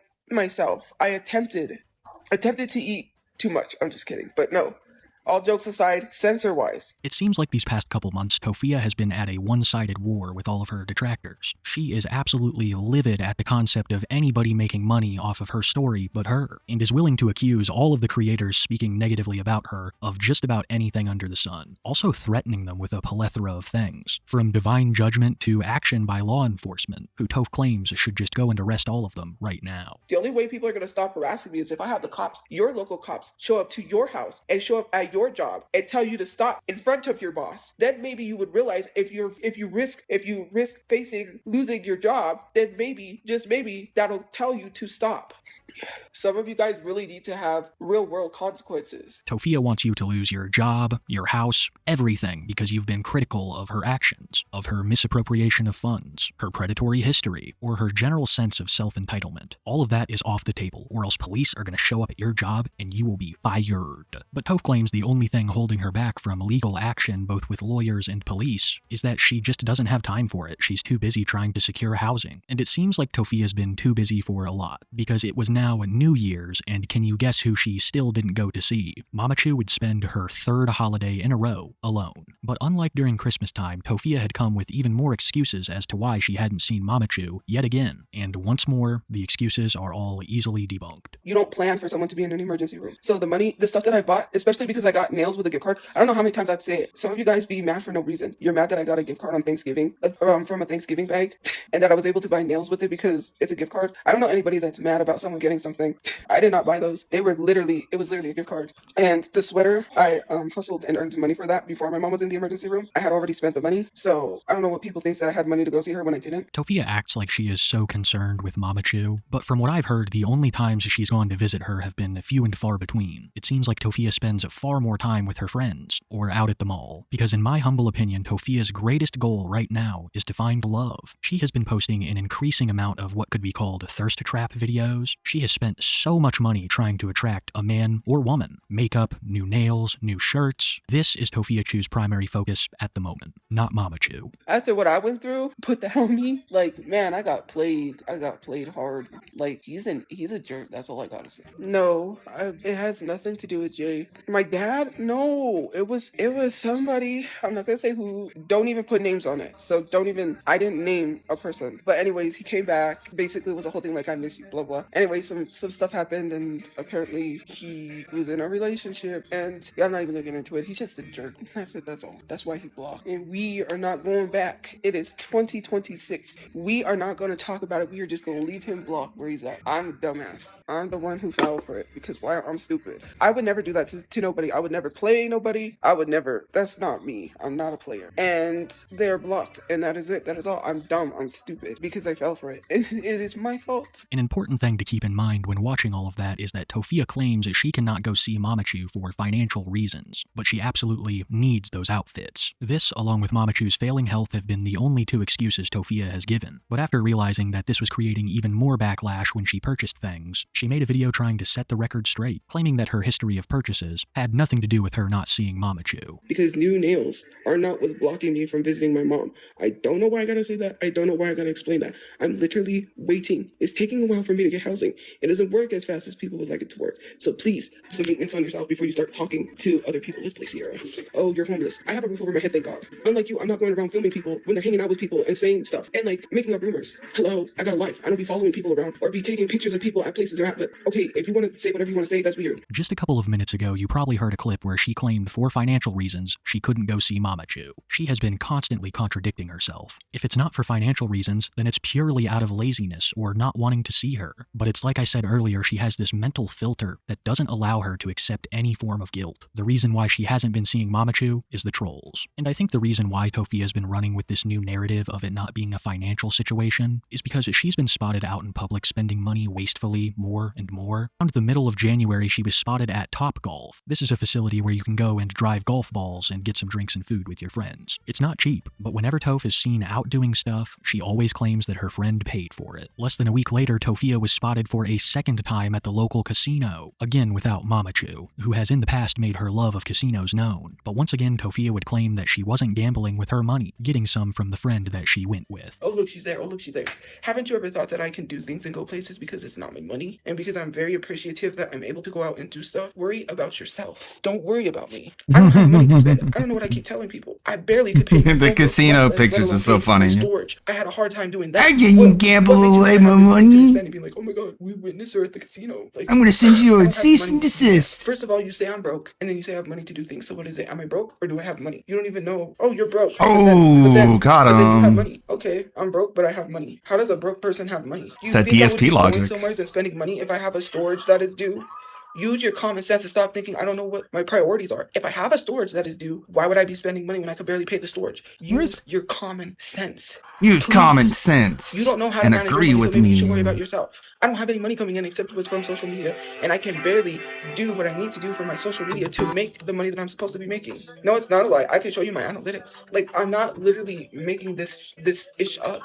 attempted to eat too much. I'm just kidding. But no, all jokes aside, censor-wise. It seems like these past couple months, Tofia has been at a one-sided war with all of her detractors. She is absolutely livid at the concept of anybody making money off of her story but her, and is willing to accuse all of the creators speaking negatively about her of just about anything under the sun, also threatening them with a plethora of things, from divine judgment to action by law enforcement, who Toph claims should just go and arrest all of them right now. The only way people are going to stop harassing me is if I have the cops, your local cops, show up to your house and show up at your job and tell you to stop in front of your boss. Then maybe you would realize if you risk facing losing your job, then maybe, just maybe, that'll tell you to stop. Some of you guys really need to have real world consequences. Tofia wants you to lose your job, your house, everything because you've been critical of her actions, of her misappropriation of funds, her predatory history, or her general sense of self-entitlement. All of that is off the table, or else police are going to show up at your job and you will be fired. But Toph claims the only thing holding her back from legal action, both with lawyers and police, is that she just doesn't have time for it. She's too busy trying to secure housing. And it seems like Tofia's been too busy for a lot, because it was now New Year's, and can you guess who she still didn't go to see? Mamachu would spend her third holiday in a row alone. But unlike during Christmas time, Tofia had come with even more excuses as to why she hadn't seen Mamachu yet again. And once more, the excuses are all easily debunked. You don't plan for someone to be in an emergency room. So the money, the stuff that I bought, especially because I got nails with a gift card, I don't know how many times I'd say it. Some of you guys be mad for no reason. You're mad that I got a gift card on Thanksgiving, from a Thanksgiving bag, and that I was able to buy nails with it because it's a gift card. I don't know anybody that's mad about someone getting something. I did not buy those. It was literally a gift card. And the sweater, I hustled and earned some money for that before my mom was in the emergency room. I had already spent the money, so I don't know what people think that I had money to go see her when I didn't. Tofia acts like she is so concerned with Mamachu, but from what I've heard, the only times she's gone to visit her have been few and far between. It seems like Tofia spends far more time with her friends, or out at the mall, because in my humble opinion, Tofia's greatest goal right now is to find love. She has been posting an increasing amount of what could be called thirst trap videos. She has spent so much money trying to attract a man or woman. Makeup, new nails, new shirts. This is Tofia Chu's primary focus at the moment, not Mamachu. After what I went through, put that on me. Like, man, I got played hard. Like, he's a jerk. That's all I gotta say. No, it has nothing to do with Jay. My dad? No, it was somebody. I'm not gonna say who. Don't even put names on it. So I didn't name a person. But anyways, he came back. Basically, it was a whole thing like, I miss you, blah, blah. Anyway, some stuff happened, and apparently he was in a relationship, and yeah, I'm not even gonna get into it. He's just a jerk. That's it, that's all. That's why he blocked. And we are not going back. It is 2026. We are not going to talk about it. We are just going to leave him blocked where he's at. I'm a dumbass. I'm the one who fell for it because why? I'm stupid. I would never do that to nobody. I would never play nobody. I would never. That's not me. I'm not a player. And they're blocked. And that is it. That is all. I'm dumb. I'm stupid because I fell for it. And it is my fault. An important thing to keep in mind when watching all of that is that Tofia claims that she cannot go see Mamachu for financial reasons, but she absolutely needs those outfits. This, along with Mamachu's failing health, have been the only two excuses Tofia has given. But after realizing that this was creating even more backlash when she purchased things, she made a video trying to set the record straight, claiming that her history of purchases had nothing to do with her not seeing Mamachu. Because new nails are not what's blocking me from visiting my mom. I don't know why I gotta say that. I don't know why I gotta explain that. I'm literally waiting. It's taking a while for me to get housing. It doesn't work as fast as people would like it to work. So please, some maintenance on yourself before you start talking to other people. Let's play Sierra. Oh, you're homeless. I have a roof over my head, thank God. Unlike you, I'm not going around filming people when they're hanging out with people and saying stuff and like making up rumors. Hello, I got a life. I don't be following people around or be taking pictures of people at places they're at. But okay, if you want to say whatever you want to say, that's weird. Just a couple of minutes ago, you probably heard a clip where she claimed for financial reasons she couldn't go see Mamachu. She has been constantly contradicting herself. If it's not for financial reasons, then it's purely out of laziness or not wanting to see her. But it's like I said earlier, she has this mental filter that doesn't allow her to accept any form of guilt. The reason why she hasn't been seeing Mamachu is the trolls. And I think the reason why Tofia's been running with this new narrative of it not being a financial situation is because she's been spotted out in public spending money wastefully more and more. Around the middle of January, she was spotted at Top Golf. This is a facility where you can go and drive golf balls and get some drinks and food with your friends. It's not cheap, but whenever Toph is seen out doing stuff, she always claims that her friend paid for it. Less than a week later, Tofia was spotted for a second time at the local casino, again without Mamachu, who has in the past made her love of casinos known. But once again, Tofia would claim that she wasn't gambling with her money, getting some from the friend that she went with. Oh, look, she's there. Oh, look, she's there. Haven't you ever thought that I can do things and go places because it's not my money? And because I'm very appreciative that I'm able to go out and do stuff? Worry about yourself. Don't worry about me. I don't have money to spend. I don't know what I keep telling people. I barely could pay The casino pictures are so funny. Storage. I had a hard time doing that. I didn't gamble away my money. Being like, oh my God, we witnessed her at the casino. Like, I'm gonna send you a cease and desist. First of all, you say I'm broke, and then you say I have money to do things. So what is it? Am I broke or do I have money? You don't even know. Oh, you're broke. Oh, got him. But then you have money. Okay, I'm broke, but I have money. How does a broke person have money? It's that DSP logic. Going somewhere and spending money if I have a storage that is due. Use your common sense and stop thinking I don't know what my priorities are. If I have a storage that is due, why would I be spending money when I could barely pay the storage? Use your common sense. Use common sense. You don't know how to and manage agree your money, with so maybe me. you should worry about yourself. I don't have any money coming in except what's from social media, and I can barely do what I need to do for my social media to make the money that I'm supposed to be making. No, it's not a lie. I can show you my analytics. Like, I'm not literally making this ish up.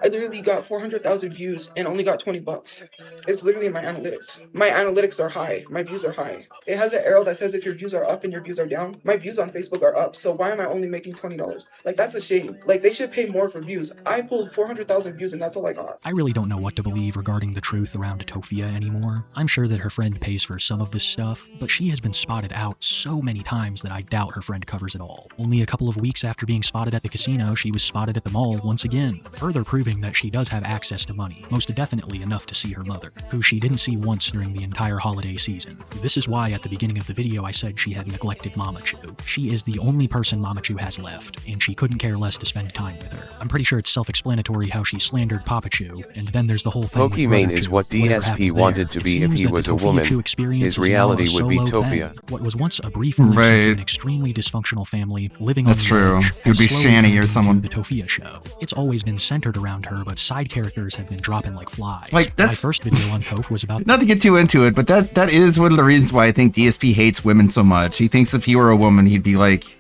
I literally got 400,000 views and only got $20. It's literally my analytics. My analytics are high. My views are high. It has an arrow that says if your views are up and your views are down. My views on Facebook are up, so why am I only making $20? Like, that's a shame. Like, they should pay more for views. I pulled 400,000 views and that's all I got. I really don't know what to believe regarding the truth around Tofia anymore. I'm sure that her friend pays for some of this stuff, but she has been spotted out so many times that I doubt her friend covers it all. Only a couple of weeks after being spotted at the casino, she was spotted at the mall once again, further proving that she does have access to money, most definitely enough to see her mother, who she didn't see once during the entire holiday season. This is why at the beginning of the video I said she had neglected Mamachu. She is the only person Mamachu has left, and she couldn't care less to spend time with her. I'm pretty sure it's self-explanatory how she slandered Papachu, and then there's the whole thing with Pokimane is what DSP wanted to be if he was a woman. His reality would be Tofia. What was once a brief glimpse of an extremely dysfunctional family living on That's the true. edge He would be has slowly Shani turned or into someone. The Tofia show. It's always been centered around her, but side characters have been dropping like flies. Like, that's- My first video on Toph was about Not to get too into it, but that is one of the reasons why I think DSP hates women so much. He thinks if he were a woman, he'd be like,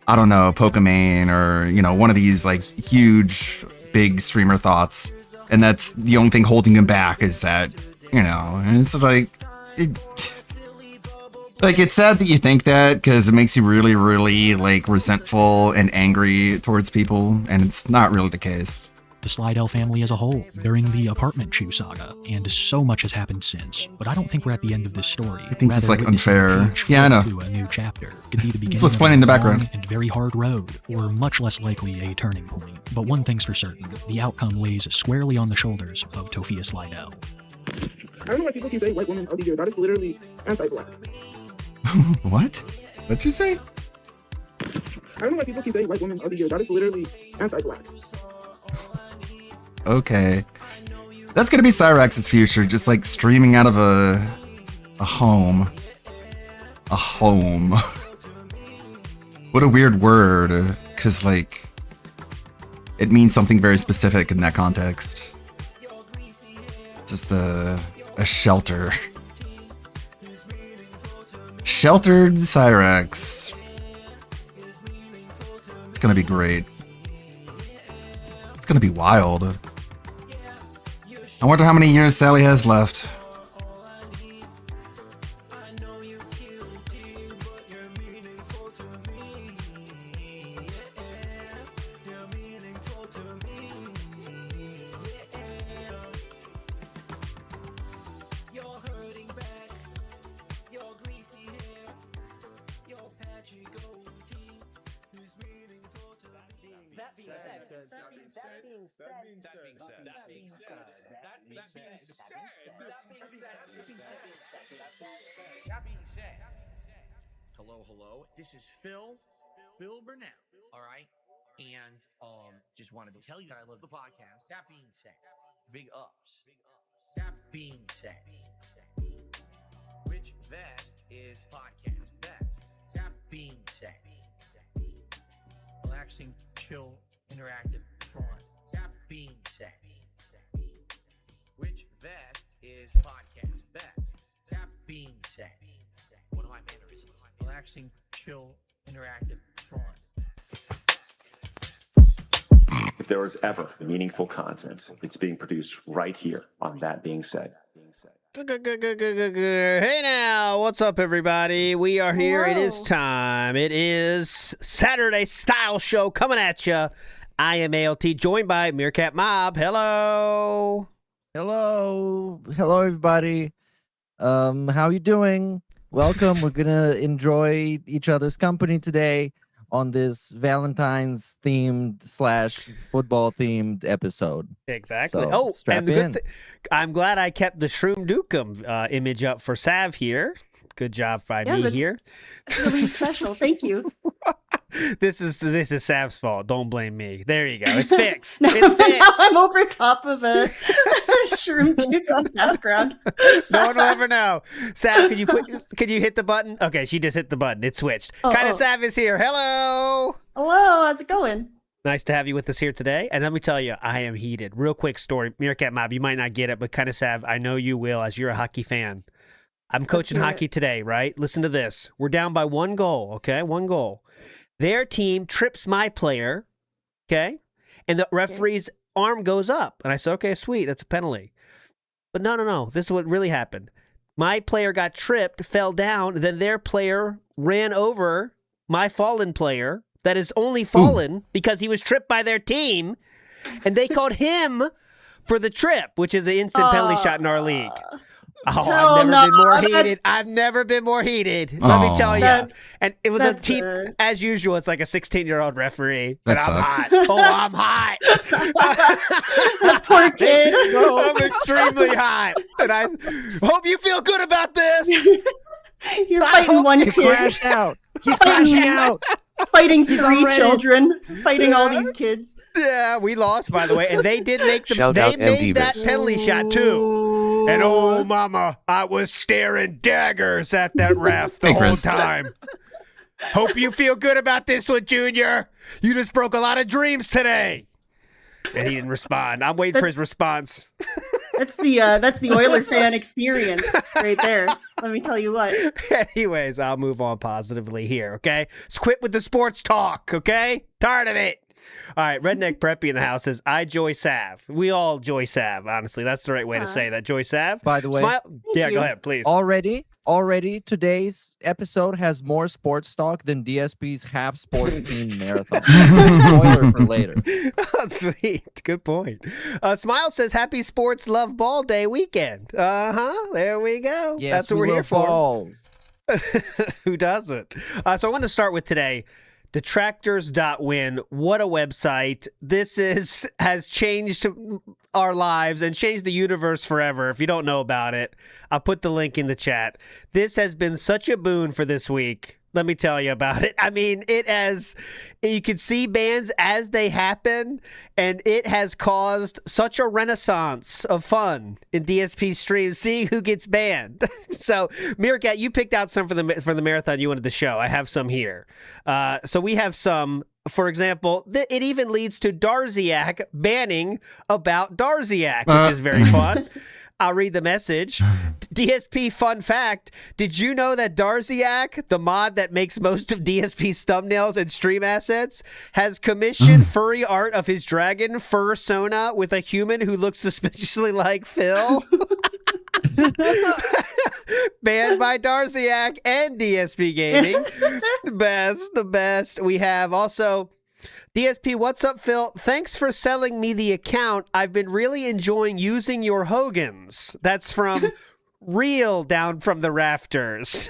I don't know, Pokimane or, you know, one of these like huge, big streamer thoughts. And that's the only thing holding him back is that, you know, and it's like, like, it's sad that you think that because it makes you really, really like resentful and angry towards people. And it's not really the case. the Slidell family as a whole during the apartment chew saga, and so much has happened since. But I don't think we're at the end of this story. He thinks it's Rather, like witnessing a unfair. page Yeah, I know. flip to a new chapter could be the beginning what's of playing a in the long background. and very hard road, or much less likely a turning point. But one thing's for certain: the outcome lays squarely on the shoulders of Tofia Slidell. I don't know why people keep saying white women of the year. That is literally anti-black. What? What'd you say? I don't know why people keep saying white women of the year. That is literally anti-black. Okay. That's gonna be Cyrex's future, just like streaming out of a home. A home. What a weird word, because like it means something very specific in that context. Just a shelter. Sheltered Cyrex. It's gonna be great. It's gonna be wild. I wonder how many years Sally has left. Hello. This is Phil Burnett. All right, and just wanted to tell you that I love the podcast. That being said, big ups. That being said, which vest is podcast best? That being said, relaxing, chill, interactive, fun. That being said, which vest is podcast best? That being said, one of my mannerisms. Relaxing, chill, interactive, fun. If there was ever meaningful content, it's being produced right here on That Being Said. Hey now, what's up, everybody? We are here. It is time. It is Saturday Style Show coming at you. I am ALT, joined by Meerkat Mob. Hello. Hello, everybody. How you doing? Welcome. We're gonna enjoy each other's company today on this Valentine's themed / football themed episode. Exactly. So, strap and the in. good I'm glad I kept the Shroom Dukem image up for Sav here. Good job by me here. That's really special. Thank you. This is Sav's fault. Don't blame me. There you go. It's fixed. Now, It's fixed. now I'm over top of a shroom kick on the background. No one will ever know. Sav, can you hit the button? Okay, she just hit the button. It switched. Kind of Sav is here. Hello. Hello. How's it going? Nice to have you with us here today. And let me tell you, I am heated. Real quick story. Meerkat Mob, you might not get it, but kind of Sav, I know you will as you're a hockey fan. I'm coaching hockey today, right? Listen to this. We're down by 1 goal, okay? 1 goal. Their team trips my player, okay? And the referee's arm goes up. And I said, okay, sweet, that's a penalty. But no. This is what really happened. My player got tripped, fell down, then their player ran over my fallen player that is only fallen because he was tripped by their team. And they called him for the trip, which is an instant penalty shot in our league. Oh, I've never been more heated. Let me tell you. And it was a team, as usual, it's like a 16-year-old referee. That I'm sucks. hot. Oh, I'm hot. Poor kid. I'm extremely hot. And I hope you feel good about this. You're fighting one kid. He crashed out. He's crashing out. Fighting 3 children. Fighting all these kids. Yeah, we lost, by the way. And they did make Shout they out made MD that Vis. penalty shot, too. And oh, mama, I was staring daggers at that ref the whole time. Hope you feel good about this one, Junior. You just broke a lot of dreams today. And he didn't respond. I'm waiting for his response. That's the Oiler fan experience right there. Let me tell you what. Anyways, I'll move on positively here, okay? Let's quit with the sports talk, okay? Tired of it. All right, Redneck Preppy in the house says, I joy Sav. We all joy Sav, honestly. That's the right way to say that. Joy Sav. By the way, yeah, go ahead, please. Already, today's episode has more sports talk than DSP's half sports themed marathon. Spoiler for later. Oh, sweet. Good point. Smile says, Happy Sports Love Ball Day weekend. There we go. Yes, that's what we're here for. Balls. Who doesn't? So I want to start with today. Detractors.win. What a website. This has changed our lives and changed the universe forever. If you don't know about it, I'll put the link in the chat. This has been such a boon for this week. let me tell you about it. I mean, you can see bans as they happen, and it has caused such a renaissance of fun in DSP streams, seeing who gets banned. So, Meerkat, you picked out some for the marathon you wanted to show. I have some here. So we have some, for example, it even leads to Darziak banning about Darziak, which is very fun. I'll read the message. DSP fun fact. Did you know that Darziak, the mod that makes most of DSP's thumbnails and stream assets, has commissioned furry art of his dragon fursona with a human who looks suspiciously like Phil? Banned by Darziak and DSP Gaming. The best. We have also... DSP, what's up, Phil? Thanks for selling me the account. I've been really enjoying using your Hogans. That's from Real Down from the Rafters.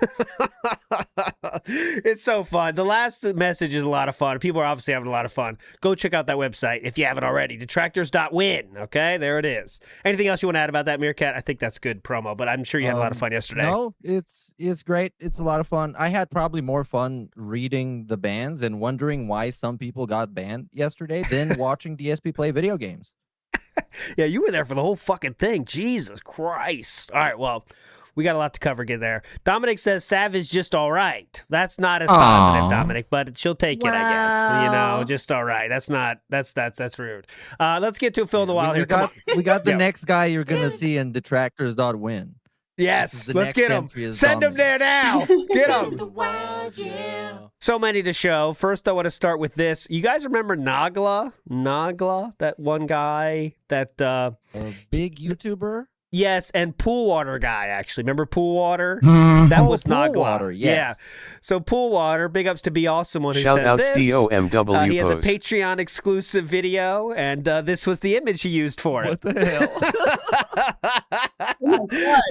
It's so fun. The last message is a lot of fun. People are obviously having a lot of fun. Go check out that website if you haven't already. Detractors.win. Okay, there it is. Anything else you want to add about that, Meerkat? I think that's good promo, but I'm sure you had a lot of fun yesterday. No, it's great. It's a lot of fun. I had probably more fun reading the bans and wondering why some people got banned yesterday than watching DSP play video games. Yeah, you were there for the whole fucking thing. Jesus Christ. All right, well, we got a lot to cover. Get there. Dominic says Sav is just all right. That's not as positive, Dominic, but she'll take it, I guess. You know, just all right. That's rude. Let's get to Phil in the Wild here. We got the next guy you're gonna see in Detractors.win. Yes, let's get him. Send him there now. Get him. So many to show. First, I want to start with this. You guys remember Nagla? Nagla, that one guy that a big YouTuber? Yes, and Pool Water guy, actually. Remember Pool Water? That was Nagla. Water, yes. Yeah. So Pool Water, big ups to Be Awesome one who Shout sent outs this. DOMW he has a post. Patreon exclusive video, and this was the image he used for it. What the hell?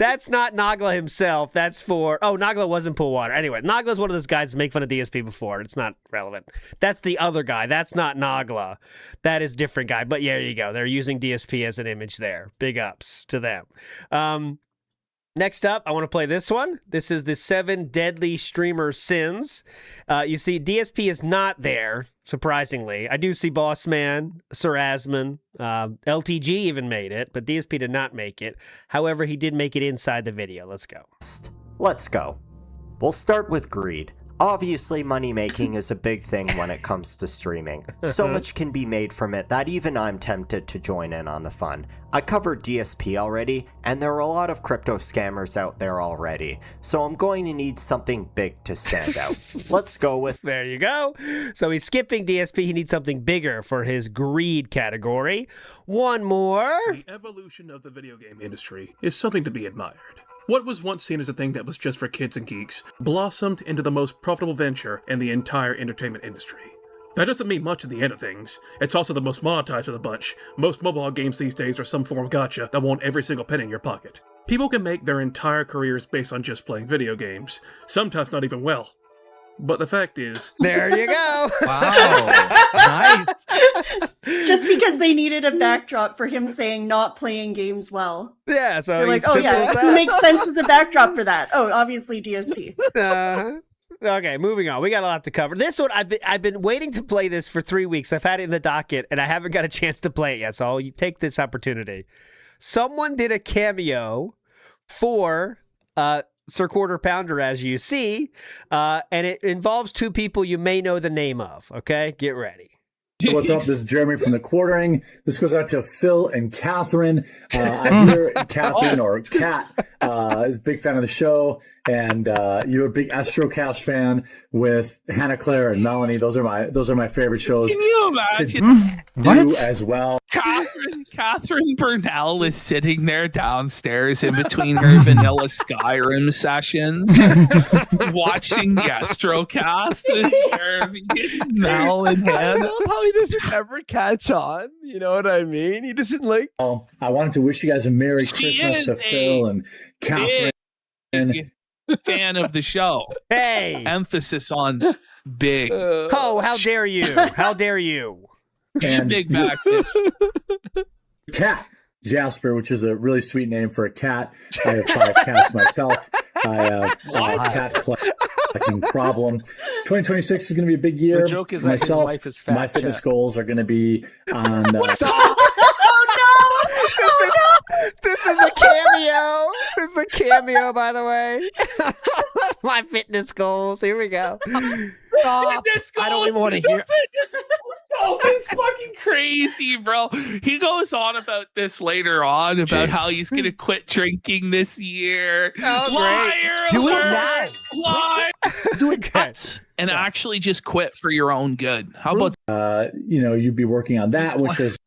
That's not Nagla himself. That's for... Oh, Nagla wasn't Pool Water. Anyway, Nagla's one of those guys that make fun of DSP before. It's not relevant. That's the other guy. That's not Nagla. That is a different guy. But yeah, there you go. They're using DSP as an image there. Big ups to them. Next up, I want to play this one. This is the 7 Deadly Streamer Sins. You see, DSP is not there, surprisingly. I do see Bossman, Sir Asman, LTG even made it, but DSP did not make it. However, he did make it inside the video. Let's go. Let's go. We'll start with greed. Obviously, money making is a big thing when it comes to streaming. So much can be made from it that even I'm tempted to join in on the fun. I covered DSP already, and there are a lot of crypto scammers out there already, so I'm going to need something big to stand out. Let's go with... There you go. So he's skipping DSP. He needs something bigger for his greed category. One more. The evolution of the video game industry is something to be admired. What was once seen as a thing that was just for kids and geeks blossomed into the most profitable venture in the entire entertainment industry. That doesn't mean much at the end of things. It's also the most monetized of the bunch. Most mobile games these days are some form of gacha that want every single penny in your pocket. People can make their entire careers based on just playing video games, sometimes not even well. But the fact is... There you go! Wow. Nice. Just because they needed a backdrop for him saying not playing games well. Yeah, so they're like, oh yeah, who makes sense as a backdrop for that? Oh, obviously DSP. Okay, moving on. We got a lot to cover. This one, I've been waiting to play this for 3 weeks. I've had it in the docket, and I haven't got a chance to play it yet, so I'll take this opportunity. Someone did a cameo for... Sir Quarter Pounder, as you see, and it involves 2 people you may know the name of. Okay, get ready. What's up? This is Jeremy from The Quartering. This goes out to Phil and Catherine. I hear Catherine, or Kat, is a big fan of the show, and you're a big Astrocast fan with Hannah Claire and Melanie. Those are my favorite shows. Can you imagine? Do as well. Catherine Burnell is sitting there downstairs in between her vanilla Skyrim sessions, watching the Astrocast with Jeremy, Mel, and Hannah. I love how he doesn't ever catch on. You know what I mean? He doesn't like. I wanted to wish you guys a Merry Christmas to Phil and Catherine. Fan of the show. Hey! Emphasis on big. Oh, how dare you? How dare you? And big back. Cat Jasper, which is a really sweet name for a cat. I have 5 cats myself. I have cat collecting problem. 2026 is going to be a big year. The joke is for that his myself. wife is fat, My fitness Chet. goals are going to be on. This is a cameo. This is a cameo, by the way. My fitness goals. Here we go. Stop. I don't even want to hear. Oh, it's fucking crazy, bro. He goes on about this later on about Jay. how he's gonna quit drinking this year. Oh, Liar great. Do it alert! now. Liar! Do it nuts and actually just quit for your own good. How about You'd be working on that, which was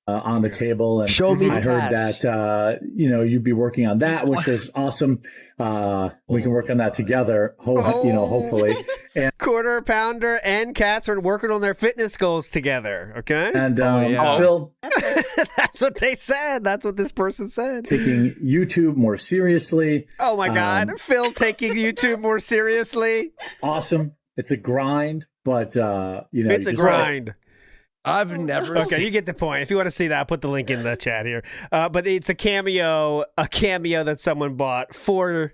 on the table, and Show me I the heard cash. that you'd be working on that, which was awesome. We can work on that together. Hopefully. And Quarter Pounder and Catherine working on their fitness goals together. Okay. And Phil That's what they said. That's what this person said. taking YouTube more seriously. Oh my God. Phil taking YouTube more seriously. Awesome. It's a grind, but It's you a just grind. I've never. Okay, you get the point. If you want to see that, I'll put the link in the chat here. But it's a cameo that someone bought for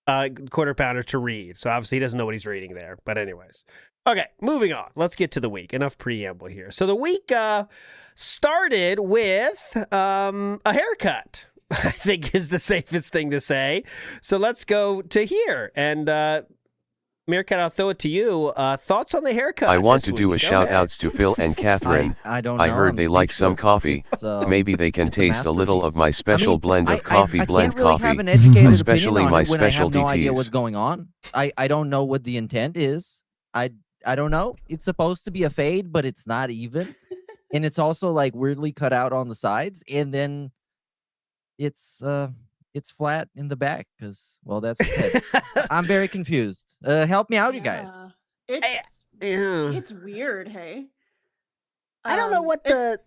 Quarter Pounder to read. So obviously he doesn't know what he's reading there. But anyways. Okay, moving on. Let's get to the week. Enough preamble here. So the week started with a haircut, I think is the safest thing to say. So let's go to here. And Meerkat, I'll throw it to you. Thoughts on the haircut? I want this to do a week? Go shout ahead. outs to Phil and Catherine. I don't I know, heard I'm they like some speechless. coffee. It's, Maybe they can it's a taste a little of my special blend of coffee I blend can't really coffee, have an educated especially opinion on my it when I have specialty no idea teas. what's going on. I don't know what the intent is. I don't know. It's supposed to be a fade, but it's not even. And it's also like weirdly cut out on the sides, and then it's flat in the back because, well, that's his head. I'm very confused. Help me out, you guys. It's weird, hey. I don't know what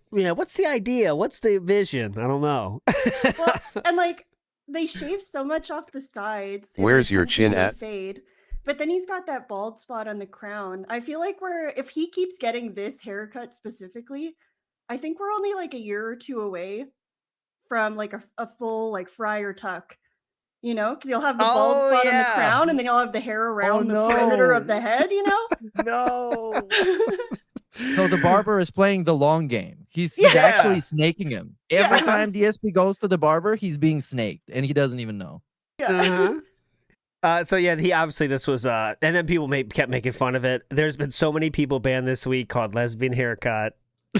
what's the idea? What's the vision? I don't know. And like they shave so much off the sides. it Where's makes your them chin really at? Fade. But then he's got that bald spot on the crown. I feel like if he keeps getting this haircut specifically, I think we're only like a year or two away from like a full like friar tuck. You know, because you'll have the bald spot on the crown, and then you'll have the hair around the perimeter of the head. You know? No. So the barber is playing the long game. He's actually snaking him. Every time DSP goes to the barber, he's being snaked, and he doesn't even know. So yeah, he obviously this was and then people kept making fun of it. There's been so many people banned this week called lesbian haircut,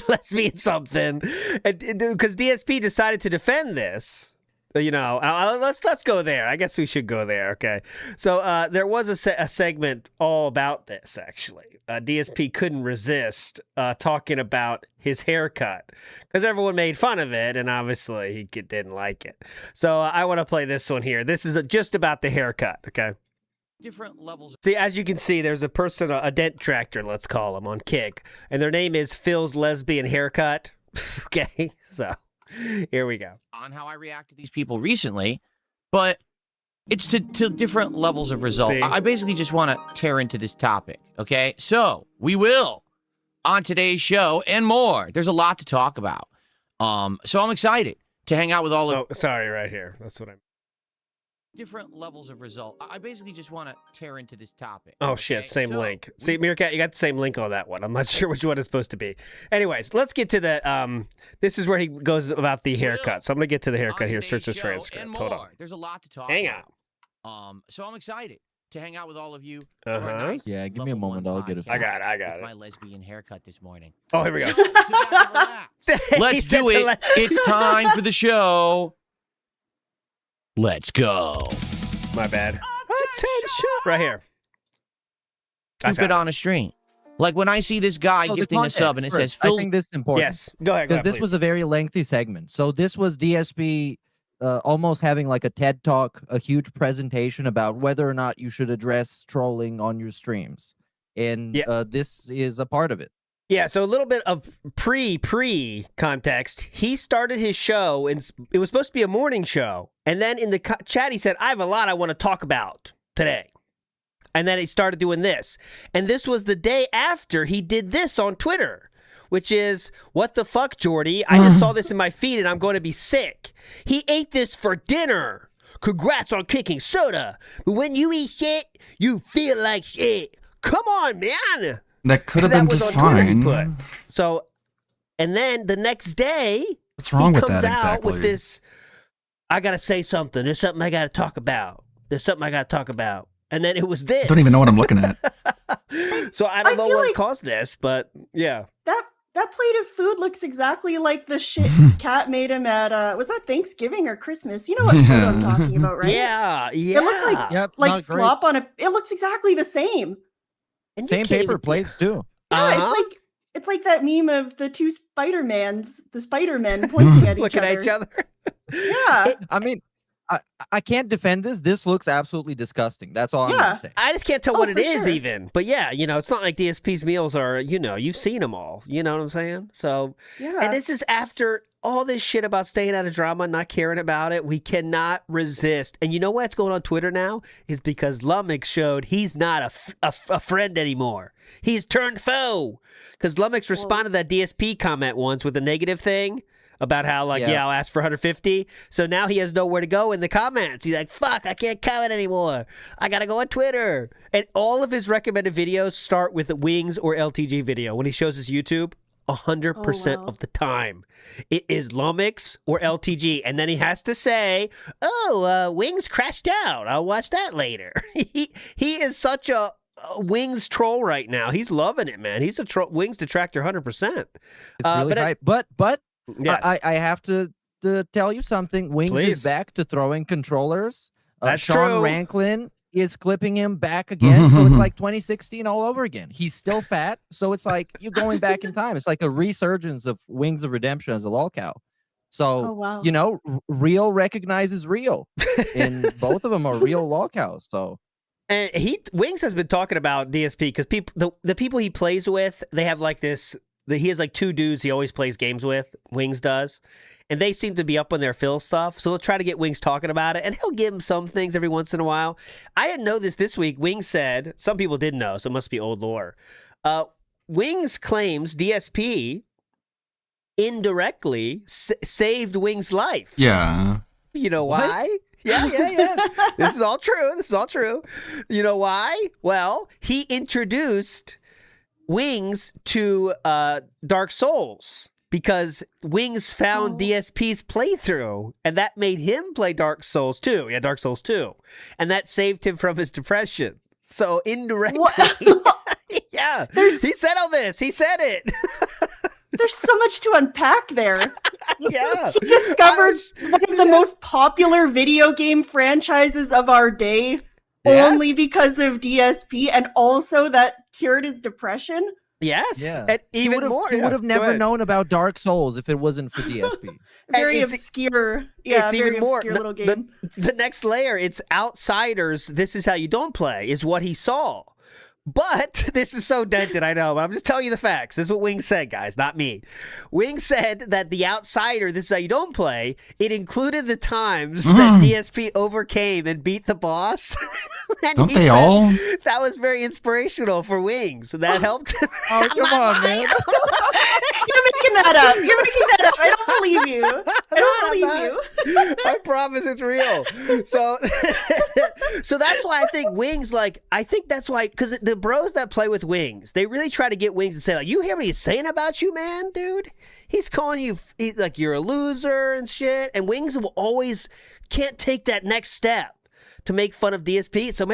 lesbian something, because DSP decided to defend this. Let's go there. I guess we should go there. Okay. So there was a segment all about this, actually. DSP couldn't resist talking about his haircut because everyone made fun of it, and obviously he didn't like it. So I want to play this one here. This is just about the haircut, okay? Different levels. See, as you can see, there's a person, a dent tractor, let's call him, on Kick, and their name is Phil's Lesbian Haircut. Okay, so here we go. On how I react to these people recently, but it's to different levels of result. See? I basically just want to tear into this topic, okay? So we will on today's show and more. There's a lot to talk about. So I'm excited to hang out with all of. Oh, sorry, right here. That's what I'm. Different levels of result. I basically just want to tear into this topic. Oh shit, okay? same So, link. See, Meerkat, you got the same link on that one. I'm not sure which one it's supposed to be. Anyways, let's get to the this is where he goes about the haircut. So I'm gonna get to the haircut here. Search this transcript. and Hold on. more. There's a lot to talk Hang about. So I'm excited to hang out with all of you. for a nice Yeah, give me a moment. I'll get it. I got it. with my lesbian haircut this morning. Oh, here we go. Let's do it. It's time for the show. Let's go. My bad. Attention. Right here. Keep it on a string. Like when I see this guy So the gifting a sub and it says, I Phil's. think this is important. Yes. Go ahead. Because this was a very lengthy segment. So this was DSP almost having like a TED Talk, a huge presentation about whether or not you should address trolling on your streams. And this is a part of it. Yeah, so a little bit of pre context. He started his show, and it was supposed to be a morning show. And then in the chat, he said, I have a lot I want to talk about today. And then he started doing this. And this was the day after he did this on Twitter, which is, what the fuck, Jordy? I just saw this in my feed, and I'm going to be sick. He ate this for dinner. congrats on kicking soda. But when you eat shit, you feel like shit. Come on, man. That could have That been was just on Twitter he fine. put. So, and then the next day, What's wrong he with comes that out exactly? with this, I got to say something. There's something I got to talk about. And then it was this. I don't even know what I'm looking at. So I don't know what caused this, but yeah. That plate of food looks exactly like the shit Cat made him at was that Thanksgiving or Christmas? You know what photo I'm talking about, right? Yeah. It looked like not slop on a. It looks exactly the same. And Same paper plates too. Yeah, it's like that meme of the two the Spider-Men pointing at each Looking other. at each other. Yeah. I mean, I can't defend this. This looks absolutely disgusting. That's all I'm gonna say. I just can't tell what it for is sure. even. But yeah, it's not like DSP's meals are, you've seen them all. You know what I'm saying? So, Yeah. and this is after all this shit about staying out of drama, not caring about it. We cannot resist. And you know what's going on Twitter now? Is because Lummox showed he's not a friend anymore. He's turned foe. Because Lummox responded to that DSP comment once with a negative thing. About how, I'll ask for 150. So now he has nowhere to go in the comments. He's like, fuck, I can't comment anymore. I got to go on Twitter. And all of his recommended videos start with a Wings or LTG video. When he shows his YouTube, 100% of the time, it is Lummox or LTG. And then he has to say, Wings crashed out. I'll watch that later. He is such a Wings troll right now. He's loving it, man. He's a Wings detractor 100%. It's really hype. But yes. I have to tell you something. Wings Please. is back to throwing controllers. That's Sean true. Ranklin is clipping him back again. So it's like 2016 all over again. He's still fat. So it's like you're going back in time. It's like a resurgence of Wings of Redemption as a lolcow. So, wow. real recognizes real. And both of them are real lolcows. So. And Wings has been talking about DSP because the people he plays with, they have like this. He has like two dudes he always plays games with. Wings does, and they seem to be up on their Phil stuff. So they'll try to get Wings talking about it, and he'll give him some things every once in a while. I didn't know this week. Wings said some people didn't know, so it must be old lore. Wings claims DSP indirectly saved Wings' life. Yeah. You know why? Yeah. This is all true. You know why? Well, he introduced Wings to Dark Souls because Wings found DSP's playthrough, and that made him play Dark Souls 2. Yeah, Dark Souls 2. And that saved him from his depression. So indirectly, yeah. He said all this. He said it. There's so much to unpack there. Yeah. He discovered one of the most popular video game franchises of our day only because of DSP, and also that cured his depression. Yes. Yeah. And even more. He would have never known about Dark Souls if it wasn't for DSP. Very it's obscure. Yeah, it's very even more. obscure little game. The next layer, it's Outsiders. This is how you don't play, is what he saw. But this is so dented, I know, but I'm just telling you the facts. This is what Wings said, guys, not me. Wings said that the Outsider, this is how you don't play, it included the times that DSP overcame and beat the boss. And Don't he they said all? That was very inspirational for Wings. That helped. Oh, come on, man. You're making that up. I don't believe you. I promise it's real. So, so that's why I think Wings, I think that's why, because the bros that play with Wings, they really try to get Wings to say, you hear what he's saying about you, man, dude? He's calling you, you're a loser and shit. And Wings will always can't take that next step to make fun of DSP. So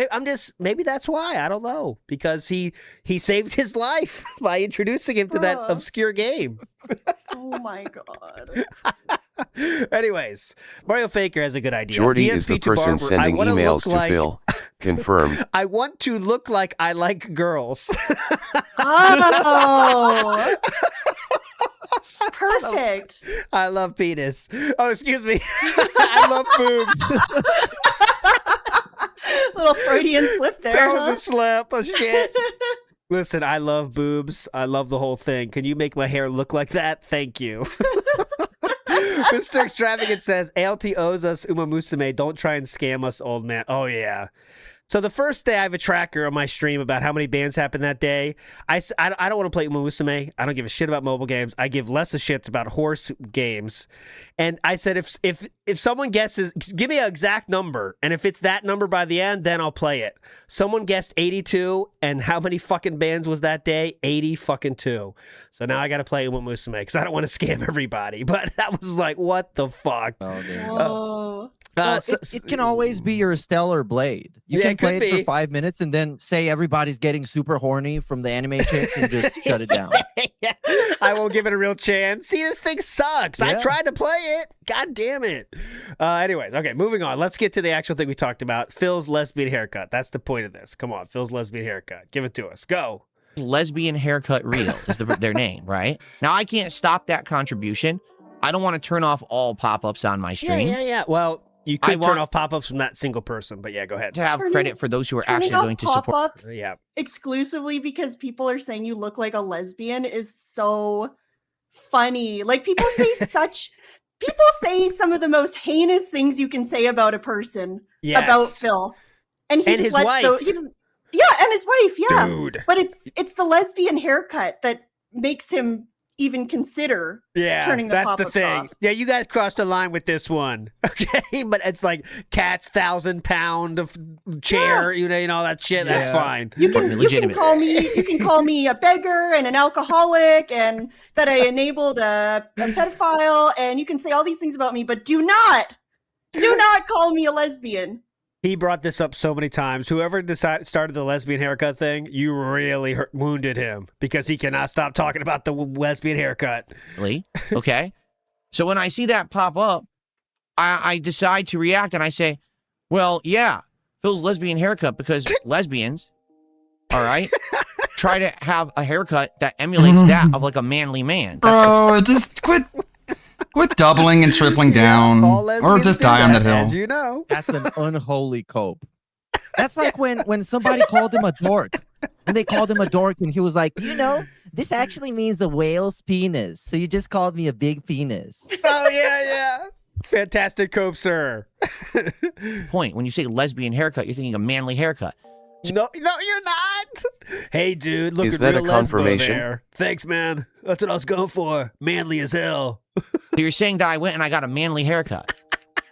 maybe that's why. I don't know. Because he saved his life by introducing him to that obscure game. Oh my god. Anyways, Mario Faker has a good idea. Jordy DSP is the to person Barber, sending I wanna emails look to like, Phil. Confirmed. I want to look like I like girls. Oh. Perfect. I love penis. Oh, excuse me. I love boobs. Little Freudian slip there. That was a slip. Oh, shit. Listen, I love boobs. I love the whole thing. Can you make my hair look like that? Thank you. Mr. Extravagant says, ALT owes us Uma Musume. Don't try and scam us, old man. Oh, yeah. So the first day I have a tracker on my stream about how many bans happened that day. I don't want to play Musume. I don't give a shit about mobile games. I give less a shit about horse games. And I said, if someone guesses, give me an exact number. And if it's that number by the end, then I'll play it. Someone guessed 82. And how many fucking bans was that day? 80 fucking 2. So now I got to play Musume because I don't want to scam everybody. But that was like, what the fuck? Oh, damn. Whoa. Well, it can always be your stellar blade. You can play it for 5 minutes and then say everybody's getting super horny from the anime chicks and just shut it down. I won't give it a real chance. See, this thing sucks. I tried to play it. God damn it. Anyways, okay, moving on. Let's get to the actual thing we talked about. Phil's lesbian haircut. That's the point of this. Come on, Phil's lesbian haircut. Give it to us. Go. Lesbian Haircut Reel is their name, right? Now, I can't stop that contribution. I don't want to turn off all pop-ups on my stream. Yeah. Well, you could turn off pop-ups from that single person, but yeah, go ahead. To have credit for those who are actually going to support. Pop-ups Yeah. exclusively because people are saying you look like a lesbian is so funny. Like people say some of the most heinous things you can say about a person about Phil, and he And just his lets wife. and his wife, yeah. Dude. But it's the lesbian haircut that makes him even consider turning the that's pop-ups the thing. off. Yeah, you guys crossed the line with this one. Okay, but it's like Cat's 1,000-pound of chair, you know that shit. That's fine. You can call me a beggar and an alcoholic and that I enabled a pedophile, and you can say all these things about me, but do not call me a lesbian. He brought this up so many times. Whoever started the lesbian haircut thing, you really wounded him because he cannot stop talking about the lesbian haircut. Really? Okay. So when I see that pop up, I decide to react and I say, well, yeah, Phil's lesbian haircut because lesbians, all right, try to have a haircut that emulates that of like a manly man. Bro, just quit doubling and tripling down, or just die on that hill. You know, that's an unholy cope. That's like when somebody called him a dork, and they called him a dork, and he was like, this actually means a whale's penis, so you just called me a big penis. Oh yeah. Fantastic cope, sir. Point. When you say lesbian haircut, you're thinking a manly haircut. No, you're not. Hey, dude, look Is at that real a lesbo confirmation? there. Thanks, man. That's what I was going for. Manly as hell. You're saying that I went and I got a manly haircut.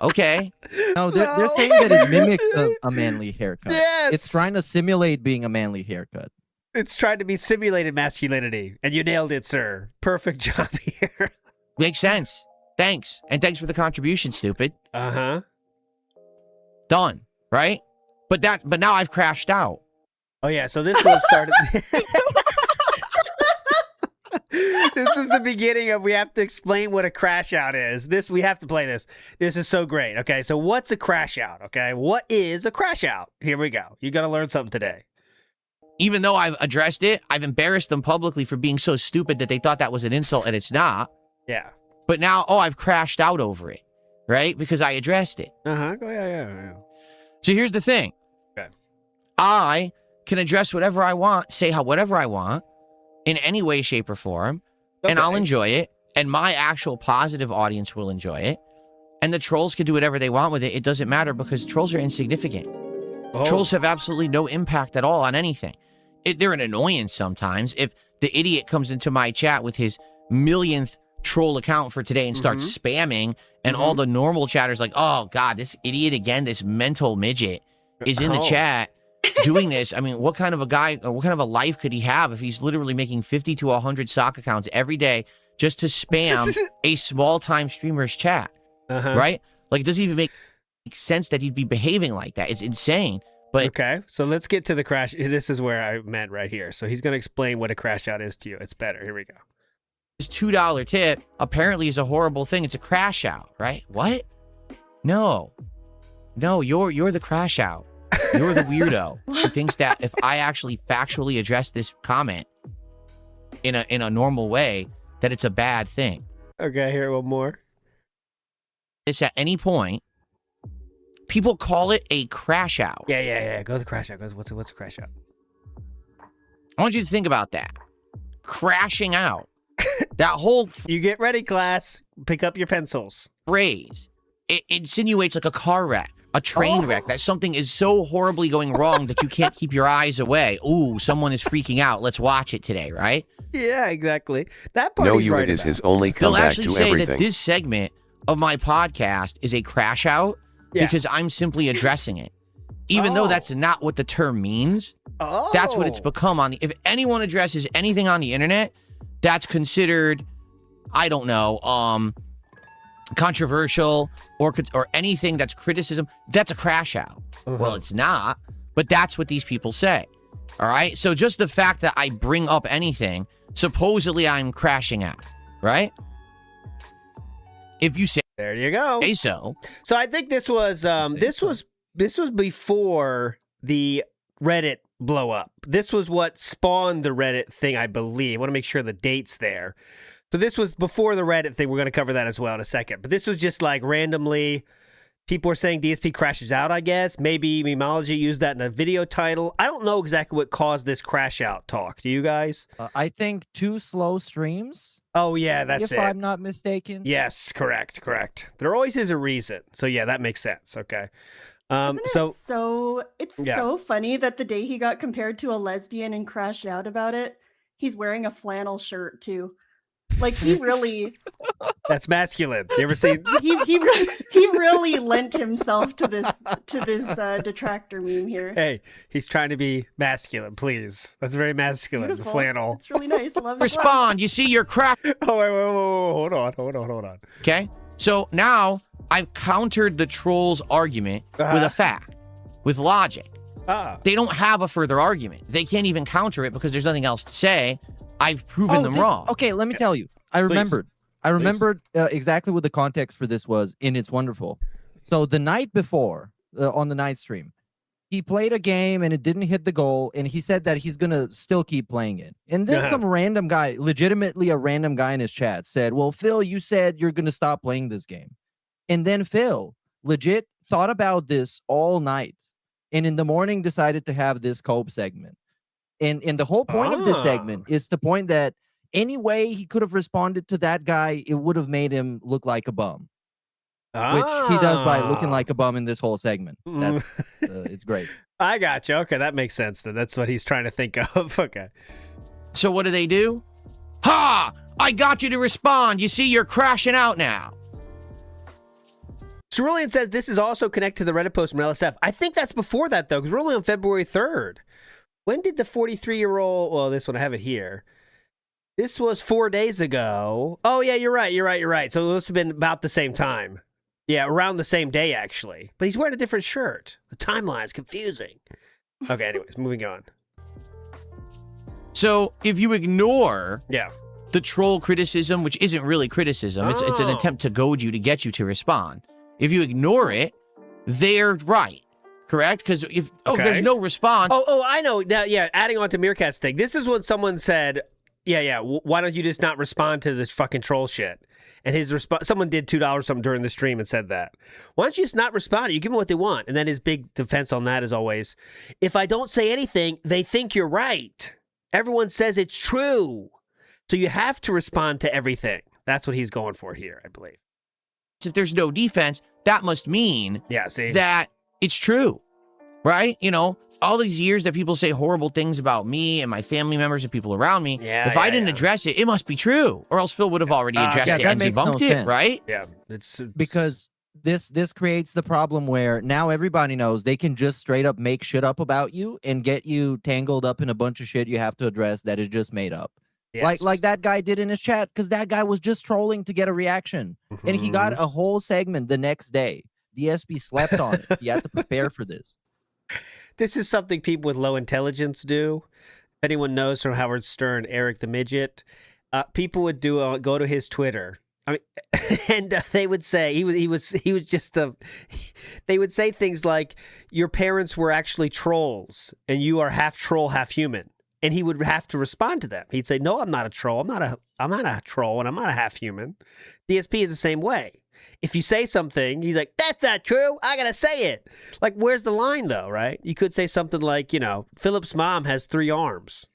Okay. No, they're saying that it mimics a manly haircut. Yes. It's trying to simulate being a manly haircut. It's trying to be simulated masculinity, and you nailed it, sir. Perfect job here. Makes sense. Thanks. And thanks for the contribution, stupid. Uh-huh. Done. Right? But now I've crashed out. Oh, yeah, so this one started... This was the beginning of we have to explain what a crash out is. We have to play this. This is so great. Okay, so what's a crash out? Okay, what is a crash out? Here we go. You got to learn something today. Even though I've addressed it, I've embarrassed them publicly for being so stupid that they thought that was an insult, and it's not. Yeah. But now, I've crashed out over it, right? Because I addressed it. Uh-huh. Yeah. So here's the thing. Okay. I can address whatever I want, say whatever I want, in any way, shape, or form, and I'll enjoy it, and my actual positive audience will enjoy it, and the trolls can do whatever they want with it. It doesn't matter because trolls are insignificant. Trolls have absolutely no impact at all on anything. They're an annoyance sometimes. If the idiot comes into my chat with his millionth troll account for today and starts spamming, and all the normal chatters like, oh God, this idiot again, this mental midget is in the chat doing this. I mean, what kind of a guy, or what kind of a life could he have if he's literally making 50 to 100 sock accounts every day just to spam a small-time streamer's chat, right? Like, it doesn't even make sense that he'd be behaving like that. It's insane. But okay, so let's get to the crash. This is where I meant right here. So he's going to explain what a crash out is to you. It's better. Here we go. This $2 tip apparently is a horrible thing. It's a crash out, right? What? No, you're the crash out. You're the weirdo who thinks that if I actually factually address this comment in a normal way, that it's a bad thing. Okay, here, one more. It's at any point, people call it a crash out. Yeah. Go to the crash out. What's a crash out? I want you to think about that. Crashing out. That whole... You get ready, class. Pick up your pencils. Phrase. It insinuates like a car wreck. a train wreck, that something is so horribly going wrong that you can't keep your eyes away. Ooh, someone is freaking out. Let's watch it today, right? Yeah, exactly. That part No, he's you right it is about. his only They'll comeback actually to say everything. that this segment of my podcast is a crash out because I'm simply addressing it. Even though that's not what the term means, that's what it's become on the, if anyone addresses anything on the internet, that's considered, I don't know, controversial or anything that's criticism, that's a crash out. Well, it's not, but that's what these people say. All right? So just the fact that I bring up anything, supposedly I'm crashing out, right? If you say there you go. Say so. So I think this was this was before the Reddit blow up. This was what spawned the Reddit thing, I believe. I want to make sure the date's there. So this was before the Reddit thing. We're going to cover that as well in a second. But this was just like randomly, people were saying DSP crashes out, I guess. Maybe Memology used that in the video title. I don't know exactly what caused this crash out talk. Do you guys? I think 2 slow streams. Oh, yeah, that's if it. I'm not mistaken. Yes, correct. There always is a reason. So yeah, that makes sense. Okay. Isn't it so funny that the day he got compared to a lesbian and crashed out about it, he's wearing a flannel shirt too. Like he really That's masculine. You ever seen he really lent himself to this detractor meme here. Hey, he's trying to be masculine, please. That's very masculine. Beautiful. The flannel. It's really nice. I love it. Respond. You see your crack. Oh, wait. Hold on. Okay? So now I've countered the troll's argument with a fact, with logic. They don't have a further argument. They can't even counter it because there's nothing else to say. I've proven them wrong. Okay, let me tell you. I remembered. Exactly what the context for this was, and it's wonderful. So the night before, on the night stream, he played a game and it didn't hit the goal, and he said that he's going to still keep playing it. And then some random guy, legitimately a random guy in his chat said, well, Phil, you said you're going to stop playing this game. And then Phil legit thought about this all night, and in the morning decided to have this cope segment. And the whole point of this segment is the point that any way he could have responded to that guy, it would have made him look like a bum. Which he does by looking like a bum in this whole segment. That's it's great. I got you. Okay, that makes sense then. That's what he's trying to think of. Okay. So what do? Ha! I got you to respond. You see, you're crashing out now. Cerulean says this is also connected to the Reddit post from LSF. I think that's before that, though, because we're only on February 3rd. When did the 43-year-old... Well, this one, I have it here. This was 4 days ago. Oh, yeah, you're right. So it must have been about the same time. Yeah, around the same day, actually. But he's wearing a different shirt. The timeline's confusing. Okay, anyways, moving on. So if you ignore the troll criticism, which isn't really criticism, it's an attempt to goad you to get you to respond. If you ignore it, they're right. Correct? Because if there's no response... Oh, I know. Now, yeah, adding on to Meerkat's thing. This is when someone said, why don't you just not respond to this fucking troll shit? And his response... Someone did $2 something during the stream and said that. Why don't you just not respond? You give them what they want. And then his big defense on that is always, if I don't say anything, they think you're right. Everyone says it's true. So you have to respond to everything. That's what he's going for here, I believe. If there's no defense, that must mean that it's true, right? You know, all these years that people say horrible things about me and my family members and people around me, if I didn't address it, it must be true, or else Phil would have already addressed it and debunked it, right? Yeah, it's because this creates the problem where now everybody knows they can just straight up make shit up about you and get you tangled up in a bunch of shit you have to address that is just made up. Yes. Like that guy did in his chat, because that guy was just trolling to get a reaction. And he got a whole segment the next day. DSP slept on it. He had to prepare for this. This is something people with low intelligence do. If anyone knows from Howard Stern, Eric the Midget, people would go to his Twitter. I mean, and they would say he was just they would say things like, your parents were actually trolls and you are half troll, half human. And he would have to respond to them. He'd say, no, I'm not a troll. I'm not a troll, and I'm not a half human. DSP is the same way. If you say something, he's like, that's not true. I gotta say it. Like, where's the line, though, right? You could say something like, Philip's mom has 3 arms.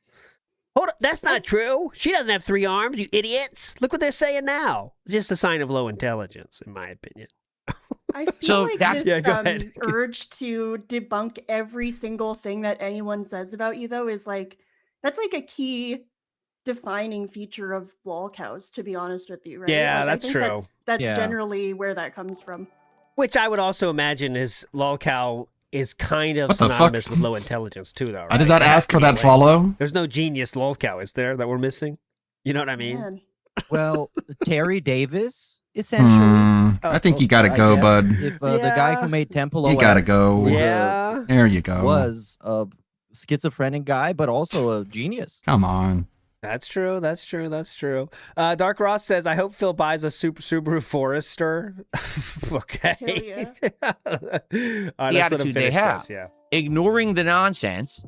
Hold on, that's not true. She doesn't have 3 arms, you idiots. Look what they're saying now. It's just a sign of low intelligence, in my opinion. I feel So like that's- this Yeah, go ahead. urge to debunk every single thing that anyone says about you, though, is like that's like a key defining feature of lol cows. To be honest with you, right? Yeah, like, that's I think true. That's Yeah. generally where that comes from. Which I would also imagine is lolcow is kind of What the fuck? synonymous with low intelligence too, though. I did right? not It has ask to for be a that way. follow. There's no genius lolcow, is there, that we're missing? You know what I mean? Man. Well, Terry Davis, essentially. I think you gotta I go, guess, bud. If the guy who made Temple You OS gotta go. was a- Yeah. There you go. was a schizophrenic guy, but also a genius. Come on. That's true. That's true. That's true. Dark Ross says, "I hope Phil buys a Subaru Forester." Okay. Hell All right, The let's let him attitude they finish have. this, yeah. Ignoring the nonsense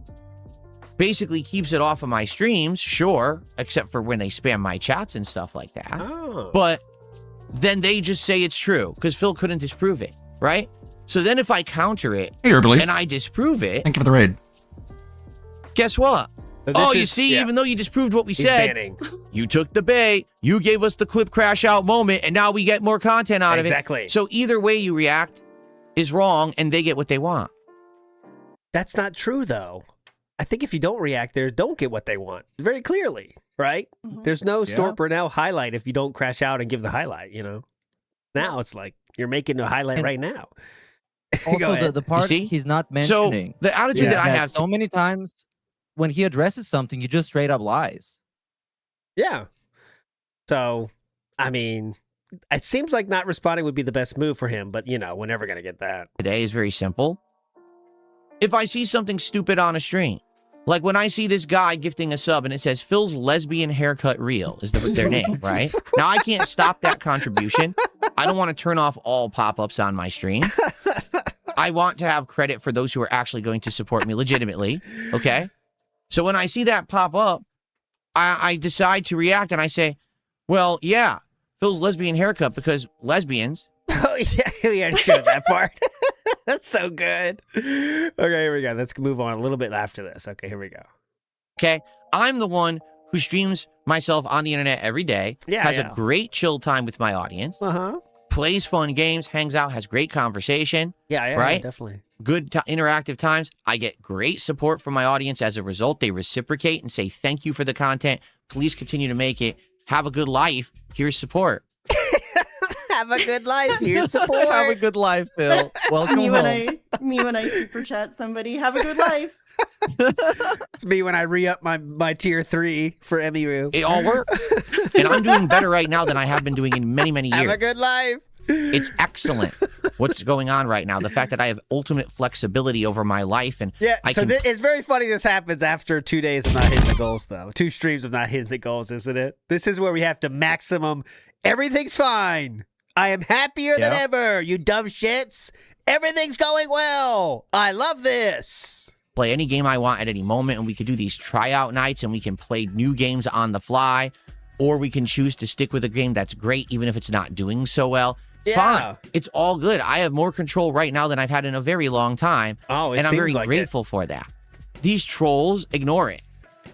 basically keeps it off of my streams, sure, except for when they spam my chats and stuff like that. Oh. But then they just say it's true because Phil couldn't disprove it, right? So then if I counter it Hey, Herbalist. and I disprove it, Thank you for the raid. guess what? So Oh, this you is- see, yeah. even though you disproved what we He's said, banning. you took the bait, you gave us the clip crash out moment, and now we get more content out of it. Exactly. So either way you react is wrong, and they get what they want. That's not true, though. I think if you don't react, they don't get what they want very clearly, right? There's no Yeah. Stuart Burnell highlight if you don't crash out and give the highlight, you know? Now it's like you're making a highlight right now. Go Also, ahead. the part see? he's not So, mentioning. the attitude is that I have- so many times when he addresses something, he just straight up lies. Yeah. So, I mean, it seems like not responding would be the best move for him, but, you know, we're never going to get that. Today is very simple. If I see something stupid on a stream, like when I see this guy gifting a sub and it says Phil's lesbian haircut reel is their name, right? Now I can't stop that contribution. I don't want to turn off all pop-ups on my stream. I want to have credit for those who are actually going to support me legitimately, okay? So when I see that pop up, I decide to react and I say, well, yeah, Phil's lesbian haircut because lesbians. Oh, yeah, we already showed that part. That's so good. Okay, here we go. Let's move on a little bit after this. Okay, here we go. Okay, I'm the one who streams myself on the internet every day, Yeah, has yeah. a great chill time with my audience, plays fun games, hangs out, has great conversation. Yeah, yeah, right? definitely. Good interactive times. I get great support from my audience as a result. They reciprocate and say, thank you for the content. Please continue to make it. Have a good life. Here's support. Have a good life. Here's support. Have a good life, Phil. Welcome me home. when I super chat somebody. Have a good life. It's me when I re-up my tier 3 for Emu. It all works. And I'm doing better right now than I have been doing in many, many years. Have a good life. It's excellent what's going on right now. The fact that I have ultimate flexibility over my life and Yeah, I so can it's very funny this happens after 2 days of not hitting the goals, though. 2 streams of not hitting the goals, isn't it? This is where we have to maximum. Everything's fine. I am happier than ever, you dumb shits. Everything's going well. I love this. play any game I want at any moment, and we could do these tryout nights, and we can play new games on the fly, or we can choose to stick with a game that's great, even if it's not doing so well. It's fine. It's all good. I have more control right now than I've had in a very long time, and I'm seems very like grateful for that. These trolls ignore it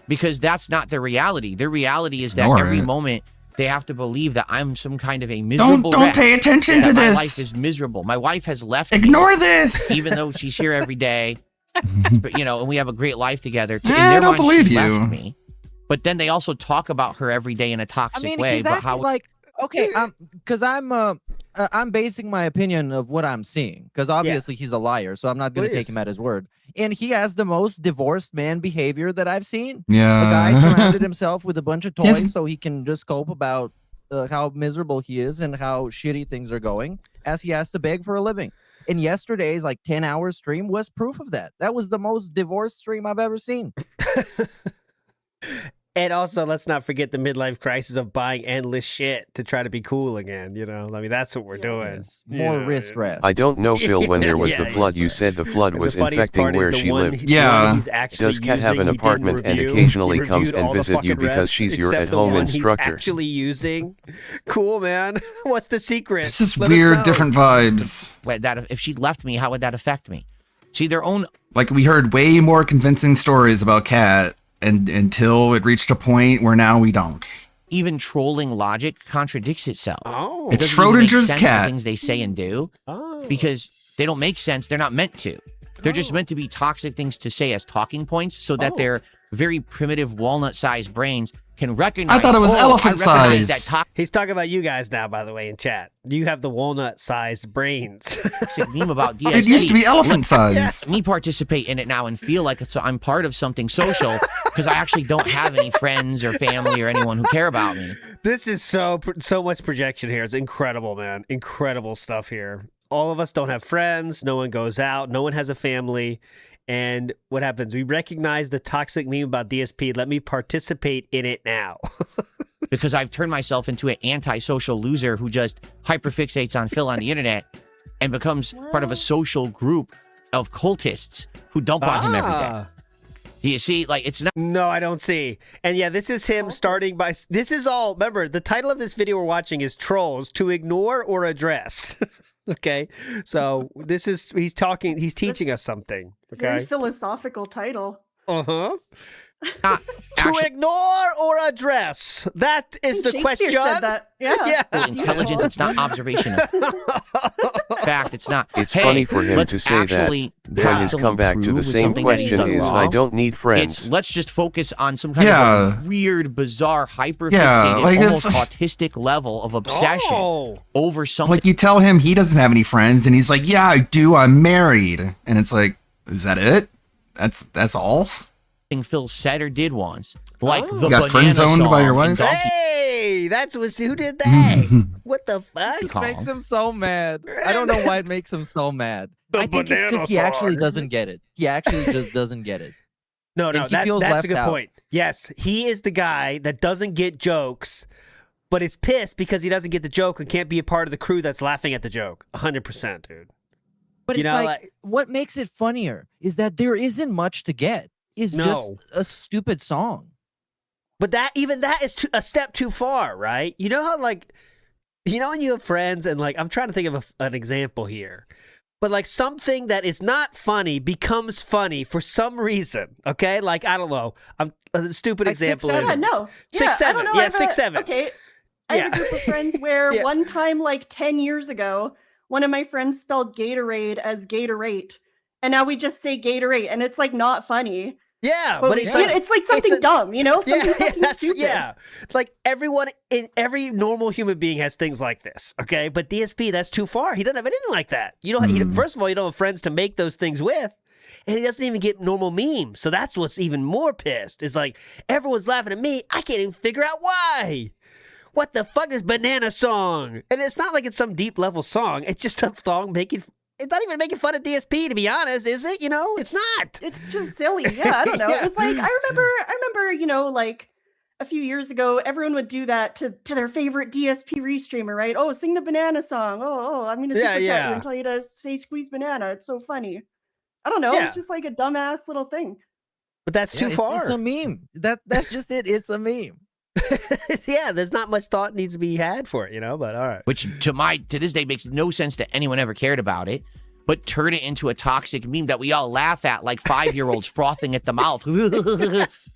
because that's not their reality. Their reality is that Ignore every it. moment they have to believe that I'm some kind of a miserable Don't wreck, pay attention that to my this. life is miserable. My wife has left Ignore me, this. even though she's here every day. But, you know, and we have a great life together. In I their don't mind, believe she you. left me. But then they also talk about her every day in a I toxic mean, way. he's But acting how? like okay, because I'm basing my opinion of what I'm seeing. Because obviously he's a liar, so I'm not going to take Please. him at his word. And he has the most divorced man behavior that I've seen. Yeah. The guy surrounded himself with a bunch of Yes. toys so he can just cope about how miserable he is and how shitty things are going, as he has to beg for a living. And yesterday's 10-hour stream was proof of that. That was the most divorced stream I've ever seen. And also, let's not forget the midlife crisis of buying endless shit to try to be cool again. You know, I mean, that's what we're doing. More wrist rest. I don't know, Phil, when there was the Yeah, flood, you said the flood And was the funniest infecting part is where the she one lived. he- the one he's actually Does Kat have using, an he didn't apartment and review. occasionally He comes reviewed and all the visit you fucking because rest, she's your except the at-home one instructor? He's actually using. Cool, man. What's the secret? This is Let us weird, know. different vibes. Wait, that if she left me, how would that affect me? See, their own. Like we heard way more convincing stories about Kat, and until it reached a point where now we don't. Even trolling logic contradicts itself. Oh, It It's doesn't even make Schrodinger's sense, the cat. things they say and do. Oh. because they don't make sense. They're not meant to. They're just meant to be toxic things to say as talking points so that their very primitive walnut-sized brains can recognize. I thought it was elephant size. He's talking about you guys now, by the way, in chat. You have the walnut-sized brains. Meme about DSP. It used to be elephant size. Let me participate in it now and feel like I'm part of something social because I actually don't have any friends or family or anyone who care about me. This is so much projection here. It's incredible, man. Incredible stuff here. All of us don't have friends. No one goes out. No one has a family. And what happens? We recognize the toxic meme about DSP. Let me participate in it now. Because I've turned myself into an antisocial loser who just hyperfixates on Phil on the internet and becomes part of a social group of cultists who dump on him every day. Do you see? Like, it's not. No, I don't see. And yeah, this is him starting by. This is all. Remember, the title of this video we're watching is Trolls to Ignore or Address. Okay, so this is he's teaching us something. Okay, Very philosophical title. To ignore or address. That is the question. Said that. Yeah. Intelligence, it's not observational. Fact, it's not. It's funny for him to say that. Then his comeback to the same question is, I don't need friends. Let's just focus on some kind of weird, bizarre, hyperfixated, like almost autistic level of obsession over something. Like you tell him he doesn't have any friends, and he's like, "Yeah, I do. I'm married." And it's like, "Is that it? That's all?" Phil said or did once, like the you got friend zoned by your wife. Hey, who did that? What the fuck? It makes him so mad. I don't know why it makes him so mad. The I think it's because he actually doesn't get it. He actually just doesn't get it. No, And he that's feels a left good out. point. Yes, he is the guy that doesn't get jokes, but is pissed because he doesn't get the joke and can't be a part of the crew that's laughing at the joke. 100%, dude. But You it's know, like, what makes it funnier is that there isn't much to get. It's just a stupid song. But that is a step too far, right? You know how, like, when you have friends and, like, I'm trying to think of an example here. But, like, something that is not funny becomes funny for some reason, okay? Like, I don't know. A stupid Like example 6'7"? is... Yeah, no. 6'7". I don't know. Yeah, I have 6'7". Okay. I have a group of friends where one time, like 10 years ago, one of my friends spelled Gatorade as Gatorade. And now we just say Gatorade, and it's, like, not funny. Yeah, but it's like, it's like something dumb, you know? Something fucking stupid. Yeah, like every normal human being has things like this, okay? But DSP, that's too far. He doesn't have anything like that. You know, first of all, you don't have friends to make those things with, and he doesn't even get normal memes. So that's what's even more pissed. Is like everyone's laughing at me. I can't even figure out why. What the fuck is banana song? And it's not like it's some deep level song. It's just a song making. It's not even making fun of DSP, to be honest, is it? You know, it's not. It's just silly. Yeah, I don't know. It was like I remember, you know, like a few years ago, everyone would do that to their favorite DSP restreamer, right? Oh, sing the banana song. Oh, I'm gonna super chat you and tell you to say squeeze banana. It's so funny. I don't know. It's just like a dumbass little thing. But that's too far. It's a meme. That's just it. It's a meme. Yeah, there's not much thought needs to be had for it, you know, but all right. Which to this day makes no sense to anyone ever cared about it, but turn it into a toxic meme that we all laugh at like 5-year-olds frothing at the mouth.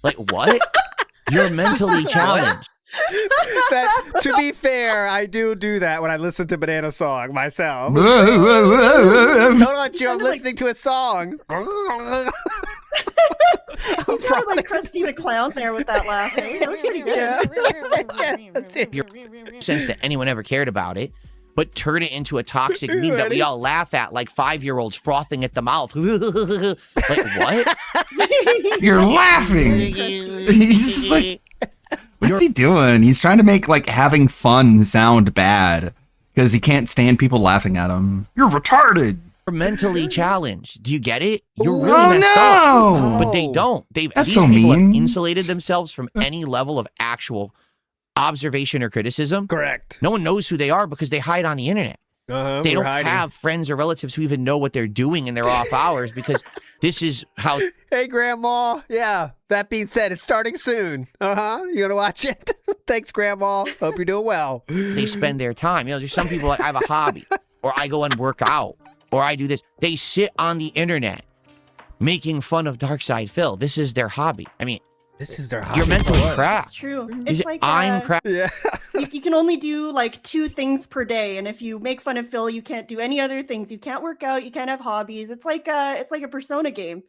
Like, what? You're mentally challenged. To be fair, I do that when I listen to Banana Song myself. Don't let you, I'm listening to a song. You sounded like Krusty the Clown there with that laugh. That was pretty good. Sense to anyone ever cared about it, but turn it into a toxic meme that we all laugh at like 5-year-olds frothing at the mouth. Like, what? You're laughing. He's just like, what's he doing? He's trying to make like having fun sound bad because he can't stand people laughing at him. You're retarded. You're mentally challenged. Do you get it? You're really messed up. But they don't. These people have insulated themselves from any level of actual observation or criticism. Correct. No one knows who they are because they hide on the internet. They don't have friends or relatives who even know what they're doing in their off hours because this is how... Hey, Grandma. Yeah, that being said, it's starting soon. You gonna watch it? Thanks, Grandma. Hope you're doing well. They spend their time. You know, there's some people like, I have a hobby, or I go and work out, or I do this. They sit on the internet making fun of Darkside Phil. This is their hobby. I mean, This is their You're mentally hobby. crap. It's true. Is It's it, like I'm crap. Yeah. you can only do like 2 things per day, and if you make fun of Phil, you can't do any other things. You can't work out. You can't have hobbies. It's like a Persona game.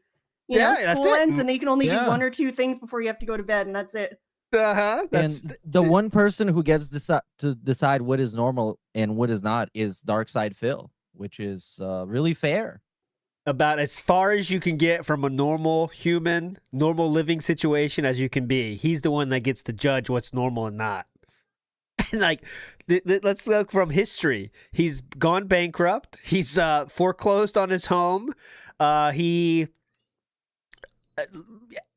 You know, Yeah, that's school it. ends, and then you can only do Yeah. 1 or 2 things before you have to go to bed, and that's it. Uh-huh. And the one person who gets to decide what is normal and what is not is Darkside Phil, which is really fair. About as far as you can get from a normal human, normal living situation as you can be. He's the one that gets to judge what's normal and not. And like, let's look from history. He's gone bankrupt. He's foreclosed on his home. He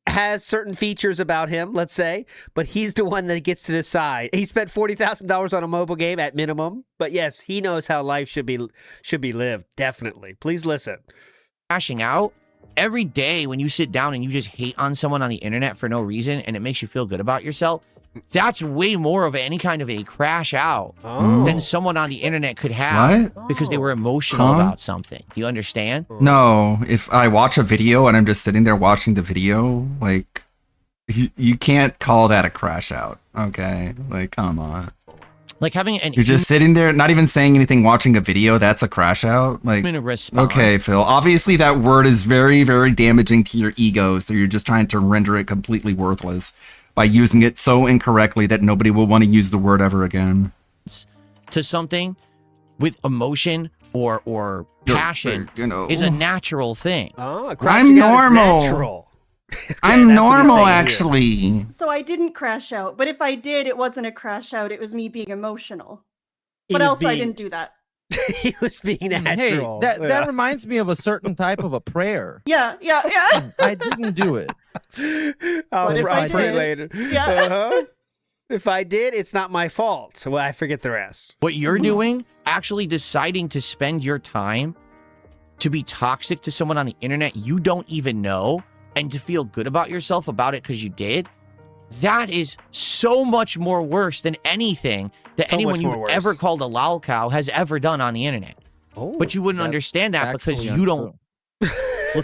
has certain features about him, let's say, but he's the one that gets to decide. He spent $40,000 on a mobile game at minimum, but yes, he knows how life should be lived. Definitely. Please listen. Crashing out every day when you sit down and you just hate on someone on the internet for no reason and it makes you feel good about yourself. That's way more of any kind of a crash out than someone on the internet could have because they were emotional about something. Do you understand? No, if I watch a video and I'm just sitting there watching the video, like, you can't call that a crash out, okay? Like, come on. Like having an You're just sitting there, not even saying anything, watching a video, that's a crash out? Like, okay, Phil, obviously that word is very, very damaging to your ego, so you're just trying to render it completely worthless by using it so incorrectly that nobody will want to use the word ever again. To something with emotion or passion is a natural thing. I'm normal. I'm normal, actually. So I didn't crash out, but if I did, it wasn't a crash out. It was me being emotional. He But was else I being- didn't do that. He was being Hey, natural. that reminds me of a certain type of a prayer. Yeah. I didn't do it. I'll But if I pray did- later. Yeah. Uh-huh. If I did, it's not my fault. Well, I forget the rest. What you're doing, actually deciding to spend your time to be toxic to someone on the internet you don't even know and to feel good about yourself about it because you did, that is so much more worse than anything that So anyone much you've more worse. ever called a lol cow has ever done on the internet. But you wouldn't understand that because you don't look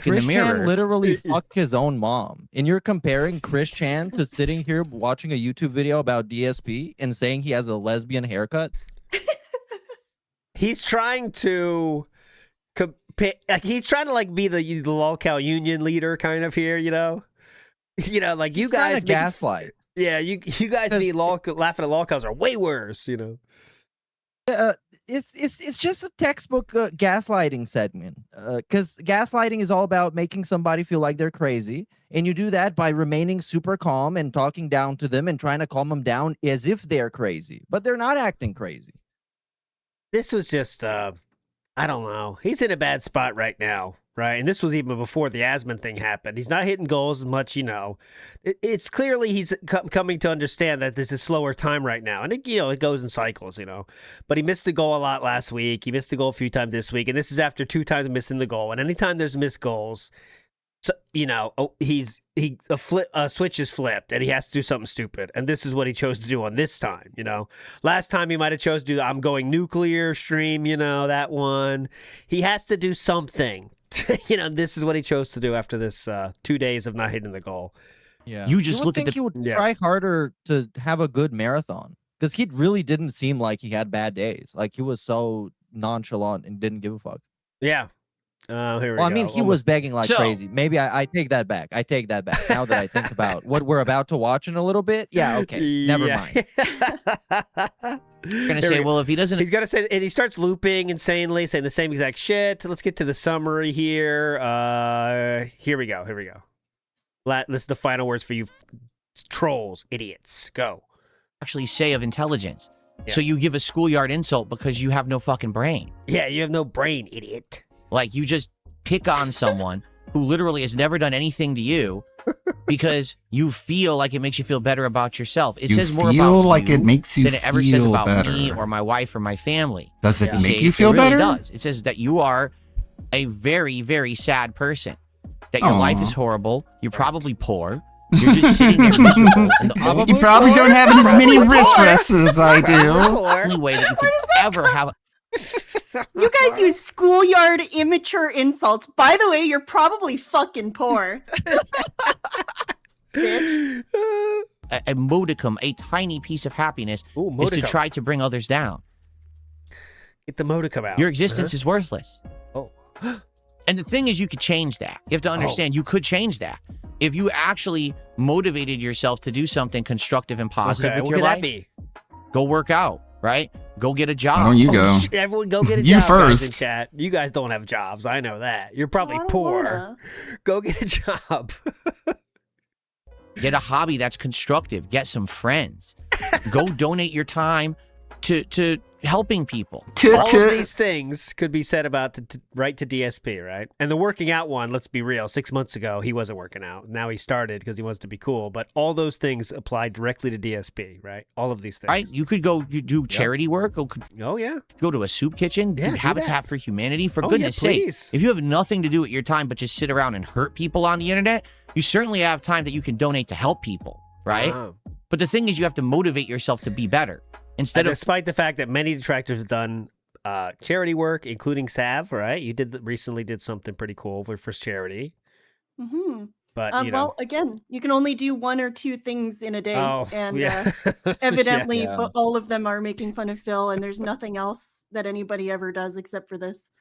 in the Chris mirror. Chan literally fucked his own mom. And you're comparing Chris Chan to sitting here watching a YouTube video about DSP and saying he has a lesbian haircut? He's trying to he's trying to like be the lolcow union leader kind of here, you know? You know, like you He's trying guys to gaslight. Yeah, you guys be laughing at lolcows are way worse, you know. It's just a textbook gaslighting segment. Because gaslighting is all about making somebody feel like they're crazy, and you do that by remaining super calm and talking down to them and trying to calm them down as if they're crazy, but they're not acting crazy. This was just I don't know. He's in a bad spot right now, right? And this was even before the Asman thing happened. He's not hitting goals as much, you know. It's clearly he's coming to understand that this is slower time right now. And, it goes in cycles, you know. But he missed the goal a lot last week. He missed the goal a few times this week. And this is after 2 times missing the goal. And anytime there's missed goals, so, a switch is flipped and he has to do something stupid. And this is what he chose to do on this time, you know. Last time he might have chose to do the I'm going nuclear stream, you know, that one. He has to do something. You know, this is what he chose to do after this 2 days of not hitting the goal. Yeah. You just would look at think the he would try harder to have a good marathon, because he really didn't seem like he had bad days. Like, he was so nonchalant and didn't give a fuck. Yeah. Here we Well, I go. mean, he was begging like So- crazy. Maybe I take that back. I take that back. Now that I think about what we're about to watch in a little bit, yeah, okay, never mind. You're going to say, well, if he doesn't... He's going to say, and he starts looping insanely, saying the same exact shit. Let's get to the summary here. Here we go. This is the final words for you trolls, idiots. Go. actually say of intelligence. So you give a schoolyard insult because you have no fucking brain. Yeah, you have no brain, idiot. Like, you just pick on someone who literally has never done anything to you because you feel like it makes you feel better about yourself. It You says more feel about like you it makes you than it ever says feel about me better. or my wife or my family. Does it make See, you feel it really better? does. It says that you are a very, very sad person. That your life is horrible. You're probably poor. You're just sitting there miserable. And the only You probably don't have as many wristrests as I do. only way that you could ever have... You guys use schoolyard immature insults. By the way, you're probably fucking poor. Bitch. a modicum, a tiny piece of happiness is to modicum. try to bring others down. Get the modicum out. Your existence is worthless. Oh. And the thing is, you could change that. You have to understand, you could change that. If you actually motivated yourself to do something constructive and positive with what your could life, that be? go work out, right? Go get a job. Why don't you go? Shit, everyone go get a You job, guys in first. chat. You guys don't have jobs. I know that. You're probably poor. Go get a job. Get a hobby that's constructive. Get some friends. Go donate your time to helping people. All of these things could be said about right to DSP, right? And the working out one, let's be real, 6 months ago, he wasn't working out. Now he started because he wants to be cool. But all those things apply directly to DSP, right? All of these things. Right? You could go you do charity work. Oh, yeah. Go to a soup kitchen. Yeah, do do Habitat that. for Humanity. For Oh, yeah, goodness sake. please. If you have nothing to do with your time but just sit around and hurt people on the internet, you certainly have time that you can donate to help people, right? Wow. But the thing is, you have to motivate yourself to be better. Instead of despite the fact that many detractors have done charity work, including Sav, right? You recently did something pretty cool for charity. Mm-hmm. But, well, again, you can only do 1 or 2 things in a day, and yeah. evidently, Yeah. all of them are making fun of Phil, and there's nothing else that anybody ever does except for this.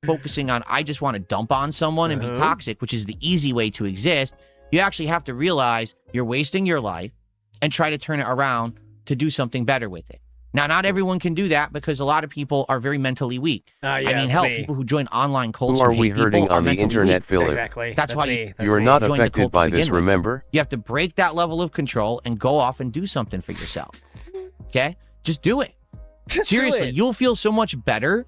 focusing on, I just want to dump on someone and be toxic, which is the easy way to exist, you actually have to realize you're wasting your life and try to turn it around to do something better with it. Now, not everyone can do that because a lot of people are very mentally weak. Yeah, I mean, it's hell, me. people who join online cults Who are and we hate people hurting are on the mentally internet, weak. Philip? Exactly. That's why You are not affected by this, remember? You have to break that level of control and go off and do something for yourself. Okay? Just do it. Seriously, you'll feel so much better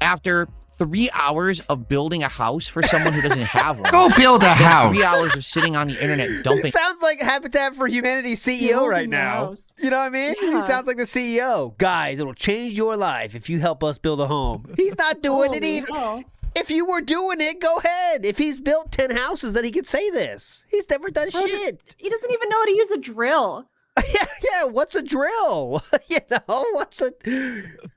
after 3 hours of building a house for someone who doesn't have one. Go build a than house. 3 hours of sitting on the internet dumping. He sounds like Habitat for Humanity CEO right now. You know what I mean? Yeah. He sounds like the CEO. Guys, it'll change your life if you help us build a home. He's not doing it even. If you were doing it, go ahead. If he's built 10 houses, then he could say this. He's never done shit. He doesn't even know how to use a drill. Yeah, what's a drill? What's a...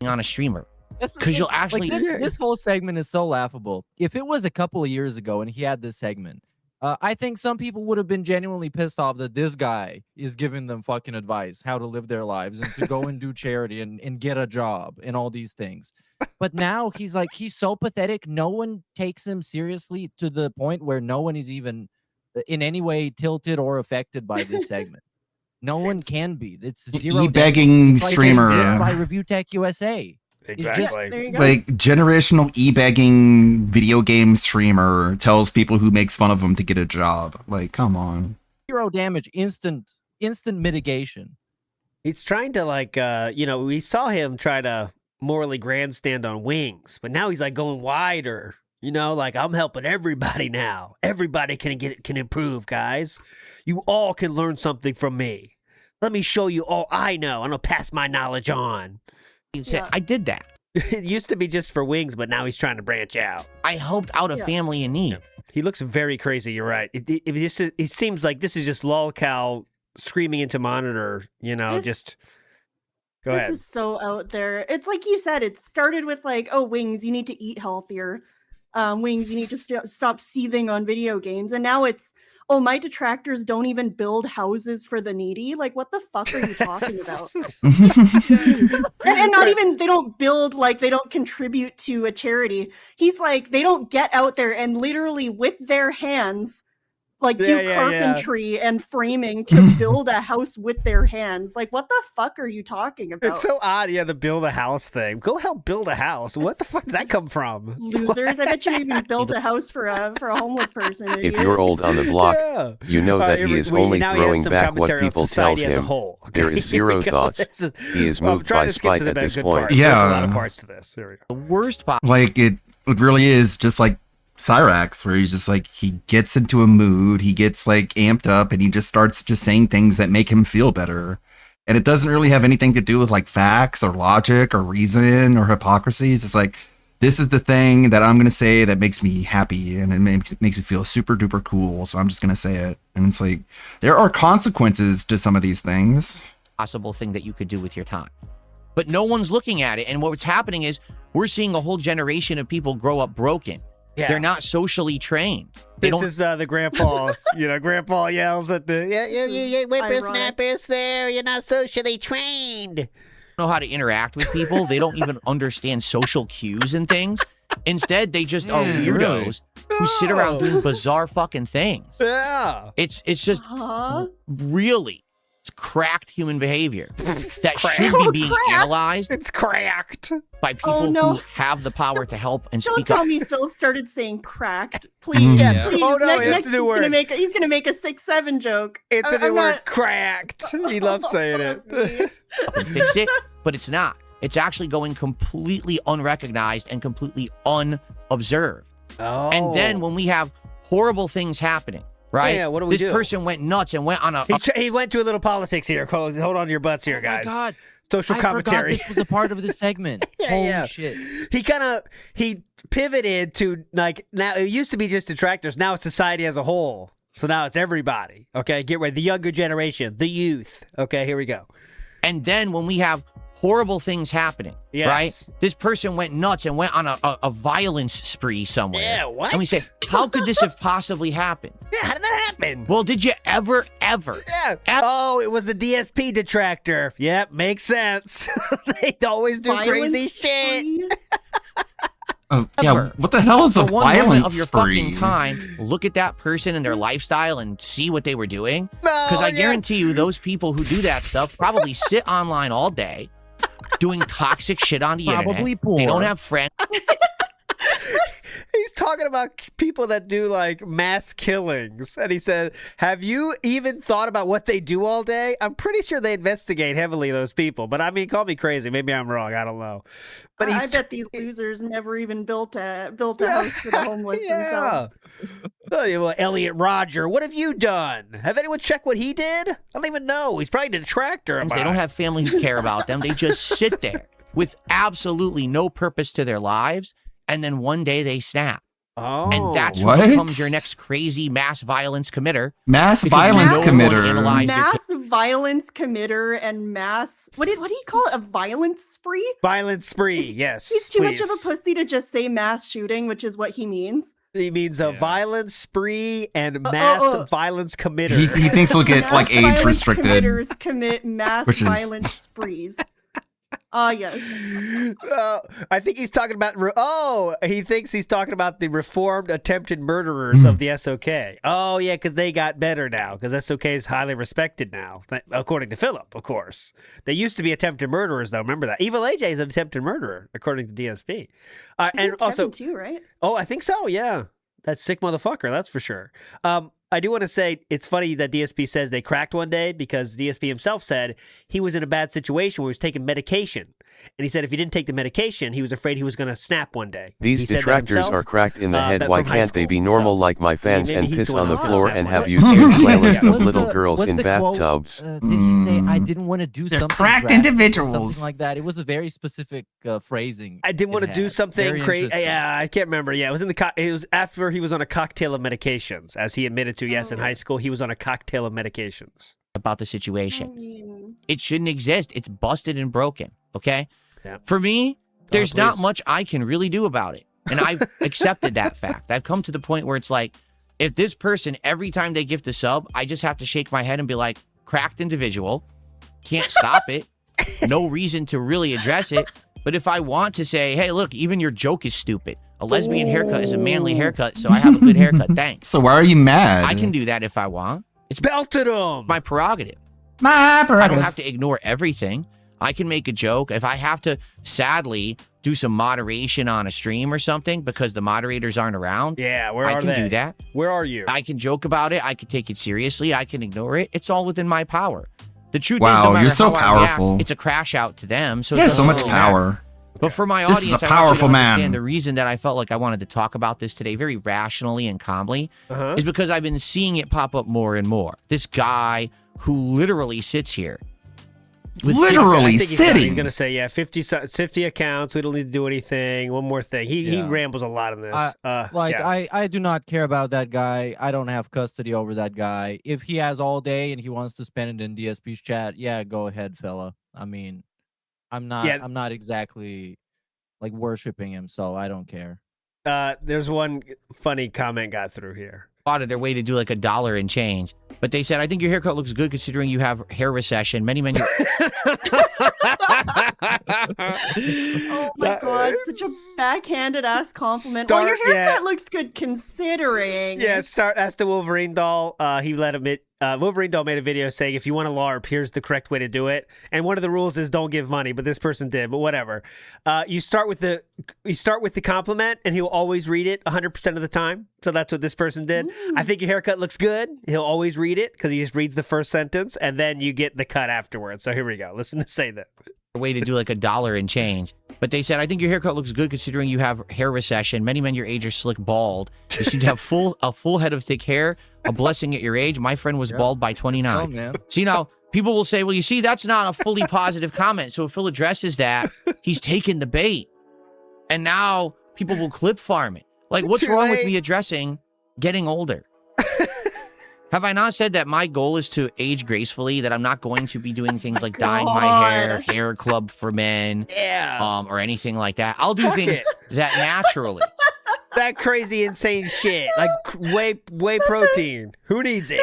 on a streamer. That's the Because thing. you'll actually... Like this whole segment is so laughable. If it was a couple of years ago and he had this segment, I think some people would have been genuinely pissed off that this guy is giving them fucking advice how to live their lives and to go and do charity and get a job and all these things. But now he's so pathetic. No one takes him seriously to the point where no one is even in any way tilted or affected by this segment. No one can be. It's zero. E-begging it's like streamer. just by Review Tech USA. Exactly. Like generational e-begging video game streamer tells people who makes fun of him to get a job. Like, come on. Zero damage, instant mitigation. He's trying to we saw him try to morally grandstand on Wings, but now he's like going wider. Like I'm helping everybody now. Everybody can improve, guys. You all can learn something from me. Let me show you all I know, and I'll pass my knowledge on. You said, I did that. It used to be just for Wings, but now he's trying to branch out. I helped out a family in need. He looks very crazy. You're right. It seems like this is just lolcow screaming into monitor. Just go ahead. This is so out there. It's like you said. It started with Wings, you need to eat healthier. Wings, you need to stop seething on video games, and now it's my detractors don't even build houses for the needy. Like, what the fuck are you talking about? and not even, they don't build, they don't contribute to a charity. He's like, they don't get out there and literally with their hands, do carpentry and framing to build a house with their hands. Like, what the fuck are you talking about? It's so odd, the build a house thing. Go help build a house. What the fuck does that come from? Losers. I bet you even built a house for a homeless person. If you're old on the block, you know that he is only throwing back what people tells him. There is zero thoughts. He is moved by spite at this point. Yeah. There's a lot of parts to this. There we go. The worst part. Like it really is just like Cyrax, where he's just he gets into a mood, he gets amped up, and he just starts just saying things that make him feel better. And it doesn't really have anything to do with facts or logic or reason or hypocrisy. It's just this is the thing that I'm going to say that makes me happy and it makes me feel super duper cool. So I'm just going to say it. And it's there are consequences to some of these things. Possible thing that you could do with your time. But no one's looking at it. And what's happening is we're seeing a whole generation of people grow up broken. They're not socially trained. They This is the grandpa. Grandpa yells at the whippersnappers there. You're not socially trained. know how to interact with people. They don't even understand social cues and things. Instead, they just are weirdos who sit around doing bizarre fucking things. Yeah. It's just really cracked human behavior that should be being analyzed. It's cracked by people who have the power to help and Don't speak tell up. me Phil started saying cracked. Please, please. Oh, no, next, it's a new word. He's gonna make a 6-7 joke. It's a new word, cracked. He loves saying it. And fix it, but it's not. It's actually going completely unrecognized and completely unobserved. Oh. And then when we have horrible things happening, right? Yeah, what do we do? This person went nuts and went on a... He went to a little politics here. Hold on to your butts here, guys. Oh my God. Social I commentary. forgot this was a part of the segment. Holy shit. He pivoted to, like, now it used to be just detractors. Now it's society as a whole. So now it's everybody. Okay, get ready. The younger generation, the youth. Okay, here we go. And then when we have horrible things happening, right? This person went nuts and went on a violence spree somewhere. Yeah, what? And we say, how could this have possibly happened? Yeah, how did that happen? Well, did you ever? Yeah. Oh, it was a DSP detractor. Yep, makes sense. They always do crazy shit. Yeah, what the hell is a For one moment violence of your spree? fucking time, look at that person and their lifestyle and see what they were doing. No, Because I guarantee you, those people who do that stuff probably sit online all day doing toxic shit on the Probably internet. poor. They don't have friends. He's talking about people that do like mass killings. And he said, have you even thought about what they do all day? I'm pretty sure they investigate heavily those people. But I mean, call me crazy. Maybe I'm wrong. I don't know. But I bet these losers never even built a house for the homeless themselves. Oh, yeah, well, Elliot Rodger, what have you done? Have anyone checked what he did? I don't even know. He's probably a detractor. They don't have family who care about them. They just sit there with absolutely no purpose to their lives. And then one day they snap. Oh. And that's who What? becomes your next crazy mass violence committer. Mass because violence no one committer. analyzed their Mass violence committer and mass. What do you call it? A violence spree? Violence spree, yes. He's too much please. of a pussy to just say mass shooting, which is what he means. He means a violence spree and mass violence committer. He thinks we'll get like age Violence restricted. committers commit mass Which is- violence sprees. Ah, yes. I think he's talking about. He thinks he's talking about the reformed attempted murderers of the SOK. Oh, yeah, because they got better now. Because SOK is highly respected now, according to Philip, of course. They used to be attempted murderers, though. Remember that. Evil AJ is an attempted murderer, according to DSP. And also, too, right? oh, I think so. Yeah, that sick motherfucker. That's for sure. I do want to say it's funny that DSP says they cracked one day because DSP himself said he was in a bad situation where he was taking medication. And he said if he didn't take the medication, he was afraid he was going to snap one day. These He said that detractors himself, are cracked in the head. that Why from high can't they school. be normal like my fans maybe and he's piss doing on the the floor opposite and one. have you huge playlist of Was little the- girls was in the quote, bathtubs? Did he say I didn't want to do They're something cracked drastic or individuals. something like that? It was a very specific phrasing. I didn't want to do something Very crazy. interesting. Yeah, I can't remember. Yeah, it was in the. It was after he was on a cocktail of medications, as he admitted to. Yes, in high school, he was on a cocktail of medications. about the situation. It shouldn't exist. It's busted and broken. Okay. Yeah. For me, there's not please. much I can really do about it, and I've accepted that fact. I've come to the point where it's like, if this person every time they gift a sub, I just have to shake my head and be like, cracked individual, can't stop it. No reason to really address it. But if I want to say, hey, look, even your joke is stupid. A lesbian haircut is a manly haircut, so I have a good haircut. Thanks. So why are you mad? I can do that if I want. It's belted him. My prerogative. My I don't prerogative. have to ignore everything. I can make a joke. If I have to, sadly, do some moderation on a stream or something because the moderators aren't around, Yeah, where I are can they? do that. Where are you? I can joke about it. I can take it seriously. I can ignore it. It's all within my power. The truth is, Wow, no matter you're so how I react, powerful. it's a crash out to them. So it He has so doesn't much really matter. power. But for my This audience, is a I want you powerful to man. understand the reason that I felt like I wanted to talk about this today very rationally and calmly is because I've been seeing it pop up more and more. This guy who literally sits here. Literally I think he's sitting. going to say, yeah, 50 accounts. We don't need to do anything. One more thing. He Yeah. rambles a lot in this. I do not care about that guy. I don't have custody over that guy. If he has all day and he wants to spend it in DSP's chat, yeah, go ahead, fella. I mean, I'm not exactly like worshiping him, so I don't care. There's one funny comment got through here. Out of their way to do like $1 and change, but they said, I think your haircut looks good considering you have hair recession. Many Oh my god, such a backhanded ass compliment. Well, your haircut looks good considering. Yeah, ask the Wolverine doll. He let him. Wolverine doll made a video saying if you want a LARP, here's the correct way to do it. And one of the rules is don't give money, but this person did. But whatever. You start with the compliment, and he'll always read it 100% of the time. So that's what this person did. I think your haircut looks good. He'll always read it because he just reads the first sentence, and then you get the cut afterwards. So here we go. Listen to say that. way to do like $1 and change, but they said, I think your haircut looks good considering you have hair recession. Many men your age are slick bald. You seem to have a full head of thick hair. A blessing at your age. My friend was bald by 29. man. See, now people will say, well, you see, that's not a fully positive comment. So if Phil addresses that, he's taken the bait. And now people will clip farm it. Like, what's wrong with me addressing getting older? Have I not said that my goal is to age gracefully, that I'm not going to be doing things like dyeing my hair club for men, or anything like that? I'll do things that naturally. That crazy, insane shit. Like whey protein. Who needs it?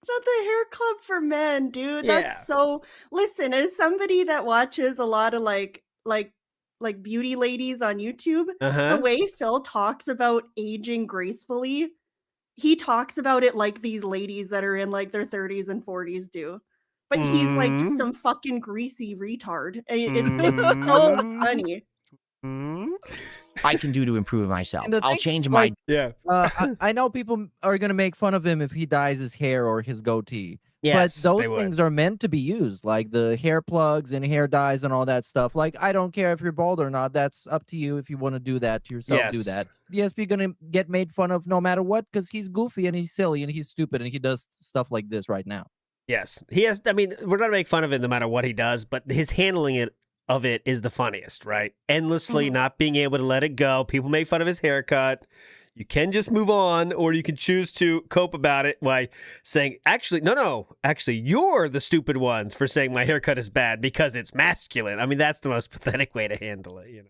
Not the hair club for men, dude. That's so. Listen, as somebody that watches a lot of like beauty ladies on YouTube, the way Phil talks about aging gracefully, he talks about it like these ladies that are in like their 30s and 40s do. But he's like just some fucking greasy retard. It's so funny. I can do to improve myself. I'll change my... I know people are going to make fun of him if he dyes his hair or his goatee. Yes, but those things are meant to be used, like the hair plugs and hair dyes and all that stuff. Like, I don't care if you're bald or not. That's up to you. If you want to do that to yourself, do that. DSP going to get made fun of no matter what because he's goofy and he's silly and he's stupid and he does stuff like this right now. Yes, he has. I mean, we're going to make fun of it no matter what he does, but his handling of it is the funniest, right? Endlessly not being able to let it go. People make fun of his haircut. You can just move on, or you can choose to cope about it by saying, actually, actually, you're the stupid ones for saying my haircut is bad because it's masculine. I mean, that's the most pathetic way to handle it, you know.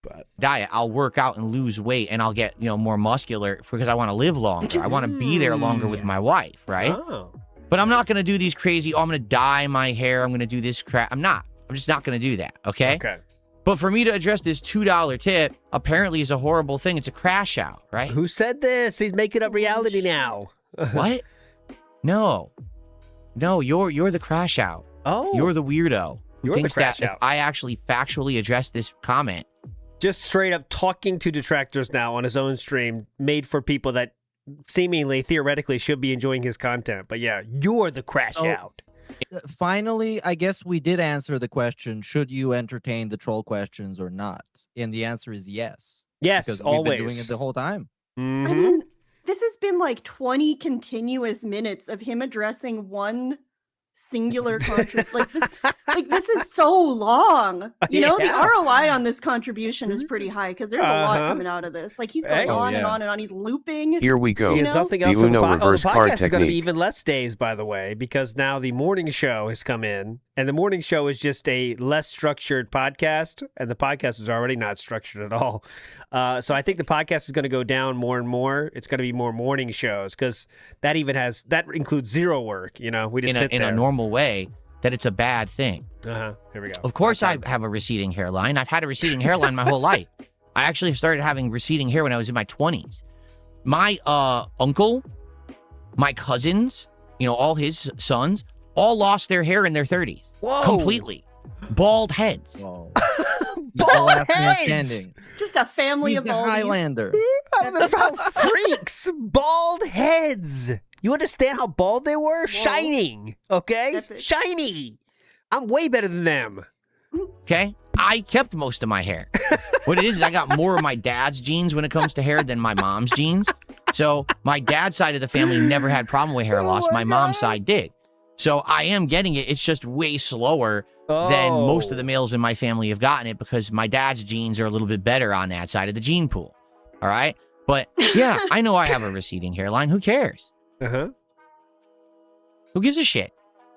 But diet, I'll work out and lose weight, and I'll get, more muscular because I want to live longer. I want to be there longer with my wife, right? Oh. But I'm not going to do these crazy, I'm going to dye my hair, I'm going to do this crap. I'm not. I'm just not going to do that, okay? Okay. But for me to address this $2 tip apparently is a horrible thing. It's a crash out, right? Who said this? He's making up reality now. What? No, you're the crash out. Oh, you're the weirdo who you're thinks the crash that out. if I actually factually address this comment, just straight up talking to detractors now on his own stream, made for people that seemingly theoretically should be enjoying his content. But yeah, you're the crash out. Finally, I guess we did answer the question, should you entertain the troll questions or not? And the answer is yes. Yes, because always. we've been doing it the whole time. I mean, this has been like 20 continuous minutes of him addressing one singular contribution. This is so long. You know, the ROI on this contribution is pretty high because there's a lot coming out of this. Like, he's going on and on and on. He's looping. Here we go. He has nothing else the Uno reverse the card podcast is going to be technique. even less days, by the way, because now the morning show has come in, and the morning show is just a less structured podcast, and the podcast is already not structured at all. So I think the podcast is going to go down more and more. It's going to be more morning shows because that includes zero work. You know, we just sit in there a normal way. That it's a bad thing. Here we go. Of course, I have a receding hairline. I've had a receding hairline my whole life. I actually started having receding hair when I was in my 20s. My uncle, my cousins, all his sons, all lost their hair in their 30s. Whoa. Completely. Bald heads. Bald heads! Just a family of the baldies. Highlander. Freaks! Bald heads! You understand how bald they were? Whoa. Shining, okay? Epic. Shiny! I'm way better than them. Okay? I kept most of my hair. What it is I got more of my dad's genes when it comes to hair than my mom's genes. So my dad's side of the family never had problem with hair loss. My mom's side did. So I am getting it. It's just way slower than most of the males in my family have gotten it because my dad's genes are a little bit better on that side of the gene pool. All right? But yeah, I know I have a receding hairline. Who cares? Who gives a shit?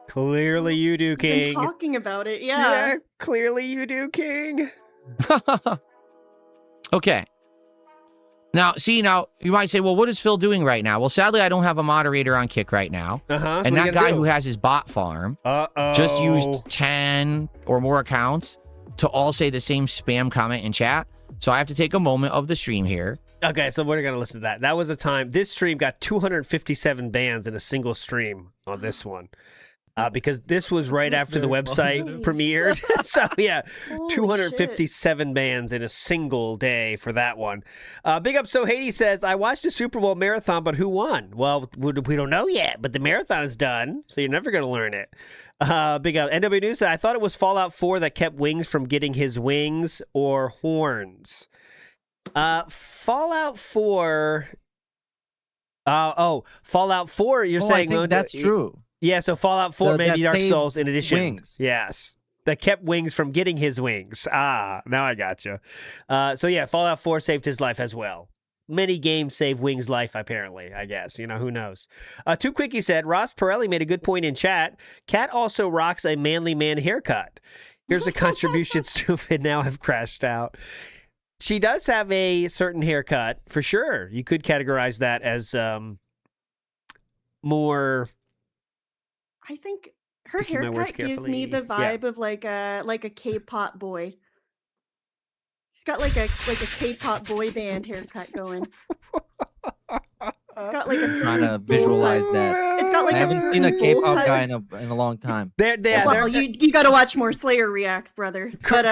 Clearly you do, King. Been talking about it, yeah. Clearly you do, King. Okay. Now, you might say, well, what is Phil doing right now? Well, sadly, I don't have a moderator on Kick right now. Uh-huh. And that guy who has his bot farm just used 10 or more accounts to all say the same spam comment in chat. So I have to take a moment of the stream here. Okay, so we're going to listen to that. That was a time. This stream got 257 bans in a single stream on this one. Because this was right after the website premiered. So, yeah, 257 bans in a single day for that one. Big Up So Haiti says, I watched a Super Bowl marathon, but who won? Well, we don't know yet, but the marathon is done, so you're never going to learn it. Big Up. NW News said, I thought it was Fallout 4 that kept Wings from getting his wings or horns. Fallout 4... Fallout 4, you're saying... I think that's true. Yeah, so Fallout 4, maybe Dark saved Souls in addition. Wings. Yes. That kept Wings from getting his wings. Now I got you. So yeah, Fallout 4 saved his life as well. Many games save Wings' life, apparently, I guess. Who knows? Too Quickie said, Ross Pirelli made a good point in chat. Cat also rocks a manly man haircut. Here's a contribution, stupid. Now I've crashed out. She does have a certain haircut, for sure. You could categorize that as more... I think her haircut gives me the vibe of like a K-pop boy. She's got like a K-pop boy band haircut going. It's got like a trying to visualize that. It's got like I haven't seen a K-pop guy in a long time. Well, you got to watch more Slayer reacts, brother. But,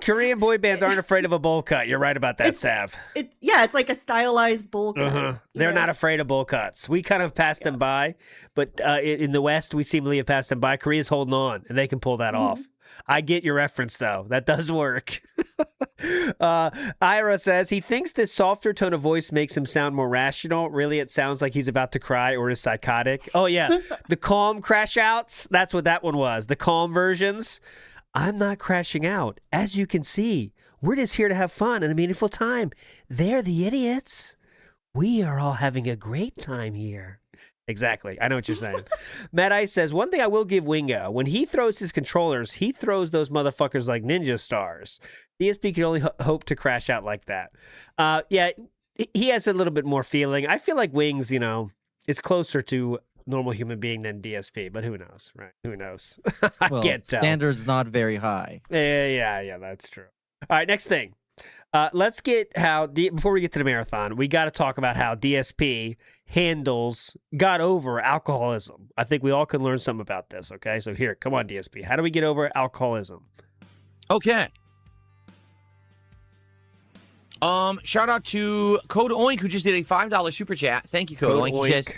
Korean boy bands aren't afraid of a bowl cut. You're right about that, Sav. It's like a stylized bowl cut. They're not afraid of bowl cuts. We kind of passed them by, but in the West, we seemingly have passed them by. Korea's holding on, and they can pull that off. I get your reference, though. That does work. Ira says he thinks this softer tone of voice makes him sound more rational. Really, it sounds like he's about to cry or is psychotic. Oh, yeah. The calm crash outs. That's what that one was. The calm versions. I'm not crashing out. As you can see, we're just here to have fun and a meaningful time. They're the idiots. We are all having a great time here. Exactly. I know what you're saying. Matt Ice says, one thing I will give Wingo, when he throws his controllers, he throws those motherfuckers like ninja stars. DSP can only hope to crash out like that. Yeah, he has a little bit more feeling. I feel like Wings, is closer to normal human being than DSP, but who knows, right? Who knows? I can't tell. Standard's not very high. Yeah, that's true. All right, next thing. Let's get before we get to the marathon, we got to talk about how DSP got over alcoholism. I think we all can learn something about this, okay? So here, come on, DSP. How do we get over alcoholism? Okay. Shout out to Code Oink, who just did a $5 super chat. Thank you, Code Oink. He says,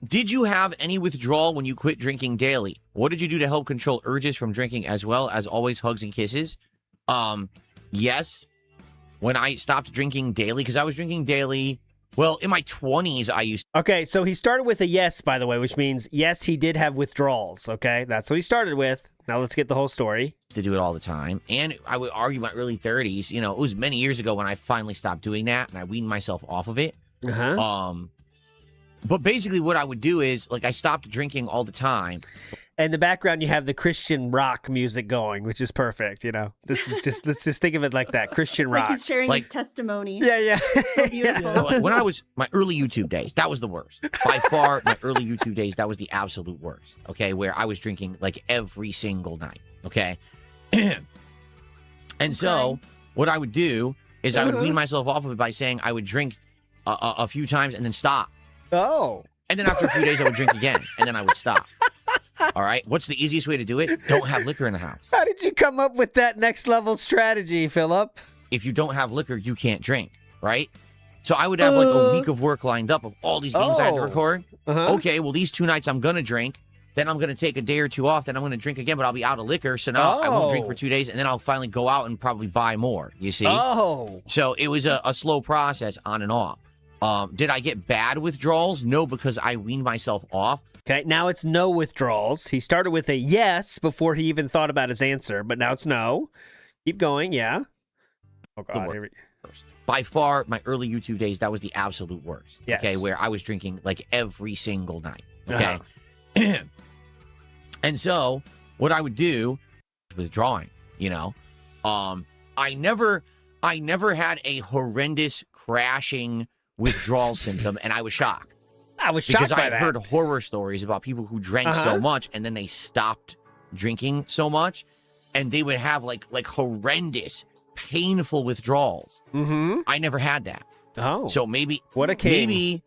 did you have any withdrawal when you quit drinking daily? What did you do to help control urges from drinking, as well as always hugs and kisses? Yes. When I stopped drinking daily, because I was drinking daily, well, in my 20s, I used to. Okay, so he started with a yes, by the way, which means, yes, he did have withdrawals, okay? That's what he started with. Now let's get the whole story. To do it all the time. And I would argue my early 30s, it was many years ago when I finally stopped doing that, and I weaned myself off of it. But basically what I would do is, I stopped drinking all the time. In the background, you have the Christian rock music going, which is perfect. This is just let's just think of it like that, Christian rock. Like he's sharing his testimony. Yeah. So beautiful. When I was my early YouTube days, that was the worst. By far, my early YouTube days, that was the absolute worst. Okay, where I was drinking every single night. Okay, and so what I would do is I would wean myself off of it by saying I would drink a few times and then stop. Oh. And then after a few days, I would drink again, and then I would stop. All right. What's the easiest way to do it? Don't have liquor in the house. How did you come up with that next level strategy, Philip? If you don't have liquor, you can't drink, right? So I would have a week of work lined up of all these games I had to record. Okay, well, these 2 nights I'm going to drink. Then I'm going to take a day or two off. Then I'm going to drink again, but I'll be out of liquor. So now I won't drink for 2 days. And then I'll finally go out and probably buy more, you see? So it was a slow process on and off. Did I get bad withdrawals? No, because I weaned myself off. Okay, now it's no withdrawals. He started with a yes before he even thought about his answer, but now it's no. Keep going, yeah. Oh, God. By far, my early YouTube days, that was the absolute worst. Yes. Okay, where I was drinking every single night. Okay. And so, what I would do was withdrawing, I I never had a horrendous crashing withdrawal symptom, and I was shocked. I was shocked because by I had that. heard horror stories about people who drank so much and then they stopped drinking so much, and they would have like horrendous, painful withdrawals. Mm-hmm. I never had that. Oh, so maybe what a king. Maybe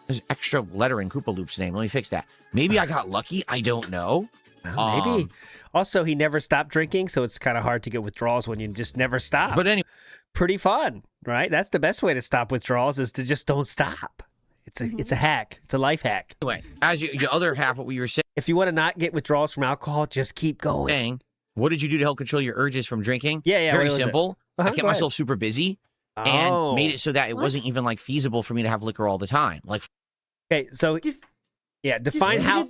there's extra letter in Koopa Loop's name. Let me fix that. Maybe I got lucky. I don't know. Maybe. Also, he never stopped drinking, so it's kind of hard to get withdrawals when you just never stop. But anyway, pretty fun, right? That's the best way to stop withdrawals is to just don't stop. It's a hack. It's a life hack. Anyway, as your other half, what we were saying. If you want to not get withdrawals from alcohol, just keep going. What did you do to help control your urges from drinking? Yeah. Very what was it? simple. I Uh-huh, kept go ahead. myself super busy Oh. and made it so that it wasn't even like feasible for me to have liquor all the time. Like, okay, so define how.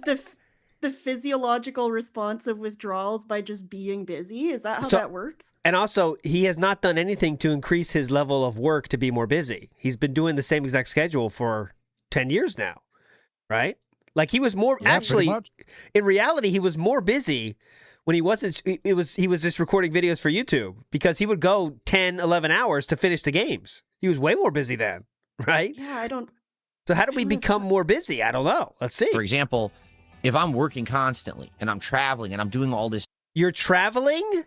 The physiological response of withdrawals by just being busy. Is that how So- that works? And also, he has not done anything to increase his level of work to be more busy. He's been doing the same exact schedule for 10 years now, right? Like he was more actually in reality he was more busy when he wasn't he was just recording videos for YouTube because he would go 10, 11 hours to finish the games. He was way more busy then, right? Yeah, I don't. So how do we become more busy? I don't know. Let's see. for example, if I'm working constantly and I'm traveling and I'm doing all this You're traveling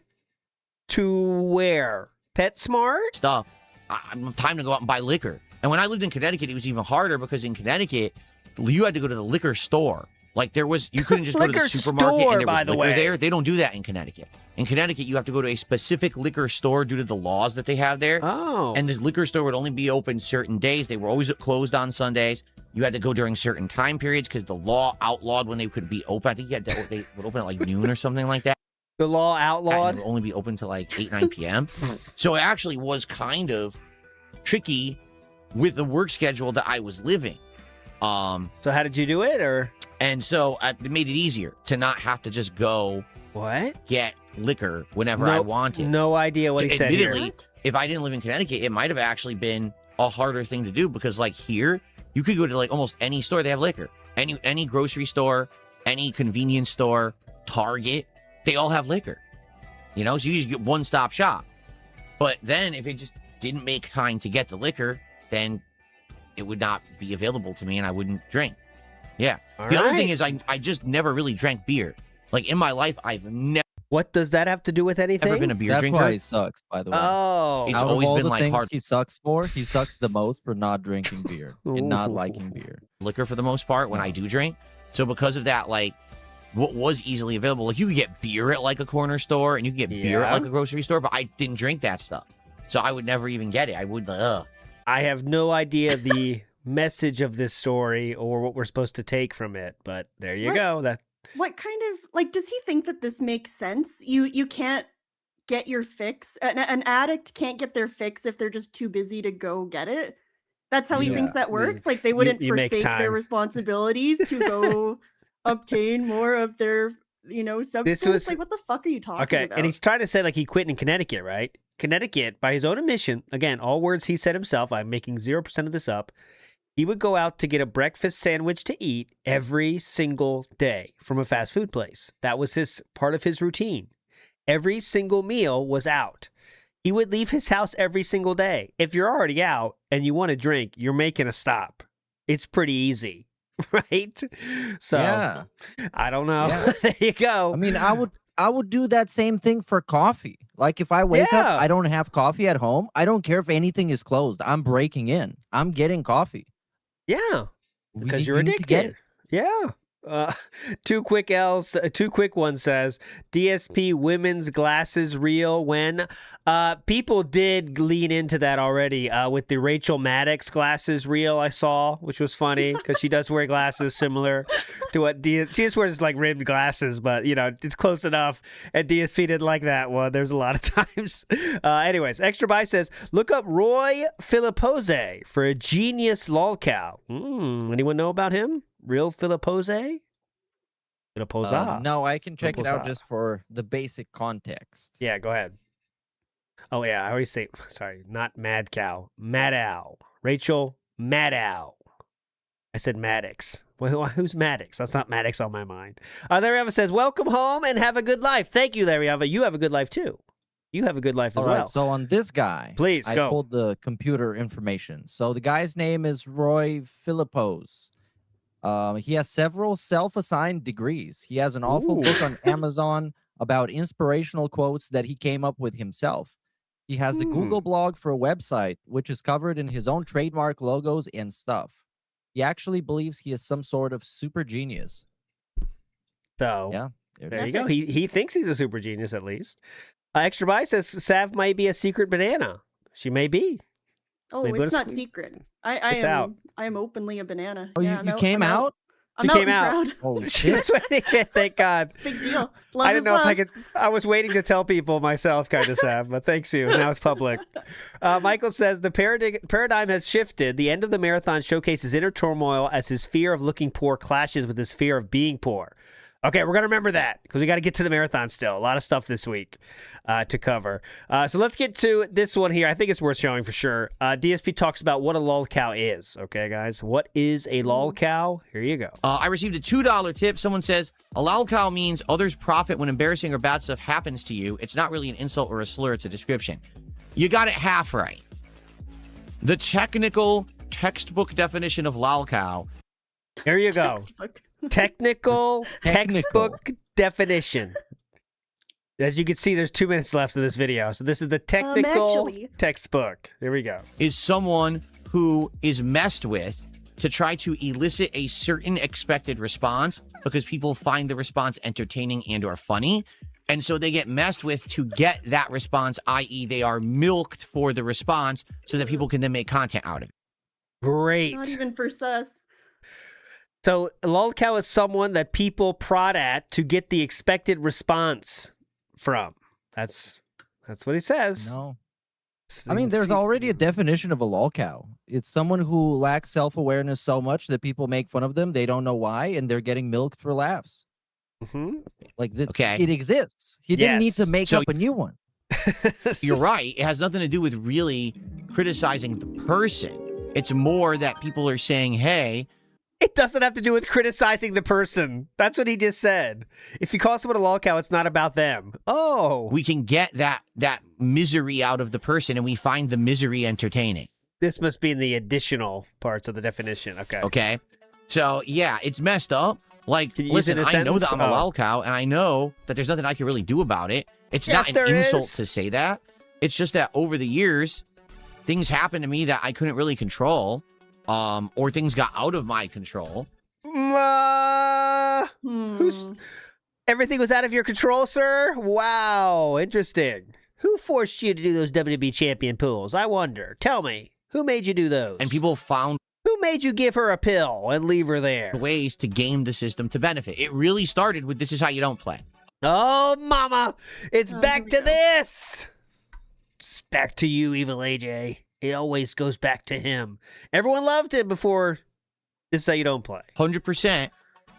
to where? PetSmart? stuff, I'm time to go out and buy liquor. And when I lived in Connecticut, it was even harder because in Connecticut, you had to go to the liquor store. Like you couldn't just go to the Liquor supermarket store, and there by was the liquor way. there. They don't do that in Connecticut. In Connecticut, you have to go to a specific liquor store due to the laws that they have there. Oh. And the liquor store would only be open certain days. They were always closed on Sundays. You had to go during certain time periods because the law outlawed when they could be open. I think they would open at like noon or something like that. The law outlawed? And it would only be open to like 8, 9 p.m. So it actually was kind of tricky with the work schedule that I was living. So how did you do it, or? And so it made it easier to not have to just go get liquor whenever I wanted. No idea what he said here. Admittedly, if I didn't live in Connecticut, it might have actually been a harder thing to do because like here, you could go to like almost any store, they have liquor. Any grocery store, any convenience store, Target, they all have liquor. You know, so you just get one-stop shop. But then if it just didn't make time to get the liquor, then it would not be available to me and I wouldn't drink. Yeah. The other thing is I just never really drank beer. Like in my life, I've never. What does that have to do with anything? Never been a beer That's drinker. why he sucks, by the way. Oh. It's Out always of all been the like things hard. he sucks for, he sucks the most for not drinking beer and not liking beer. Liquor for the most part when I do drink. So because of that, like what was easily available, like you could get beer at like a corner store and you could get beer at like a grocery store, but I didn't drink that stuff. So I would never even get it. I would, I have no idea the message of this story or what we're supposed to take from it, but there you go. What kind of like does he think that this makes sense? You can't get your fix. An addict can't get their fix if they're just too busy to go get it. That's how he thinks that works. Like they wouldn't you make forsake their time. responsibilities to go obtain more of their substance. was- Like what the fuck are you talking Okay, about? and he's trying to say like he quit in Connecticut, right? Connecticut, by his own admission, again, all words he said himself, I'm making 0% of this up. He would go out to get a breakfast sandwich to eat every single day from a fast food place. That was part of his routine. Every single meal was out. He would leave his house every single day. If you're already out and you want to drink, you're making a stop. It's pretty easy, right? So Yeah. I don't know. Yeah. There you go. I mean, I would do that same thing for coffee. Like if I wake up, I don't have coffee at home. I don't care if anything is closed. I'm breaking in. I'm getting coffee. Yeah, We because need- you're we need to get addicted. Yeah. Two quick ones says DSP women's glasses real when people did lean into that already with the Rachel Maddox glasses real I saw, which was funny because she does wear glasses similar to what she just wears like rimmed glasses, but it's close enough, and DSP didn't like that one. There's a lot of times. Anyways, Extra Buy says look up Roy Filippose for a genius lolcow. Anyone know about him? Real Filippose? Filipposa. No, I can check it out Filipposa. just for the basic context. Yeah, go ahead. Oh, yeah, I already say, sorry, not Mad Cow. Maddow. Rachel Maddow. I said Maddox. Well, who's Maddox? That's not Maddox on my mind. Larry Ava says, welcome home and have a good life. Thank you, Larry Ava. You have a good life, too. You have a good life as All right, well. so on this guy, Please, I go. pulled the computer information. So the guy's name is Roy Philippos. He has several self-assigned degrees. He has an awful book on Amazon about inspirational quotes that he came up with himself. He has a Google blog for a website, which is covered in his own trademark logos and stuff. He actually believes he is some sort of super genius. So yeah, there you go. He thinks he's a super genius at least. Extra Buy says Sav might be a secret banana. She may be. Oh, Maybe it's it's- not secret. I it's am. out. I am openly a banana. Oh, yeah, you no, came I'm out? I'm She out came and out. proud. Holy She was shit. waiting. Thank God. Big deal. Love I is didn't know if I love. could. I was waiting to tell people myself, kind of Sav, but thanks you. Now it's public. Michael says the paradigm has shifted. The end of the marathon showcases inner turmoil as his fear of looking poor clashes with his fear of being poor. Okay, we're going to remember that because we got to get to the marathon still. A lot of stuff this week to cover. So let's get to this one here. I think it's worth showing for sure. DSP talks about what a lolcow is. Okay, guys. What is a lolcow? Here you go. I received a $2 tip. Someone says, a lolcow means others profit when embarrassing or bad stuff happens to you. It's not really an insult or a slur. It's a description. You got it half right. The technical textbook definition of lolcow. Here you go. Technical textbook definition. As you can see, there's 2 minutes left of this video. So this is the technical textbook. There we go. Is someone who is messed with to try to elicit a certain expected response because people find the response entertaining and or funny. And so they get messed with to get that response, i.e. they are milked for the response so that people can then make content out of it. Great. Not even for sus. So a lolcow is someone that people prod at to get the expected response from. That's what he says. No. I mean, there's already a definition of a lolcow. It's someone who lacks self-awareness so much that people make fun of them. They don't know why, and they're getting milked for laughs. Like, it exists. He didn't need to make up a new one. You're right. It has nothing to do with really criticizing the person. It's more that people are saying, hey... It doesn't have to do with criticizing the person. That's what he just said. If you call someone a lolcow, it's not about them. Oh. We can get that misery out of the person, and we find the misery entertaining. This must be in the additional parts of the definition. Okay. Okay. So, yeah, it's messed up. Like, Can you use it listen, in a I know sentence? that I'm a lolcow, and I know that there's nothing I can really do about it. It's Yes, not an there insult is. to say that. It's just that over the years, things happened to me that I couldn't really control, or things got out of my control. Everything was out of your control, sir? Wow, interesting. Who forced you to do those WWE champion pulls? I wonder. Tell me, who made you do those? And people found Who made you give her a pill and leave her there? ways to game the system to benefit. It really started with this is how you don't play. Oh, mama, it's back to this. It's back to you, Evil AJ. It always goes back to him. Everyone loved him before this is how you don't play. 100%.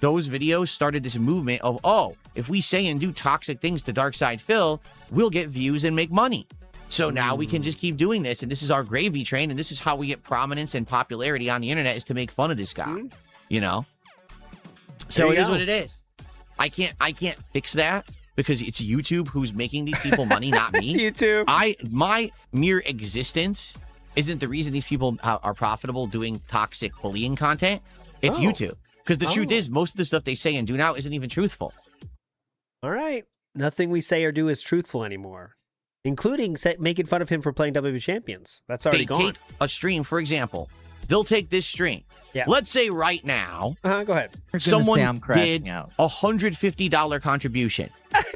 Those videos started this movement of, oh, if we say and do toxic things to Darkside Phil, we'll get views and make money. So now we can just keep doing this, and this is our gravy train, and this is how we get prominence and popularity on the internet is to make fun of this guy, you know? So There it you is go. what it is. I can't fix that because it's YouTube who's making these people money, not me. It's YouTube. My mere existence isn't the reason these people are profitable doing toxic bullying content. It's YouTube. Because the truth is, most of the stuff they say and do now isn't even truthful. All right. Nothing we say or do is truthful anymore, including making fun of him for playing WWE Champions. That's already They gone. take a stream, for example. They'll take this stream. Yeah. Let's say right now, Go ahead. someone say I'm crashing did out. a $150 contribution.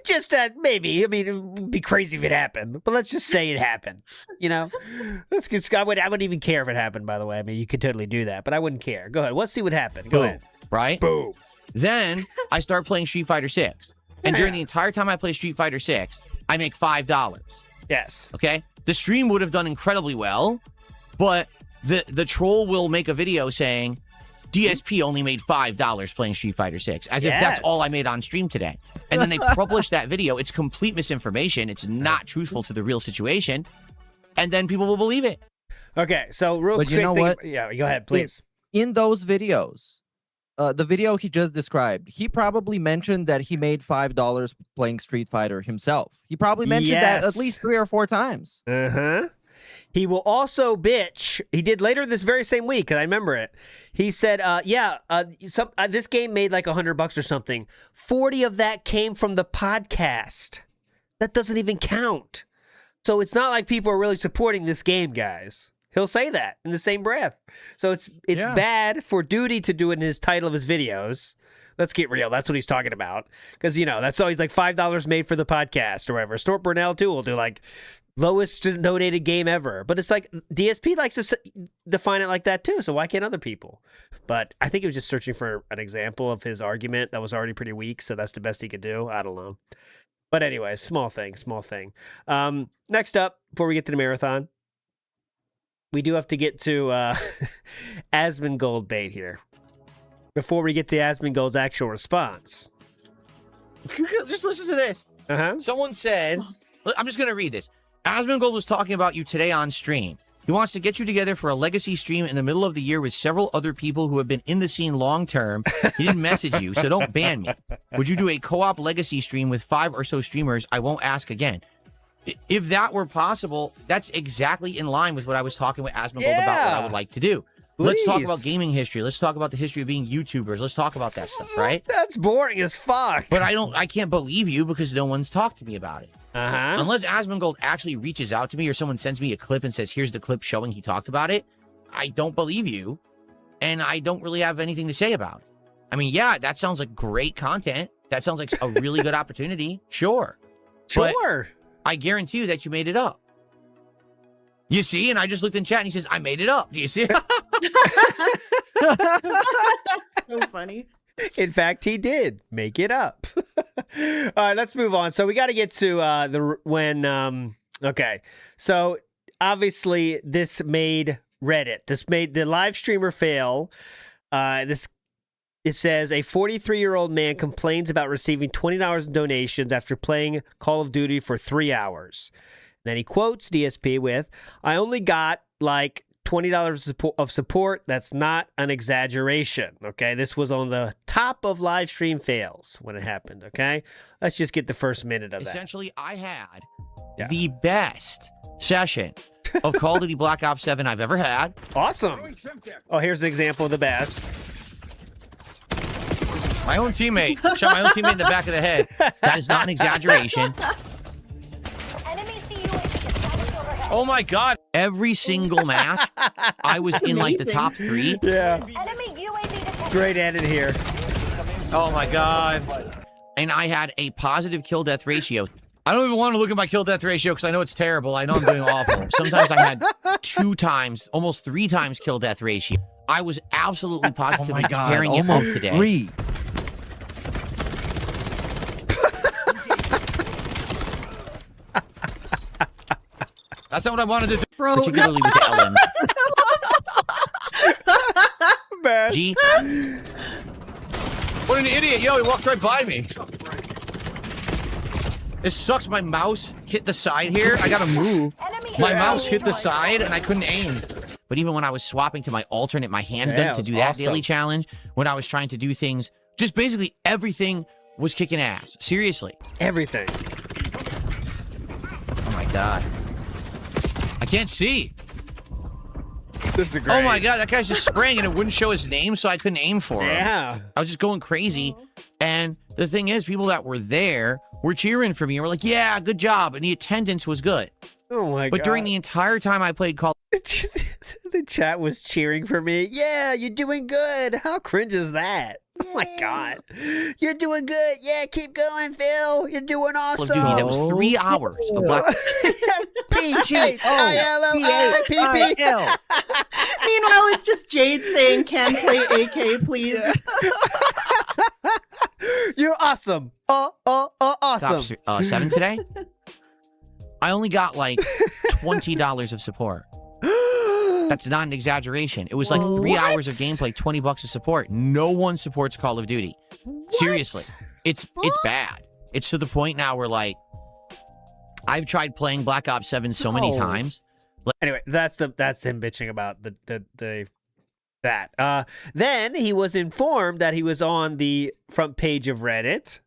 Just maybe. I mean, it would be crazy if it happened, but let's just say it happened. You know, I wouldn't even care if it happened. By the way, I mean, you could totally do that, but I wouldn't care. Go ahead. Let's see what happened. Go ahead. Right? Boom. Then I start playing Street Fighter 6. And during the entire time I play Street Fighter 6, I make $5. Yes. Okay? The stream would have done incredibly well, but the troll will make a video saying, DSP only made $5 playing Street Fighter 6, as if that's all I made on stream today. And then they publish that video. It's complete misinformation. It's not truthful to the real situation. And then people will believe it. Okay, so real But quick you know thing. what? Yeah, go ahead, please. In those videos, the video he just described, he probably mentioned that he made $5 playing Street Fighter himself. He probably mentioned that at least 3 or 4 times. Uh-huh. He will also bitch. He did later this very same week, and I remember it. He said, this game made like $100 or something. 40 of that came from the podcast. That doesn't even count. So it's not like people are really supporting this game, guys. He'll say that in the same breath. So it's bad for Duty to do it in his title of his videos. Let's get real. That's what he's talking about. Because, that's always like $5 made for the podcast or whatever. Snort Burnell, too, will do like lowest donated game ever. But it's like DSP likes to define it like that, too. So why can't other people? But I think he was just searching for an example of his argument that was already pretty weak. So that's the best he could do. I don't know. But anyway, small thing. Next up, before we get to the marathon, we do have to get to Asmongold bait here. Before we get to Asmongold's actual response. Just listen to this. Someone said, I'm just going to read this. Asmongold was talking about you today on stream. He wants to get you together for a legacy stream in the middle of the year with several other people who have been in the scene long term. He didn't message you, so don't ban me. Would you do a co-op legacy stream with 5 or so streamers? I won't ask again. If that were possible, that's exactly in line with what I was talking with Asmongold about what I would like to do. Let's talk about gaming history. Let's talk about the history of being YouTubers. Let's talk about that stuff, right? That's boring as fuck. But I can't believe you because no one's talked to me about it. Unless Asmongold actually reaches out to me or someone sends me a clip and says, here's the clip showing he talked about it, I don't believe you, and I don't really have anything to say about it. I mean, yeah, that sounds like great content. That sounds like a really good opportunity. Sure. But I guarantee you that you made it up. You see? And I just looked in chat and he says, I made it up. Do you see? So funny. In fact, he did make it up. All right, let's move on. So we got to get to okay. So obviously this made Reddit. This made the live streamer fail. It says a 43-year-old man complains about receiving $20 in donations after playing Call of Duty for 3 hours. Then he quotes DSP with, I only got like $20 of support. That's not an exaggeration. Okay. This was on the top of live stream fails when it happened. Okay. Let's just get the first minute of that. Essentially, I had the best session of Call of Duty Black Ops 7 I've ever had. Awesome. Oh, here's an example of the best. My own teammate shot my own teammate in the back of the head. That is not an exaggeration. Oh my God. Every single match, I was in like the top 3. Yeah. Great edit here. Oh my God. And I had a positive kill death ratio. I don't even want to look at my kill death ratio because I know it's terrible. I know I'm doing awful. Sometimes I had 2 times, almost 3 times kill death ratio. I was absolutely positively tearing it up today. 3. That's not what I wanted to do, particularly with Ellen. G. What an idiot. Yo, he walked right by me. This sucks. My mouse hit the side here. I gotta move. My mouse hit the side and I couldn't aim. But even when I was swapping to my alternate, my handgun to do that daily challenge, when I was trying to do things, just basically everything was kicking ass. Seriously. Everything. Oh my God. I can't see. This is great. Oh my God, that guy's just spraying and it wouldn't show his name, so I couldn't aim for him. Yeah. I was just going crazy. And the thing is, people that were there were cheering for me and were like, yeah, good job. And the attendance was good. Oh my God. But during the entire time I played Call the chat was cheering for me. Yeah, you're doing good. How cringe is that? Oh my God. You're doing good. Yeah, keep going, Phil. You're doing awesome. of Duty, that was 3 hours of Black P-H-I-L-O-I-P-P. Meanwhile, it's just Jade saying, can play AK, please. You're awesome. Awesome. 7 today. I only got like $20 of support. That's not an exaggeration. It was like 3 hours of gameplay, $20 of support. No one supports Call of Duty. Seriously. It's bad. It's to the point now where like I've tried playing Black Ops 7 so many times. Anyway, that's him bitching about the that. Then he was informed that he was on the front page of Reddit.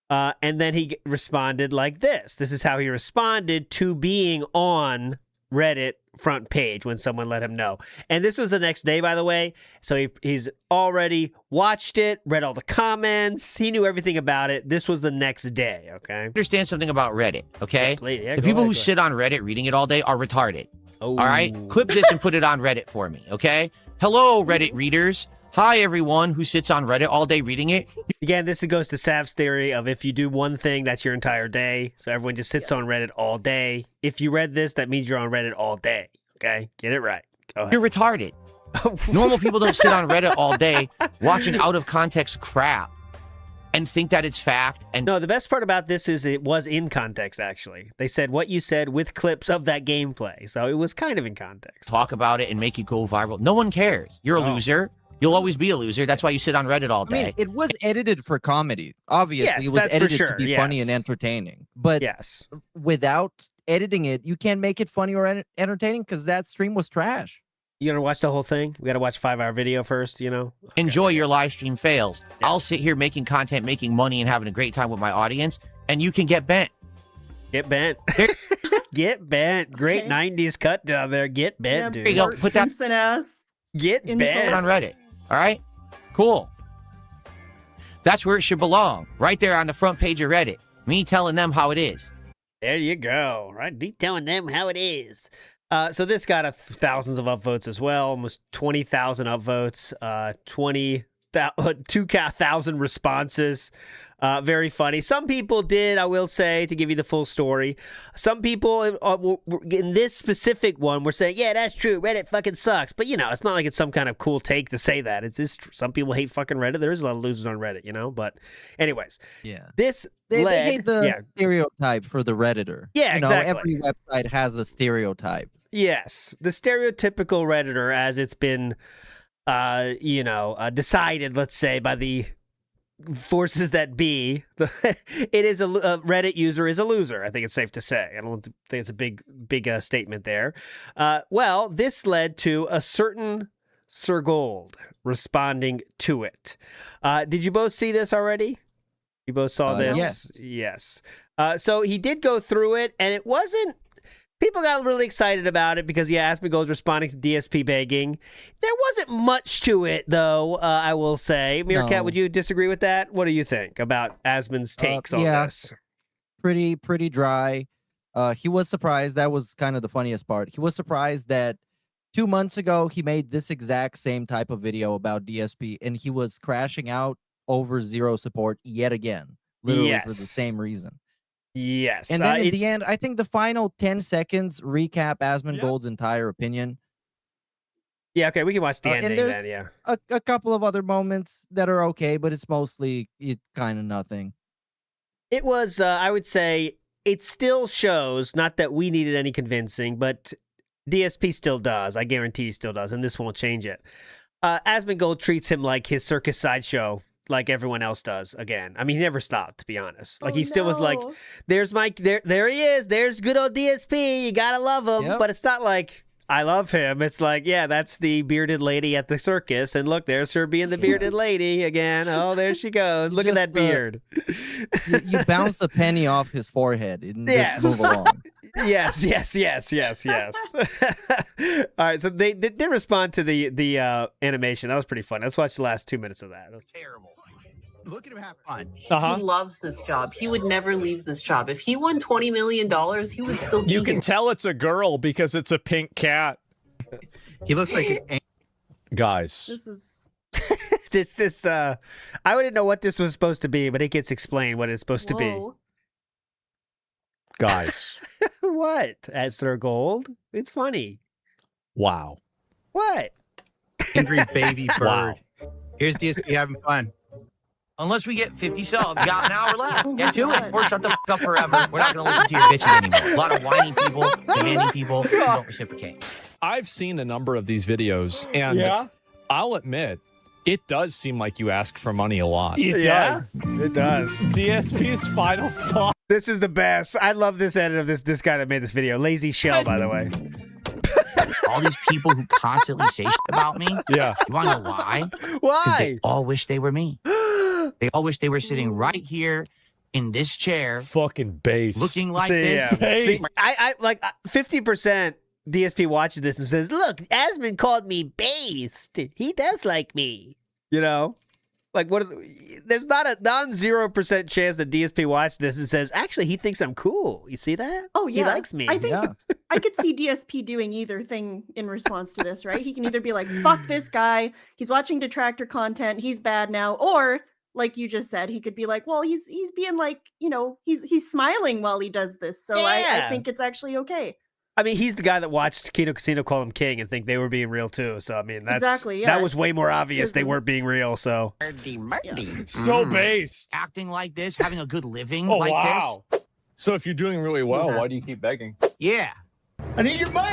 And then he responded like this. This is how he responded to being on Reddit front page when someone let him know. And this was the next day, by the way. So he's already watched it, read all the comments. He knew everything about it. This was the next day, okay? Understand something about Reddit, okay? Yeah, please. Yeah, the go people ahead, who go sit on Reddit reading it all day are retarded. Oh. All right? Clip this and put it on Reddit for me, okay? Hello, Reddit readers. Hi, everyone who sits on Reddit all day reading it. Again, this goes to Sav's theory of if you do one thing, that's your entire day. So everyone just sits on Reddit all day. If you read this, that means you're on Reddit all day. Okay? Get it right. Go ahead. You're retarded. Normal people don't sit on Reddit all day watching out of context crap and think that it's fact. And no, the best part about this is it was in context, actually. They said what you said with clips of that gameplay. So it was kind of in context. Talk about it and make it go viral. No one cares. You're a loser. You'll always be a loser. That's why you sit on Reddit all day. I mean, it was edited for comedy. Obviously, Yes, it was that's for edited sure, to be funny and entertaining. But without editing it, you can't make it funny or entertaining because that stream was trash. You gonna watch the whole thing? We gotta watch 5-hour video first, you know? Enjoy your live stream fails. I'll sit here making content, making money, and having a great time with my audience, and you can get bent. Get bent. Get bent. Great 90s cut down there. Get bent, dude. There you go. Put that Simpson ass. Get bent on Reddit. All right? Cool. That's where it should belong. Right there on the front page of Reddit. Me telling them how it is. There you go. Right? Be telling them how it is. So this got thousands of upvotes as well. Almost 20,000 upvotes. 2,000 responses. Very funny. Some people did, I will say, to give you the full story. Some people in this specific one were saying, yeah, that's true. Reddit fucking sucks. But, you know, it's not like it's some kind of cool take to say that. It's just some people hate fucking Reddit. There is a lot of losers on Reddit, you know? But anyways. Yeah. This They led... hate the stereotype for the Redditor. Yeah, you know, exactly. Every website has a stereotype. Yes. The stereotypical Redditor, as it's been, decided, let's say, by the forces that be, it is a Reddit user is a loser. I think it's safe to say. I don't think it's a big statement there. Well, this led to a certain Sir Gold responding to it. Did you both see this already? You both saw this? Yes. Yes. So he did go through it, and it wasn't. People got really excited about it because, Asmongold's responding to DSP begging. There wasn't much to it, though, I will say. Meerkat, No. would you disagree with that? What do you think about Asmon's takes on this? Pretty dry. He was surprised. That was kind of the funniest part. He was surprised that 2 months ago, he made this exact same type of video about DSP, and he was crashing out over zero support yet again, literally for the same reason. Yes. And then in the end, I think the final 10 seconds recap Asmongold's entire opinion. Yeah, okay, we can watch the ending and there's then, yeah. a couple of other moments that are okay, but it's mostly kind of nothing. It was, I would say, it still shows, not that we needed any convincing, but DSP still does. I guarantee he still does, and this won't change it. Asmongold treats him like his circus sideshow, like everyone else does. Again, I mean, he never stopped, to be honest. Like, he still was like, "There's Mike. There he is. There's good old DSP. You gotta love him." Yep. But it's not like I love him. It's like, yeah, that's the bearded lady at the circus, and look, there's her being the bearded lady again. Oh, there she goes. Look at that beard. You bounce a penny off his forehead and Yes. just move along. Yes. All right, so they did respond to the animation. That was pretty fun. Let's watch the last 2 minutes of that. That was terrible. Look at him have fun. Uh-huh. He loves this job. He would never leave this job. If he won $20 million, he would still be You can here. tell it's a girl because it's a pink cat. He looks like an Guys. This is I wouldn't know what this was supposed to be, but it gets explained what it's supposed to be. Guys. What? As Sir Gold? It's funny. Wow. What? angry baby bird. Wow. Here's DSP having fun. Unless we get 50 subs, got an hour left. Get to it, or shut the fuck up forever. We're not going to listen to your bitching anymore. A lot of whining people, demanding people who don't reciprocate. I've seen a number of these videos, and Yeah? I'll admit, it does seem like you ask for money a lot. It does. It does. DSP's final thought. This is the best. I love this edit of this guy that made this video. Lazy Shell, by the way. All these people who constantly say shit about me. Yeah. You want to know why? Why? Because they all wish they were me. They all wish they were sitting right here in this chair. Fucking base. Looking like See, this. See, I like 50% DSP watches this and says, "Look, Asmund called me based. He does like me." You know, like there's not a non-0% chance that DSP watches this and says, "Actually, he thinks I'm cool." You see that? Oh yeah, he likes me. I think I could see DSP doing either thing in response to this, right? He can either be like, "Fuck this guy. He's watching detractor content. He's bad now," or like you just said, he could be like, "Well, he's being like, you know, he's smiling while he does this, so I Yeah. think it's actually okay." I mean, he's the guy that watched Kino Casino call him king and think they were being real too. So I mean, that's Exactly, yeah, that was way more obvious they Disney. weren't being real. So So based. Acting like this, having a good living Oh, like wow. So if you're doing really well, why do you keep begging? this. Yeah. I need your money!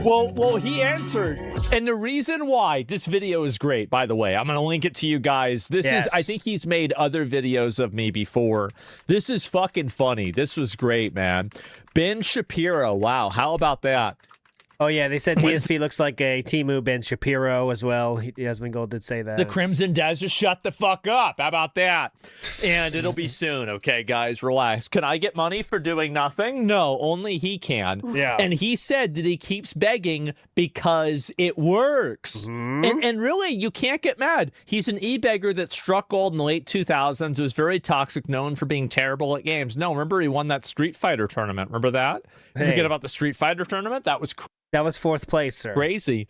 well, he answered. And the reason why this video is great, by the way, I'm going to link it to you guys. This is, I think he's made other videos of me before. This is fucking funny. This was great, man. Ben Shapiro. Wow. How about that? Oh yeah, they said DSP looks like a Timu Ben Shapiro as well. Yasmin Gold did say that. The Crimson Desert, shut the fuck up. How about that? And it'll be soon, okay, guys? Relax. Can I get money for doing nothing? No, only he can. Yeah. And he said that he keeps begging because it works. And really, you can't get mad. He's an e-beggar that struck gold in the late 2000s, was very toxic, known for being terrible at games. No, remember he won that Street Fighter tournament. Remember that? Hey. Forget about the Street Fighter tournament? That was That was 4th place, sir. crazy.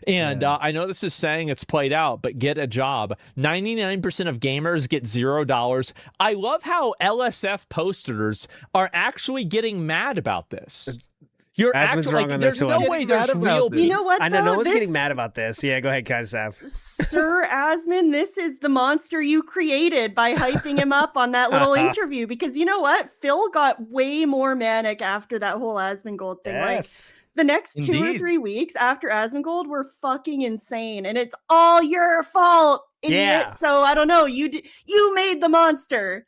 And I know this is saying it's played out, but get a job. 99% of gamers get $0. I love how LSF posters are actually getting mad about this. You're Asmund's actually wrong like, on there's this no one. way there's real You know what? I know no though? one's This- getting mad about this. Yeah, go ahead, Kaisav. Sir Asmund, this is the monster you created by hyping him up on that little interview. Because you know what? Phil got way more manic after that whole Asmongold thing. Yes. Like the next 2 or Indeed. 3 weeks after Asmongold were fucking insane, and it's all your fault, idiot. Yeah. So I don't know. You made the monster.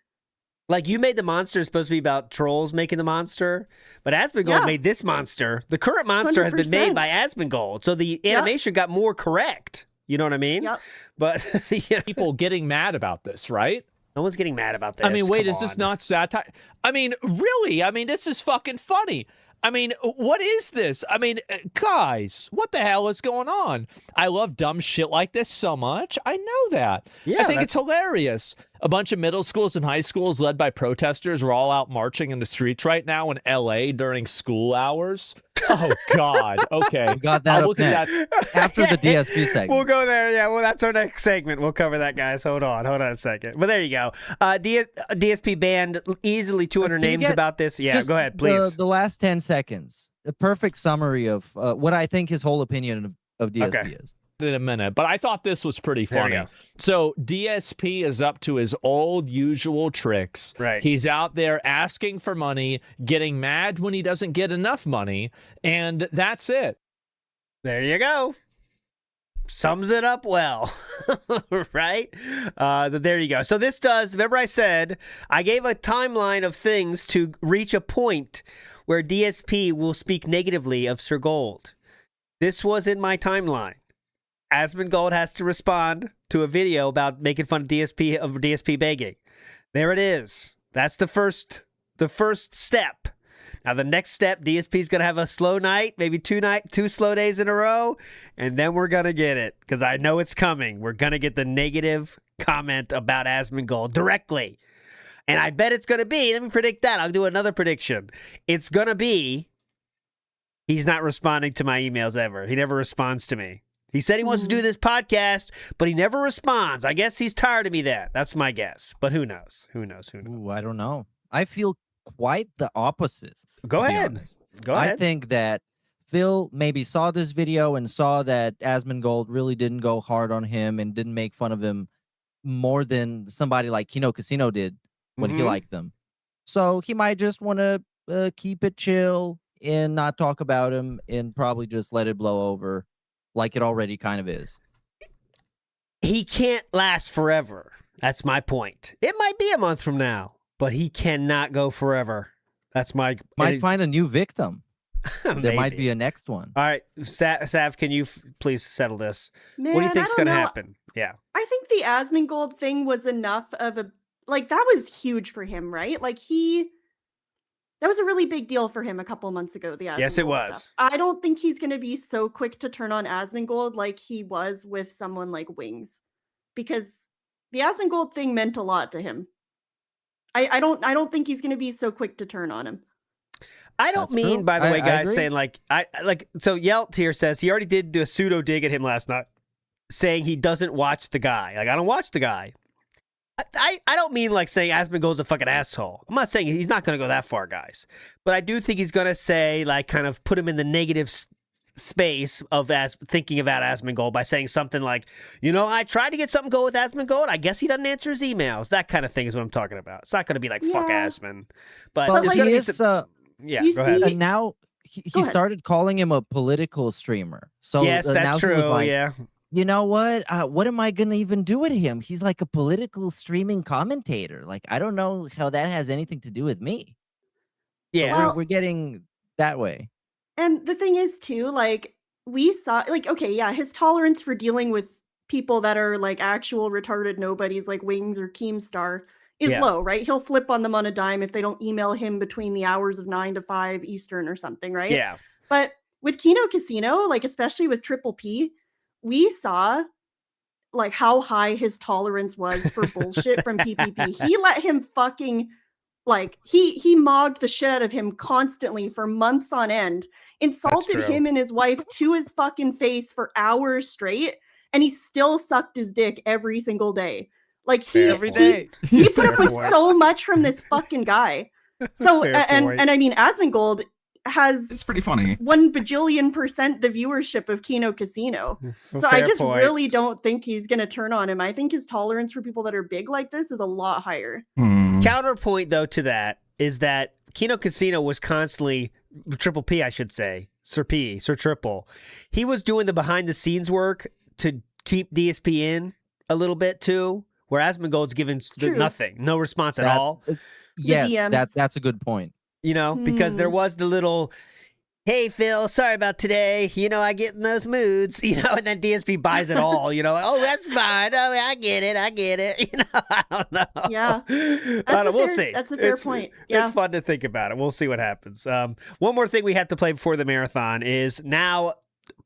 Like, you made the monster supposed to be about trolls making the monster, but Asmongold Yeah. made this monster. The current monster has been made 100%. by Asmongold, so the animation got more correct. You know what I mean? Yep. But you know, people getting mad about this, right? no one's getting mad about this. I mean, wait, Come is this on. not satire? I mean, really? I mean, this is fucking funny. I mean, what is this? I mean, guys, what the hell is going on? I love dumb shit like this so much. I know that. Yeah, I think it's hilarious. A bunch of middle schools and high schools led by protesters are all out marching in the streets right now in LA during school hours. Oh, God. Okay. We got that I'll up look at next. that. After the DSP segment. We'll go there. Yeah, well, that's our next segment. We'll cover that, guys. Hold on a second. But there you go. DSP banned easily 200 Can you names get about this. Yeah, just go ahead, please. The last 10 seconds. A perfect summary of what I think his whole opinion of DSP is. In a minute, but I thought this was pretty There we funny. go. So DSP is up to his old usual tricks. Right. He's out there asking for money, getting mad when he doesn't get enough money, and that's it. There you go. Sums it up well, right? There you go. So this does, remember I said, I gave a timeline of things to reach a point where DSP will speak negatively of Sir Gold. This was in my timeline. Asmongold has to respond to a video about making fun of DSP begging. There it is. That's the first step. Now the next step, DSP's gonna have a slow night, maybe two slow days in a row, and then we're gonna get it because I know it's coming. We're gonna get the negative comment about Asmongold directly, and I bet it's gonna be. Let me predict that. I'll do another prediction. It's gonna be. He's not responding to my emails ever. He never responds to me. He said he wants to do this podcast, but he never responds. I guess he's tired of me then. That's my guess. But who knows? Who knows? Ooh, I don't know. I feel quite the opposite. Go to be ahead. honest. Go I ahead. think that Phil maybe saw this video and saw that Asmongold really didn't go hard on him and didn't make fun of him more than somebody like Kino Casino did when he Mhm. liked them. So he might just want to keep it chill and not talk about him and probably just let it blow over like it already kind of is. He can't last forever. That's my point. It might be a month from now, but he cannot go forever. That's my Might find a new victim. There might Maybe. be a next one. All right, Sav, can you please settle this? Man, What do you think's I don't going to know. happen? Yeah. I think the Asmongold thing was enough of a like that was huge for him, right? Like that was a really big deal for him a couple months ago, the Asmongold Yes, it was. stuff. I don't think he's going to be so quick to turn on Asmongold like he was with someone like Wings, because the Asmongold thing meant a lot to him. I don't think he's going to be so quick to turn on him. I don't mean, by the way, I guys, agree. saying like so Yelt here says he already did do a pseudo dig at him last night, saying he doesn't watch the guy. Like, I don't watch the guy. I don't mean like saying Asmongold's a fucking asshole. I'm not saying he's not going to go that far, guys. But I do think he's going to say, like, kind of put him in the negative space of thinking about Asmongold by saying something like, I tried to get something going with Asmongold. I guess he doesn't answer his emails. That kind of thing is what I'm talking about. It's not going to be like, fuck Asmon. But Well, there's he going to be is, some... Yeah, you go ahead. And now he started calling him a political streamer. So Yes, that's now true, he was like, yeah. You know what? What am I gonna even do with him? He's like a political streaming commentator. Like, I don't know how that has anything to do with me. Yeah, So Well- we're getting that way. And the thing is too, like we saw, like, okay, yeah, his tolerance for dealing with people that are like actual retarded nobodies like Wings or Keemstar is Yeah. low, right? He'll flip on them on a dime if they don't email him between the hours of 9 to 5 Eastern or something, right? Yeah. But with Kino Casino, like especially with Triple P, we saw like how high his tolerance was for bullshit from PPP. He let him fucking like he mogged the shit out of him constantly for months on end, insulted true. him and his wife to his fucking face for hours straight, and he still sucked his dick every single day. Like Every day. he put up with so much from this fucking guy. So Fair and point. and I mean Asmongold has It's pretty funny. 1 bajillion% the viewership of Kino Casino. So I Fair just point. really don't think he's gonna turn on him. I think his tolerance for people that are big like this is a lot higher. Counterpoint, though, to that is that Kino Casino was constantly, Triple P, I should say, Sir Triple. He was doing the behind-the-scenes work to keep DSP in a little bit, too, where Asmongold's given True. nothing, no response at That- all. Yes, DMs. that's a good point. Because there was the little, hey, Phil, sorry about today. I get in those moods, and then DSP buys it all, oh, that's fine. Oh, I get it. I don't know. Yeah. I don't know. We'll see. That's a fair point. Yeah. It's fun to think about it. We'll see what happens. One more thing we have to play before the marathon is now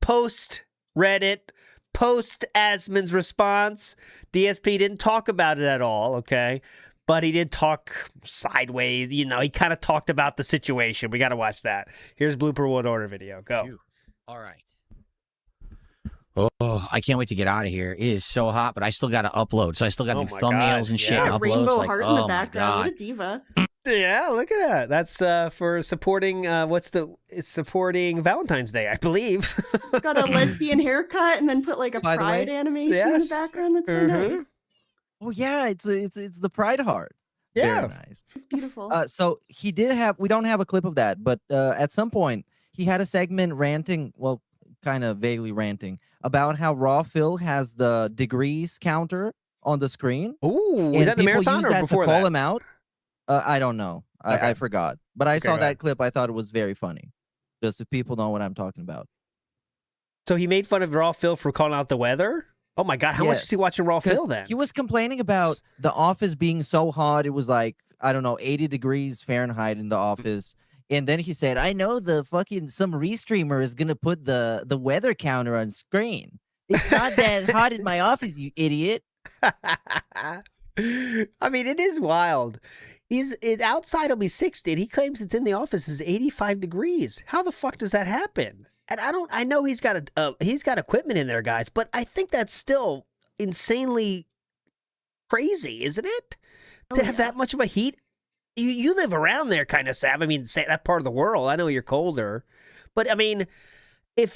post Reddit, post Asmon's response. DSP didn't talk about it at all, okay? But he did talk sideways. He kind of talked about the situation. We got to watch that. Here's Blooper Wood Order video. Go. All right. Oh, I can't wait to get out of here. It is so hot, but I still got to upload. So I still got to do my thumbnails God, and shit. yeah. And uploads. Rainbow Like, heart oh in the my background. What God. a diva. Yeah, look at that. That's for supporting it's supporting Valentine's Day, I believe. Got a lesbian haircut and then put like a By the way, pride animation in the yes. background. That's so nice. Oh yeah, it's the Pride Heart. Yeah. Very nice. It's beautiful. So he did have. We don't have a clip of that, but at some point he had a segment ranting. Well, kind of vaguely ranting about how Raw Phil has the degrees counter on the screen. Ooh, was and that the people marathon use or that before to call that? him out? I don't know. Okay. I forgot. But I Okay, saw go that ahead. clip. I thought it was very funny. Just if people know what I'm talking about. So he made fun of Raw Phil for calling out the weather? Oh my God, how much Yes. is he watching Raw 'Cause Phil then? He was complaining about the office being so hot. It was like, I don't know, 80 degrees Fahrenheit in the office. And then he said, I know some restreamer is going to put the weather counter on screen. It's not that hot in my office, you idiot. I mean, it is wild. Outside will be 60, and he claims it's in the office is 85 degrees. How the fuck does that happen? And I know he's got equipment in there, guys, but I think that's still insanely crazy, isn't it? To have that much of a heat. You live around there, kind of, Sav. I mean, say that part of the world. I know you're colder, but I mean, is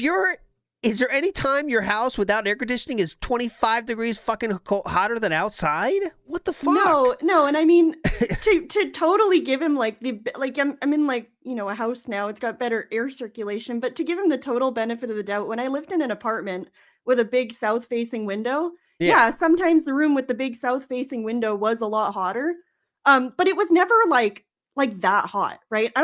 there any time your house without air conditioning is 25 degrees fucking hotter than outside? What the fuck? No, and I mean to totally give him like I'm in like, a house now. It's got better air circulation, but to give him the total benefit of the doubt, when I lived in an apartment with a big south-facing window, yeah, sometimes the room with the big south-facing window was a lot hotter. But it was never like like that hot, right? I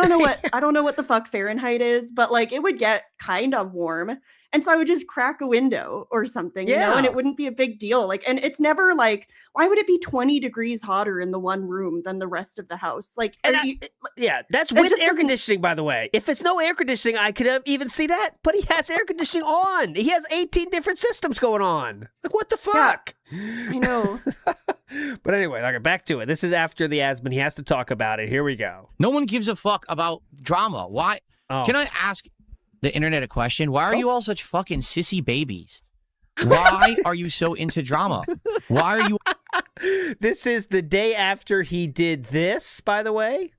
don't know what the fuck Fahrenheit is, but like it would get kind of warm. And so I would just crack a window or something, you know, and Yeah. it wouldn't be a big deal. Like, and it's never like, why would it be 20 degrees hotter in the one room than the rest of the house? Like, Yeah, that's it with just air doesn't- conditioning, by the way. If it's no air conditioning, I could even see that. But he has air conditioning on. He has 18 different systems going on. Like, what the fuck? I know. But anyway, okay, back to it. This is after the ads, but he has to talk about it. Here we go. No one gives a fuck about drama. Why? Oh. Can I ask the internet a question? Why are you all such fucking sissy babies? Why are you so into drama? Why are you? This is the day after he did this, by the way,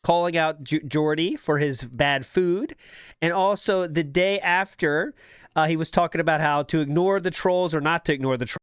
calling out Jordy for his bad food. And also the day after he was talking about how to ignore the trolls or not to ignore the trolls.